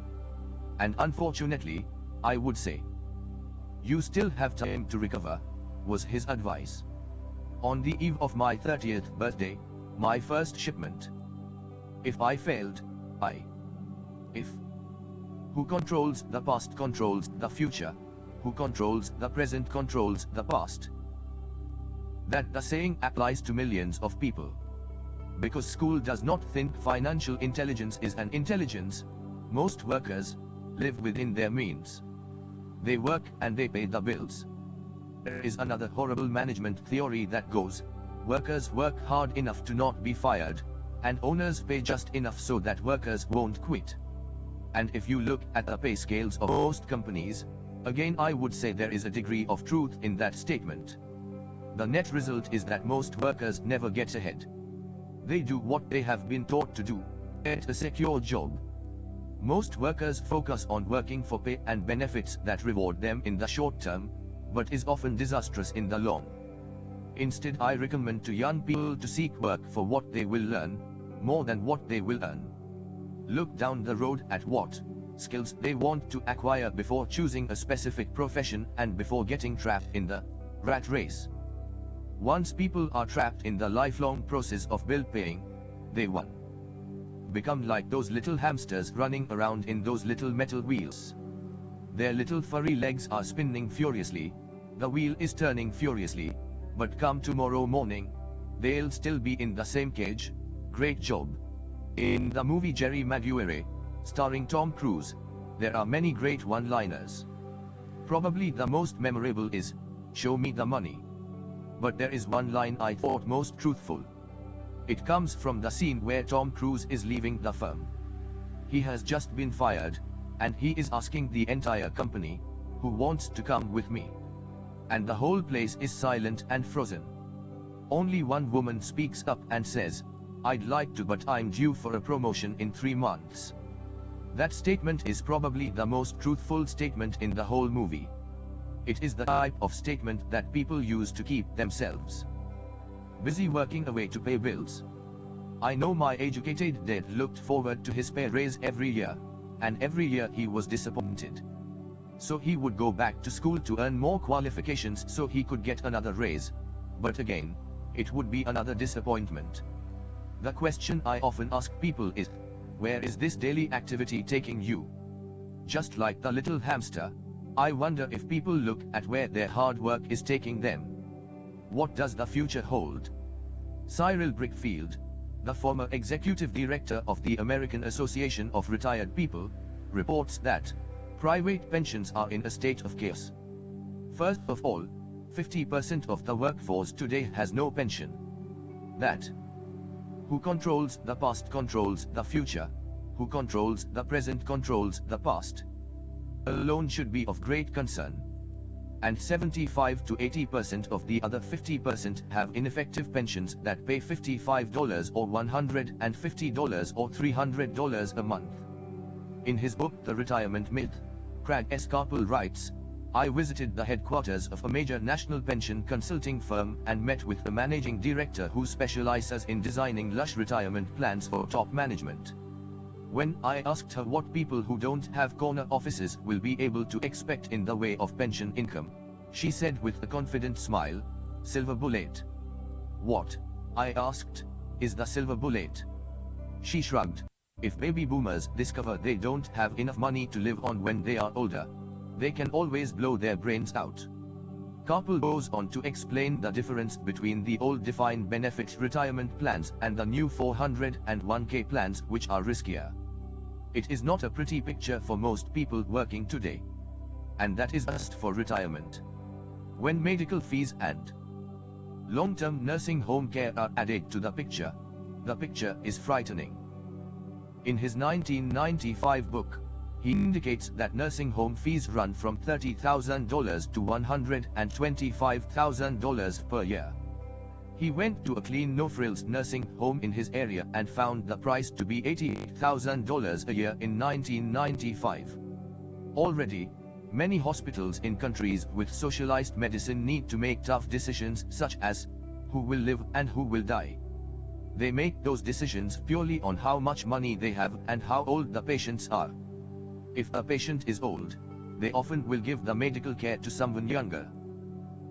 Speaker 1: And unfortunately, I would say, you still have time to recover, was his advice. On the eve of my 30th birthday, my first shipment. If I failed, if. Who controls the past controls the future. Who controls the present controls the past. That the saying applies to millions of people. Because school does not think financial intelligence is an intelligence, most workers live within their means. They work and they pay the bills. There is another horrible management theory that goes, workers work hard enough to not be fired, and owners pay just enough so that workers won't quit. And if you look at the pay scales of most companies, again I would say there is a degree of truth in that statement. The net result is that most workers never get ahead. They do what they have been taught to do, get a secure job. Most workers focus on working for pay and benefits that reward them in the short term, but is often disastrous in the long. Instead, I recommend to young people to seek work for what they will learn, more than what they will earn. Look down the road at what skills they want to acquire before choosing a specific profession and before getting trapped in the rat race. Once people are trapped in the lifelong process of bill paying, they become like those little hamsters running around in those little metal wheels. Their little furry legs are spinning furiously, the wheel is turning furiously, but come tomorrow morning, they'll still be in the same cage. Great job. In the movie Jerry Maguire, starring Tom Cruise, there are many great one-liners. Probably the most memorable is, "Show me the money." But there is one line I thought most truthful. It comes from the scene where Tom Cruise is leaving the firm. He has just been fired, and he is asking the entire company, "Who wants to come with me?" And the whole place is silent and frozen. Only one woman speaks up and says, "I'd like to, but I'm due for a promotion in 3 months." That statement is probably the most truthful statement in the whole movie. It is the type of statement that people use to keep themselves busy working away to pay bills. I know my educated dad looked forward to his pay raise every year, and every year he was disappointed. So he would go back to school to earn more qualifications so he could get another raise, but again, it would be another disappointment. The question I often ask people is, where is this daily activity taking you? Just like the little hamster, I wonder if people look at where their hard work is taking them. What does the future hold? Cyril Brickfield, the former executive director of the American Association of Retired People, reports that private pensions are in a state of chaos. First of all, 50% of the workforce today has no pension. That who controls the past controls the future, who controls the present controls the past, alone should be of great concern. And 75 to 80% of the other 50% have ineffective pensions that pay $55 or $150 or $300 a month. In his book The Retirement Myth, Craig S. Carpel writes, I visited the headquarters of a major national pension consulting firm and met with the managing director who specializes in designing lush retirement plans for top management. When I asked her what people who don't have corner offices will be able to expect in the way of pension income, she said with a confident smile, "Silver bullet." "What," I asked, "is the silver bullet?" She shrugged. "If baby boomers discover they don't have enough money to live on when they are older, they can always blow their brains out." Kapil goes on to explain the difference between the old defined benefit retirement plans and the new 401k plans, which are riskier. It is not a pretty picture for most people working today. And that is just for retirement. When medical fees and long-term nursing home care are added to the picture is frightening. In his 1995 book, he indicates that nursing home fees run from $30,000 to $125,000 per year. He went to a clean no-frills nursing home in his area and found the price to be $88,000 a year in 1995. Already, many hospitals in countries with socialized medicine need to make tough decisions such as who will live and who will die. They make those decisions purely on how much money they have and how old the patients are. If a patient is old, they often will give the medical care to someone younger.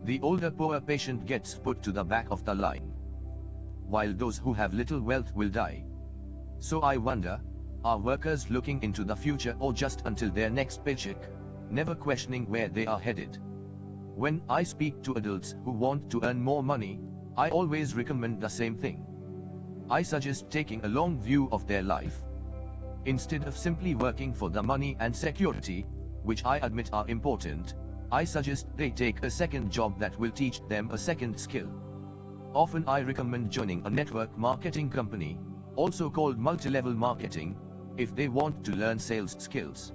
Speaker 1: The older poor patient gets put to the back of the line, while those who have little wealth will die. So I wonder, are workers looking into the future or just until their next paycheck, never questioning where they are headed? When I speak to adults who want to earn more money, I always recommend the same thing. I suggest taking a long view of their life. Instead of simply working for the money and security, which I admit are important, I suggest they take a second job that will teach them a second skill. Often I recommend joining a network marketing company, also called multi-level marketing, if they want to learn sales skills.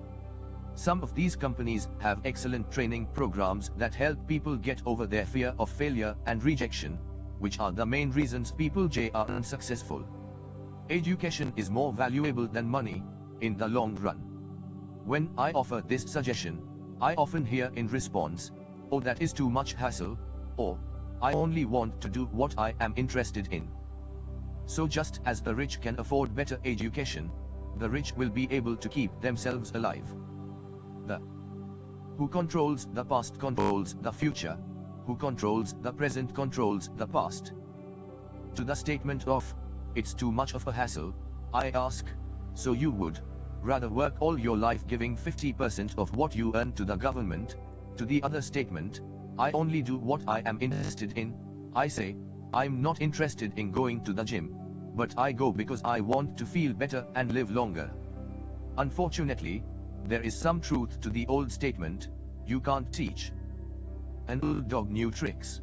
Speaker 1: Some of these companies have excellent training programs that help people get over their fear of failure and rejection, which are the main reasons people are unsuccessful. Education is more valuable than money, in the long run. When I offer this suggestion, I often hear in response, "Oh, that is too much hassle," or "I only want to do what I am interested in." So just as the rich can afford better education, the rich will be able to keep themselves alive. The who controls the past controls the future, who controls the present controls the past. To the statement of, "It's too much of a hassle," I ask, so you would rather work all your life giving 50% of what you earn to the government? To the other statement, "I only do what I am interested in," I say, I'm not interested in going to the gym, but I go because I want to feel better and live longer. Unfortunately, there is some truth to the old statement, "You can't teach an old dog new tricks."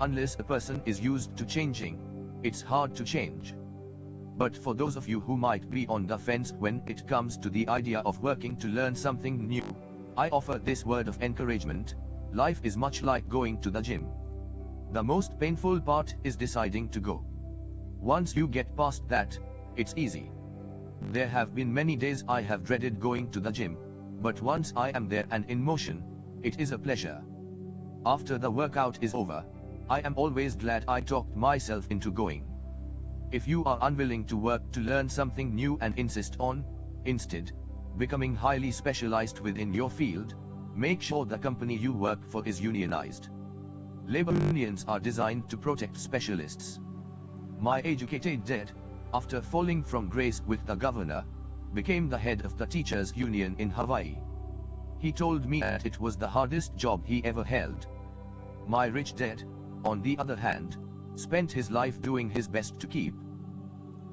Speaker 1: Unless a person is used to changing, it's hard to change. But for those of you who might be on the fence when it comes to the idea of working to learn something new, I offer this word of encouragement: life is much like going to the gym. The most painful part is deciding to go. Once you get past that, it's easy. There have been many days I have dreaded going to the gym, but once I am there and in motion, it is a pleasure. After the workout is over, I am always glad I talked myself into going. If you are unwilling to work to learn something new and insist on, instead, becoming highly specialized within your field, make sure the company you work for is unionized. Labor unions are designed to protect specialists. My educated dad, after falling from grace with the governor, became the head of the teachers' union in Hawaii. He told me that it was the hardest job he ever held. My rich dad, on the other hand, spent his life doing his best to keep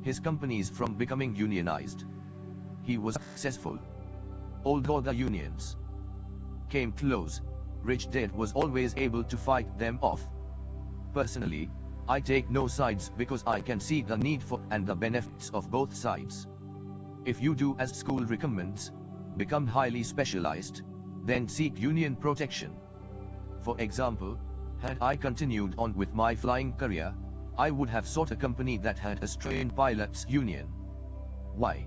Speaker 1: his companies from becoming unionized. He was successful. Although the unions came close, rich dad was always able to fight them off. Personally, I take no sides because I can see the need for and the benefits of both sides. If you do as school recommends, become highly specialized, then seek union protection. For example, had I continued on with my flying career, I would have sought a company that had a trained pilots union. Why?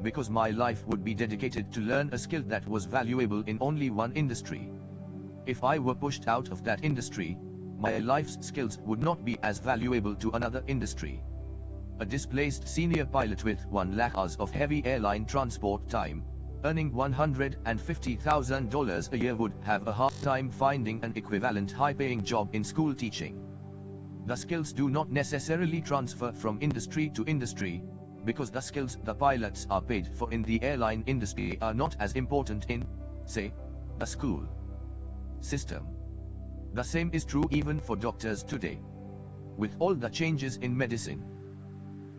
Speaker 1: because my life would be dedicated to learn a skill that was valuable in only one industry. If I were pushed out of that industry, my life's skills would not be as valuable to another industry. A displaced senior pilot with 1 lakh hours of heavy airline transport time, earning $150,000 a year would have a hard time finding an equivalent high-paying job in school teaching. The skills do not necessarily transfer from industry to industry, because the skills the pilots are paid for in the airline industry are not as important in, say, the school system. The same is true even for doctors today. With all the changes in medicine,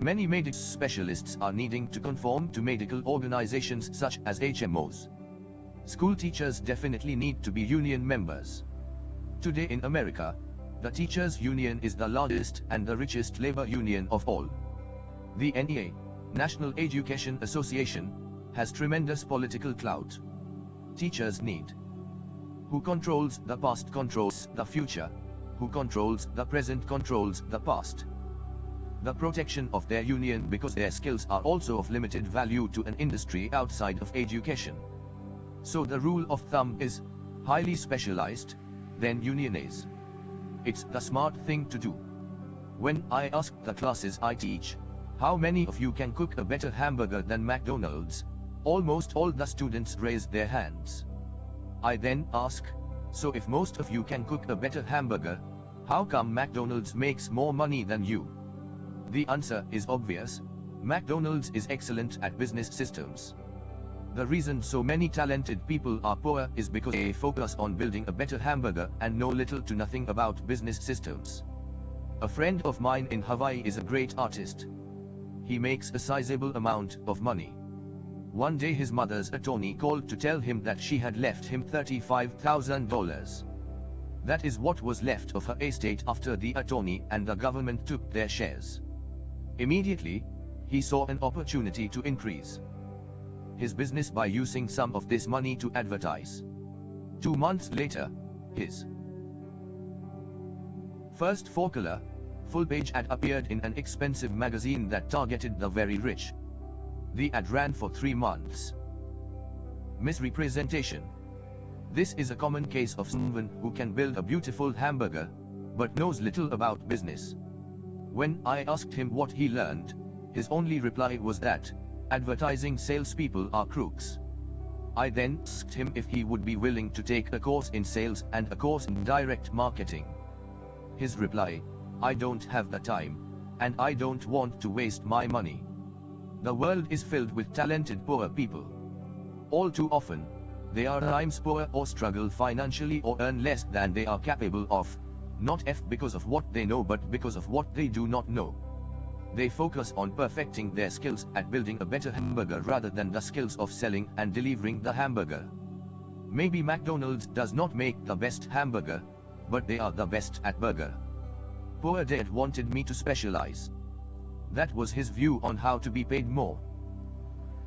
Speaker 1: many medical specialists are needing to conform to medical organizations such as HMOs. School teachers definitely need to be union members. Today in America, the teachers' union is the largest and the richest labor union of all. The NEA, National Education Association, has tremendous political clout. Teachers need. Who controls the past controls the future. Who controls the present controls the past. The protection of their union because their skills are also of limited value to an industry outside of education. So the rule of thumb is, highly specialized, then unionize. It's the smart thing to do. When I ask the classes I teach, how many of you can cook a better hamburger than McDonald's, almost all the students raise their hands. I then ask, so if most of you can cook a better hamburger, how come McDonald's makes more money than you? The answer is obvious. McDonald's is excellent at business systems. The reason so many talented people are poor is because they focus on building a better hamburger and know little to nothing about business systems. A friend of mine in Hawaii is a great artist. He makes a sizable amount of money. One day his mother's attorney called to tell him that she had left him $35,000. That is what was left of her estate after the attorney and the government took their shares. Immediately, he saw an opportunity to increase his business by using some of this money to advertise. 2 months later, his first four-color, full-page ad appeared in an expensive magazine that targeted the very rich. The ad ran for 3 months. Misrepresentation. This is a common case of someone who can build a beautiful hamburger, but knows little about business. When I asked him what he learned, his only reply was that advertising salespeople are crooks. I then asked him if he would be willing to take a course in sales and a course in direct marketing. His reply, I don't have the time, and I don't want to waste my money. The world is filled with talented poor people. All too often, they are times poor or struggle financially or earn less than they are capable of, not because of what they know but because of what they do not know. They focus on perfecting their skills at building a better hamburger rather than the skills of selling and delivering the hamburger. Maybe McDonald's does not make the best hamburger, but they are the best at burger. Poor dad wanted me to specialize. That was his view on how to be paid more.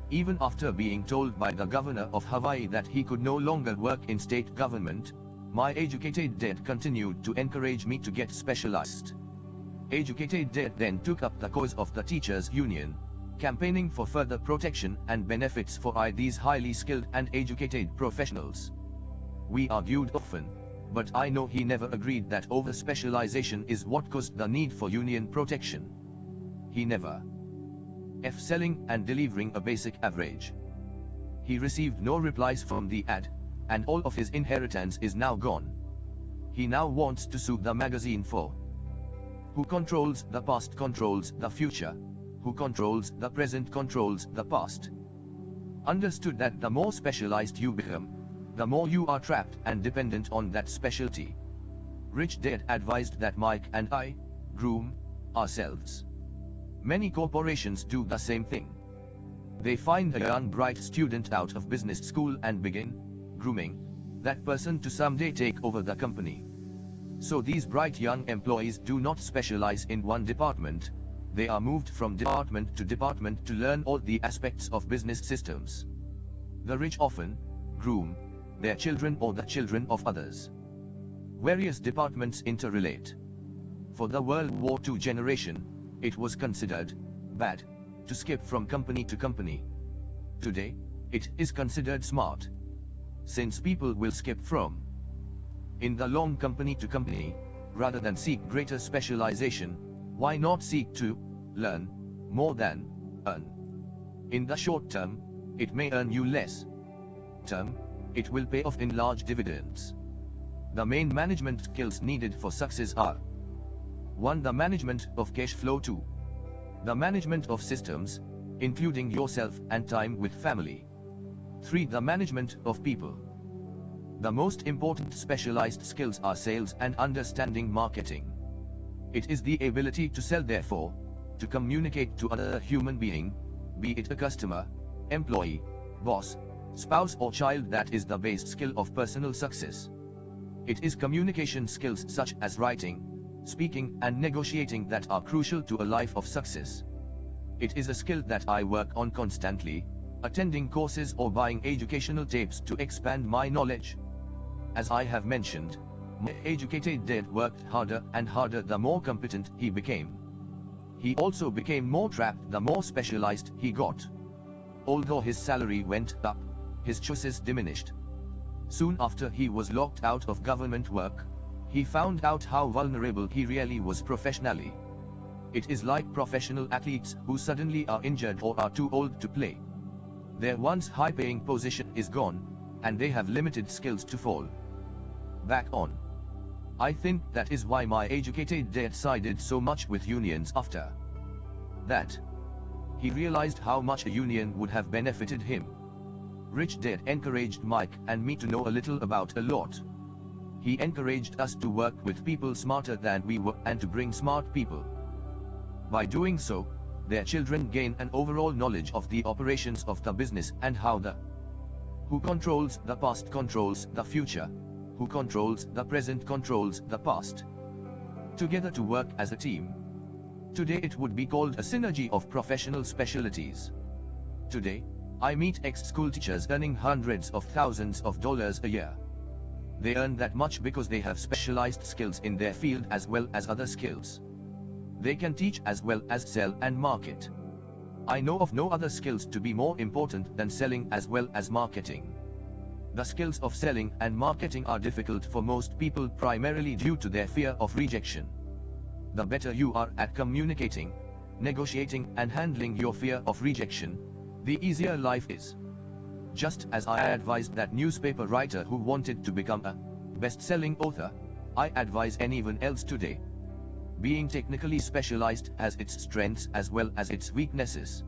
Speaker 1: Even after being told by the governor of Hawaii that he could no longer work in state government, my educated dad continued to encourage me to get specialized. Educated dad then took up the cause of the teachers' union, campaigning for further protection and benefits for these highly skilled and educated professionals. We argued often, but I know he never agreed that over-specialization is what caused the need for union protection. He never selling and delivering a basic average. He received no replies from the ad, and all of his inheritance is now gone. He now wants to sue the magazine for who controls the past controls the future, who controls the present controls the past. Understood that the more specialized you become, the more you are trapped and dependent on that specialty. Rich Dad advised that Mike and I groom ourselves. Many corporations do the same thing. They find a young bright student out of business school and begin grooming that person to someday take over the company. So these bright young employees do not specialize in one department, they are moved from department to learn all the aspects of business systems. The rich often groom their children or the children of others. Various departments interrelate. For the World War II generation, it was considered bad to skip from company to company. Today, it is considered smart. Since people will skip from in the long company to company, rather than seek greater specialization, why not seek to learn more than earn? In the short term, it may earn you less. Term, it will pay off in large dividends. The main management skills needed for success are 1. The management of cash flow. 2. The management of systems, including yourself and time with family. 3. The management of people. The most important specialized skills are sales and understanding marketing. It is the ability to sell, therefore, to communicate to another human being, be it a customer, employee, boss, spouse or child, that is the base skill of personal success. It is communication skills such as writing, speaking and negotiating that are crucial to a life of success. It is a skill that I work on constantly, attending courses or buying educational tapes to expand my knowledge. As I have mentioned, my educated dad worked harder and harder the more competent he became. He also became more trapped the more specialized he got. Although his salary went up, his choices diminished. Soon after he was locked out of government work, he found out how vulnerable he really was professionally. It is like professional athletes who suddenly are injured or are too old to play. Their once high-paying position is gone, and they have limited skills to fall back on. I think that is why my educated dad sided so much with unions after that. He realized how much a union would have benefited him. Rich Dad encouraged Mike and me to know a little about a lot. He encouraged us to work with people smarter than we were and to bring smart people. By doing so, their children gain an overall knowledge of the operations of the business and how the who controls the past controls the future, who controls the present controls the past. Together to work as a team. Today it would be called a synergy of professional specialties. Today, I meet ex-school teachers earning hundreds of thousands of dollars a year. They earn that much because they have specialized skills in their field as well as other skills. They can teach as well as sell and market. I know of no other skills to be more important than selling as well as marketing. The skills of selling and marketing are difficult for most people primarily due to their fear of rejection. The better you are at communicating, negotiating and handling your fear of rejection, the easier life is. Just as I advised that newspaper writer who wanted to become a best-selling author, I advise anyone else today. Being technically specialized has its strengths as well as its weaknesses.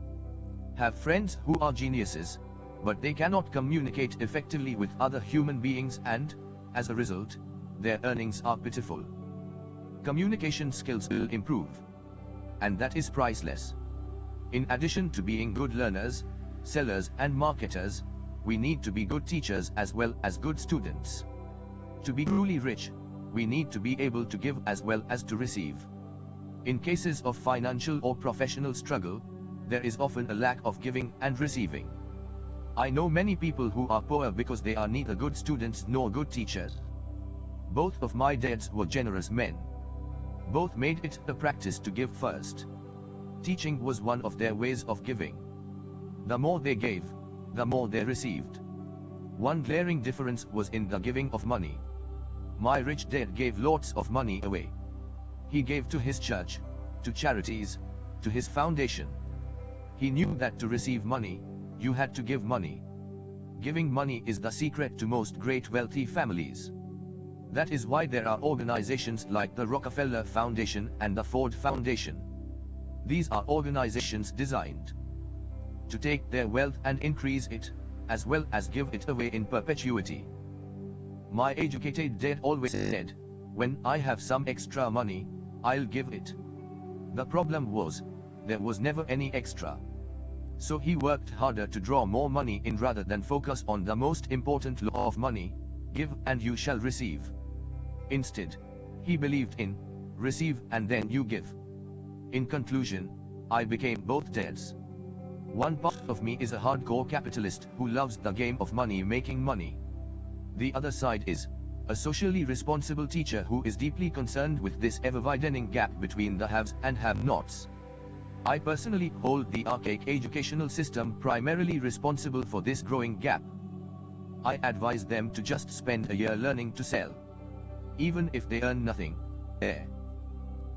Speaker 1: Have friends who are geniuses, but they cannot communicate effectively with other human beings and, as a result, their earnings are pitiful. Communication skills will improve. And that is priceless. In addition to being good learners, sellers and marketers, we need to be good teachers as well as good students. To be truly rich, we need to be able to give as well as to receive. In cases of financial or professional struggle, there is often a lack of giving and receiving. I know many people who are poor because they are neither good students nor good teachers. Both of my dads were generous men. Both made it a practice to give first. Teaching was one of their ways of giving. The more they gave, the more they received. One glaring difference was in the giving of money. My rich dad gave lots of money away. He gave to his church, to charities, to his foundation. He knew that to receive money, you had to give money. Giving money is the secret to most great wealthy families. That is why there are organizations like the Rockefeller Foundation and the Ford Foundation. These are organizations designed to take their wealth and increase it, as well as give it away in perpetuity. My educated dad always said, when I have some extra money, I'll give it. The problem was, there was never any extra. So he worked harder to draw more money in rather than focus on the most important law of money, give and you shall receive. Instead, he believed in, receive and then you give. In conclusion, I became both dads. One part of me is a hardcore capitalist who loves the game of money making money. The other side is a socially responsible teacher who is deeply concerned with this ever-widening gap between the haves and have-nots. I personally hold the archaic educational system primarily responsible for this growing gap. I advise them to just spend a year learning to sell. Even if they earn nothing.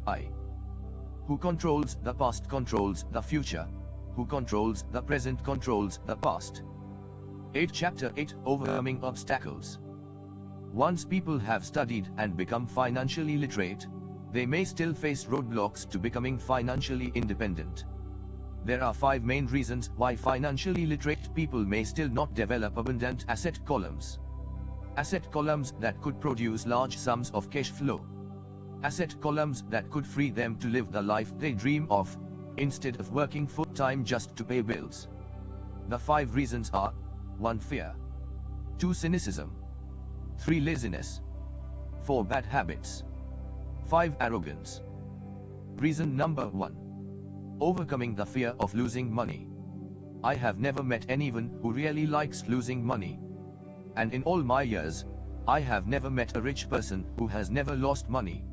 Speaker 1: I. Who controls the past controls the future. Who controls the present controls the past. Chapter 8 Overcoming Obstacles. Once people have studied and become financially literate, they may still face roadblocks to becoming financially independent. There are 5 main reasons why financially literate people may still not develop abundant asset columns. Asset columns that could produce large sums of cash flow. Asset columns that could free them to live the life they dream of, instead of working full-time just to pay bills. The 5 reasons are: 1. Fear. 2. Cynicism. 3. Laziness. 4. Bad habits. 5. Arrogance. Reason number 1. Overcoming the fear of losing money. I have never met anyone who really likes losing money. And in all my years, I have never met a rich person who has never lost money.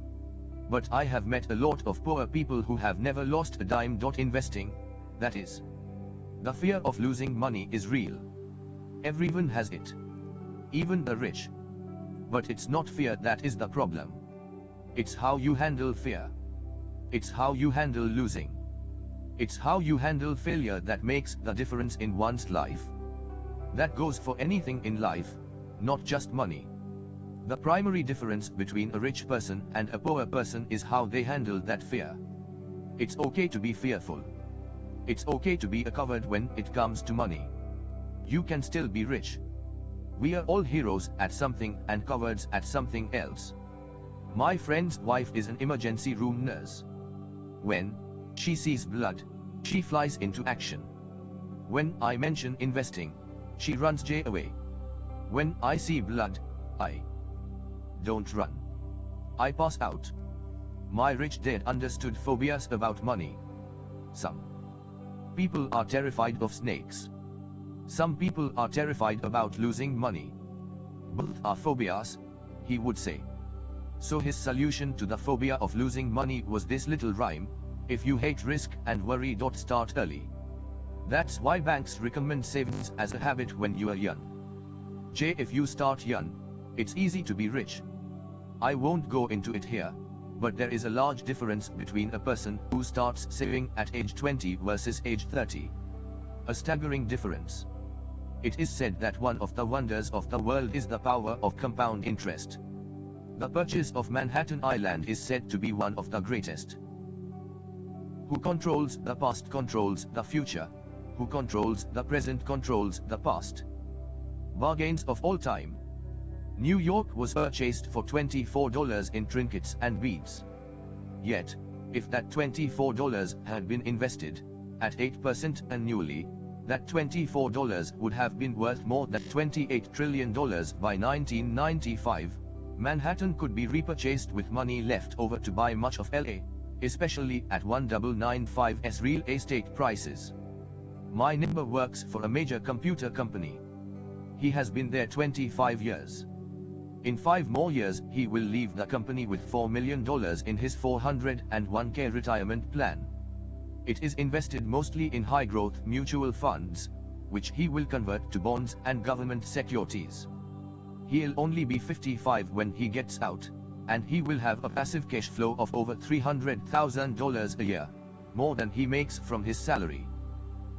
Speaker 1: But I have met a lot of poor people who have never lost a dime. Investing, that is. The fear of losing money is real. Everyone has it. Even the rich. But it's not fear that is the problem. It's how you handle fear. It's how you handle losing. It's how you handle failure that makes the difference in one's life. That goes for anything in life, not just money. The primary difference between a rich person and a poor person is how they handle that fear. It's okay to be fearful. It's okay to be a coward when it comes to money. You can still be rich. We are all heroes at something and cowards at something else. My friend's wife is an emergency room nurse. When she sees blood, she flies into action. When I mention investing, she runs away. When I see blood, I don't run. I pass out. My rich dad understood phobias about money. Some people are terrified of snakes. Some people are terrified about losing money. Both are phobias, he would say. So his solution to the phobia of losing money was this little rhyme: if you hate risk and worry, start early. That's why banks recommend savings as a habit when you are young. If you start young, it's easy to be rich. I won't go into it here, but there is a large difference between a person who starts saving at age 20 versus age 30. A staggering difference. It is said that one of the wonders of the world is the power of compound interest. The purchase of Manhattan Island is said to be one of the greatest. Who controls the past controls the future. Who controls the present controls the past. Bargains of all time. New York was purchased for $24 in trinkets and beads. Yet, if that $24 had been invested at 8% annually, that $24 would have been worth more than $28 trillion by 1995. Manhattan could be repurchased with money left over to buy much of LA, especially at 1995's real estate prices. My neighbor works for a major computer company. He has been there 25 years. In 5 more years, he will leave the company with $4 million in his 401k retirement plan. It is invested mostly in high-growth mutual funds, which he will convert to bonds and government securities. He'll only be 55 when he gets out, and he will have a passive cash flow of over $300,000 a year, more than he makes from his salary.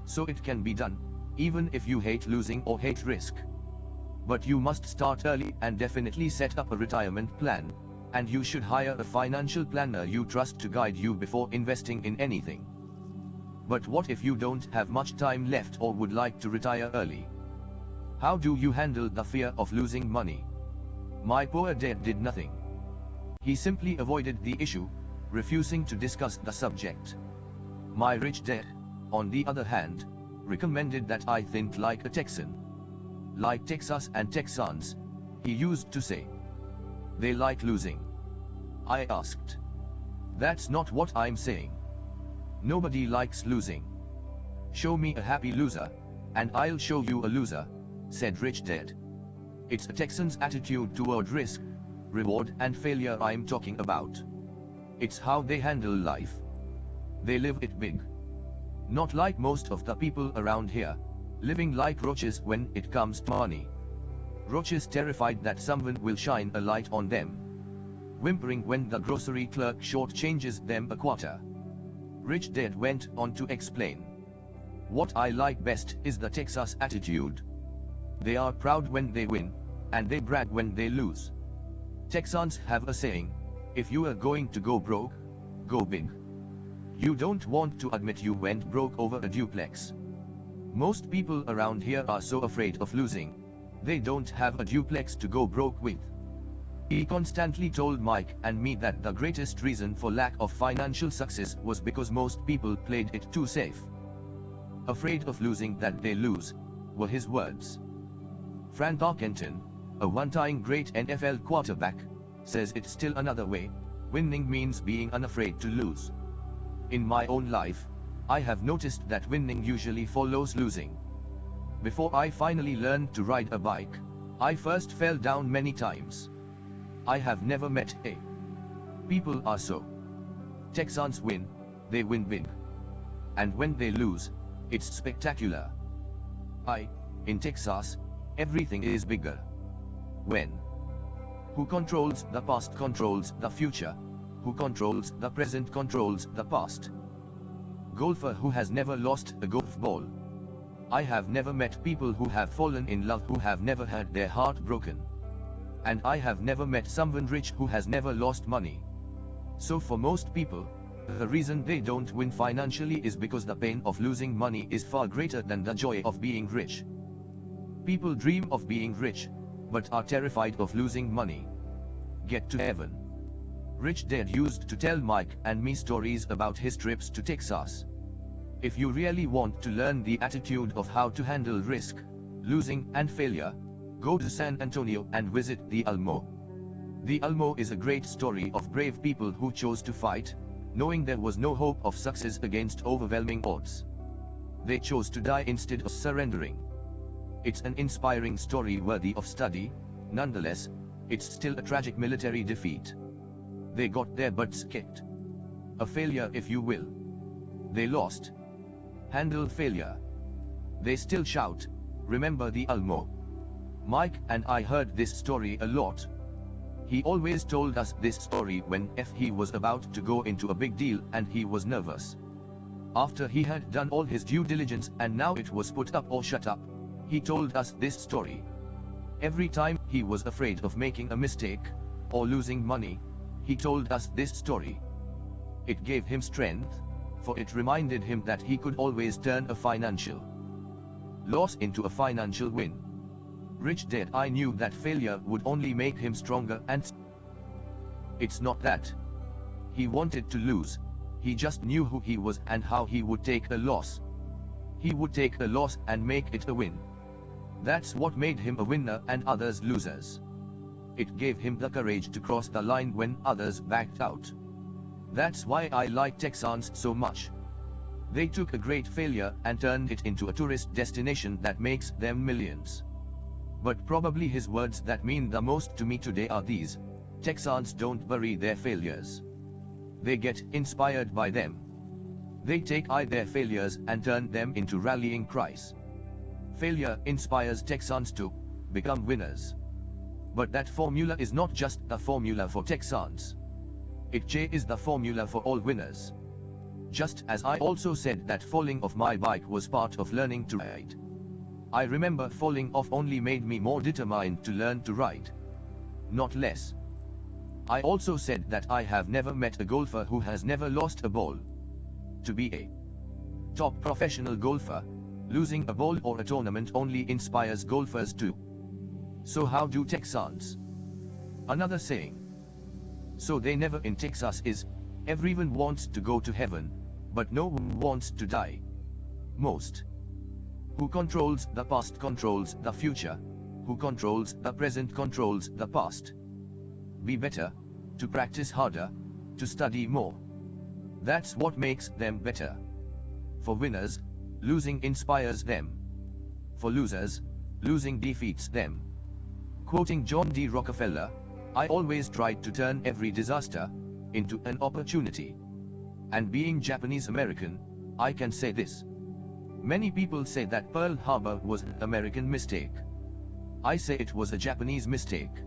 Speaker 1: So it can be done, even if you hate losing or hate risk. But you must start early and definitely set up a retirement plan, and you should hire a financial planner you trust to guide you before investing in anything. But what if you don't have much time left or would like to retire early? How do you handle the fear of losing money? My poor dad did nothing. He simply avoided the issue, refusing to discuss the subject. My rich dad, on the other hand, recommended that I think like a Texan. Like Texas and Texans, he used to say. They like losing. I asked. That's not what I'm saying. Nobody likes losing. Show me a happy loser, and I'll show you a loser, said Rich Dad. It's a Texan's attitude toward risk, reward and failure I'm talking about. It's how they handle life. They live it big. Not like most of the people around here, living like roaches when it comes to money. Roaches terrified that someone will shine a light on them. Whimpering when the grocery clerk shortchanges them a quarter. Rich Dad went on to explain. What I like best is the Texas attitude. They are proud when they win, and they brag when they lose. Texans have a saying, if you are going to go broke, go big. You don't want to admit you went broke over a duplex. Most people around here are so afraid of losing, they don't have a duplex to go broke with. He constantly told Mike and me that the greatest reason for lack of financial success was because most people played it too safe. Afraid of losing that they lose, were his words. Frank Tarkenton, a one-time great NFL quarterback, says it's still another way, winning means being unafraid to lose. In my own life, I have noticed that winning usually follows losing. Before I finally learned to ride a bike, I first fell down many times. I have never met a people are so. Texans win, they win big. And when they lose, it's spectacular. In Texas, everything is bigger. When? Who controls the past controls the future. Who controls the present controls the past. Golfer who has never lost a golf ball. I have never met people who have fallen in love who have never had their heart broken. And I have never met someone rich who has never lost money. So for most people, the reason they don't win financially is because the pain of losing money is far greater than the joy of being rich. People dream of being rich, but are terrified of losing money. Get to heaven. Rich Dad used to tell Mike and me stories about his trips to Texas. If you really want to learn the attitude of how to handle risk, losing and failure, go to San Antonio and visit the Alamo. The Alamo is a great story of brave people who chose to fight, knowing there was no hope of success against overwhelming odds. They chose to die instead of surrendering. It's an inspiring story worthy of study. Nonetheless, it's still a tragic military defeat. They got their butts kicked. A failure, if you will. They lost. Handle failure. They still shout, remember the Alamo. Mike and I heard this story a lot. He always told us this story when he was about to go into a big deal and he was nervous. After he had done all his due diligence and now it was put up or shut up, he told us this story. Every time he was afraid of making a mistake or losing money, he told us this story. It gave him strength, for it reminded him that he could always turn a financial loss into a financial win. Rich Dad I knew that failure would only make him stronger, and it's not that he wanted to lose, he just knew who he was and how he would take a loss. He would take a loss and make it a win. That's what made him a winner and others losers. It gave him the courage to cross the line when others backed out. That's why I like Texans so much. They took a great failure and turned it into a tourist destination that makes them millions. But probably his words that mean the most to me today are these: Texans don't bury their failures. They get inspired by them. They take their failures and turn them into rallying cries. Failure inspires Texans to become winners. But that formula is not just the formula for Texans. It is the formula for all winners. Just as I also said that falling off my bike was part of learning to ride. I remember falling off only made me more determined to learn to ride. Not less. I also said that I have never met a golfer who has never lost a ball. To be a top professional golfer, losing a ball or a tournament only inspires golfers too. So how do Texans? Another saying. So they never in Texas is, everyone wants to go to heaven, but no one wants to die. Most. Who controls the past controls the future. Who controls the present controls the past. Be better, to practice harder, to study more. That's what makes them better. For winners, losing inspires them. For losers, losing defeats them. Quoting John D. Rockefeller, I always tried to turn every disaster into an opportunity. And being Japanese American, I can say this. Many people say that Pearl Harbor was an American mistake. I say it was a Japanese mistake.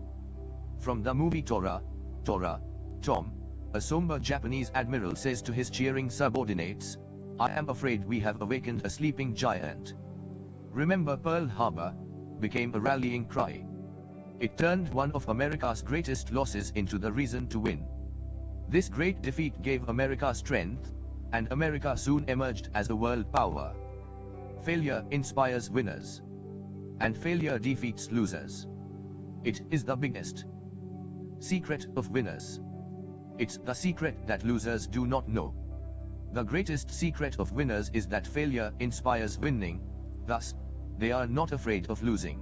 Speaker 1: From the movie Tora, Tom, a somber Japanese admiral says to his cheering subordinates, "I am afraid we have awakened a sleeping giant." Remember, Pearl Harbor became a rallying cry. It turned one of America's greatest losses into the reason to win. This great defeat gave America strength, and America soon emerged as a world power. Failure inspires winners, and failure defeats losers. It is the biggest secret of winners. It's the secret that losers do not know. The greatest secret of winners is that failure inspires winning, thus, they are not afraid of losing.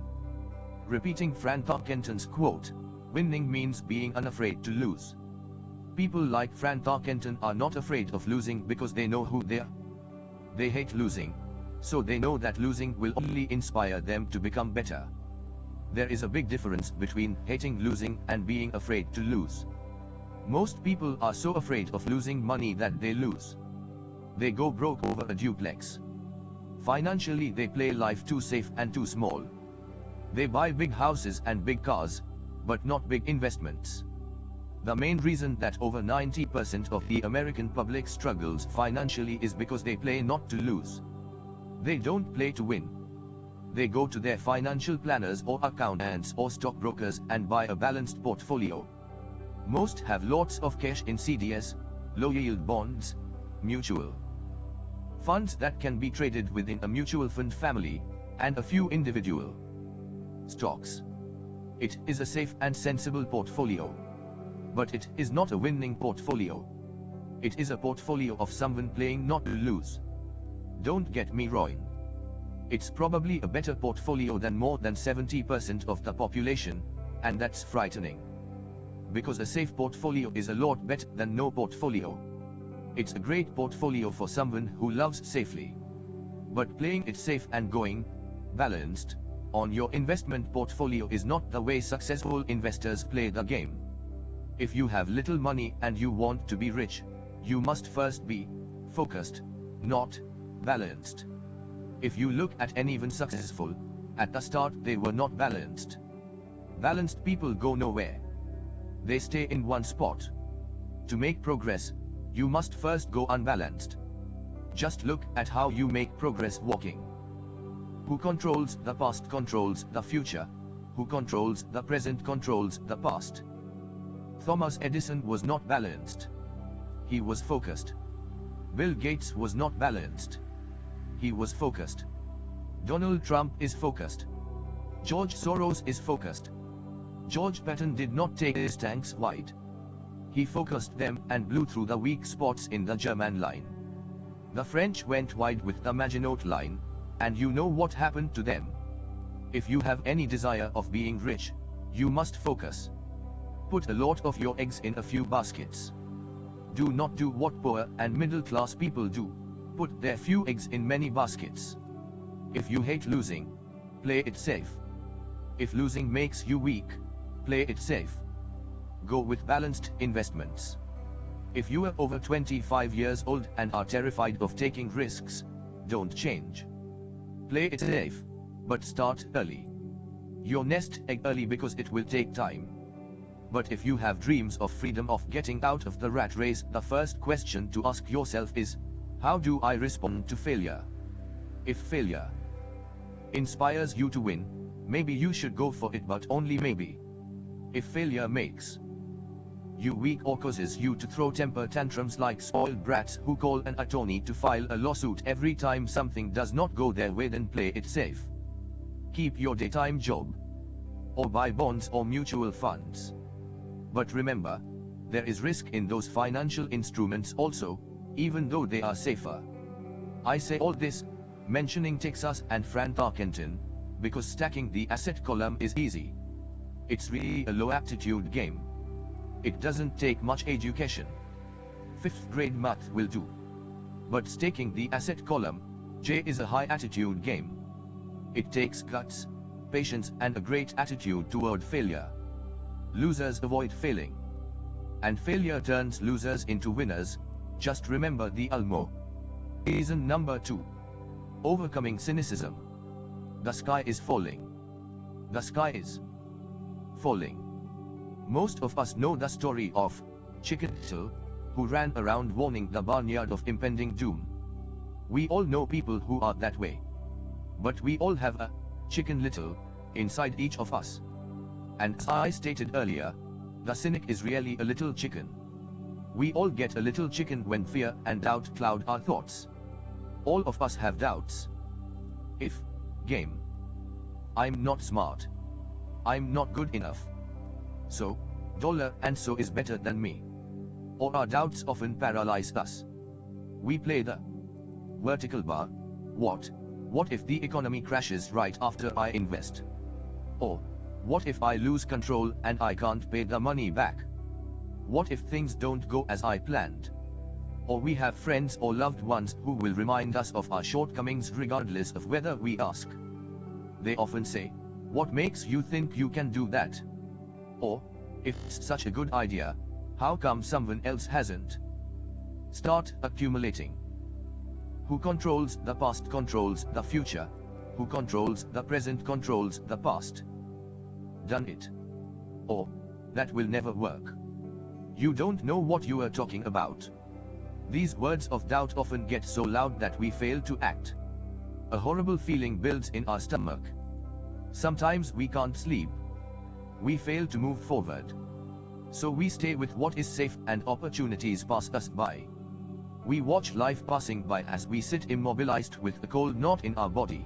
Speaker 1: Repeating Frank Tarkenton's quote, "Winning means being unafraid to lose." People like Frank Tarkenton are not afraid of losing because they know who they are. They hate losing, so they know that losing will only inspire them to become better. There is a big difference between hating losing and being afraid to lose. Most people are so afraid of losing money that they lose. They go broke over a duplex. Financially, they play life too safe and too small. They buy big houses and big cars, but not big investments. The main reason that over 90% of the American public struggles financially is because they play not to lose. They don't play to win. They go to their financial planners or accountants or stockbrokers and buy a balanced portfolio. Most have lots of cash in CDS, low-yield bonds, mutual funds that can be traded within a mutual fund family, and a few individual stocks. It is a safe and sensible portfolio. But it is not a winning portfolio. It is a portfolio of someone playing not to lose. Don't get me wrong. It's probably a better portfolio than more than 70% of the population, and that's frightening. Because a safe portfolio is a lot better than no portfolio. It's a great portfolio for someone who loves safely. But playing it safe and going balanced on your investment portfolio is not the way successful investors play the game. If you have little money and you want to be rich, you must first be focused, not balanced. If you look at anyone successful, at the start they were not balanced. Balanced people go nowhere. They stay in one spot. To make progress, you must first go unbalanced. Just look at how you make progress walking. Who controls the past controls the future. Who controls the present controls the past. Thomas Edison was not balanced. He was focused. Bill Gates was not balanced. He was focused. Donald Trump is focused. George Soros is focused. George Patton did not take his tanks wide. He focused them and blew through the weak spots in the German line. The French went wide with the Maginot Line, and you know what happened to them. If you have any desire of being rich, you must focus. Put a lot of your eggs in a few baskets. Do not do what poor and middle class people do. Put their few eggs in many baskets. If you hate losing, play it safe. If losing makes you weak, play it safe. Go with balanced investments. If you are over 25 years old and are terrified of taking risks, don't change. Play it safe, but start early. Your nest egg early because it will take time. But if you have dreams of freedom, of getting out of the rat race, the first question to ask yourself is, how do I respond to failure? If failure inspires you to win, maybe you should go for it, but only maybe. If failure makes you weak or causes you to throw temper tantrums like spoiled brats who call an attorney to file a lawsuit every time something does not go their way, then play it safe. Keep your daytime job. Or buy bonds or mutual funds. But remember, there is risk in those financial instruments also, even though they are safer. I say all this, mentioning Texas and Frank Tarkenton, because stacking the asset column is easy. It's really a low aptitude game. It doesn't take much education. 5th grade math will do. But staking the asset column, J, is a high attitude game. It takes guts, patience and a great attitude toward failure. Losers avoid failing. And failure turns losers into winners. Just remember the Almo Reason number 2. Overcoming cynicism. The sky is falling. The sky is falling. Most of us know the story of Chicken Little, who ran around warning the barnyard of impending doom. We all know people who are that way. But we all have a Chicken Little inside each of us. And as I stated earlier, the cynic is really a little chicken. We all get a little chicken when fear and doubt cloud our thoughts. All of us have doubts. If, game, I'm not smart. I'm not good enough. So, and so is better than me. Or our doubts often paralyze us. We play the vertical bar. What if the economy crashes right after I invest? Or, what if I lose control and I can't pay the money back? What if things don't go as I planned? Or we have friends or loved ones who will remind us of our shortcomings regardless of whether we ask. They often say, "What makes you think you can do that?" Or, "If it's such a good idea, how come someone else hasn't?" Start accumulating. Who controls the past controls the future. Who controls the present controls the past. Done it. Or, that will never work. You don't know what you are talking about. These words of doubt often get so loud that we fail to act. A horrible feeling builds in our stomach. Sometimes we can't sleep. We fail to move forward. So we stay with what is safe and opportunities pass us by. We watch life passing by as we sit immobilized with a cold knot in our body.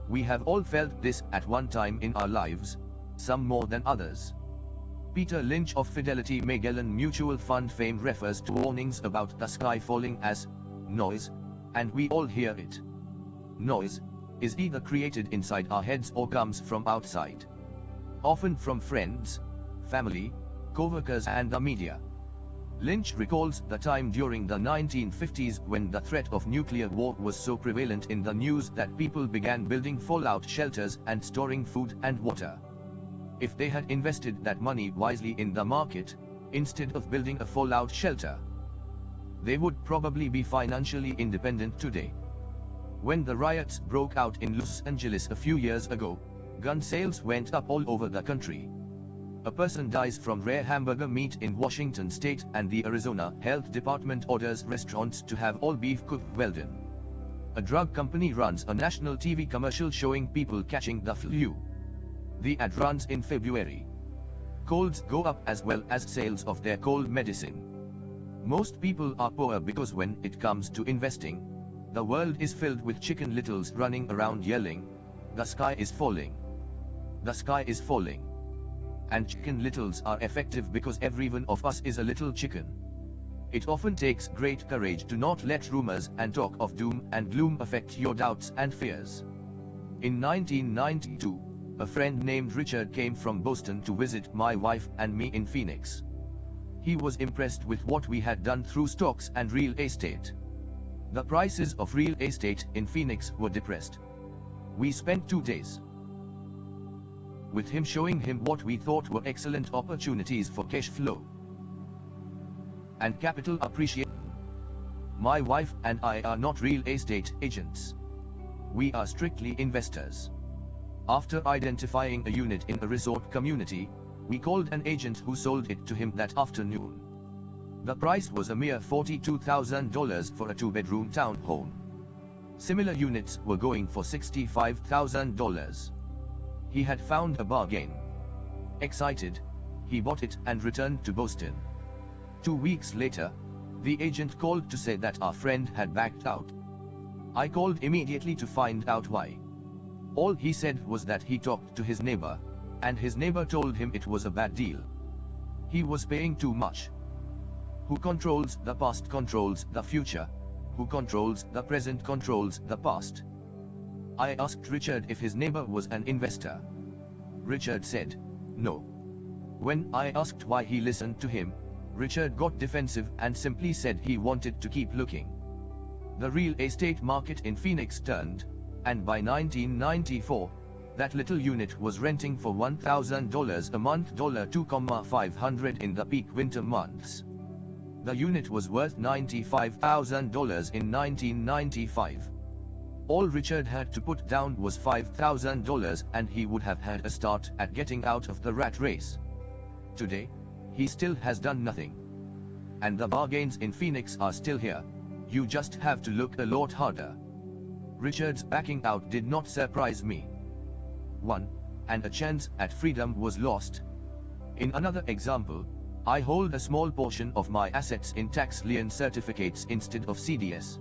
Speaker 1: We have all felt this at one time in our lives, some more than others. Peter Lynch of Fidelity Magellan Mutual Fund fame refers to warnings about the sky falling as noise, and we all hear it. Noise is either created inside our heads or comes from outside. Often from friends, family, co-workers and the media. Lynch recalls the time during the 1950s when the threat of nuclear war was so prevalent in the news that people began building fallout shelters and storing food and water. If they had invested that money wisely in the market, instead of building a fallout shelter, they would probably be financially independent today. When the riots broke out in Los Angeles a few years ago, gun sales went up all over the country. A person dies from rare hamburger meat in Washington state and the Arizona Health Department orders restaurants to have all beef cooked well done. A drug company runs a national TV commercial showing people catching the flu. The ad runs in February. Colds go up as well as sales of their cold medicine. Most people are poor because when it comes to investing, the world is filled with chicken littles running around yelling, "The sky is falling. The sky is falling." And chicken littles are effective because every one of us is a little chicken. It often takes great courage to not let rumors and talk of doom and gloom affect your doubts and fears. In 1992, a friend named Richard came from Boston to visit my wife and me in Phoenix. He was impressed with what we had done through stocks and real estate. The prices of real estate in Phoenix were depressed. We spent 2 days with him showing him what we thought were excellent opportunities for cash flow and capital appreciation. My wife and I are not real estate agents. We are strictly investors. After identifying a unit in a resort community, we called an agent who sold it to him that afternoon. The price was a mere $42,000 for a 2-bedroom townhome. Similar units were going for $65,000. He had found a bargain. Excited, he bought it and returned to Boston. 2 weeks later, the agent called to say that our friend had backed out. I called immediately to find out why. All he said was that he talked to his neighbor, and his neighbor told him it was a bad deal. He was paying too much. Who controls the past controls the future. Who controls the present controls the past. I asked Richard if his neighbor was an investor. Richard said, no. When I asked why he listened to him, Richard got defensive and simply said he wanted to keep looking. The real estate market in Phoenix turned, and by 1994, that little unit was renting for $1,000 a month, $2,500 in the peak winter months. The unit was worth $95,000 in 1995. All Richard had to put down was $5,000 and he would have had a start at getting out of the rat race. Today, he still has done nothing. And the bargains in Phoenix are still here. You just have to look a lot harder. Richard's backing out did not surprise me. 1. And a chance at freedom was lost. In another example, I hold a small portion of my assets in tax lien certificates instead of CDS.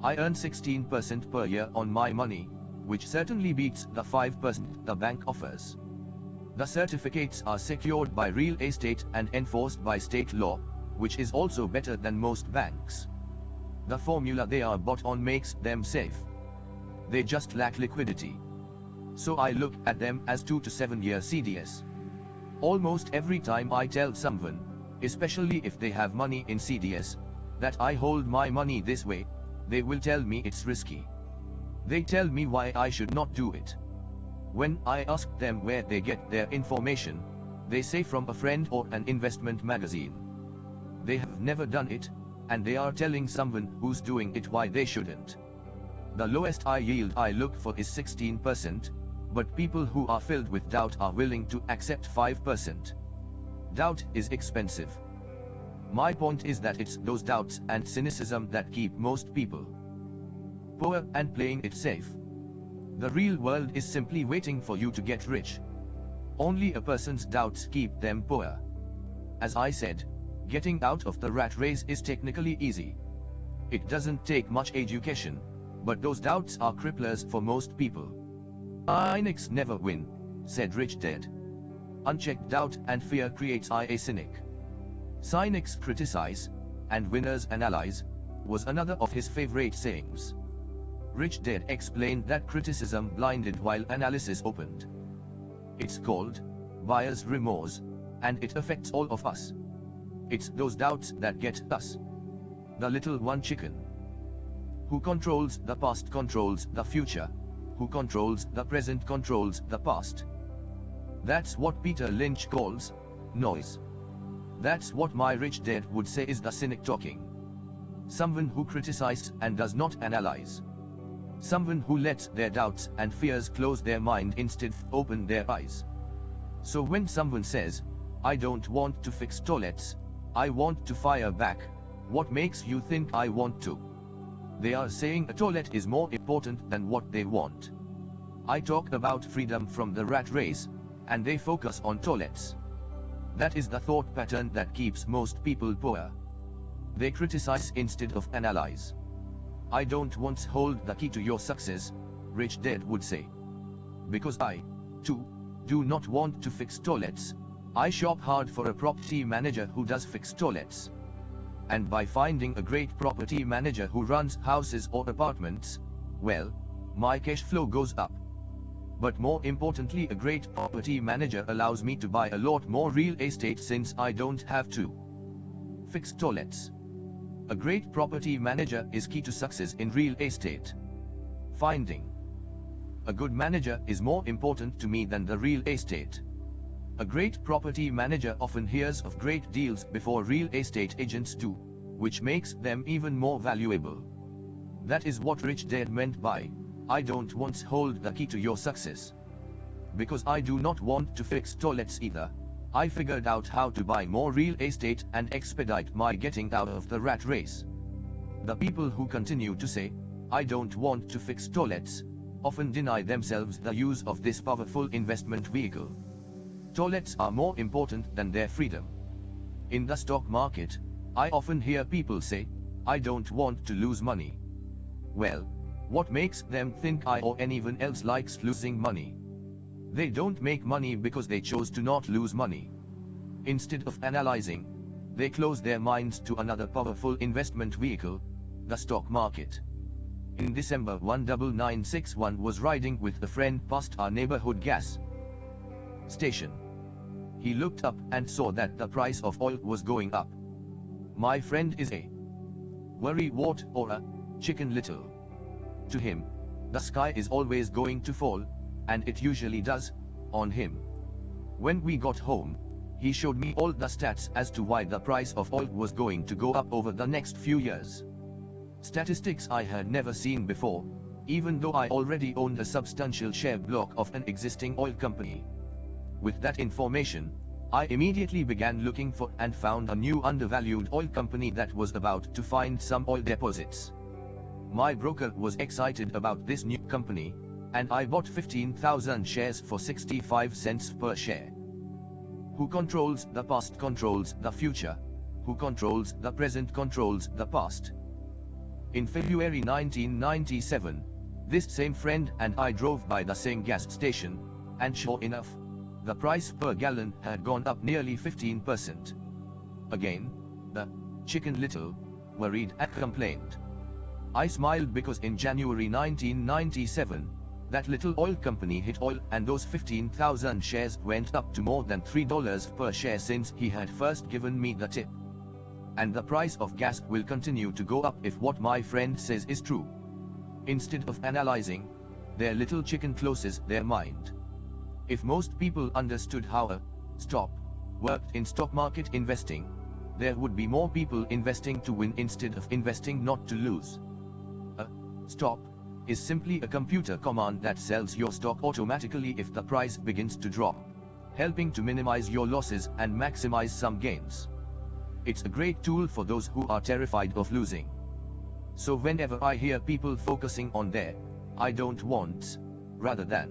Speaker 1: I earn 16% per year on my money, which certainly beats the 5% the bank offers. The certificates are secured by real estate and enforced by state law, which is also better than most banks. The formula they are bought on makes them safe. They just lack liquidity. So I look at them as 2 to 7 year CDS. Almost every time I tell someone, especially if they have money in CDS, that I hold my money this way, they will tell me it's risky. They tell me why I should not do it. When I ask them where they get their information, they say from a friend or an investment magazine. They have never done it, and they are telling someone who's doing it why they shouldn't. The lowest I yield I look for is 16%, but people who are filled with doubt are willing to accept 5%. Doubt is expensive. My point is that it's those doubts and cynicism that keep most people poor and playing it safe. The real world is simply waiting for you to get rich. Only a person's doubts keep them poor. As I said, getting out of the rat race is technically easy. It doesn't take much education, but those doubts are cripplers for most people. Cynics never win, said Rich Dad. Unchecked doubt and fear creates a cynic. Cynics criticize, and winners analyze, was another of his favorite sayings. Rich Dad explained that criticism blinded while analysis opened. It's called buyer's remorse, and it affects all of us. It's those doubts that get us. The little one chicken. Who controls the past controls the future. Who controls the present controls the past. That's what Peter Lynch calls noise. That's what my rich dad would say is the cynic talking. Someone who criticizes and does not analyze. Someone who lets their doubts and fears close their mind instead of open their eyes. So when someone says, I don't want to fix toilets, I want to fire back, what makes you think I want to? They are saying a toilet is more important than what they want. I talk about freedom from the rat race, and they focus on toilets. That is the thought pattern that keeps most people poor. They criticize instead of analyze. I don't once hold the key to your success, Rich Dad would say. Because I, too, do not want to fix toilets, I shop hard for a property manager who does fix toilets. And by finding a great property manager who runs houses or apartments, well, my cash flow goes up. But more importantly, a great property manager allows me to buy a lot more real estate since I don't have to fix toilets. A great property manager is key to success in real estate. Finding a good manager is more important to me than the real estate. A great property manager often hears of great deals before real estate agents do, which makes them even more valuable. That is what Rich Dad meant by, I don't once hold the key to your success. Because I do not want to fix toilets either, I figured out how to buy more real estate and expedite my getting out of the rat race. The people who continue to say, I don't want to fix toilets, often deny themselves the use of this powerful investment vehicle. Toilets are more important than their freedom. In the stock market, I often hear people say, I don't want to lose money. Well, what makes them think I or anyone else likes losing money? They don't make money because they chose to not lose money. Instead of analyzing, they close their minds to another powerful investment vehicle, the stock market. In December 19961 was riding with a friend past our neighborhood gas station. He looked up and saw that the price of oil was going up. My friend is a worry what or a chicken little. To him, the sky is always going to fall, and it usually does, on him. When we got home, He showed me all the stats as to why the price of oil was going to go up over the next few years. Statistics I had never seen before, even though I already owned a substantial share block of an existing oil company. With that information, I immediately began looking for and found a new undervalued oil company that was about to find some oil deposits. My broker was excited about this new company, and I bought 15,000 shares for 65 cents per share. Who controls the past controls the future. Who controls the present controls the past. In February 1997, this same friend and I drove by the same gas station, and sure enough, the price per gallon had gone up nearly 15%. Again, the Chicken Little worried and complained. I smiled because in January 1997, that little oil company hit oil and those 15,000 shares went up to more than $3 per share since he had first given me the tip. And the price of gas will continue to go up if what my friend says is true. Instead of analyzing, their little chicken closes their mind. If most people understood how a stock worked in stock market investing, there would be more people investing to win instead of investing not to lose. A stock is simply a computer command that sells your stock automatically if the price begins to drop, helping to minimize your losses and maximize some gains. It's a great tool for those who are terrified of losing. So whenever I hear people focusing on their I don't want, rather than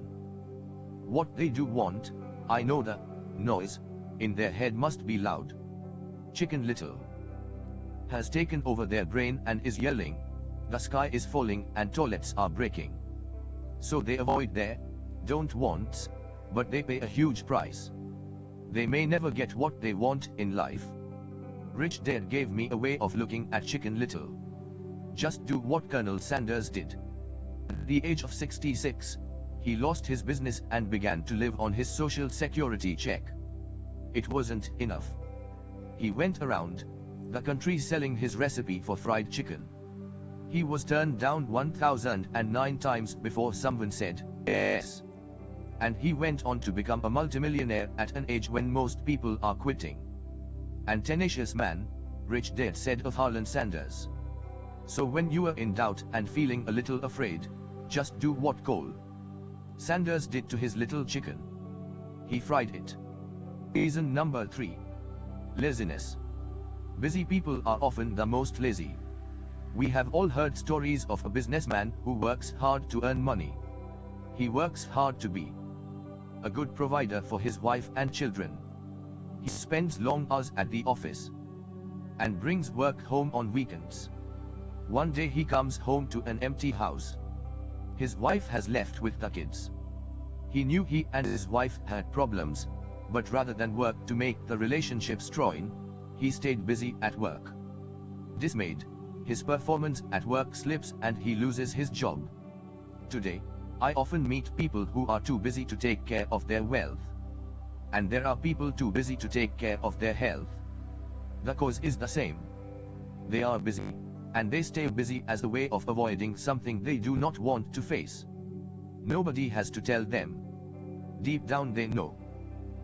Speaker 1: what they do want, I know the noise in their head must be loud. Chicken Little has taken over their brain and is yelling, the sky is falling and toilets are breaking. So they avoid their don't wants, but they pay a huge price. They may never get what they want in life. Rich Dad gave me a way of looking at Chicken Little. Just do what Colonel Sanders did. At the age of 66, he lost his business and began to live on his social security check. It wasn't enough. He went around the country selling his recipe for fried chicken. He was turned down 1,009 times before someone said yes. And he went on to become a multimillionaire at an age when most people are quitting. And tenacious man, Rich Dad said of Harlan Sanders. So when you are in doubt and feeling a little afraid, just do what Cole Sanders did to his little chicken. He fried it. Reason number 3. Laziness. Busy people are often the most lazy. We have all heard stories of a businessman who works hard to earn money. He works hard to be a good provider for his wife and children. He spends long hours at the office and brings work home on weekends. One day he comes home to an empty house. His wife has left with the kids. He knew he and his wife had problems, but rather than work to make the relationship strong, he stayed busy at work. Dismayed, his performance at work slips and he loses his job. Today, I often meet people who are too busy to take care of their wealth. And there are people too busy to take care of their health. The cause is the same. They are busy, and they stay busy as a way of avoiding something they do not want to face. Nobody has to tell them. Deep down they know.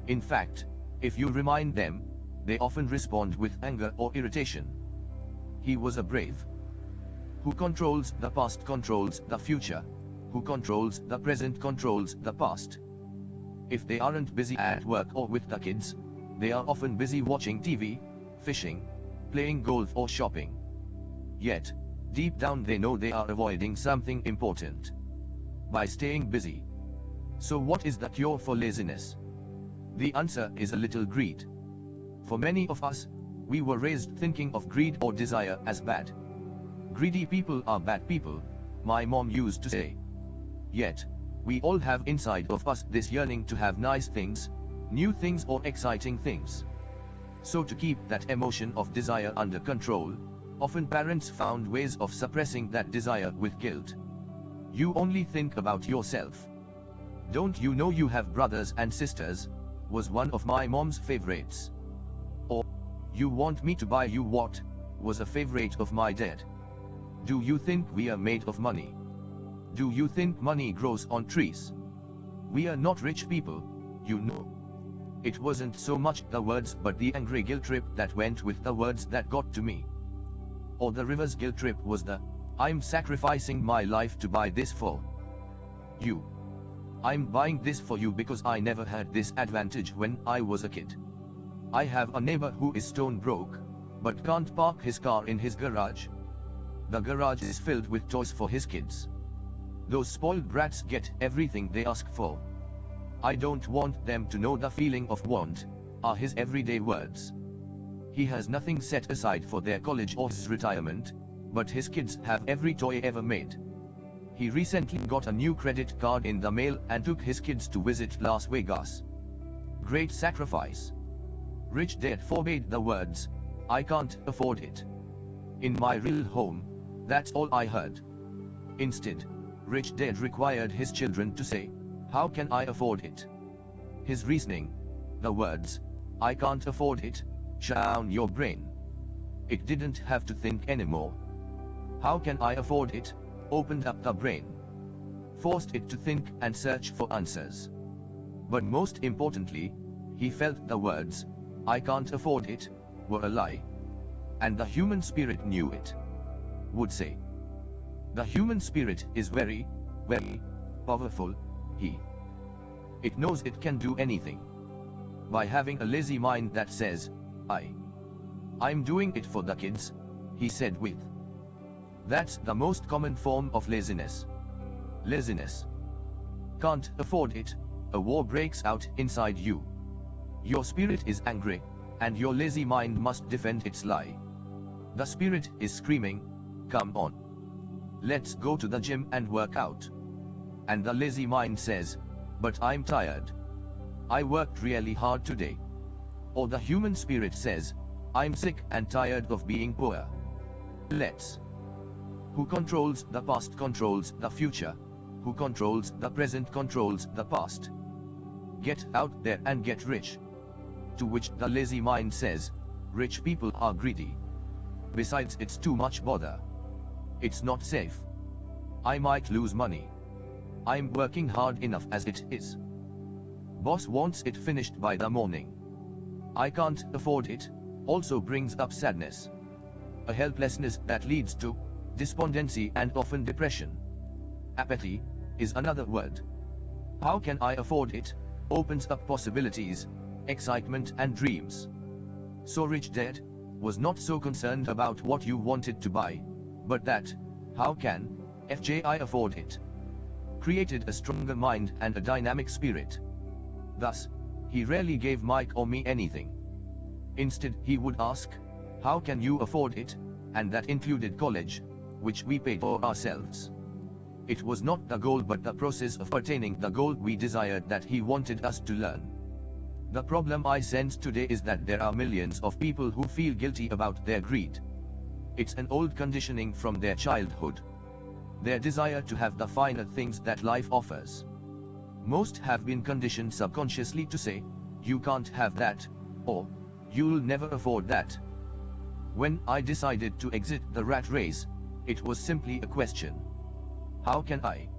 Speaker 1: In fact, if you remind them, they often respond with anger or irritation. He was a brave. Who controls the past controls the future. Who controls the present controls the past. If they aren't busy at work or with the kids, they are often busy watching TV, fishing, playing golf or shopping. Yet, deep down they know they are avoiding something important by staying busy. So what is the cure for laziness? The answer is a little greed. For many of us, we were raised thinking of greed or desire as bad. Greedy people are bad people, my mom used to say. Yet, we all have inside of us this yearning to have nice things, new things or exciting things. So to keep that emotion of desire under control, often parents found ways of suppressing that desire with guilt. You only think about yourself. Don't you know you have brothers and sisters? Was one of my mom's favorites. Or, you want me to buy you what? Was a favorite of my dad. Do you think we are made of money? Do you think money grows on trees? We are not rich people, you know. It wasn't so much the words but the angry guilt trip that went with the words that got to me. Or the reverse guilt trip was the, I'm sacrificing my life to buy this for you. I'm buying this for you because I never had this advantage when I was a kid. I have a neighbor who is stone broke, but can't park his car in his garage. The garage is filled with toys for his kids. Those spoiled brats get everything they ask for. I don't want them to know the feeling of want, are his everyday words. He has nothing set aside for their college or his retirement, but his kids have every toy ever made. He recently got a new credit card in the mail and took his kids to visit Las Vegas. Great sacrifice. Rich Dad forbade the words, I can't afford it. In my real home, that's all I heard. Instead, Rich Dad required his children to say, how can I afford it? His reasoning, the words, I can't afford it, shut down your brain. It didn't have to think anymore. How can I afford it? Opened up the brain. Forced it to think and search for answers. But most importantly, he felt the words, I can't afford it, were a lie. And the human spirit knew it. Would say. The human spirit is very, very powerful. It knows it can do anything. By having a lazy mind that says, I'm doing it for the kids, he said with. That's the most common form of laziness. Laziness. Can't afford it, a war breaks out inside you. Your spirit is angry, and your lazy mind must defend its lie. The spirit is screaming, come on. Let's go to the gym and work out. And the lazy mind says, but I'm tired. I worked really hard today. Or the human spirit says, I'm sick and tired of being poor. Let's. Who controls the past controls the future. Who controls the present controls the past. Get out there and get rich. To which the lazy mind says, rich people are greedy. Besides, it's too much bother. It's not safe. I might lose money. I'm working hard enough as it is. Boss wants it finished by the morning. I can't afford it, also brings up sadness. A helplessness that leads to despondency and often depression. Apathy is another word. How can I afford it? Opens up possibilities, excitement and dreams. So Rich Dad was not so concerned about what you wanted to buy, but that, how can I afford it? Created a stronger mind and a dynamic spirit. Thus, he rarely gave Mike or me anything. Instead, he would ask, how can you afford it? And that included college, which we paid for ourselves. It was not the goal but the process of attaining the goal we desired that he wanted us to learn. The problem I sense today is that there are millions of people who feel guilty about their greed. It's an old conditioning from their childhood. Their desire to have the finer things that life offers. Most have been conditioned subconsciously to say, you can't have that, or, you'll never afford that. When I decided to exit the rat race, it was simply a question. How can I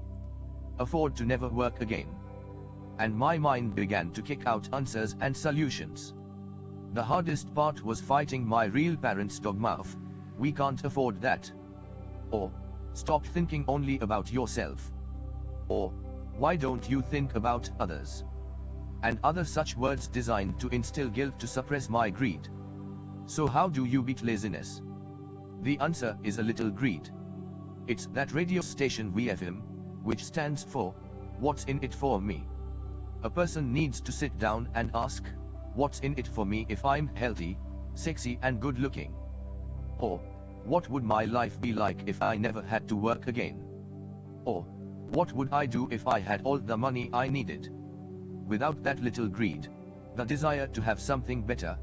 Speaker 1: afford to never work again? And my mind began to kick out answers and solutions. The hardest part was fighting my real parents' dogma of, we can't afford that. Or, stop thinking only about yourself. Or, why don't you think about others? And other such words designed to instill guilt to suppress my greed. So how do you beat laziness? The answer is a little greed. It's that radio station WFM, which stands for, what's in it for me? A person needs to sit down and ask, what's in it for me if I'm healthy, sexy and good looking? Or, what would my life be like if I never had to work again? Or, what would I do if I had all the money I needed? Without that little greed, the desire to have something better,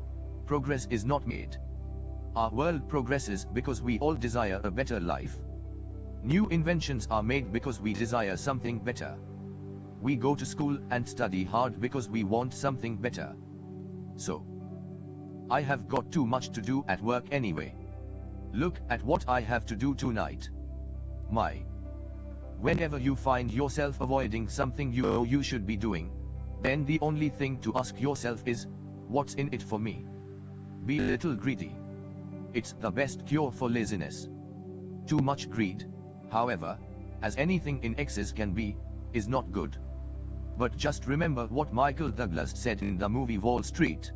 Speaker 1: progress is not made. Our world progresses because we all desire a better life. New inventions are made because we desire something better. We go to school and study hard because we want something better. So, I have got too much to do at work anyway. Look at what I have to do tonight. Whenever you find yourself avoiding something you know you should be doing, then the only thing to ask yourself is, what's in it for me? Be a little greedy. It's the best cure for laziness. Too much greed, however, as anything in excess can be, is not good. But just remember what Michael Douglas said in the movie Wall Street.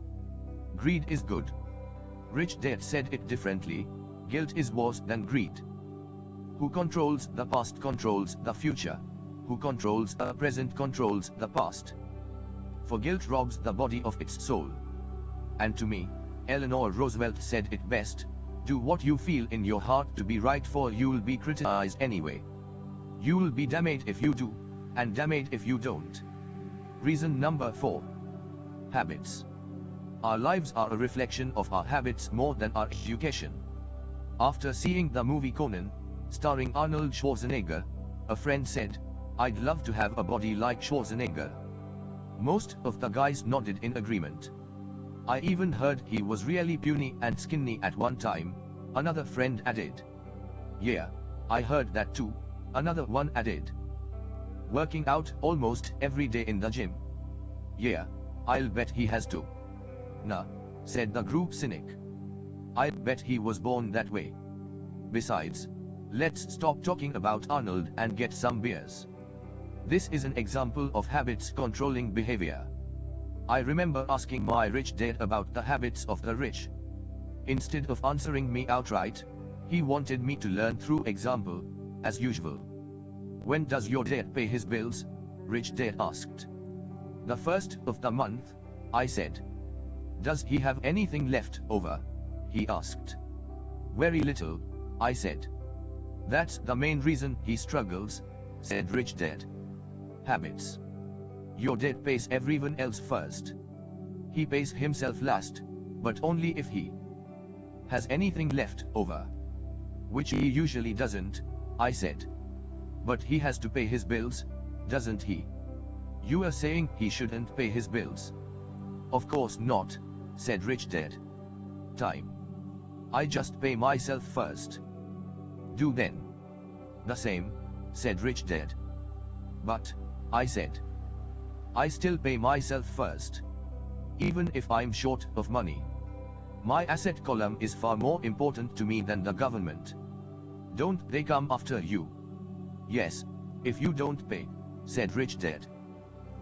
Speaker 1: Greed is good. Rich Dad said it differently, guilt is worse than greed. Who controls the past controls the future. Who controls the present controls the past. For guilt robs the body of its soul. And to me, Eleanor Roosevelt said it best, do what you feel in your heart to be right, for you'll be criticized anyway. You'll be damned if you do, and damned if you don't. Reason number 4. Habits. Our lives are a reflection of our habits more than our education. After seeing the movie Conan, starring Arnold Schwarzenegger, a friend said, I'd love to have a body like Schwarzenegger. Most of the guys nodded in agreement. I even heard he was really puny and skinny at one time, another friend added. Yeah, I heard that too, another one added. Working out almost every day in the gym. Yeah, I'll bet he has to. Nah, said the group cynic. I bet he was born that way. Besides, let's stop talking about Arnold and get some beers. This is an example of habits controlling behavior. I remember asking my rich dad about the habits of the rich. Instead of answering me outright, he wanted me to learn through example, as usual. When does your dad pay his bills? Rich dad asked. The first of the month, I said. Does he have anything left over? He asked. Very little, I said. That's the main reason he struggles, said rich dad. Habits. Your dad pays everyone else first. He pays himself last, but only if he has anything left over. Which he usually doesn't, I said. But he has to pay his bills, doesn't he? You are saying he shouldn't pay his bills. Of course not, said rich dad. Time. I just pay myself first. Do then. The same, said rich dad. But, I said. I still pay myself first. Even if I'm short of money. My asset column is far more important to me than the government. Don't they come after you? Yes, if you don't pay, said rich dad.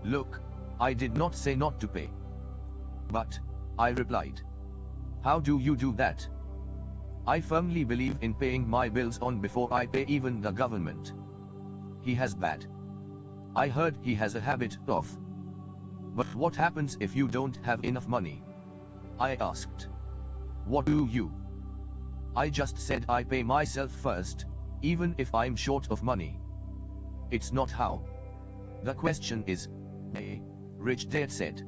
Speaker 1: Look, I did not say not to pay. But, I replied. How do you do that? I firmly believe in paying my bills on before I pay even the government. He has bad. I heard he has a habit of. But what happens if you don't have enough money? I asked. What do you? I just said I pay myself first, even if I'm short of money. It's not how. The question is, hey, rich dad said.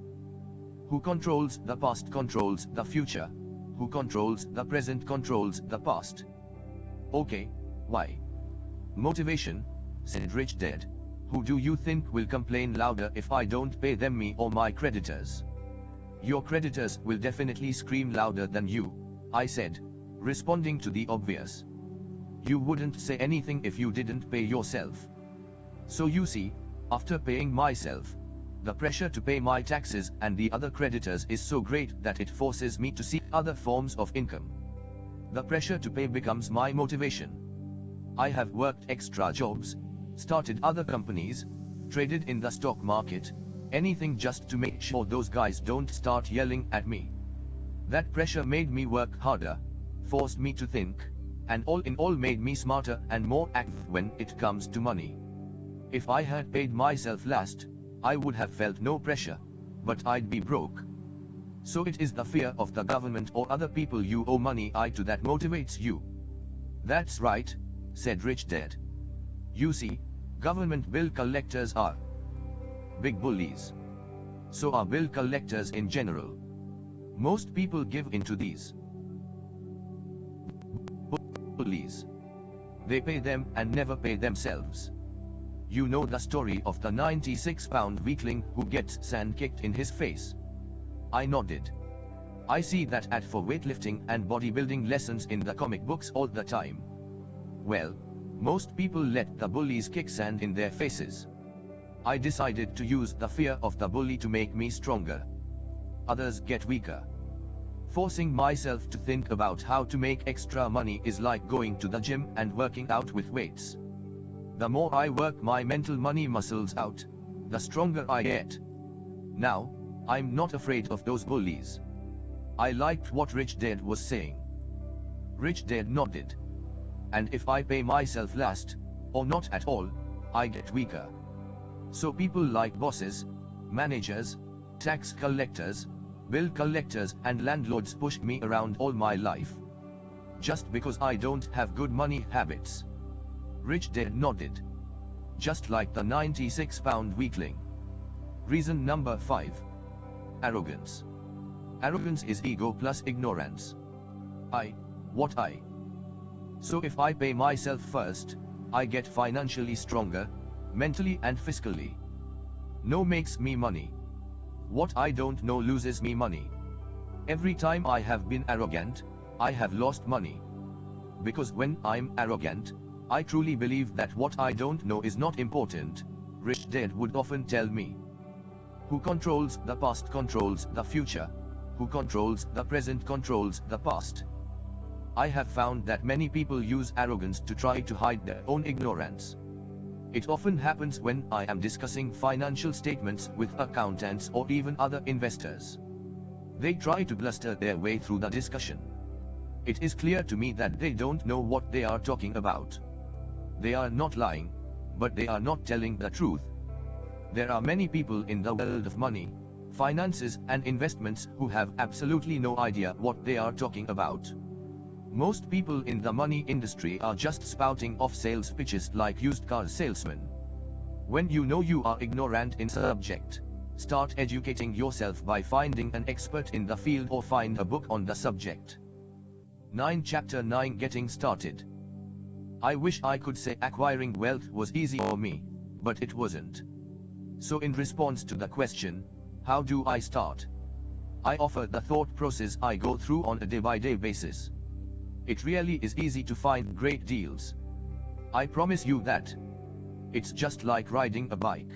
Speaker 1: Who controls the past controls the future. Who controls the present controls the past. Okay, why? Motivation, said rich dad. Who do you think will complain louder if I don't pay them, me or my creditors? Your creditors will definitely scream louder than you, I said, responding to the obvious. You wouldn't say anything if you didn't pay yourself. So you see, after paying myself, the pressure to pay my taxes and the other creditors is so great that it forces me to seek other forms of income. The pressure to pay becomes my motivation. I have worked extra jobs, started other companies, traded in the stock market, anything just to make sure those guys don't start yelling at me. That pressure made me work harder, forced me to think, and all in all made me smarter and more active when it comes to money. If I had paid myself last, I would have felt no pressure, but I'd be broke. So it is the fear of the government or other people you owe money to that motivates you. That's right, said rich dad. You see, government bill collectors are big bullies. So are bill collectors in general. Most people give into these bullies. They pay them and never pay themselves. You know the story of the 96-pound weakling who gets sand kicked in his face. I nodded. I see that ad for weightlifting and bodybuilding lessons in the comic books all the time. Well, most people let the bullies kick sand in their faces. I decided to use the fear of the bully to make me stronger. Others get weaker. Forcing myself to think about how to make extra money is like going to the gym and working out with weights. The more I work my mental money muscles out, the stronger I get. Now, I'm not afraid of those bullies. I liked what Rich Dad was saying. Rich Dad nodded. And if I pay myself last, or not at all, I get weaker. So people like bosses, managers, tax collectors, bill collectors and landlords pushed me around all my life. Just because I don't have good money habits. Rich Dad nodded. Just like the 96-pound weakling. Reason number 5. Arrogance. Arrogance is ego plus ignorance. What I? So if I pay myself first, I get financially stronger, mentally and fiscally. No makes me money. What I don't know loses me money. Every time I have been arrogant, I have lost money. Because when I'm arrogant, I truly believe that what I don't know is not important. Rich Dad would often tell me. Who controls the past controls the future. Who controls the present controls the past. I have found that many people use arrogance to try to hide their own ignorance. It often happens when I am discussing financial statements with accountants or even other investors. They try to bluster their way through the discussion. It is clear to me that they don't know what they are talking about. They are not lying, but they are not telling the truth. There are many people in the world of money, finances and investments who have absolutely no idea what they are talking about. Most people in the money industry are just spouting off sales pitches like used car salesmen. When you know you are ignorant in subject, start educating yourself by finding an expert in the field or find a book on the subject. 9 Chapter 9 Getting Started. I wish I could say acquiring wealth was easy for me, but it wasn't. So in response to the question, how do I start? I offer the thought process I go through on a day-by-day basis. It really is easy to find great deals. I promise you that. It's just like riding a bike.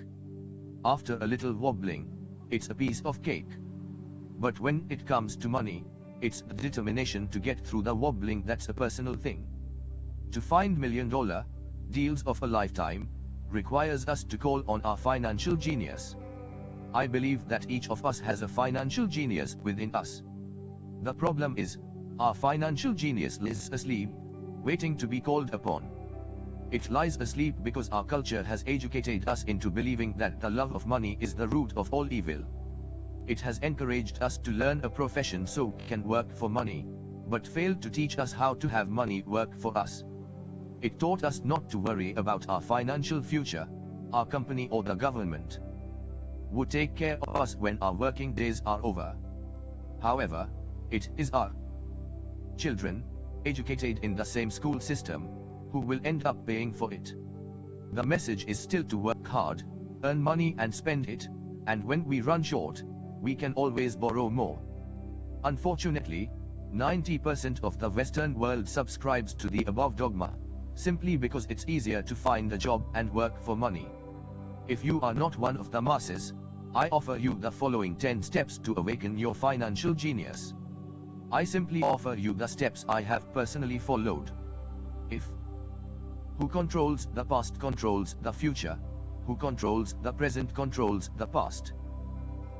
Speaker 1: After a little wobbling, it's a piece of cake. But when it comes to money, it's the determination to get through the wobbling that's a personal thing. To find $1 million deals of a lifetime requires us to call on our financial genius. I believe that each of us has a financial genius within us. The problem is, our financial genius lies asleep, waiting to be called upon. It lies asleep because our culture has educated us into believing that the love of money is the root of all evil. It has encouraged us to learn a profession so we can work for money, but failed to teach us how to have money work for us. It taught us not to worry about our financial future. Our company or the government would take care of us when our working days are over. However, it is our children, educated in the same school system, who will end up paying for it. The message is still to work hard, earn money and spend it, and when we run short, we can always borrow more. Unfortunately, 90% of the Western world subscribes to the above dogma, simply because it's easier to find a job and work for money. If you are not one of the masses, I offer you the following 10 steps to awaken your financial genius. I simply offer you the steps I have personally followed. If who controls the past controls the future, who controls the present controls the past.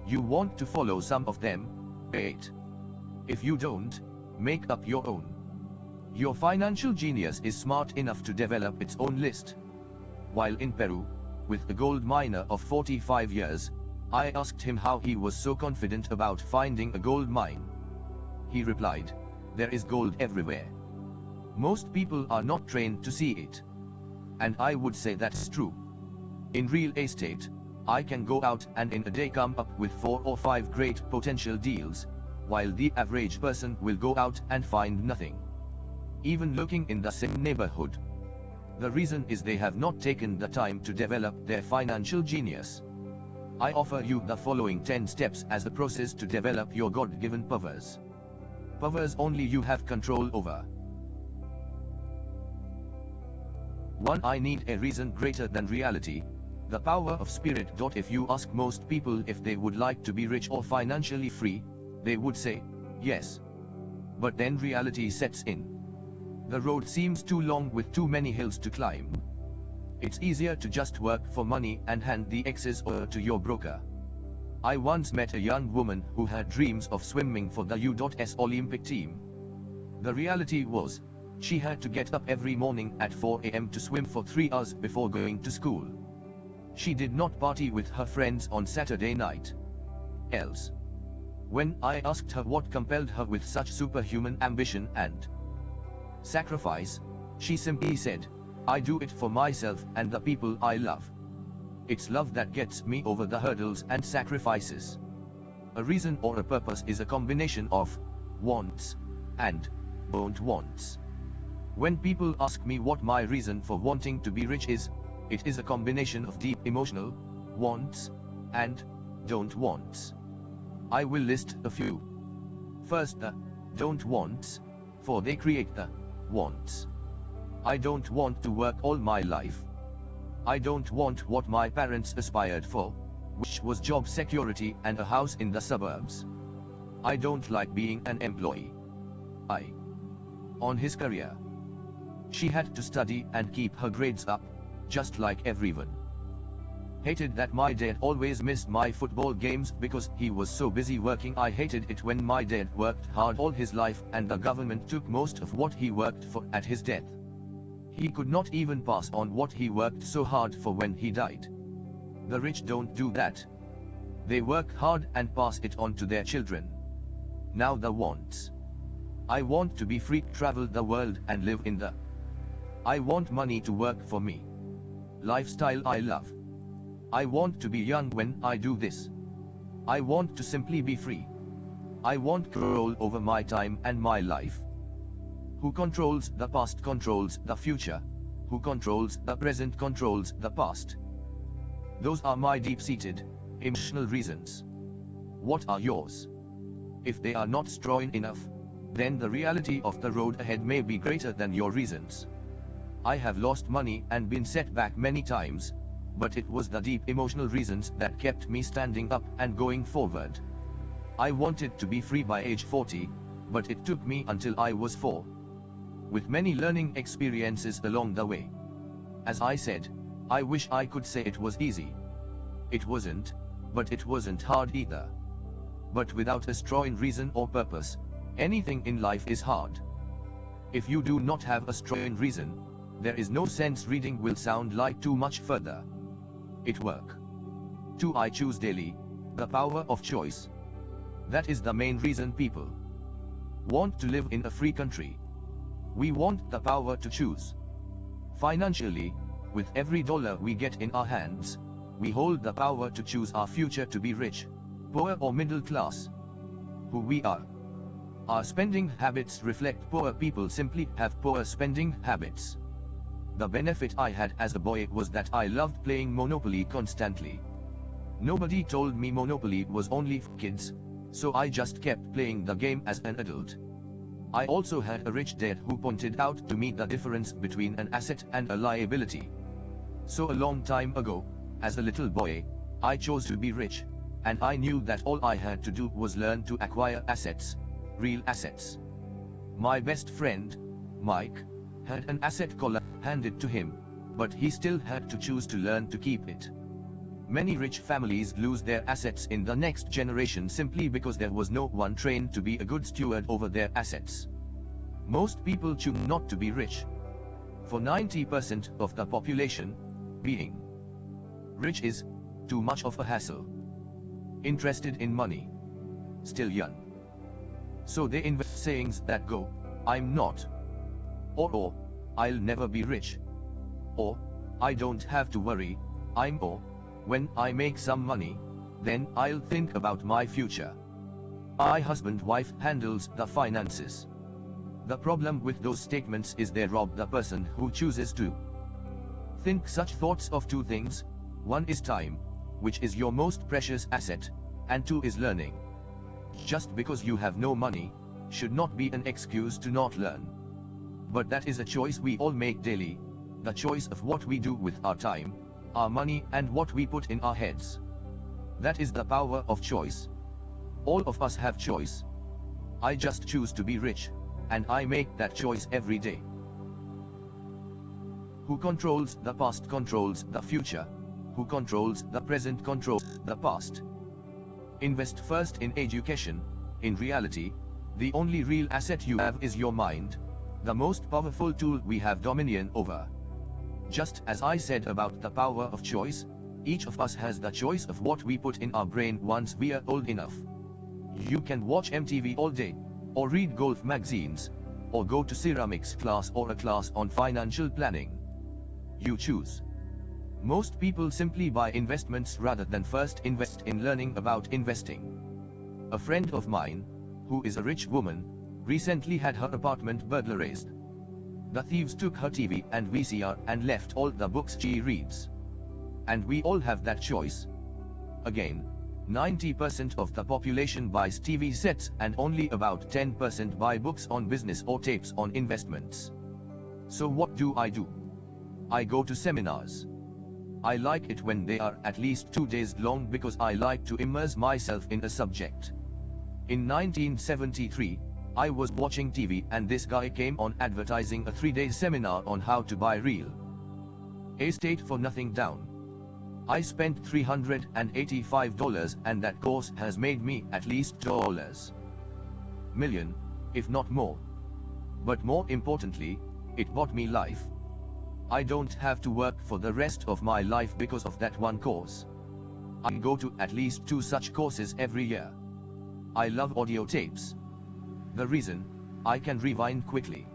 Speaker 1: You want to follow some of them? Great. If you don't, make up your own. Your financial genius is smart enough to develop its own list. While in Peru, with a gold miner of 45 years, I asked him how he was so confident about finding a gold mine. He replied, "There is gold everywhere. Most people are not trained to see it." And I would say that's true. In real estate, I can go out and in a day come up with 4 or 5 great potential deals, while the average person will go out and find nothing. Even looking in the same neighborhood. The reason is they have not taken the time to develop their financial genius. I offer you the following 10 steps as a process to develop your God-given powers. Powers only you have control over. 1. I need a reason greater than reality, The power of spirit. If you ask most people if they would like to be rich or financially free, they would say, yes. But then reality sets in. The road seems too long with too many hills to climb. It's easier to just work for money and hand the excess to your broker. I once met a young woman who had dreams of swimming for the U.S. Olympic team. The reality was, she had to get up every morning at 4 a.m. to swim for 3 hours before going to school. She did not party with her friends on Saturday night. Else. When I asked her what compelled her with such superhuman ambition and sacrifice, she simply said, I do it for myself and the people I love. It's love that gets me over the hurdles and sacrifices. A reason or a purpose is a combination of wants and don't wants. When people ask me what my reason for wanting to be rich is, it is a combination of deep emotional wants and don't wants. I will list a few. First, the don't wants, for they create the wants. I don't want to work all my life. I don't want what my parents aspired for, which was job security and a house in the suburbs. I don't like being an employee. On his career. She had to study and keep her grades up, just like everyone. Hated that my dad always missed my football games because he was so busy working. I hated it when my dad worked hard all his life and the government took most of what he worked for at his death. He could not even pass on what he worked so hard for when he died. The rich don't do that. They work hard and pass it on to their children. Now the wants. I want to be free, travel the world and live in the I want money to work for me lifestyle I love. I want to be young when I do this. I want to simply be free. I want control over my time and my life. Who controls the past controls the future. Who controls the present controls the past. Those are my deep-seated, emotional reasons. What are yours? If they are not strong enough, then the reality of the road ahead may be greater than your reasons. I have lost money and been set back many times, but it was the deep emotional reasons that kept me standing up and going forward. I wanted to be free by age 40, but it took me until I was 4. With many learning experiences along the way. As I said, I wish I could say it was easy. It wasn't, but it wasn't hard either. But without a strong reason or purpose, anything in life is hard. If you do not have a strong reason, there is no sense reading will sound like too much further. It work. 2. I choose daily, the power of choice. That is the main reason people want to live in a free country. We want the power to choose. Financially, with every dollar we get in our hands, we hold the power to choose our future to be rich, poor or middle class. Who we are. Our spending habits reflect poor people simply have poor spending habits. The benefit I had as a boy was that I loved playing Monopoly constantly. Nobody told me Monopoly was only for kids, so I just kept playing the game as an adult. I also had a rich dad who pointed out to me the difference between an asset and a liability. So a long time ago, as a little boy, I chose to be rich, and I knew that all I had to do was learn to acquire assets, real assets. My best friend, Mike, had an asset collar handed to him, but he still had to choose to learn to keep it. Many rich families lose their assets in the next generation simply because there was no one trained to be a good steward over their assets. Most people choose not to be rich. For 90% of the population, being rich is too much of a hassle. Interested in money. Still young. So they invent sayings that go, I'm not. Or, I'll never be rich. Or, I don't have to worry, or, when I make some money, then I'll think about my future. My husband-wife handles the finances. The problem with those statements is they rob the person who chooses to think such thoughts of 2 things. 1 is time, which is your most precious asset, and 2 is learning. Just because you have no money, should not be an excuse to not learn. But that is a choice we all make daily, the choice of what we do with our time, our money, and what we put in our heads. That is the power of choice. All of us have choice. I just choose to be rich, and I make that choice every day. Who controls the past controls the future. Who controls the present controls the past. Invest first in education. In reality, the only real asset you have is your mind, the most powerful tool we have dominion over. Just as I said about the power of choice, each of us has the choice of what we put in our brain once we are old enough. You can watch MTV all day, or read golf magazines, or go to ceramics class or a class on financial planning. You choose. Most people simply buy investments rather than first invest in learning about investing. A friend of mine, who is a rich woman, recently had her apartment burglarized. The thieves took her TV and VCR and left all the books she reads. And we all have that choice. Again, 90% of the population buys TV sets and only about 10% buy books on business or tapes on investments. So what do? I go to seminars. I like it when they are at least 2 days long because I like to immerse myself in a subject. In 1973, I was watching TV and this guy came on advertising a 3-day seminar on how to buy real estate for nothing down. I spent $385 and that course has made me at least $1 million, if not more. But more importantly, it bought me life. I don't have to work for the rest of my life because of that one course. I go to at least 2 such courses every year. I love audio tapes. The reason, I can rewind quickly.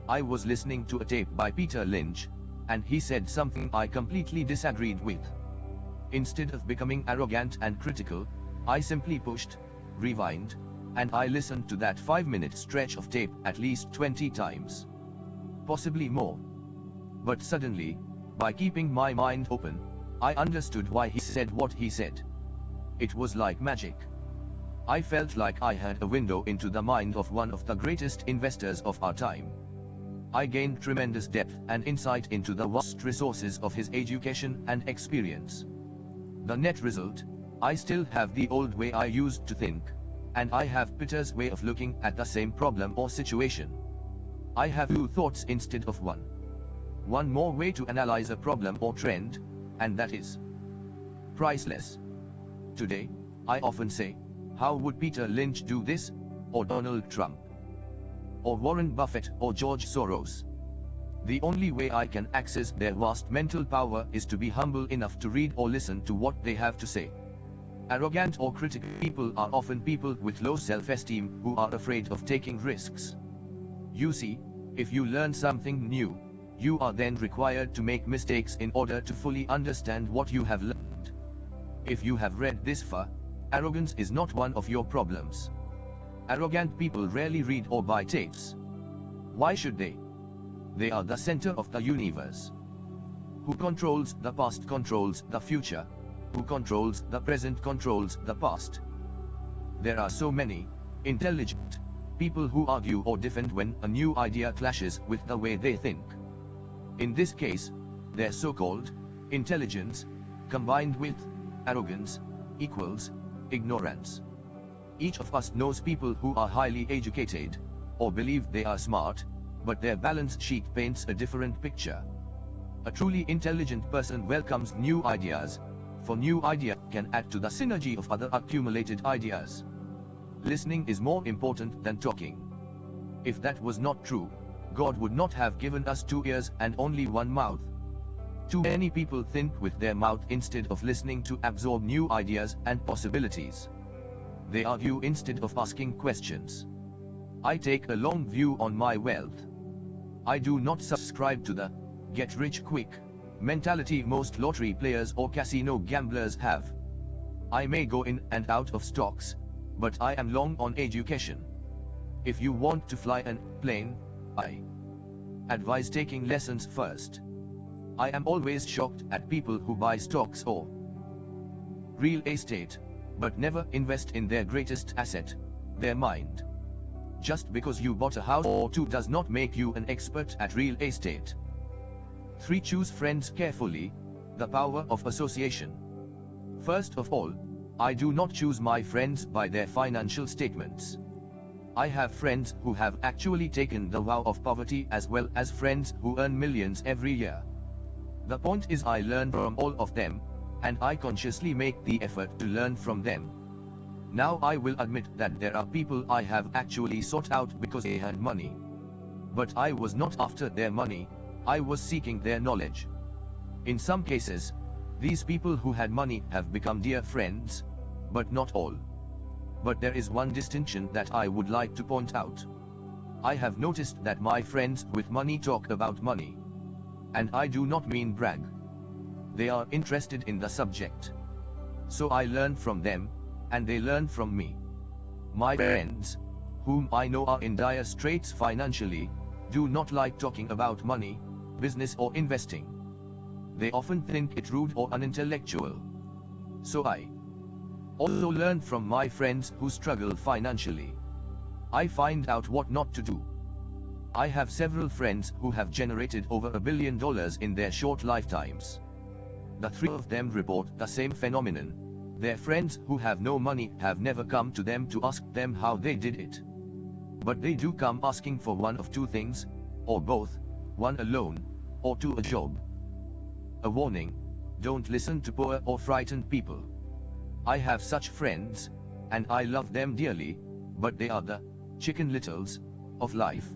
Speaker 1: I was listening to a tape by Peter Lynch, and he said something I completely disagreed with. Instead of becoming arrogant and critical, I simply pushed rewind, and I listened to that 5-minute stretch of tape at least 20 times. Possibly more. But suddenly, by keeping my mind open, I understood why he said what he said. It was like magic. I felt like I had a window into the mind of one of the greatest investors of our time. I gained tremendous depth and insight into the vast resources of his education and experience. The net result, I still have the old way I used to think, and I have Peter's way of looking at the same problem or situation. I have 2 thoughts instead of 1. One more way to analyze a problem or trend, and that is priceless. Today, I often say, how would Peter Lynch do this, or Donald Trump, or Warren Buffett, or George Soros? The only way I can access their vast mental power is to be humble enough to read or listen to what they have to say. Arrogant or critical people are often people with low self-esteem who are afraid of taking risks. You see, if you learn something new, you are then required to make mistakes in order to fully understand what you have learned. If you have read this far, arrogance is not one of your problems. Arrogant people rarely read or buy tapes. Why should they? They are the center of the universe. Who controls the past controls the future. Who controls the present controls the past. There are so many intelligent people who argue or defend when a new idea clashes with the way they think. In this case, their so-called intelligence, combined with arrogance, equals ignorance. Each of us knows people who are highly educated, or believe they are smart, but their balance sheet paints a different picture. A truly intelligent person welcomes new ideas, for new ideas can add to the synergy of other accumulated ideas. Listening is more important than talking. If that was not true, God would not have given us 2 ears and only 1 mouth. Too many people think with their mouth instead of listening to absorb new ideas and possibilities. They argue instead of asking questions. I take a long view on my wealth. I do not subscribe to the get rich quick mentality most lottery players or casino gamblers have. I may go in and out of stocks, but I am long on education. If you want to fly an plane, I advise taking lessons first. I am always shocked at people who buy stocks or real estate, but never invest in their greatest asset, their mind. Just because you bought a house or 2 does not make you an expert at real estate. 3. Choose friends carefully. The power of association. First of all, I do not choose my friends by their financial statements. I have friends who have actually taken the vow of poverty as well as friends who earn millions every year. The point is I learn from all of them, and I consciously make the effort to learn from them. Now I will admit that there are people I have actually sought out because they had money. But I was not after their money, I was seeking their knowledge. In some cases, these people who had money have become dear friends, but not all. But there is one distinction that I would like to point out. I have noticed that my friends with money talk about money. And I do not mean brag. They are interested in the subject. So I learn from them, and they learn from me. My friends, whom I know are in dire straits financially, do not like talking about money, business or investing. They often think it rude or unintellectual. So I also learn from my friends who struggle financially. I find out what not to do. I have several friends who have generated over $1 billion in their short lifetimes. The three of them report the same phenomenon. Their friends who have no money have never come to them to ask them how they did it. But they do come asking for one of two things, or both, one a loan, or two a job. A warning: don't listen to poor or frightened people. I have such friends, and I love them dearly, but they are the chicken littles of life.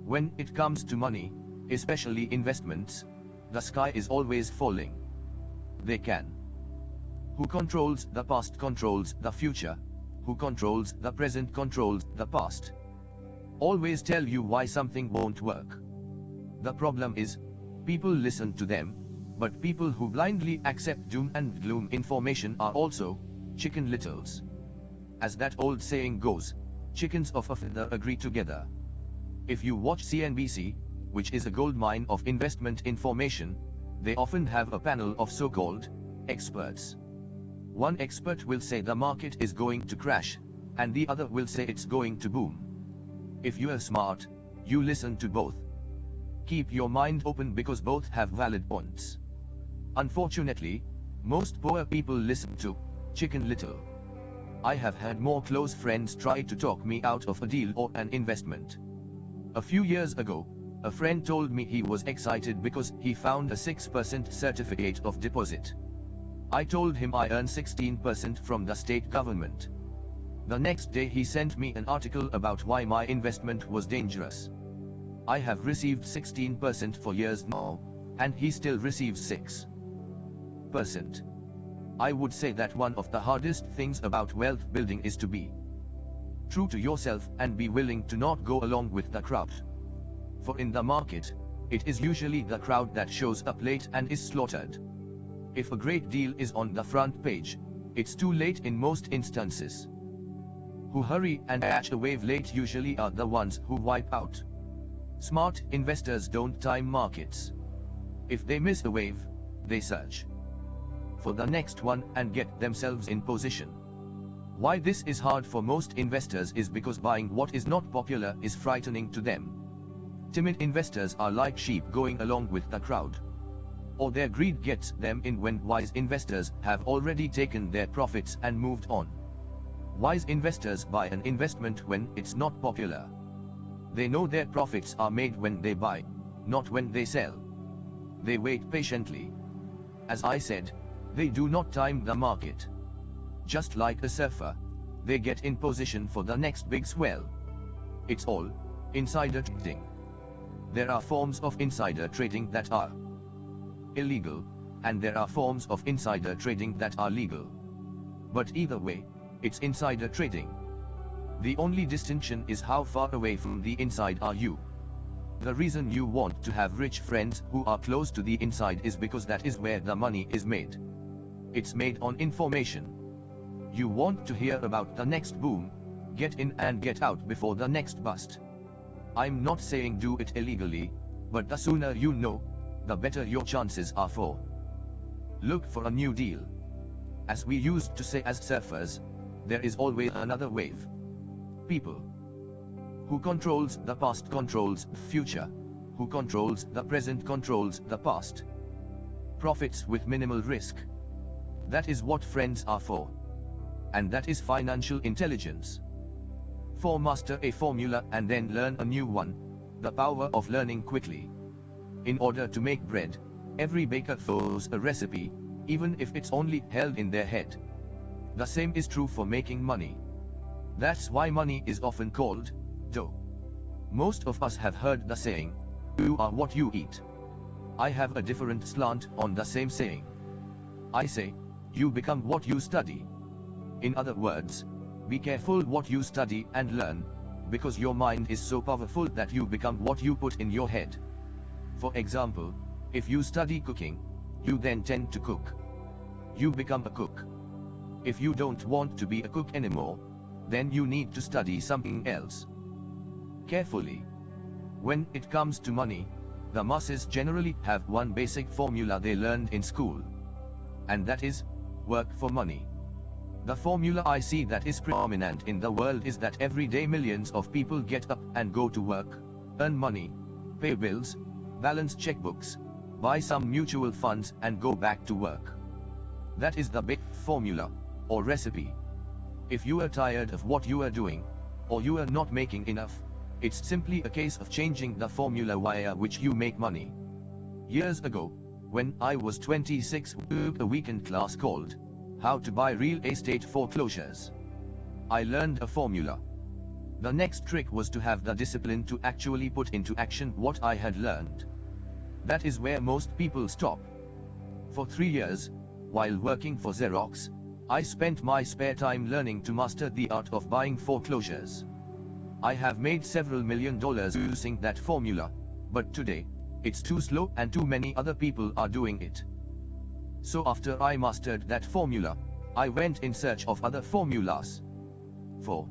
Speaker 1: When it comes to money, especially investments, the sky is always falling. They can. Who controls the past controls the future. Who controls the present controls the past. Always tell you why something won't work. The problem is, people listen to them, but people who blindly accept doom and gloom information are also chicken littles. As that old saying goes, chickens of a feather agree together. If you watch CNBC, which is a goldmine of investment information, they often have a panel of so-called experts. One expert will say the market is going to crash, and the other will say it's going to boom. If you are smart, you listen to both. Keep your mind open because both have valid points. Unfortunately, most poor people listen to Chicken Little. I have had more close friends try to talk me out of a deal or an investment. A few years ago, a friend told me he was excited because he found a 6% certificate of deposit. I told him I earn 16% from the state government. The next day he sent me an article about why my investment was dangerous. I have received 16% for years now, and he still receives 6%. I would say that one of the hardest things about wealth building is to be true to yourself and be willing to not go along with the crowd. For in the market, it is usually the crowd that shows up late and is slaughtered. If a great deal is on the front page, it's too late in most instances. Who hurry and catch a wave late usually are the ones who wipe out. Smart investors don't time markets. If they miss a wave, they search for the next one and get themselves in position. Why this is hard for most investors is because buying what is not popular is frightening to them. Timid investors are like sheep going along with the crowd. Or their greed gets them in when wise investors have already taken their profits and moved on. Wise investors buy an investment when it's not popular. They know their profits are made when they buy, not when they sell. They wait patiently. As I said, they do not time the market. Just like a surfer, they get in position for the next big swell. It's all insider trading. There are forms of insider trading that are illegal, and there are forms of insider trading that are legal. But either way, it's insider trading. The only distinction is how far away from the inside are you. The reason you want to have rich friends who are close to the inside is because that is where the money is made. It's made on information. You want to hear about the next boom, get in and get out before the next bust. I'm not saying do it illegally, but the sooner you know, the better your chances are for. Look for a new deal. As we used to say as surfers, there is always another wave. People. Who controls the past controls the future. Who controls the present controls the past. profits with minimal risk. That is what friends are for. And that is financial intelligence. 4. Master a formula and then learn a new one. The power of learning quickly. In order to make bread, every baker throws a recipe, even if it's only held in their head. The same is true for making money. That's why money is often called dough. Most of us have heard the saying, "You are what you eat." I have a different slant on the same saying. I say, you become what you study. In other words, be careful what you study and learn, because your mind is so powerful that you become what you put in your head. For example, if you study cooking, you then tend to cook. You become a cook. If you don't want to be a cook anymore, then you need to study something else. Carefully. When it comes to money, the masses generally have one basic formula they learned in school. And that is, work for money. The formula I see that is predominant in the world is that every day millions of people get up and go to work, earn money, pay bills, balance checkbooks, buy some mutual funds and go back to work. That is the big formula, or recipe. If you are tired of what you are doing, or you are not making enough, it's simply a case of changing the formula via which you make money. Years ago, when I was 26, I took a weekend class called How to Buy Real Estate Foreclosures. I learned a formula. The next trick was to have the discipline to actually put into action what I had learned. That is where most people stop. For 3 years, while working for Xerox, I spent my spare time learning to master the art of buying foreclosures. I have made several $1 million using that formula, but today, it's too slow and too many other people are doing it. So after I mastered that formula, I went in search of other formulas. For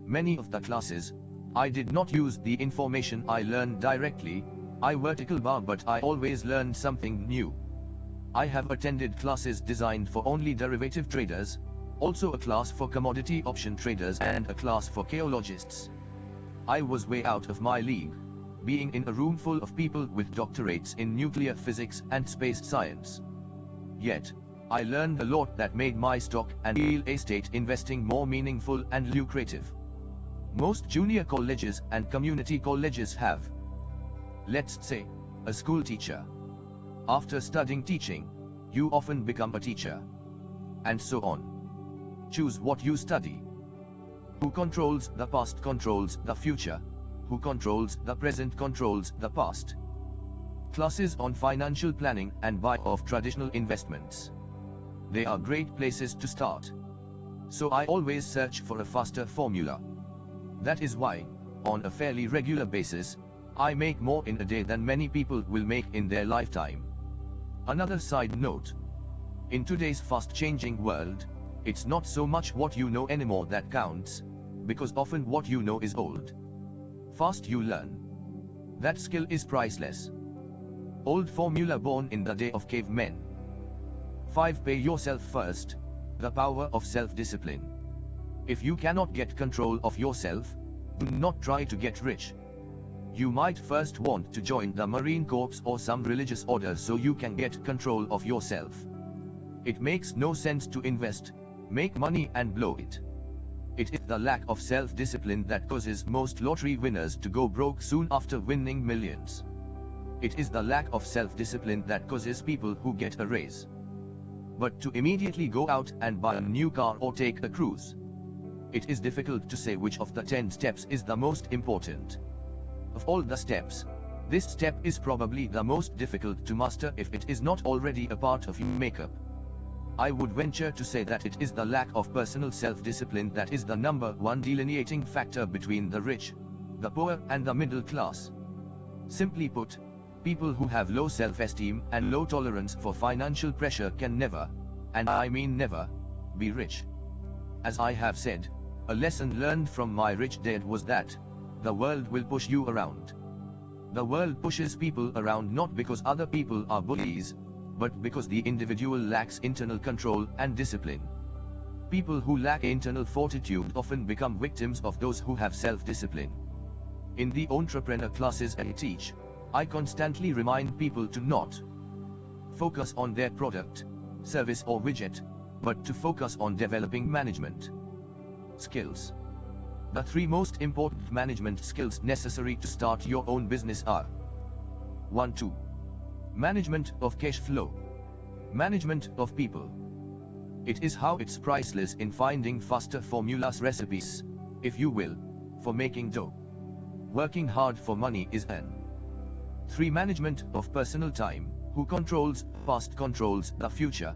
Speaker 1: many of the classes, I did not use the information I learned directly, I vertical bar, but I always learned something new. I have attended classes designed for only derivative traders, also a class for commodity option traders and a class for kiyologists. I was way out of my league, being in a room full of people with doctorates in nuclear physics and space science. Yet, I learned a lot that made my stock and real estate investing more meaningful and lucrative. Most junior colleges and community colleges have, let's say, a school teacher. After studying teaching, you often become a teacher. And so on. Choose what you study. Who controls the past controls the future. Who controls the present controls the past. Classes on financial planning and buy of traditional investments. They are great places to start. So I always search for a faster formula. That is why, on a fairly regular basis, I make more in a day than many people will make in their lifetime. Another side note. In today's fast-changing world, it's not so much what you know anymore that counts, because often what you know is old. Fast you learn. That skill is priceless. Old formula born in the day of cavemen. 5. Pay yourself first. The power of self-discipline. If you cannot get control of yourself, do not try to get rich. You might first want to join the Marine Corps or some religious order so you can get control of yourself. It makes no sense to invest, make money and blow it. It is the lack of self-discipline that causes most lottery winners to go broke soon after winning millions. It is the lack of self-discipline that causes people who get a raise. But to immediately go out and buy a new car or take a cruise. It is difficult to say which of the 10 steps is the most important. Of all the steps, this step is probably the most difficult to master if it is not already a part of your makeup. I would venture to say that it is the lack of personal self-discipline that is the number one delineating factor between the rich, the poor and the middle class. Simply put, people who have low self-esteem and low tolerance for financial pressure can never, and I mean never, be rich. As I have said, a lesson learned from my rich dad was that the world will push you around. The world pushes people around not because other people are bullies, but because the individual lacks internal control and discipline. People who lack internal fortitude often become victims of those who have self-discipline. In the entrepreneur classes I teach, I constantly remind people to not focus on their product, service or widget, but to focus on developing management skills. The 3 most important management skills necessary to start your own business are 1-2. Management of cash flow. Management of people. It is how it's priceless in finding faster formulas, recipes, if you will, for making dough. Working hard for money is an 3. Management of personal time. Who controls past controls the future.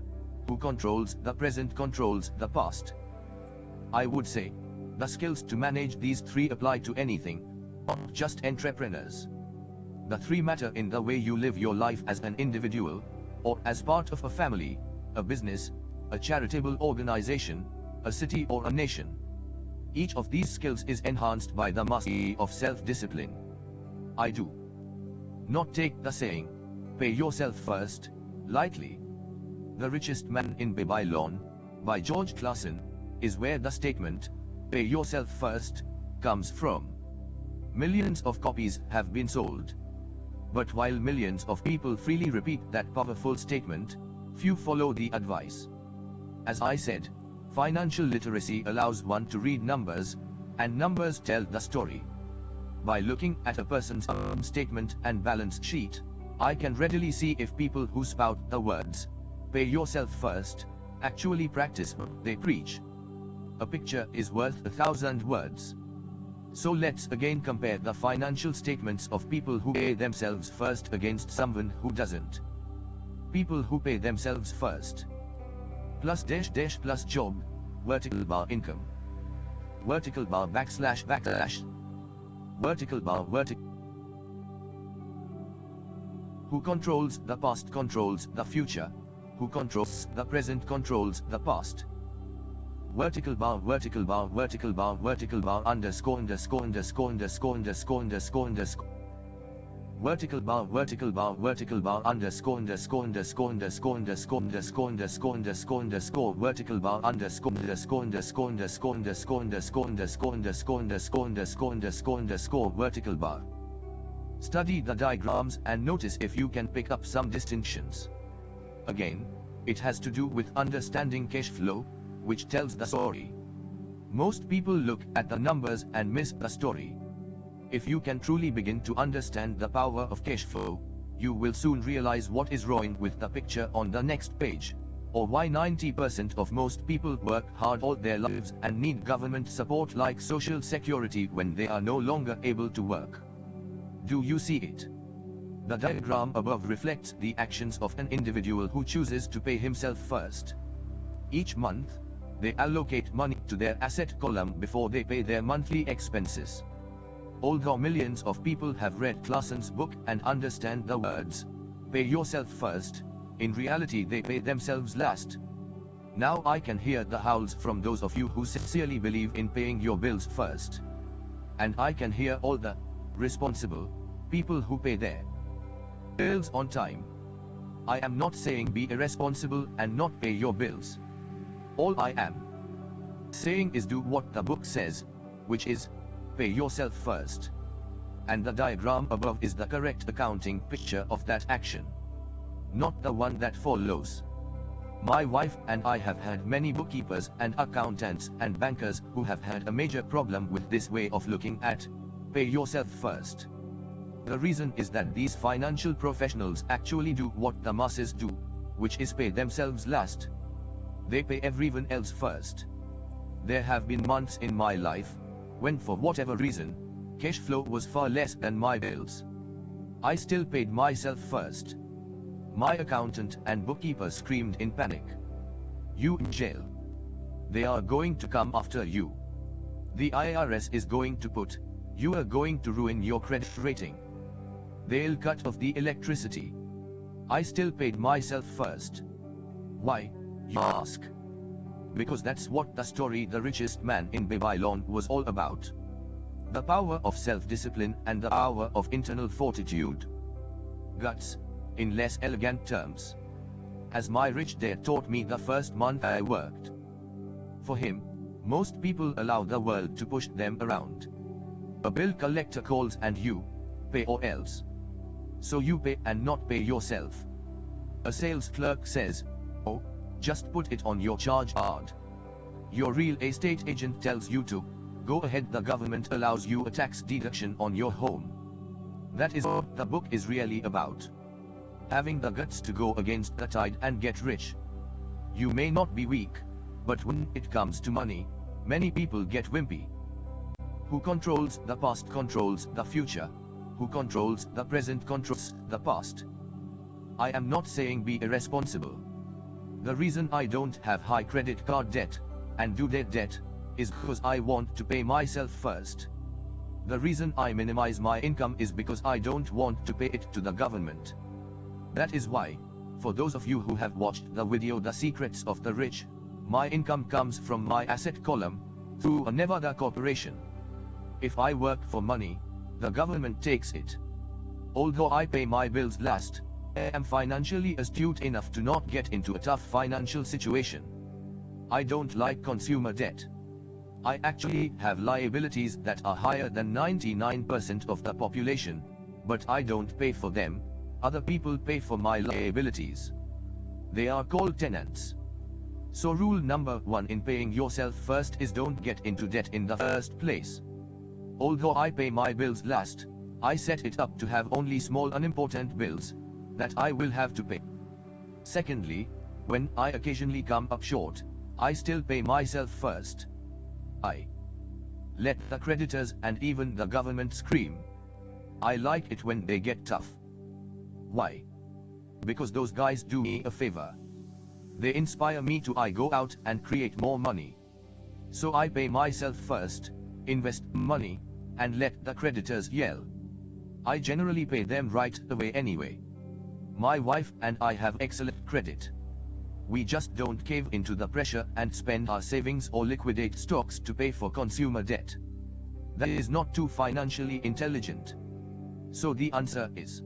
Speaker 1: Who controls the present controls the past. I would say, the skills to manage these 3 apply to anything, not just entrepreneurs. The 3 matter in the way you live your life as an individual, or as part of a family, a business, a charitable organization, a city or a nation. Each of these skills is enhanced by the mastery of self-discipline. I do not take the saying, "Pay yourself first," lightly. The Richest Man in Babylon, by George Clason, is where the statement, "Pay yourself first," comes from. Millions of copies have been sold. But while millions of people freely repeat that powerful statement, few follow the advice. As I said, financial literacy allows one to read numbers, and numbers tell the story. By looking at a person's statement and balance sheet, I can readily see if people who spout the words, "Pay yourself first," actually practice what they preach. A picture is worth 1,000 words. So let's again compare the financial statements of people who pay themselves first against someone who doesn't. People who pay themselves first. Plus dash dash plus job, vertical bar income. Vertical bar backslash backslash. Vertical bar vertical. Who controls the past controls the future. Who controls the present controls the past. Vertical bar vertical bar vertical bar vertical bar underscore underscore underscore underscore underscore underscore underscore. Vertical bar vertical bar vertical bar underscore underscore underscore underscore underscore underscore underscore underscore underscore vertical bar underscore underscore underscore underscore underscore underscore underscore underscore underscore underscore underscore underscore vertical bar. Study the diagrams and notice if you can pick up some distinctions. Again, it has to do with understanding cash flow, which tells the story. Most people look at the numbers and miss the story. If you can truly begin to understand the power of cash flow, you will soon realize what is wrong with the picture on the next page, or why 90% of most people work hard all their lives and need government support like Social Security when they are no longer able to work. Do you see it? The diagram above reflects the actions of an individual who chooses to pay himself first. Each month, they allocate money to their asset column before they pay their monthly expenses. Although millions of people have read Clason's book and understand the words, "Pay yourself first," in reality they pay themselves last. Now I can hear the howls from those of you who sincerely believe in paying your bills first. And I can hear all the responsible people who pay their bills on time. I am not saying be irresponsible and not pay your bills. All I am saying is do what the book says, which is, pay yourself first. And the diagram above is the correct accounting picture of that action, not the one that follows. My wife and I have had many bookkeepers and accountants and bankers who have had a major problem with this way of looking at pay yourself first. The reason is that these financial professionals actually do what the masses do, which is pay themselves last. They pay everyone else first. There have been months in my life when, for whatever reason, cash flow was far less than my bills. I still paid myself first. My accountant and bookkeeper screamed in panic, "You in jail. They are going to come after you. The IRS is going to put, you are going to ruin your credit rating. They'll cut off the electricity." I still paid myself first. Why, you ask? Because that's what the story The Richest Man in Babylon was all about. The power of self-discipline and the power of internal fortitude. Guts, in less elegant terms. As my rich dad taught me the first month I worked for him, most people allow the world to push them around. A bill collector calls and you pay or else. So you pay and not pay yourself. A sales clerk says, "Oh, just put it on your charge card." Your real estate agent tells you to, "Go ahead, the government allows you a tax deduction on your home." That is what the book is really about. Having the guts to go against the tide and get rich. You may not be weak, but when it comes to money, many people get wimpy. Who controls the past controls the future. Who controls the present controls the past. I am not saying be irresponsible. The reason I don't have high credit card debt, and do debt, is because I want to pay myself first. The reason I minimize my income is because I don't want to pay it to the government. That is why, for those of you who have watched the video The Secrets of the Rich, my income comes from my asset column, through a Nevada corporation. If I work for money, the government takes it. Although I pay my bills last, I am financially astute enough to not get into a tough financial situation. I don't like consumer debt. I actually have liabilities that are higher than 99% of the population, but I don't pay for them, other people pay for my liabilities. They are called tenants. So rule number 1 in paying yourself first is don't get into debt in the first place. Although I pay my bills last, I set it up to have only small unimportant bills that I will have to pay. Secondly, when I occasionally come up short, I still pay myself first. I let the creditors and even the government scream. I like it when they get tough. Why? Because those guys do me a favor. They inspire me to go out and create more money. So I pay myself first, invest money, and let the creditors yell. I generally pay them right away anyway. My wife and I have excellent credit. We just don't cave into the pressure and spend our savings or liquidate stocks to pay for consumer debt. That is not too financially intelligent. So the answer is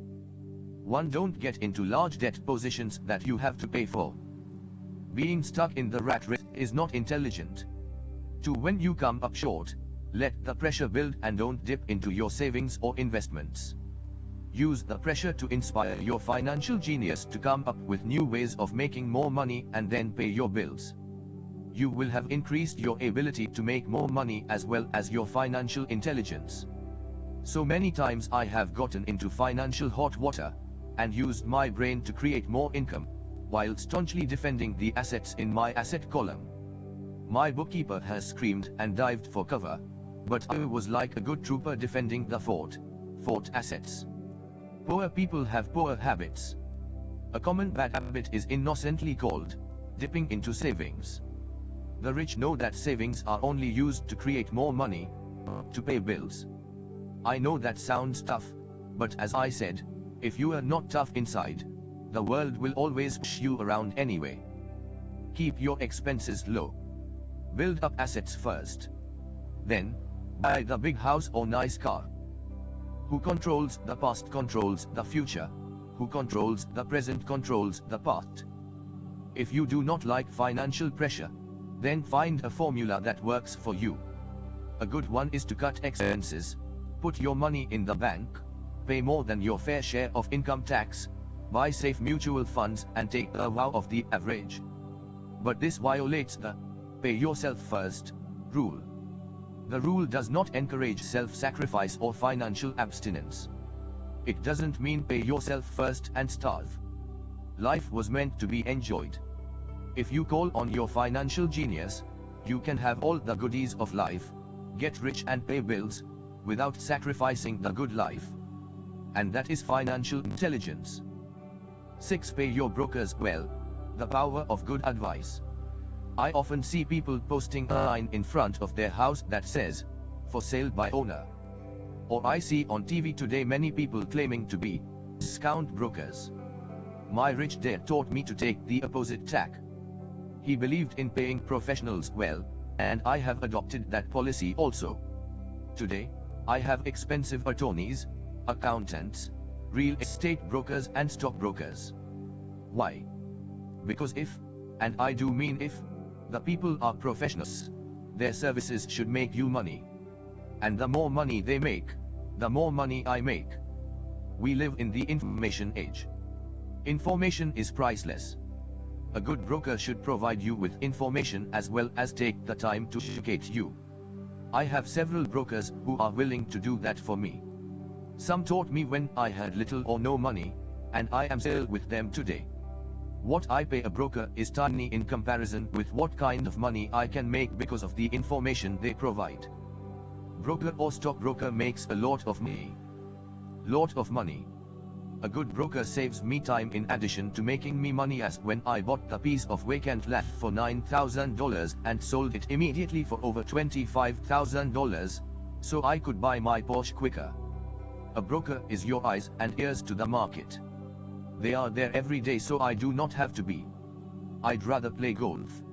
Speaker 1: 1. Don't get into large debt positions that you have to pay for. Being stuck in the rat race is not intelligent. 2. When you come up short, let the pressure build and don't dip into your savings or investments. Use the pressure to inspire your financial genius to come up with new ways of making more money and then pay your bills. You will have increased your ability to make more money as well as your financial intelligence. So many times I have gotten into financial hot water and used my brain to create more income, while staunchly defending the assets in my asset column. My bookkeeper has screamed and dived for cover, but I was like a good trooper defending the fort assets. Poor people have poor habits. A common bad habit is innocently called dipping into savings. The rich know that savings are only used to create more money, to pay bills. I know that sounds tough, but as I said, if you are not tough inside, the world will always push you around anyway. Keep your expenses low. Build up assets first. Then, buy the big house or nice car. Who controls the past controls the future. Who controls the present controls the past. If you do not like financial pressure, then find a formula that works for you. A good one is to cut expenses, put your money in the bank, pay more than your fair share of income tax, buy safe mutual funds and take a vow of the average. But this violates the pay yourself first rule. The rule does not encourage self-sacrifice or financial abstinence. It doesn't mean pay yourself first and starve. Life was meant to be enjoyed. If you call on your financial genius, you can have all the goodies of life, get rich and pay bills, without sacrificing the good life. And that is financial intelligence. 6. Pay your brokers well. The power of good advice. I often see people posting a sign in front of their house that says, "For sale by owner." Or I see on TV today many people claiming to be discount brokers. My rich dad taught me to take the opposite tack. He believed in paying professionals well, and I have adopted that policy also. Today, I have expensive attorneys, accountants, real estate brokers and stockbrokers. Why? Because if, and I do mean if, the people are professionals, their services should make you money. And the more money they make, the more money I make. We live in the information age. Information is priceless. A good broker should provide you with information as well as take the time to educate you. I have several brokers who are willing to do that for me. Some taught me when I had little or no money, and I am still with them today. What I pay a broker is tiny in comparison with what kind of money I can make because of the information they provide. Broker or stockbroker makes a lot of money. A good broker saves me time in addition to making me money, as when I bought the piece of vacant land for $9,000 and sold it immediately for over $25,000, so I could buy my Porsche quicker. A broker is your eyes and ears to the market. They are there every day, so I do not have to be. I'd rather play golf.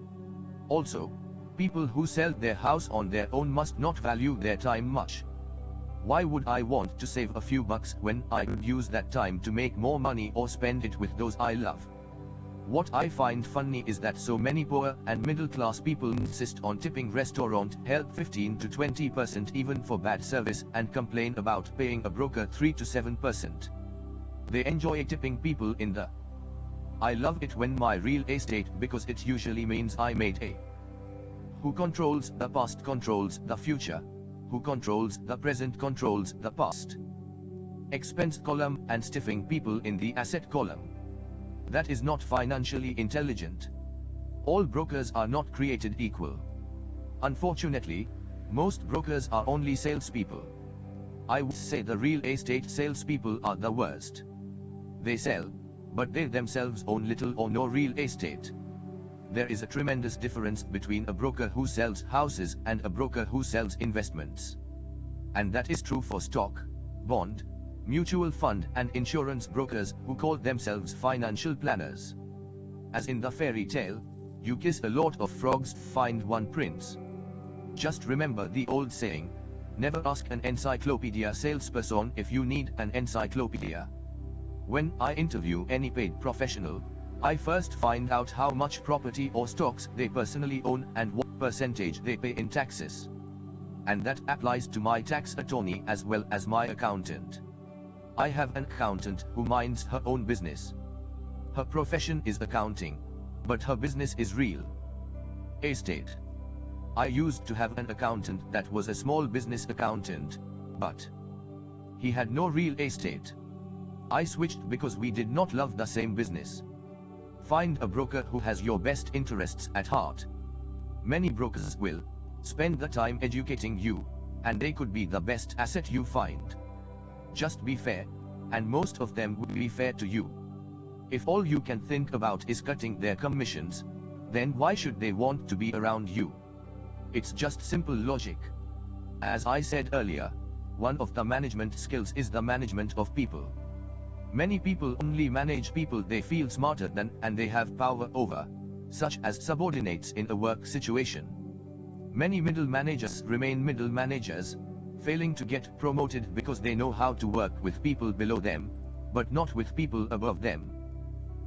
Speaker 1: Also, people who sell their house on their own must not value their time much. Why would I want to save a few bucks when I could use that time to make more money or spend it with those I love? What I find funny is that so many poor and middle class people insist on tipping restaurant help 15 to 20% even for bad service, and complain about paying a broker 3 to 7%. They enjoy tipping people in the. I love it when my real estate, because it usually means I made a. Who controls the past controls the future. Who controls the present controls the past. Expense column and stiffing people in the asset column. That is not financially intelligent. All brokers are not created equal. Unfortunately, most brokers are only salespeople. I would say the real estate salespeople are the worst. They sell, but they themselves own little or no real estate. There is a tremendous difference between a broker who sells houses and a broker who sells investments. And that is true for stock, bond, mutual fund and insurance brokers who call themselves financial planners. As in the fairy tale, you kiss a lot of frogs, find one prince. Just remember the old saying, never ask an encyclopedia salesperson if you need an encyclopedia. When I interview any paid professional, I first find out how much property or stocks they personally own and what percentage they pay in taxes. And that applies to my tax attorney as well as my accountant. I have an accountant who minds her own business. Her profession is accounting, but her business is real estate. I used to have an accountant that was a small business accountant, but he had no real estate. I switched because we did not love the same business. Find a broker who has your best interests at heart. Many brokers will spend the time educating you, and they could be the best asset you find. Just be fair, and most of them will be fair to you. If all you can think about is cutting their commissions, then why should they want to be around you? It's just simple logic. As I said earlier, one of the management skills is the management of people. Many people only manage people they feel smarter than and they have power over, such as subordinates in a work situation. Many middle managers remain middle managers, failing to get promoted because they know how to work with people below them, but not with people above them.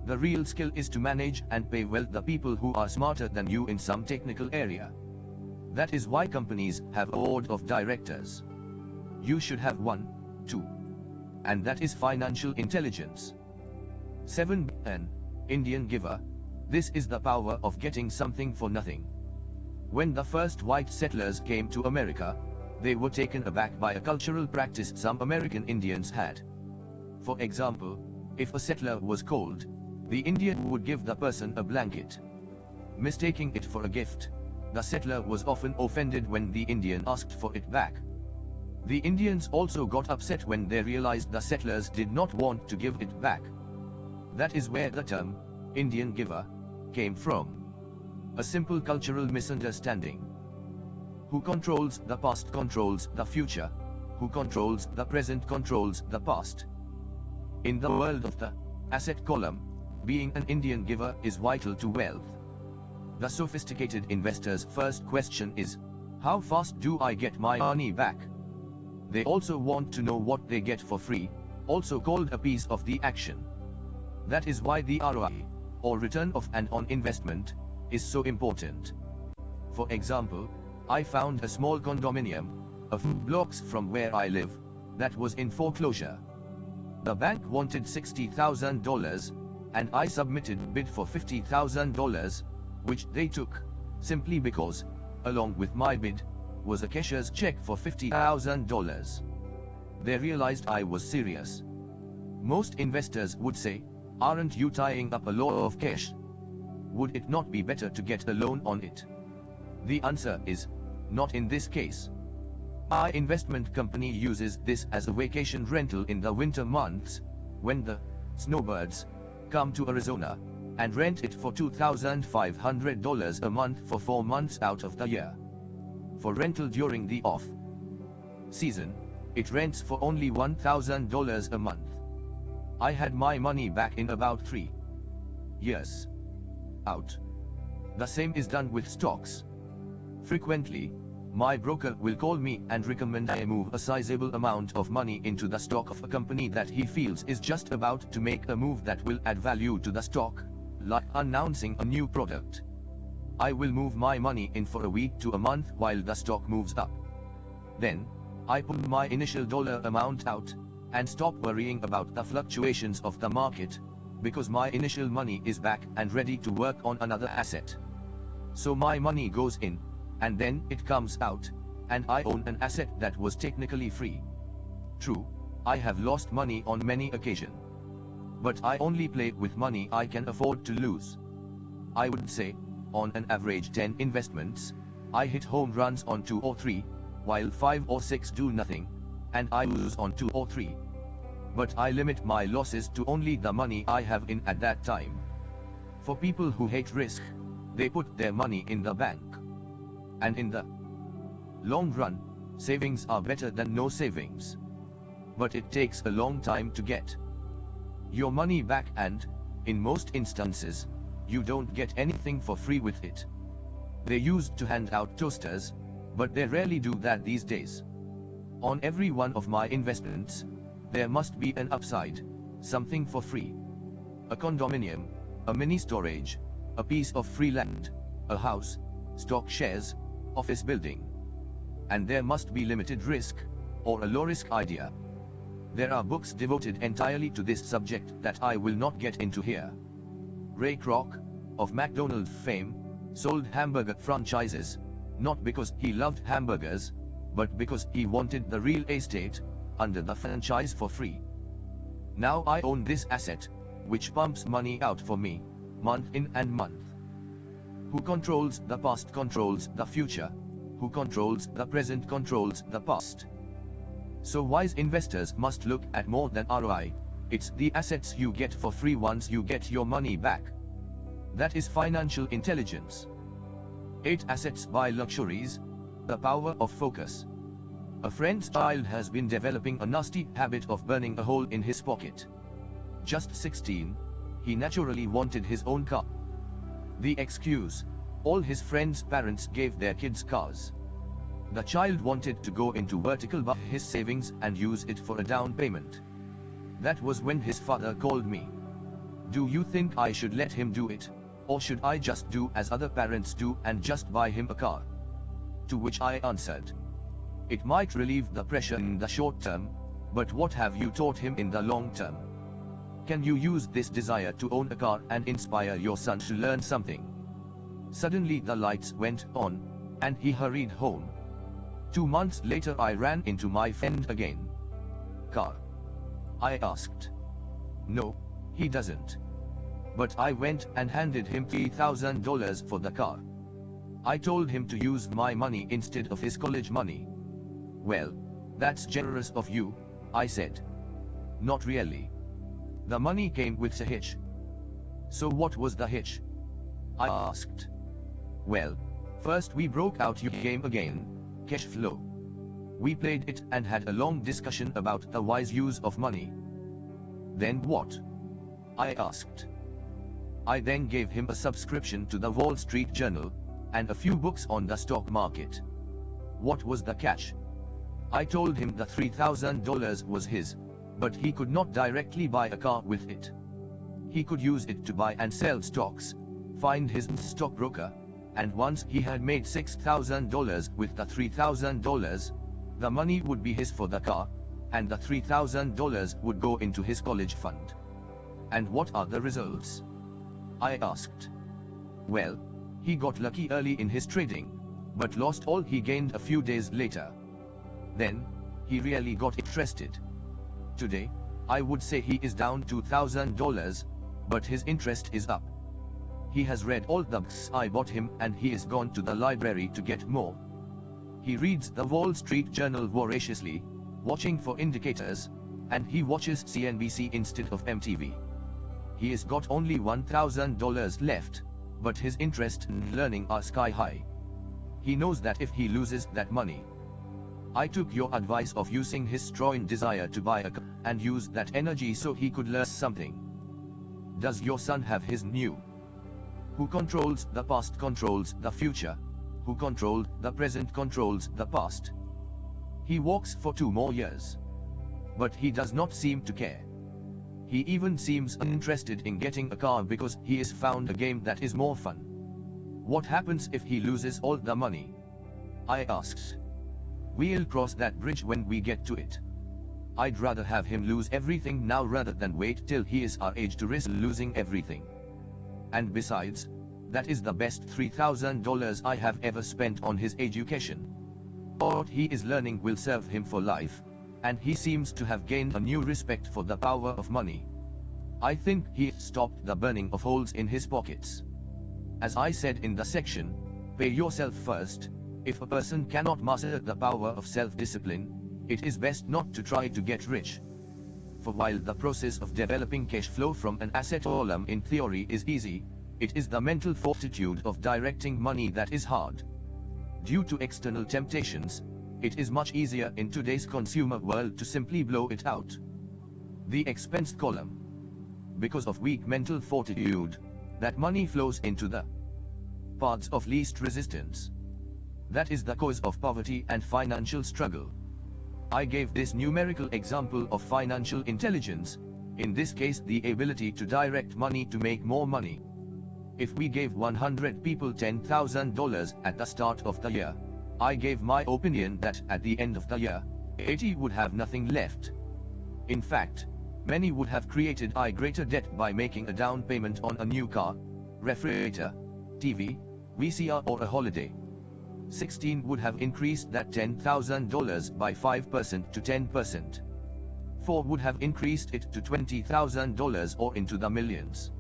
Speaker 1: The real skill is to manage and pay well the people who are smarter than you in some technical area. That is why companies have a board of directors. You should have one, too. And that is financial intelligence. 7. An Indian giver. This is the power of getting something for nothing. When the first white settlers came to America, they were taken aback by a cultural practice some American Indians had. For example, if a settler was cold, the Indian would give the person a blanket. Mistaking it for a gift, the settler was often offended when the Indian asked for it back. The Indians also got upset when they realized the settlers did not want to give it back. That is where the term, Indian giver, came from. A simple cultural misunderstanding. Who controls the past controls the future. Who controls the present controls the past. In the world of the asset column, being an Indian giver is vital to wealth. The sophisticated investor's first question is, how fast do I get my money back? They also want to know what they get for free, also called a piece of the action. That is why the ROI, or return of and on investment, is so important. For example, I found a small condominium, a few blocks from where I live, that was in foreclosure. The bank wanted $60,000, and I submitted bid for $50,000, which they took, simply because, along with my bid, was a cashier's check for $50,000. They realized I was serious. Most investors would say, "Aren't you tying up a lot of cash? Would it not be better to get a loan on it?" The answer is, not in this case. My investment company uses this as a vacation rental in the winter months, when the snowbirds come to Arizona, and rent it for $2,500 a month for 4 months out of the year. For rental during the off-season, it rents for only $1,000 a month. I had my money back in about 3 years. Out. The same is done with stocks. Frequently, my broker will call me and recommend I move a sizable amount of money into the stock of a company that he feels is just about to make a move that will add value to the stock, like announcing a new product. I will move my money in for a week to a month while the stock moves up. Then, I pull my initial dollar amount out, and stop worrying about the fluctuations of the market, because my initial money is back and ready to work on another asset. So my money goes in, and then it comes out, and I own an asset that was technically free. True, I have lost money on many occasions. But I only play with money I can afford to lose. I would say, on an average 10 investments, I hit home runs on 2 or 3, while 5 or 6 do nothing, and I lose on 2 or 3. But I limit my losses to only the money I have in at that time. For people who hate risk, they put their money in the bank. And in the long run, savings are better than no savings. But it takes a long time to get your money back, and, in most instances, you don't get anything for free with it. They used to hand out toasters, but they rarely do that these days. On every one of my investments, there must be an upside, something for free. A condominium, a mini storage, a piece of free land, a house, stock shares, office building. And there must be limited risk, or a low-risk idea. There are books devoted entirely to this subject that I will not get into here. Ray Kroc, of McDonald's fame, sold hamburger franchises, not because he loved hamburgers, but because he wanted the real estate under the franchise for free. Now I own this asset, which pumps money out for me, month in and month. Who controls the past controls the future. Who controls the present controls the past. So wise investors must look at more than ROI. It's the assets you get for free once you get your money back. That is financial intelligence. 8 assets buy luxuries. The power of focus. A friend's child has been developing a nasty habit of burning a hole in his pocket. Just 16, he naturally wanted his own car. The excuse: all his friends' parents gave their kids cars. The child wanted to go into vertical by his savings and use it for a down payment. That was when his father called me. "Do you think I should let him do it, or should I just do as other parents do and just buy him a car?" To which I answered, "It might relieve the pressure in the short term, but what have you taught him in the long term? Can you use this desire to own a car and inspire your son to learn something?" Suddenly the lights went on, and he hurried home. 2 months later I ran into my friend again. "Car?" I asked. "No, he doesn't." But I went and handed him $3,000 for the car. I told him to use my money instead of his college money. "Well, that's generous of you," I said. "Not really. The money came with a hitch." "So what was the hitch?" I asked. "Well, first we broke out your game again, cash flow. We played it and had a long discussion about the wise use of money." "Then what?" I asked. I then gave him a subscription to the Wall Street Journal, and a few books on the stock market. What was the catch? I told him the $3,000 was his, but he could not directly buy a car with it. He could use it to buy and sell stocks, find his stockbroker, and once he had made $6,000 with the $3,000, the money would be his for the car, and the $3,000 would go into his college fund. And what are the results? I asked. Well, he got lucky early in his trading, but lost all he gained a few days later. Then, he really got interested. Today, I would say he is down $2,000, but his interest is up. He has read all the books I bought him and he is gone to the library to get more. He reads the Wall Street Journal voraciously, watching for indicators, and he watches CNBC instead of MTV. He has got only $1,000 left, but his interest in learning are sky high. He knows that if he loses that money. I took your advice of using his strong desire to buy a car and use that energy so he could learn something. Does your son have his new? Who controls the past controls the future. Who controlled the present controls the past. He walks for 2 more years. But he does not seem to care. He even seems uninterested in getting a car because he has found a game that is more fun. What happens if he loses all the money? I asked. We'll cross that bridge when we get to it. I'd rather have him lose everything now rather than wait till he is our age to risk losing everything. And besides, that is the best $3,000 I have ever spent on his education. What he is learning will serve him for life, and he seems to have gained a new respect for the power of money. I think he stopped the burning of holes in his pockets. As I said in the section, pay yourself first. If a person cannot master the power of self-discipline, it is best not to try to get rich. For while the process of developing cash flow from an asset column in theory is easy, it is the mental fortitude of directing money that is hard. Due to external temptations, it is much easier in today's consumer world to simply blow it out. The expense column. Because of weak mental fortitude, that money flows into the paths of least resistance. That is the cause of poverty and financial struggle. I gave this numerical example of financial intelligence, in this case the ability to direct money to make more money. If we gave 100 people $10,000 at the start of the year, I gave my opinion that at the end of the year, 80 would have nothing left. In fact, many would have created greater debt by making a down payment on a new car, refrigerator, TV, VCR or a holiday. 16 would have increased that $10,000 by 5% to 10%. 4 would have increased it to $20,000 or into the millions.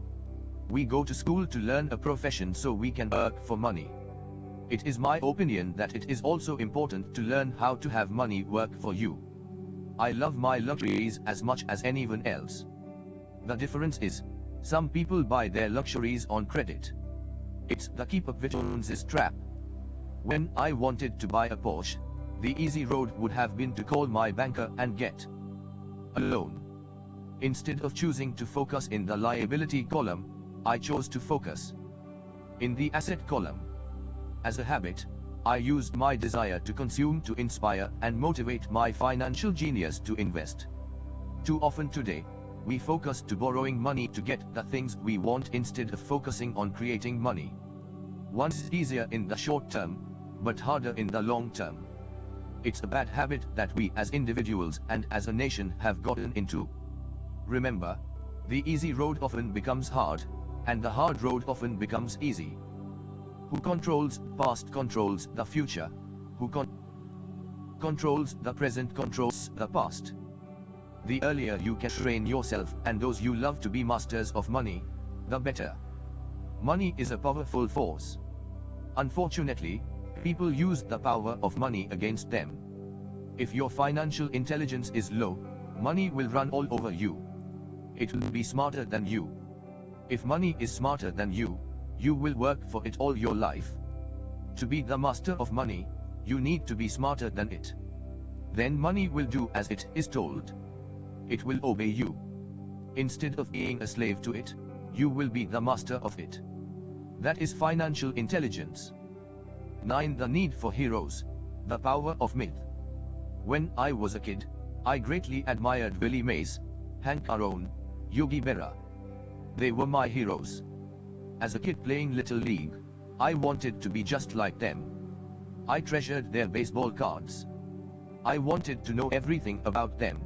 Speaker 1: We go to school to learn a profession so we can work for money. It is my opinion that it is also important to learn how to have money work for you. I love my luxuries as much as anyone else. The difference is, some people buy their luxuries on credit. It's the keep up with Jones's trap. When I wanted to buy a Porsche, the easy road would have been to call my banker and get a loan. Instead of choosing to focus in the liability column, I chose to focus in the asset column. As a habit, I used my desire to consume to inspire and motivate my financial genius to invest. Too often today, we focus to borrowing money to get the things we want instead of focusing on creating money. One's easier in the short term, but harder in the long term. It's a bad habit that we as individuals and as a nation have gotten into. Remember, the easy road often becomes hard, and the hard road often becomes easy. Who controls the past controls the future. Who controls the present controls the past. The earlier you can train yourself and those you love to be masters of money, the better. Money is a powerful force. Unfortunately, people use the power of money against them. If your financial intelligence is low, money will run all over you. It will be smarter than you. If money is smarter than you will work for it all your life. To be the master of money, you need to be smarter than it. Then money will do as it is told. It will obey you. Instead of being a slave to it, you will be the master of it. That is financial intelligence. 9. The need for heroes. The power of myth. When I was a kid, I greatly admired Willie Mays, Hank Aaron, Yogi Berra. They were my heroes. As a kid playing Little League, I wanted to be just like them. I treasured their baseball cards. I wanted to know everything about them.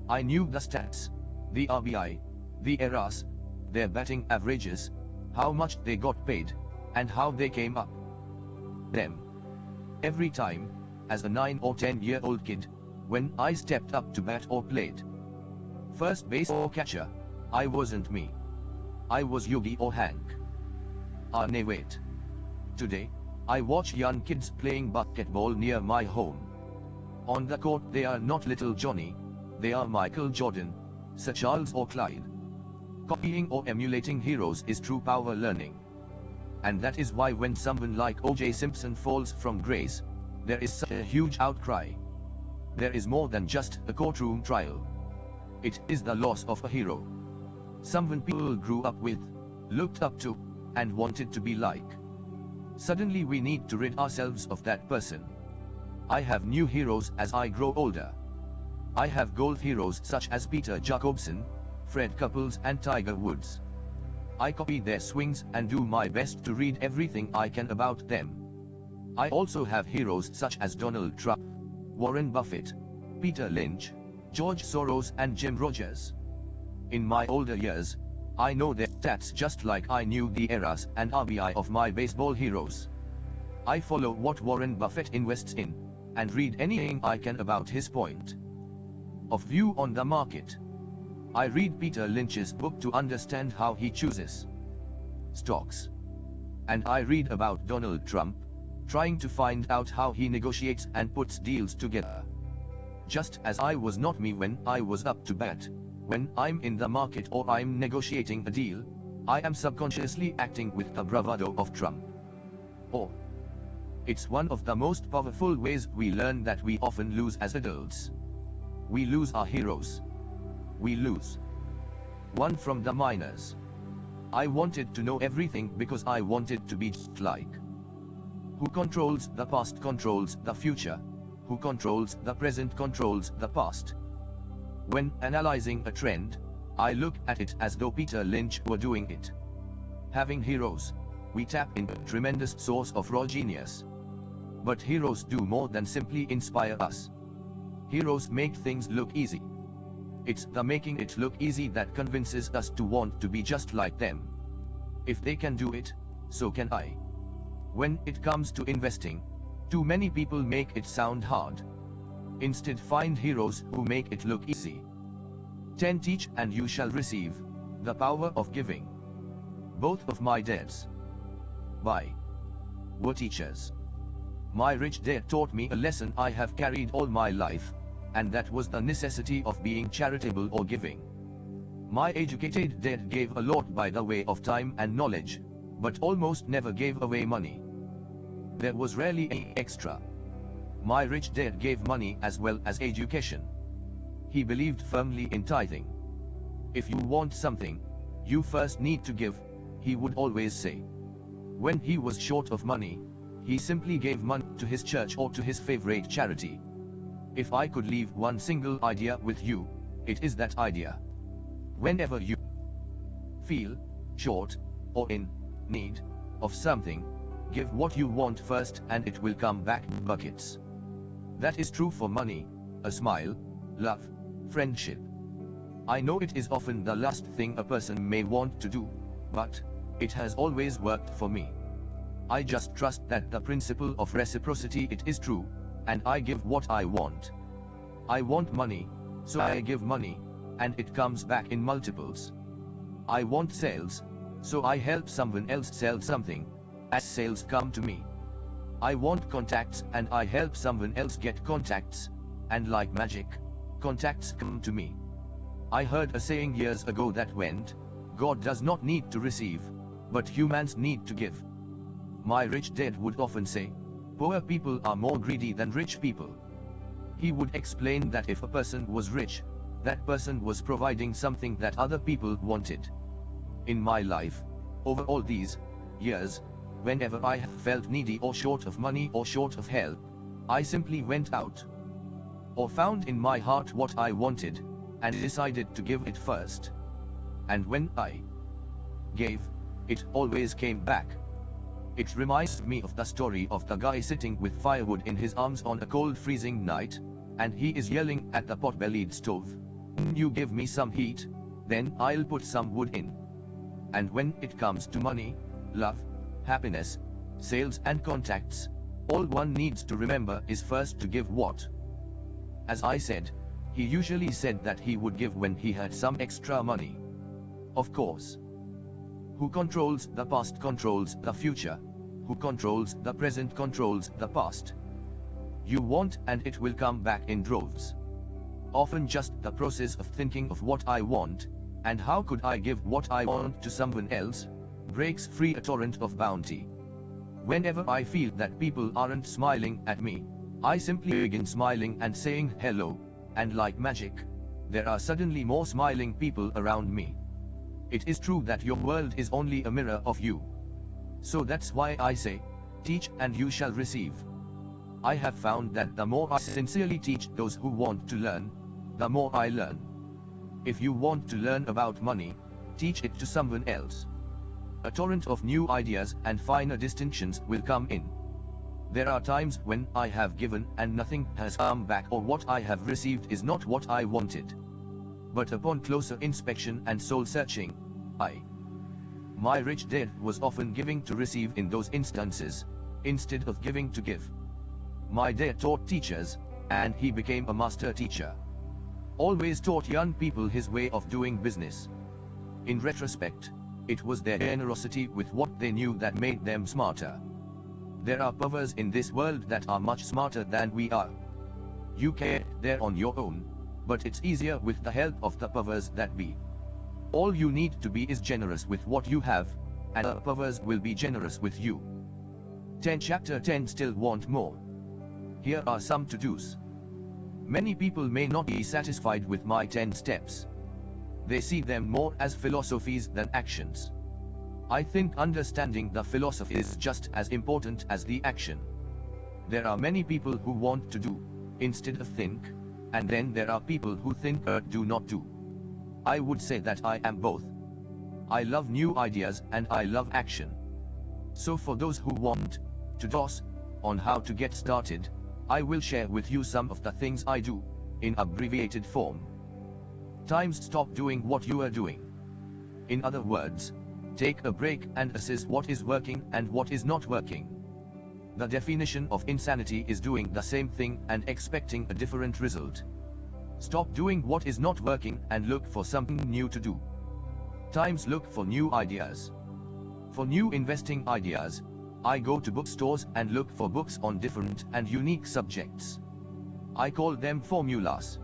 Speaker 1: I knew the stats, the RBI, the eras, their batting averages, how much they got paid, and how they came up. Them. Every time, as a 9 or 10-year-old kid, when I stepped up to bat or played first base or catcher, I wasn't me. I was Yogi or Hank. Nay wait. Today, I watch young kids playing basketball near my home. On the court they are not little Johnny, they are Michael Jordan, Sir Charles or Clyde. Copying or emulating heroes is true power learning. And that is why when someone like O.J. Simpson falls from grace, there is such a huge outcry. There is more than just a courtroom trial. It is the loss of a hero. Someone people grew up with, looked up to, and wanted to be like. Suddenly we need to rid ourselves of that person. I have new heroes as I grow older. I have golf heroes such as Peter Jacobsen, Fred Couples and Tiger Woods. I copy their swings and do my best to read everything I can about them. I also have heroes such as Donald Trump, Warren Buffett, Peter Lynch, George Soros and Jim Rogers. In my older years, I know their stats just like I knew the eras and RBI of my baseball heroes. I follow what Warren Buffett invests in, and read anything I can about his point of view on the market. I read Peter Lynch's book to understand how he chooses stocks. And I read about Donald Trump, trying to find out how he negotiates and puts deals together. Just as I was not me when I was up to bat, when I'm in the market or I'm negotiating a deal, I am subconsciously acting with the bravado of Trump. Or it's one of the most powerful ways we learn that we often lose as adults. We lose our heroes. We lose one from the minors. I wanted to know everything because I wanted to be just like. Who controls the past controls the future. Who controls the present controls the past. When analyzing a trend, I look at it as though Peter Lynch were doing it. Having heroes, we tap into a tremendous source of raw genius. But heroes do more than simply inspire us. Heroes make things look easy. It's the making it look easy that convinces us to want to be just like them. If they can do it, so can I. When it comes to investing, too many people make it sound hard. Instead, find heroes who make it look easy. 10 Teach and you shall receive the power of giving. Both of my dads were teachers. My rich dad taught me a lesson I have carried all my life, and that was the necessity of being charitable or giving. My educated dad gave a lot by the way of time and knowledge, but almost never gave away money. There was rarely any extra. My rich dad gave money as well as education. He believed firmly in tithing. If you want something, you first need to give, he would always say. When he was short of money, he simply gave money to his church or to his favorite charity. If I could leave one single idea with you, it is that idea. Whenever you feel short or in need of something, give what you want first and it will come back in buckets. That is true for money, a smile, love, friendship. I know it is often the last thing a person may want to do, but it has always worked for me. I just trust that the principle of reciprocity it is true, and I give what I want. I want money, so I give money, and it comes back in multiples. I want sales, so I help someone else sell something, as sales come to me. I want contacts and I help someone else get contacts, and like magic, contacts come to me. I heard a saying years ago that went, God does not need to receive, but humans need to give. My rich dad would often say, poor people are more greedy than rich people. He would explain that if a person was rich, that person was providing something that other people wanted. In my life, over all these years, whenever I have felt needy or short of money or short of help, I simply went out or found in my heart what I wanted, and decided to give it first. And when I gave, it always came back. It reminds me of the story of the guy sitting with firewood in his arms on a cold freezing night, and he is yelling at the pot-bellied stove, "You give me some heat, then I'll put some wood in. And when it comes to money, love, happiness, sales and contacts, all one needs to remember is first to give what. As I said, he usually said that he would give when he had some extra money. Of course. Who controls the past controls the future. Who controls the present controls the past. You want and it will come back in droves. Often just the process of thinking of what I want, and how could I give what I want to someone else, breaks free a torrent of bounty. Whenever I feel that people aren't smiling at me, I simply begin smiling and saying hello, and like magic, there are suddenly more smiling people around me. It is true that your world is only a mirror of you. So that's why I say, teach and you shall receive. I have found that the more I sincerely teach those who want to learn, the more I learn. If you want to learn about money, teach it to someone else. A torrent of new ideas and finer distinctions will come in. There are times when I have given and nothing has come back, or what I have received is not what I wanted. But upon closer inspection and soul searching, my rich dad was often giving to receive in those instances, instead of giving to give. My dad taught teachers, and he became a master teacher. Always taught young people his way of doing business. In retrospect, it was their generosity with what they knew that made them smarter. There are powers in this world that are much smarter than we are. You get there on your own, but it's easier with the help of the powers that be. All you need to be is generous with what you have, and the powers will be generous with you. 10 Chapter 10 Still want more. Here are some to-dos. Many people may not be satisfied with my 10 steps. They see them more as philosophies than actions. I think understanding the philosophy is just as important as the action. There are many people who want to do, instead of think, and then there are people who think but do not do. I would say that I am both. I love new ideas and I love action. So for those who want to DOS on how to get started, I will share with you some of the things I do, in abbreviated form. Times stop doing what you are doing. In other words, take a break and assess what is working and what is not working. The definition of insanity is doing the same thing and expecting a different result. Stop doing what is not working and look for something new to do. Times look for new ideas. For new investing ideas, I go to bookstores and look for books on different and unique subjects. I call them formulas.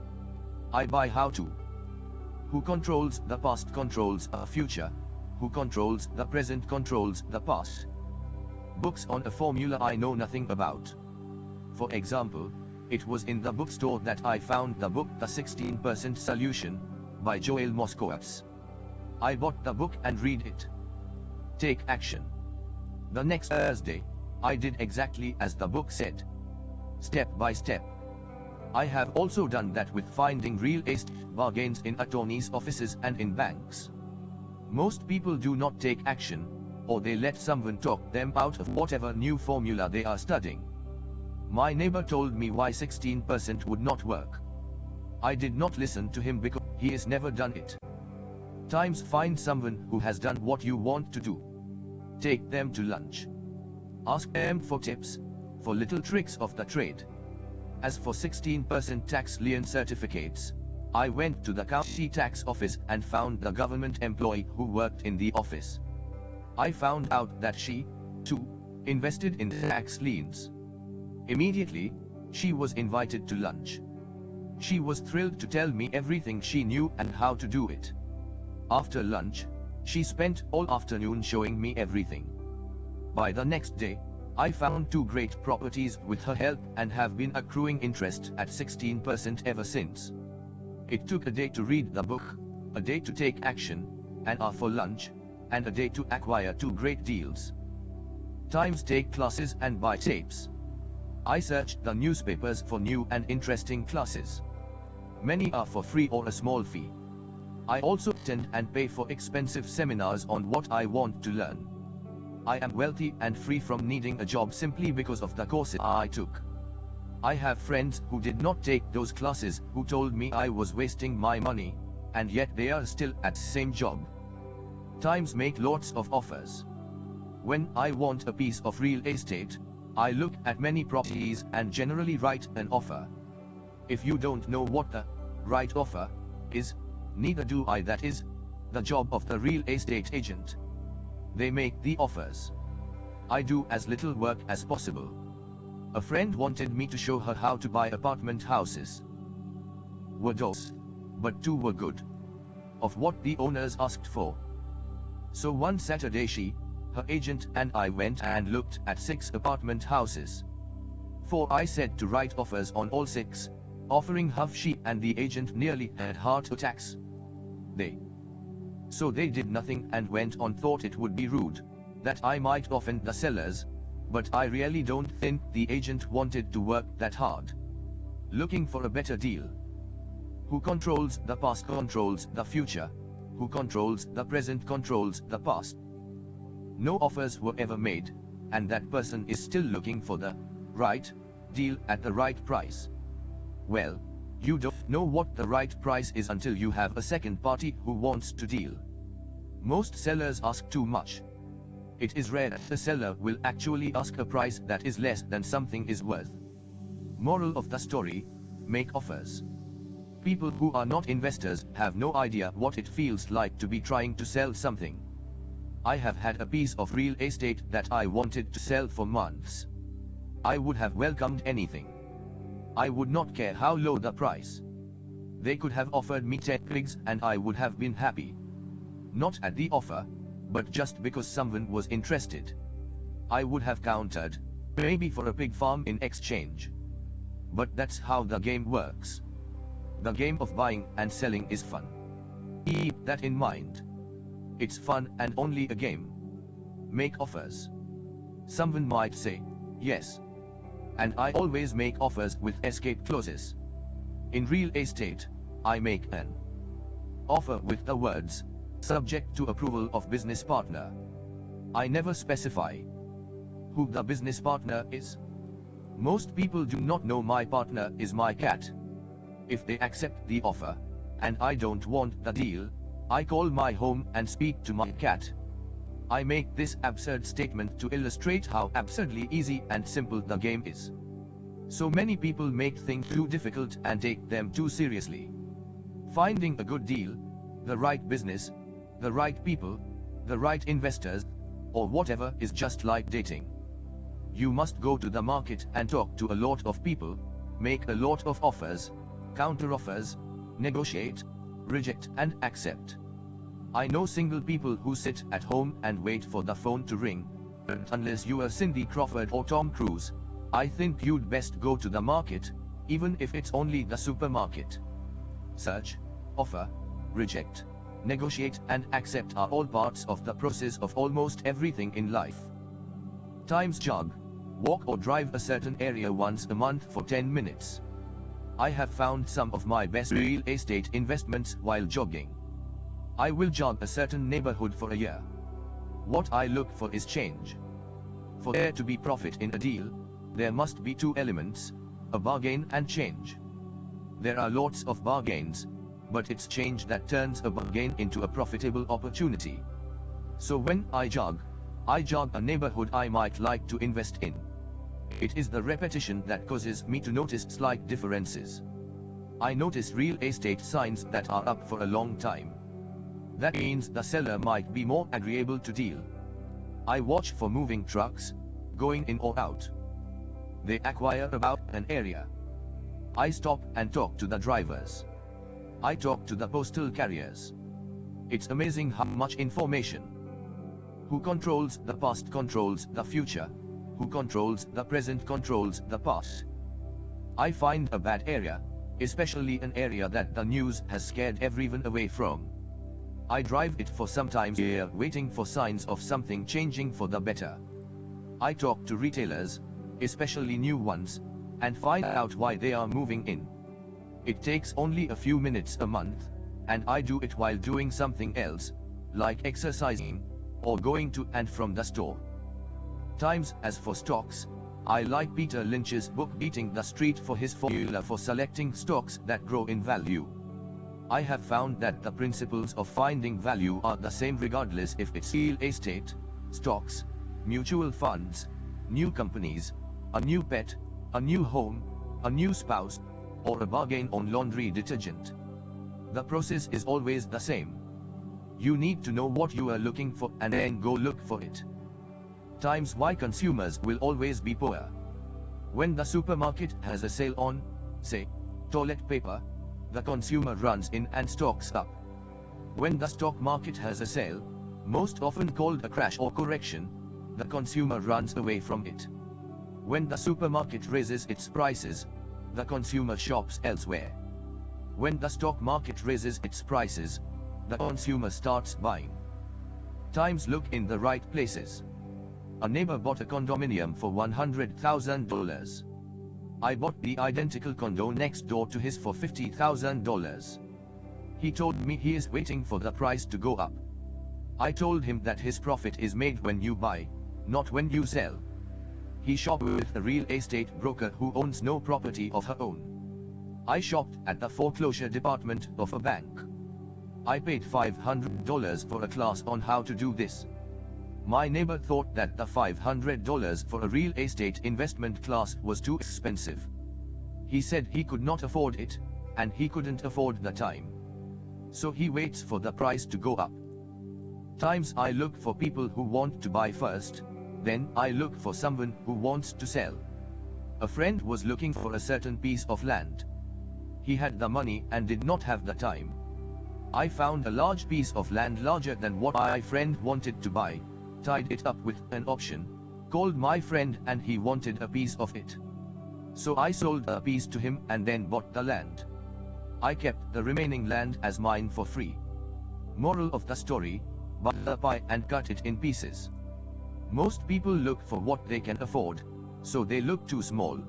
Speaker 1: I buy how to. Who controls the past controls the future. Who controls the present controls the past. Books on a formula I know nothing about. For example, it was in the bookstore that I found the book The 16% Solution, by Joel Moskowitz. I bought the book and read it. Take action. The next Thursday, I did exactly as the book said. Step by step. I have also done that with finding real estate bargains in attorneys' offices and in banks. Most people do not take action, or they let someone talk them out of whatever new formula they are studying. My neighbor told me why 16% would not work. I did not listen to him because he has never done it. Times find someone who has done what you want to do. Take them to lunch. Ask them for tips, for little tricks of the trade. As for 16% tax lien certificates, I went to the county tax office and found the government employee who worked in the office. I found out that she, too, invested in tax liens. Immediately, she was invited to lunch. She was thrilled to tell me everything she knew and how to do it. After lunch, she spent all afternoon showing me everything. By the next day, I found 2 great properties with her help and have been accruing interest at 16% ever since. It took a day to read the book, a day to take action, an hour for lunch, and a day to acquire 2 great deals. Times take classes and buy tapes. I searched the newspapers for new and interesting classes. Many are for free or a small fee. I also attend and pay for expensive seminars on what I want to learn. I am wealthy and free from needing a job simply because of the courses I took. I have friends who did not take those classes who told me I was wasting my money, and yet they are still at same job. Times make lots of offers. When I want a piece of real estate, I look at many properties and generally write an offer. If you don't know what the right offer is, neither do I. That is the job of the real estate agent. They make the offers. I do as little work as possible. A friend wanted me to show her how to buy apartment houses. Were those, but two were good, of what the owners asked for. So one Saturday she, her agent and I went and looked at 6 apartment houses. For I said to write offers on all 6, offering half. She and the agent nearly had heart attacks. So they did nothing and went on. Thought it would be rude, that I might offend the sellers, but I really don't think the agent wanted to work that hard. Looking for a better deal. Who controls the past controls the future. Who controls the present controls the past. No offers were ever made, and that person is still looking for the right deal at the right price. Well, you don't know what the right price is until you have a second party who wants to deal. Most sellers ask too much. It is rare that the seller will actually ask a price that is less than something is worth. Moral of the story: make offers. People who are not investors have no idea what it feels like to be trying to sell something. I have had a piece of real estate that I wanted to sell for months. I would have welcomed anything. I would not care how low the price. They could have offered me 10 pigs and I would have been happy. Not at the offer, but just because someone was interested. I would have countered, maybe for a pig farm in exchange. But that's how the game works. The game of buying and selling is fun. Keep that in mind. It's fun and only a game. Make offers. Someone might say, yes. And I always make offers with escape clauses. In real estate, I make an offer with the words, subject to approval of business partner. I never specify who the business partner is. Most people do not know my partner is my cat. If they accept the offer, and I don't want the deal, I call my home and speak to my cat. I make this absurd statement to illustrate how absurdly easy and simple the game is. So many people make things too difficult and take them too seriously. Finding a good deal, the right business, the right people, the right investors, or whatever is just like dating. You must go to the market and talk to a lot of people, make a lot of offers, counter offers, negotiate, reject and accept. I know single people who sit at home and wait for the phone to ring, but unless you are Cindy Crawford or Tom Cruise, I think you'd best go to the market, even if it's only the supermarket. Search, offer, reject, negotiate and accept are all parts of the process of almost everything in life. Times jog, walk or drive a certain area once a month for 10 minutes. I have found some of my best real estate investments while jogging. I will jog a certain neighborhood for a year. What I look for is change. For there to be profit in a deal, there must be 2 elements, a bargain and change. There are lots of bargains, but it's change that turns a bargain into a profitable opportunity. So when I jog a neighborhood I might like to invest in. It is the repetition that causes me to notice slight differences. I notice real estate signs that are up for a long time. That means the seller might be more agreeable to deal. I watch for moving trucks, going in or out. They acquire about an area. I stop and talk to the drivers. I talk to the postal carriers. It's amazing how much information. Who controls the past controls the future. Who controls the present controls the past. I find a bad area, especially an area that the news has scared everyone away from. I drive it for some time here waiting for signs of something changing for the better. I talk to retailers, especially new ones, and find out why they are moving in. It takes only a few minutes a month, and I do it while doing something else, like exercising, or going to and from the store. Times as for stocks, I like Peter Lynch's book Beating the Street for his formula for selecting stocks that grow in value. I have found that the principles of finding value are the same regardless if it's real estate, stocks, mutual funds, new companies, a new pet, a new home, a new spouse, or a bargain on laundry detergent. The process is always the same. You need to know what you are looking for and then go look for it. Times why consumers will always be poor. When the supermarket has a sale on, say, toilet paper, the consumer runs in and stocks up. When the stock market has a sale, most often called a crash or correction, the consumer runs away from it. When the supermarket raises its prices, the consumer shops elsewhere. When the stock market raises its prices, the consumer starts buying. Times look in the right places. A neighbor bought a condominium for $100,000. I bought the identical condo next door to his for $50,000. He told me he is waiting for the price to go up. I told him that his profit is made when you buy, not when you sell. He shopped with a real estate broker who owns no property of her own. I shopped at the foreclosure department of a bank. I paid $500 for a class on how to do this. My neighbor thought that the $500 for a real estate investment class was too expensive. He said he could not afford it, and he couldn't afford the time. So he waits for the price to go up. Times I look for people who want to buy first, then I look for someone who wants to sell. A friend was looking for a certain piece of land. He had the money and did not have the time. I found a large piece of land larger than what my friend wanted to buy, tied it up with an option, called my friend and he wanted a piece of it. So I sold a piece to him and then bought the land. I kept the remaining land as mine for free. Moral of the story: buy the pie and cut it in pieces. Most people look for what they can afford, so they look too small.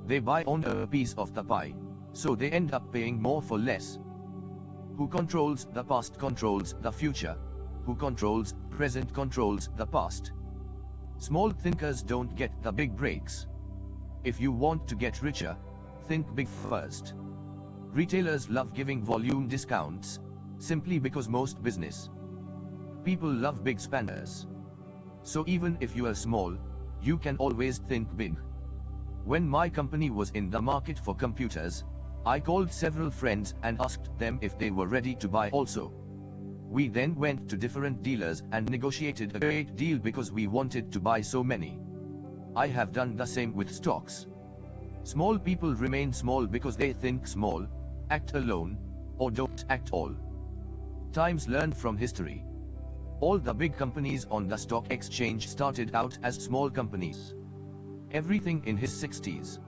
Speaker 1: They buy only a piece of the pie, so they end up paying more for less. Who controls the past controls the future. Who controls present controls the past. Small thinkers don't get the big breaks. If you want to get richer, think big first. Retailers love giving volume discounts, simply because most business people love big spenders. So even if you are small, you can always think big. When my company was in the market for computers, I called several friends and asked them if they were ready to buy also. We then went to different dealers and negotiated a great deal because we wanted to buy so many. I have done the same with stocks. Small people remain small because they think small, act alone, or don't act all. Times learned from history. All the big companies on the stock exchange started out as small companies. Everything in his 60s.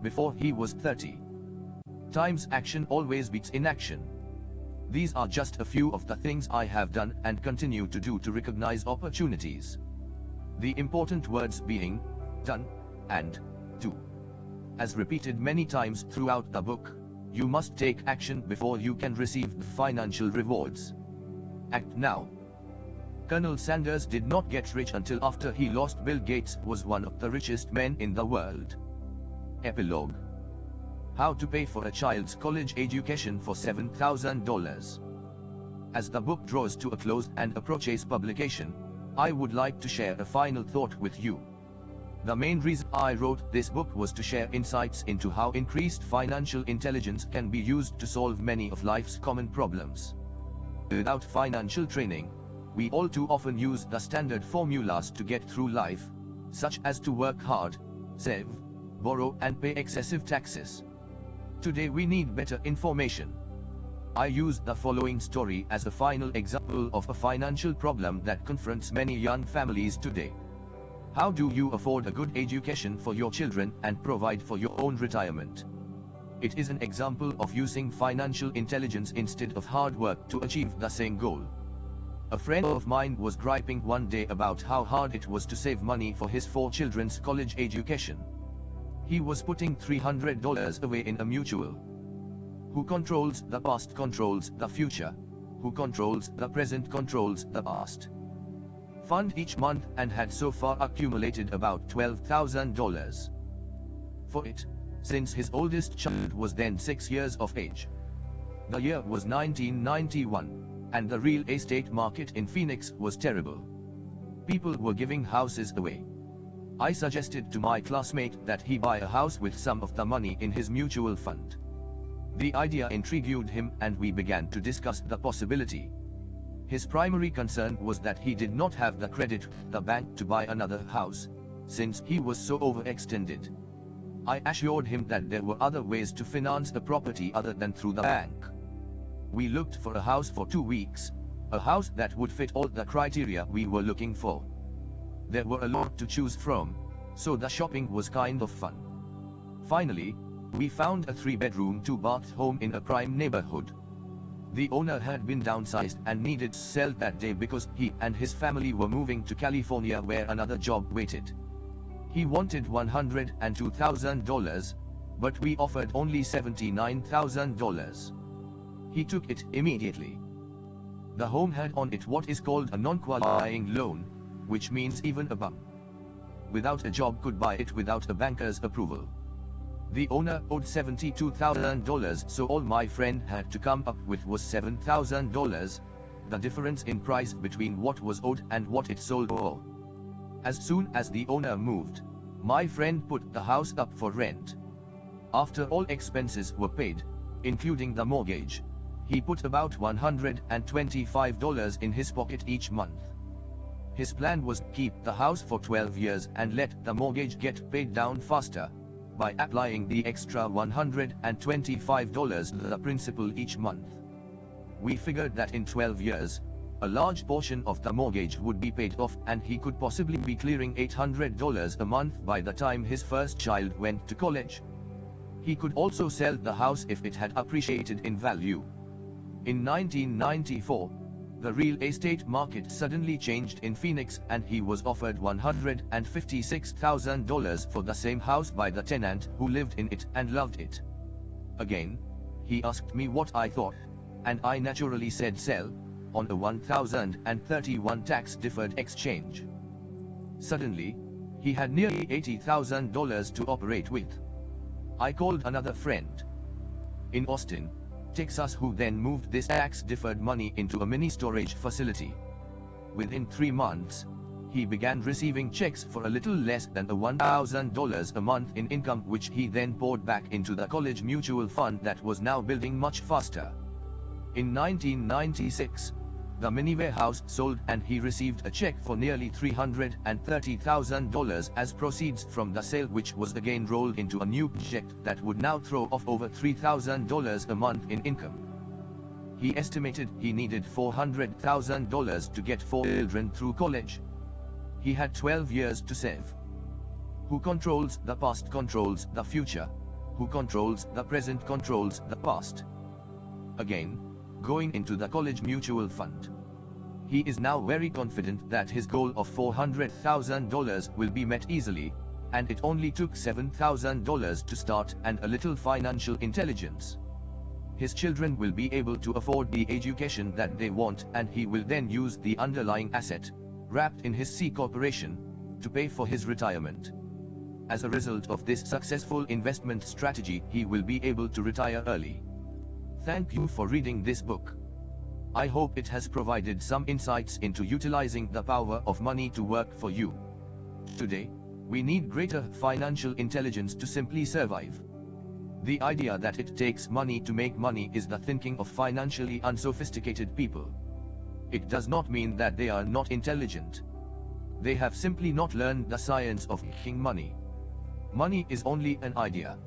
Speaker 1: Before he was 30. Times action always beats inaction. These are just a few of the things I have done and continue to do to recognize opportunities. The important words being done and do. As repeated many times throughout the book, you must take action before you can receive the financial rewards. Act now. Colonel Sanders did not get rich until after he lost Bill Gates was one of the richest men in the world. Epilogue. How to pay for a child's college education for $7,000. As the book draws to a close and approaches publication, I would like to share a final thought with you. The main reason I wrote this book was to share insights into how increased financial intelligence can be used to solve many of life's common problems. Without financial training, we all too often use the standard formulas to get through life, such as to work hard, save, borrow and pay excessive taxes. Today we need better information. I use the following story as a final example of a financial problem that confronts many young families today. How do you afford a good education for your children and provide for your own retirement? It is an example of using financial intelligence instead of hard work to achieve the same goal. A friend of mine was griping one day about how hard it was to save money for his 4 children's college education. He was putting $300 away in a mutual. Who controls the past controls the future. Who controls the present controls the past. Fund each month and had so far accumulated about $12,000 for it, since his oldest child was then 6 years of age. The year was 1991, and the real estate market in Phoenix was terrible. People were giving houses away. I suggested to my classmate that he buy a house with some of the money in his mutual fund. The idea intrigued him and we began to discuss the possibility. His primary concern was that he did not have the credit with the bank to buy another house, since he was so overextended. I assured him that there were other ways to finance the property other than through the bank. We looked for a house for 2 weeks, a house that would fit all the criteria we were looking for. There were a lot to choose from, so the shopping was kind of fun. Finally, we found a 3-bedroom 2-bath home in a prime neighborhood. The owner had been downsized and needed to sell that day because he and his family were moving to California where another job waited. He wanted $102,000, but we offered only $79,000. He took it immediately. The home had on it what is called a non-qualifying loan, which means even a bum without a job could buy it without a banker's approval. The owner owed $72,000, so all my friend had to come up with was $7,000, the difference in price between what was owed and what it sold for. As soon as the owner moved, my friend put the house up for rent. After all expenses were paid, including the mortgage, he put about $125 in his pocket each month. His plan was to keep the house for 12 years and let the mortgage get paid down faster by applying the extra $125 to the principal each month. We figured that in 12 years, a large portion of the mortgage would be paid off and he could possibly be clearing $800 a month by the time his first child went to college. He could also sell the house if it had appreciated in value. In 1994, the real estate market suddenly changed in Phoenix and he was offered $156,000 for the same house by the tenant who lived in it and loved it. Again, he asked me what I thought, and I naturally said sell, on a $1,031 tax-deferred exchange. Suddenly, he had nearly $80,000 to operate with. I called another friend in Austin, Texas, who then moved this tax-deferred money into a mini storage facility. Within 3 months, he began receiving checks for a little less than $1,000 a month in income, which he then poured back into the college mutual fund that was now building much faster. In 1996, the mini warehouse sold and he received a check for nearly $330,000 as proceeds from the sale, which was again rolled into a new project that would now throw off over $3,000 a month in income. He estimated he needed $400,000 to get 4 children through college. He had 12 years to save. Who controls the past controls the future. Who controls the present controls the past. Again, going into the college mutual fund. He is now very confident that his goal of $400,000 will be met easily, and it only took $7,000 to start and a little financial intelligence. His children will be able to afford the education that they want, and he will then use the underlying asset, wrapped in his C corporation, to pay for his retirement. As a result of this successful investment strategy, he will be able to retire early. Thank you for reading this book. I hope it has provided some insights into utilizing the power of money to work for you. Today, we need greater financial intelligence to simply survive. The idea that it takes money to make money is the thinking of financially unsophisticated people. It does not mean that they are not intelligent. They have simply not learned the science of making money. Money is only an idea.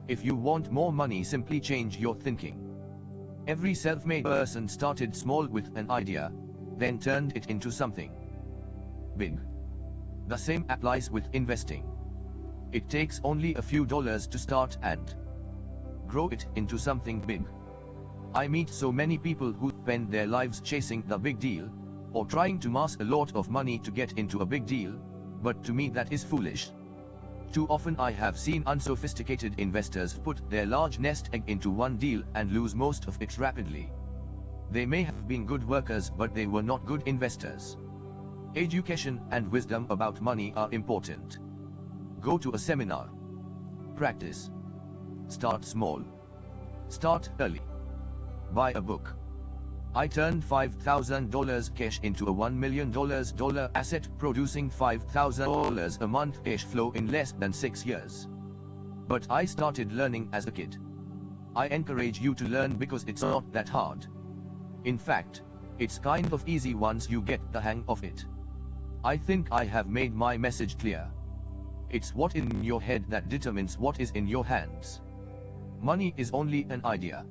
Speaker 1: If you want more money, simply change your thinking. Every self-made person started small with an idea, then turned it into something big. The same applies with investing. It takes only a few dollars to start and grow it into something big. I meet so many people who spend their lives chasing the big deal, or trying to amass a lot of money to get into a big deal, but to me that is foolish. Too often I have seen unsophisticated investors put their large nest egg into one deal and lose most of it rapidly. They may have been good workers, but they were not good investors. Education and wisdom about money are important. Go to a seminar. Practice. Start small. Start early. buy a book. I turned $5,000 cash into a $1 million asset, producing $5,000 a month cash flow in less than 6 years. But I started learning as a kid. I encourage you to learn because it's not that hard. In fact, it's kind of easy once you get the hang of it. I think I have made my message clear. It's what is in your head that determines what is in your hands. Money is only an idea.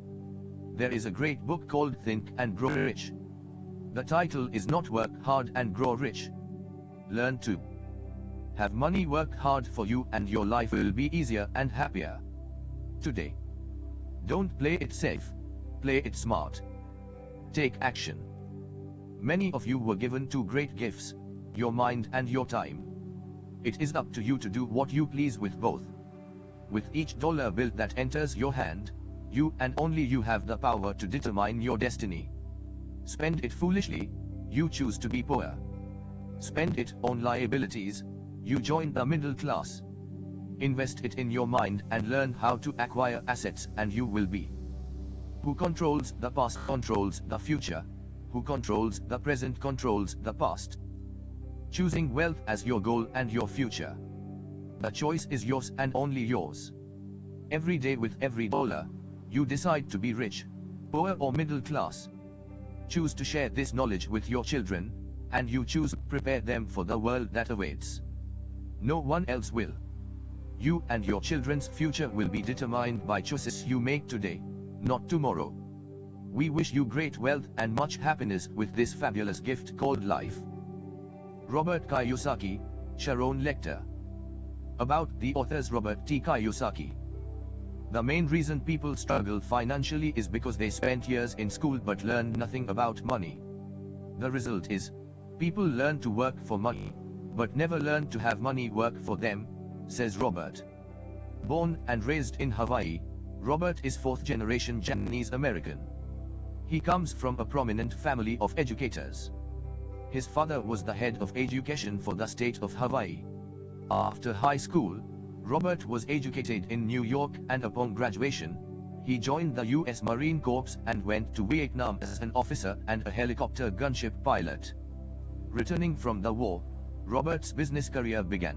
Speaker 1: There is a great book called Think and Grow Rich. The title is not Work Hard and Grow Rich. Learn to have money work hard for you and your life will be easier and happier. Today. Don't play it safe. Play it smart. Take action. Many of you were given two great gifts, your mind and your time. It is up to you to do what you please with both. With each dollar bill that enters your hand, you and only you have the power to determine your destiny. Spend it foolishly, you choose to be poor. Spend it on liabilities, you join the middle class. Invest it in your mind and learn how to acquire assets and you will be. Who controls the past controls the future. Who controls the present controls the past. Choosing wealth as your goal and your future. The choice is yours and only yours. Every day with every dollar, you decide to be rich, poor or middle class. Choose to share this knowledge with your children, and you choose to prepare them for the world that awaits. No one else will. You and your children's future will be determined by choices you make today, not tomorrow. We wish you great wealth and much happiness with this fabulous gift called life. Robert Kiyosaki, Sharon Lecter. About the authors Robert T. Kiyosaki. The main reason people struggle financially is because they spent years in school but learned nothing about money. The result is, people learn to work for money, but never learn to have money work for them, says Robert. Born and raised in Hawaii, Robert is fourth-generation Japanese American. He comes from a prominent family of educators. His father was the head of education for the state of Hawaii. After high school, Robert was educated in New York and upon graduation, he joined the U.S. Marine Corps and went to Vietnam as an officer and a helicopter gunship pilot. Returning from the war, Robert's business career began.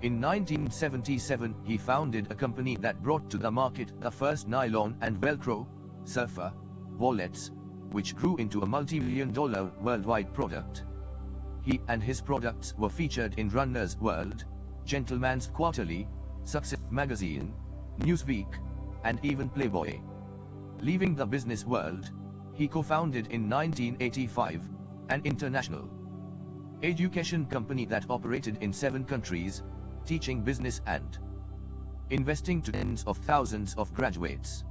Speaker 1: In 1977, he founded a company that brought to the market the first nylon and Velcro, surfer, wallets, which grew into a multi-million-dollar worldwide product. He and his products were featured in Runner's World, Gentleman's Quarterly, Success Magazine, Newsweek, and even Playboy. Leaving the business world, he co-founded in 1985, an international education company that operated in 7 countries, teaching business and investing to tens of thousands of graduates.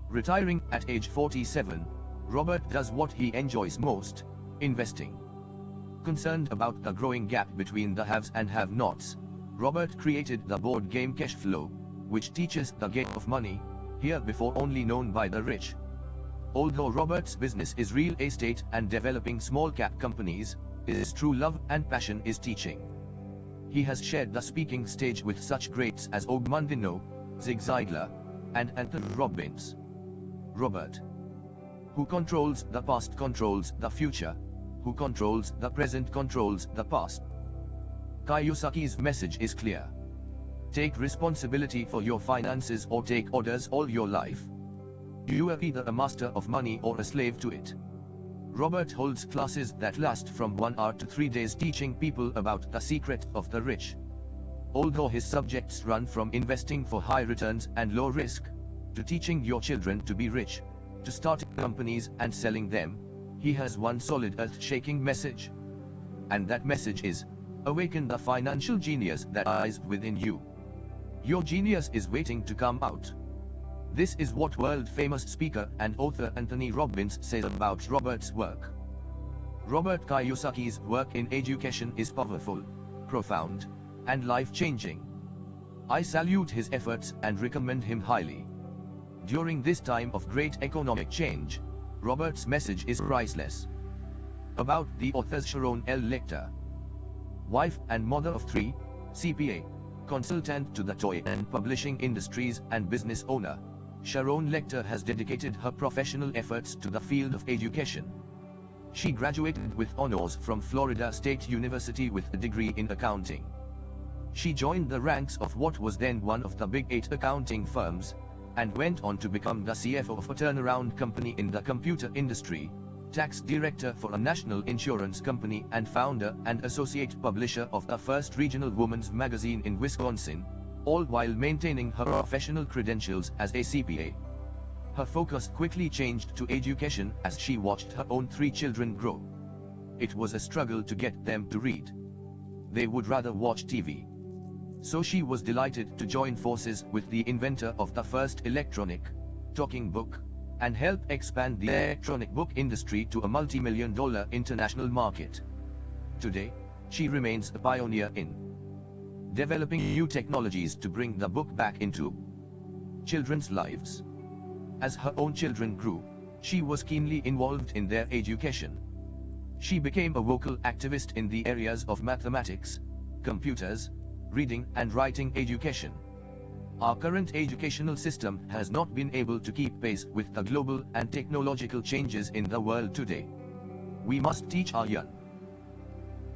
Speaker 1: Retiring at age 47, Robert does what he enjoys most, investing. Concerned about the growing gap between the haves and have-nots, Robert created the board game Cash Flow, which teaches the game of money, here before only known by the rich. Although Robert's business is real estate and developing small-cap companies, his true love and passion is teaching. He has shared the speaking stage with such greats as Og Mandino, Zig Ziglar, and Anthony Robbins. Robert. Who controls the past controls the future. Who controls the present controls the past. Kiyosaki's message is clear. Take responsibility for your finances or take orders all your life. You are either a master of money or a slave to it. Robert holds classes that last from 1 hour to 3 days teaching people about the secret of the rich. Although his subjects run from investing for high returns and low risk, to teaching your children to be rich, to starting companies and selling them, he has one solid earth-shaking message. And that message is, awaken the financial genius that lies within you. Your genius is waiting to come out. This is what world-famous speaker and author Anthony Robbins says about Robert's work. Robert Kiyosaki's work in education is powerful, profound, and life-changing. I salute his efforts and recommend him highly. During this time of great economic change, Robert's message is priceless. About the authors Sharon L. Lecter. Wife and mother of 3, CPA, consultant to the toy and publishing industries and business owner. Sharon Lecter has dedicated her professional efforts to the field of education. She graduated with honors from Florida State University with a degree in accounting. She joined the ranks of what was then one of the Big 8 accounting firms, and went on to become the CFO of a turnaround company in the computer industry, tax director for a national insurance company, and founder and associate publisher of the first regional women's magazine in Wisconsin, all while maintaining her professional credentials as a CPA. Her focus quickly changed to education as she watched her own 3 children grow. It was a struggle to get them to read. They would rather watch TV. So she was delighted to join forces with the inventor of the first electronic talking book, and help expand the electronic book industry to a multi-million-dollar international market. Today, she remains a pioneer in developing new technologies to bring the book back into children's lives. As her own children grew, she was keenly involved in their education. She became a vocal activist in the areas of mathematics, computers, reading and writing education. Our current educational system has not been able to keep pace with the global and technological changes in the world today. We must teach our young.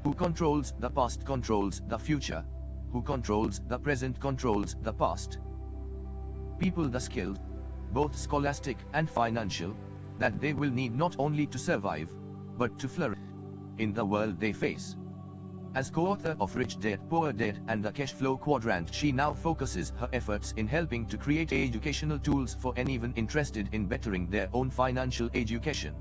Speaker 1: Who controls the past controls the future. Who controls the present controls the past. People the skills, both scholastic and financial, that they will need not only to survive, but to flourish in the world they face. As co-author of Rich Dad, Poor Dad and the Cash Flow Quadrant, she now focuses her efforts in helping to create educational tools for anyone interested in bettering their own financial education.